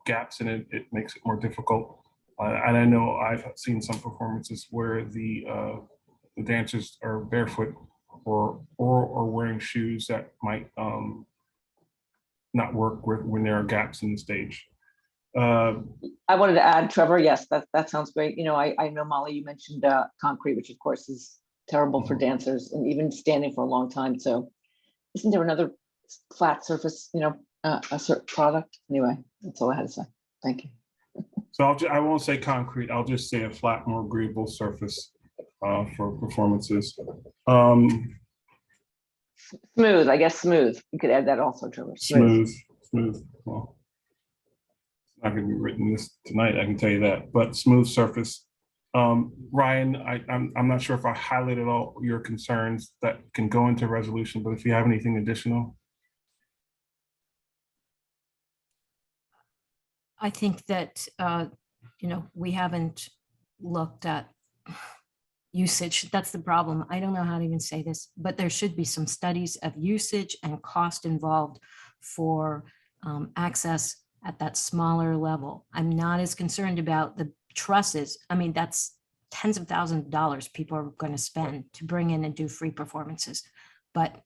gaps in it, it makes it more difficult. And I know I've seen some performances where the dancers are barefoot or wearing shoes that might not work when there are gaps in the stage. I wanted to add, Trevor, yes, that sounds great. You know, I know, Molly, you mentioned concrete, which of course is terrible for dancers and even standing for a long time. So isn't there another flat surface, you know, a certain product? Anyway, that's all I had to say. Thank you. So I won't say concrete, I'll just say a flat, more agreeable surface for performances. Smooth, I guess smooth. You could add that also, Trevor. Smooth. Well, it's not going to be written this tonight, I can tell you that, but smooth surface. Ryan, I'm not sure if I highlighted all your concerns that can go into resolution, but if you have anything additional. I think that, you know, we haven't looked at usage. That's the problem. I don't know how to even say this, but there should be some studies of usage and cost involved for access at that smaller level. I'm not as concerned about the trusses. I mean, that's tens of thousands of dollars people are going to spend to bring in and do free performances. But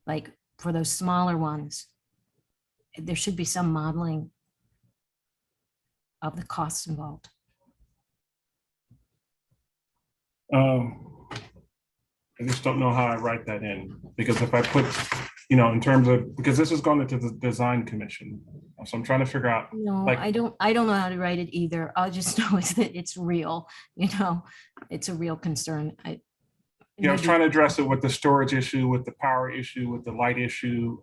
like for those smaller ones, there should be some modeling of the costs involved. I just don't know how I write that in, because if I put, you know, in terms of, because this is going into the design commission, so I'm trying to figure out. No, like, I don't know how to write it either. I'll just know that it's real, you know, it's a real concern. Yeah, I was trying to address it with the storage issue, with the power issue, with the light issue,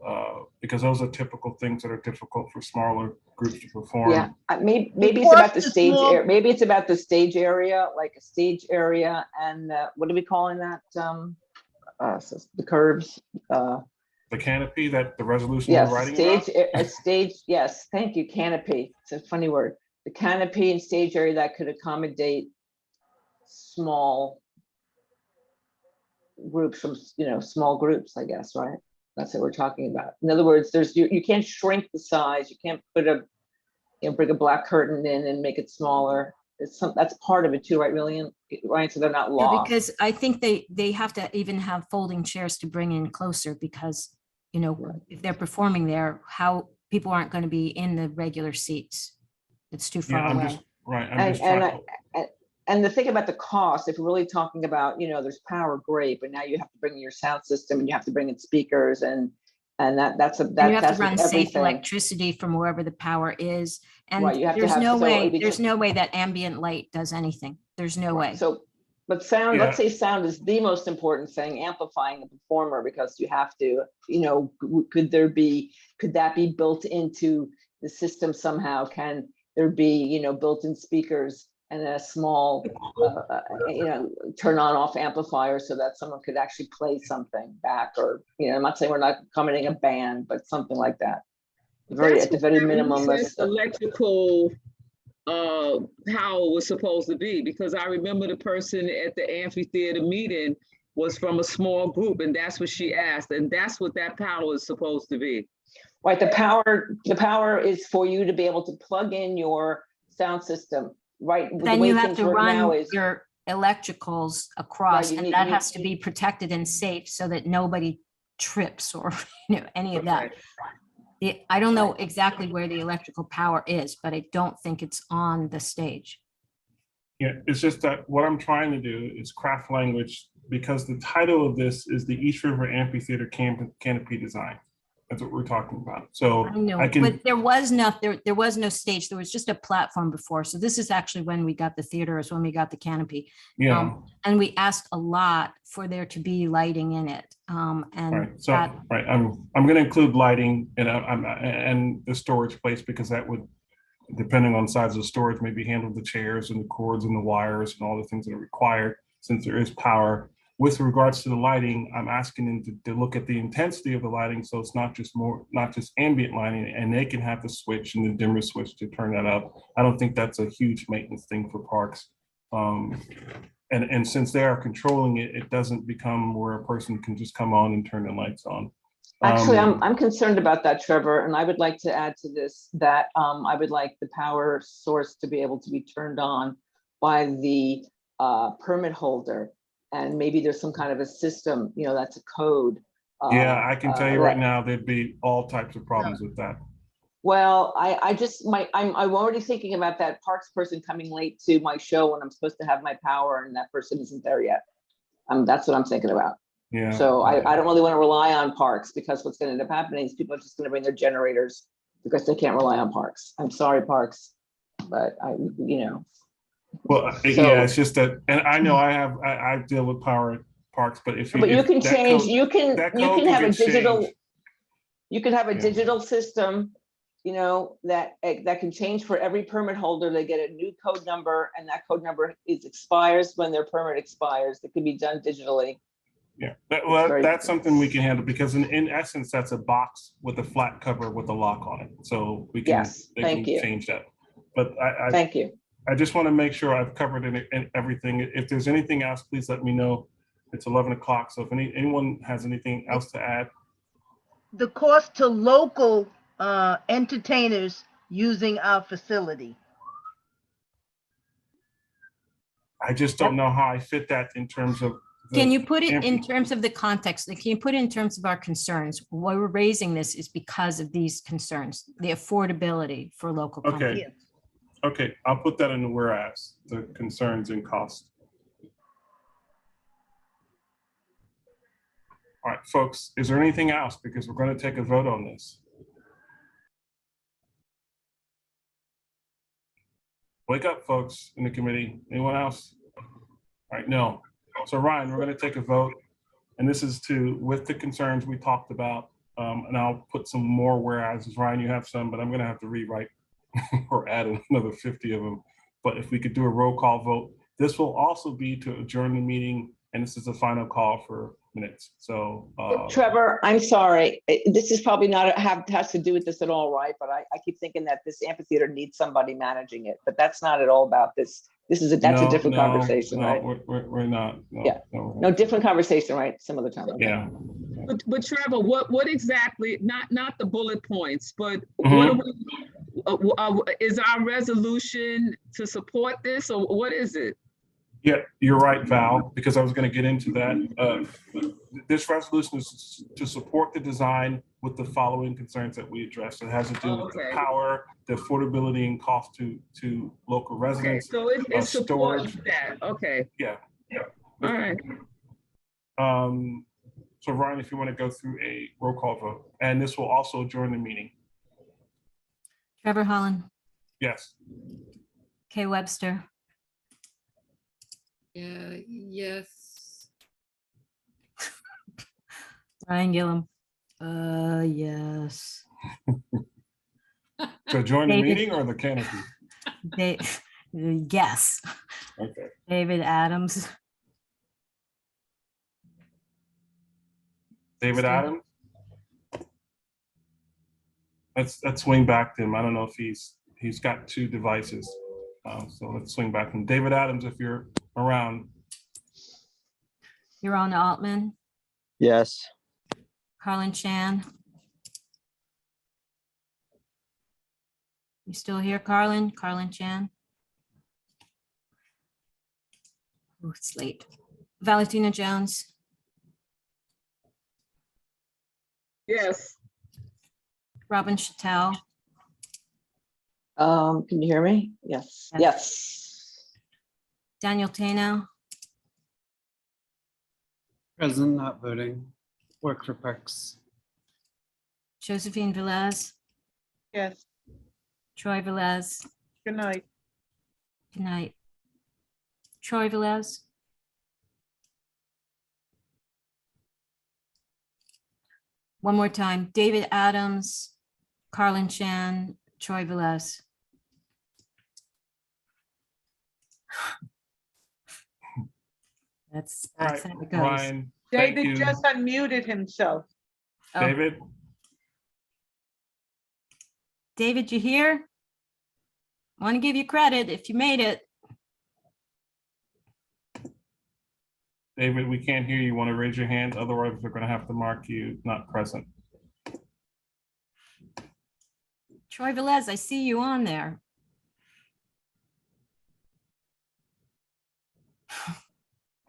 because those are typical things that are difficult for smaller groups to perform. Yeah, maybe it's about the stage area. Maybe it's about the stage area, like a stage area, and what are we calling that? So the curves. The canopy, that the resolution yes, we're writing about? A stage. Yes, thank you. Canopy. It's a funny word. the canopy and stage area that could accommodate small groups from, small groups, I guess, right? That's what we're talking about. In other words, you can't shrink the size. You can't put bring a black curtain in and make it smaller. That's part of it too, right, Ryan? So they're not Yeah, lost. because I think they have to even have folding chairs to bring in closer because, if they're performing there, how people aren't going to be in the regular seats. It's too far away. And the thing about the cost, if we're really talking about, there's power, great, but now you have to bring in your sound system and you have to bring in speakers and you have to run safe electricity from wherever the power is. And right, there's no way that ambient light does anything. There's no way. So, but sound, let's say sound is the most important thing, amplifying the performer, because you have to, could that be built into the system somehow? Can there be, built-in speakers and a small, turn on off amplifier so that someone could actually play something back, or, I'm not saying we're not accommodating a band, but something like that. At the very minimum. Electrical, how it was supposed to be, because I remember the person at the amphitheater meeting was from a small group, and that's what she asked, and that's what that power is supposed to be. Right, the power is for you to be able to plug in your sound system. Right. Then you have to run your electricals across, and that has to be protected and safe so that nobody trips or any of that. I don't know exactly where the electrical power is, but I don't think it's on the stage. Yeah, it's just that what I'm trying to do is craft language, because the title of this is the East River Amphitheater Canopy Design. That's what we're talking about. So I know, but there was no stage. There was just a platform before. So this is actually when we got the theater, is when we got the canopy. Yeah. And we asked a lot for there to be lighting in it. I'm going to include lighting and the storage place, because that would, depending on the size of the storage, maybe handle the chairs and the cords and the wires and all the things that are required, since there is power. With regards to the lighting, I'm asking them to look at the intensity of the lighting, so it's not just ambient lighting, and they can have the switch and the dimmer switch to turn that up. I don't think that's a huge maintenance thing for parks. And since they are controlling it, it doesn't become where a person can just come on and turn the lights on. Actually, I'm concerned about that, Trevor, and I would like to add to this that I would like the power source to be able to be turned on by the permit holder. And maybe there's some kind of a system, that's a code. Yeah, I can tell you right now, there'd be all types of problems with that. Well, I'm already thinking about that parks person coming late to my show when I'm supposed to have my power, and that person isn't there yet. That's what I'm thinking about. Yeah. So I don't really want to rely on parks, because what's going to end up happening is people are just going to bring their generators because they can't rely on parks. I'm sorry, parks, but Well, yeah, it's just that, and I know I deal with power at parks, but if you can change, you can have a digital, changed. You could have a digital system, that can change for every permit holder. They get a new code number, and that code number expires when their permit expires. It can be done digitally. Yeah, that's something we can handle, because in essence, that's a box with a flat cover with a lock on it. So we can, change that. But thank you. I just want to make sure I've covered everything. If there's anything else, please let me know. It's 11 o'clock. So if anyone has anything else to add. The cost to local entertainers using our facility. I just don't know how I fit that in terms of. Can you put it in terms of the context? Can you put it in terms of our concerns? Why we're raising this is because of these concerns, the affordability for local companies. Okay, I'll put that in the whereas, the concerns and cost. All right, folks, is there anything else? Because we're going to take a vote on this. Wake up, folks, in the committee. Anyone else? All right, no. So Ryan, we're going to take a vote, and this is with the concerns we talked about, and I'll put some more whereas. Ryan, you have some, but I'm going to have to rewrite or add another 50 of them. But if we could do a roll call vote, this will also be to adjourn the meeting and this is the final call for minutes. So Trevor, I'm sorry. This is probably not has to do with this at all, right? But I keep thinking that this amphitheater needs somebody managing it, but that's not at all about this. That's a different conversation, right? We're not. No, Yeah. No, different conversation, right? Some other time. Okay. Yeah. But Trevor, what exactly, not the bullet points, but what are we, is our resolution to support this, or what is it? Yeah, you're right, Val, because I was going to get into that. This resolution is to support the design with the following concerns that we addressed. It has to do with the power, the affordability and cost to local residents. So it's support of that. Okay. Yeah. All right. So Ryan, if you want to go through a roll call vote, and this will also adjourn the meeting. Trevor Holland, Yes. Kay Webster, Yes. Ryan Gillum. Yes. To join the David- meeting or the canopy? Yes. Okay. David Adams. David Adams? Let's swing back to him. I don't know if he's got two devices. So let's swing back to him. David Adams, if you're around. You're on Altman. Yes. Carlin Chan. You still here, Carlin? Carlin Chan? Oh, it's late. Valentina Jones. Yes. Robin Chattel. Can you hear me? Yes. Yes. Daniel Tano. Present, not voting. Work for Parks. Josephine Velez. Yes. Troy Velez. Good night. Good night. Troy Velez. One more time. David Adams, Carlin Chan, Troy Velez. That's All how right, it goes. Ryan. Thank David you. just unmuted himself. David? David, you here? I want to give you credit if you made it. David, we can't hear you. You want to raise your hand? Otherwise, we're going to have to mark you not present. Troy Velez, I see you on there.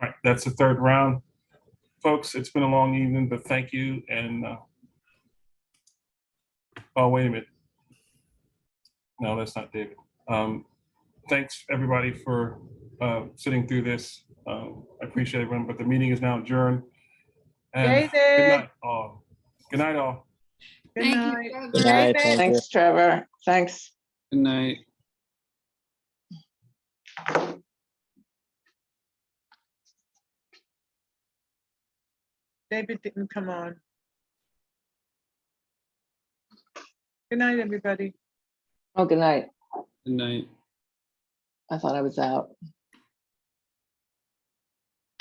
All right, that's the third round. Folks, it's been a long evening, but thank you. And oh, wait a minute. No, that's not David. Thanks everybody for sitting through this. I appreciate everyone, but the meeting is now adjourned. And good night all. Good night all. Good night. Good night. Thank you. Thanks, Trevor. Thanks. Good night. David didn't come on. Good night, everybody. Oh, good night. Good night. I thought I was out.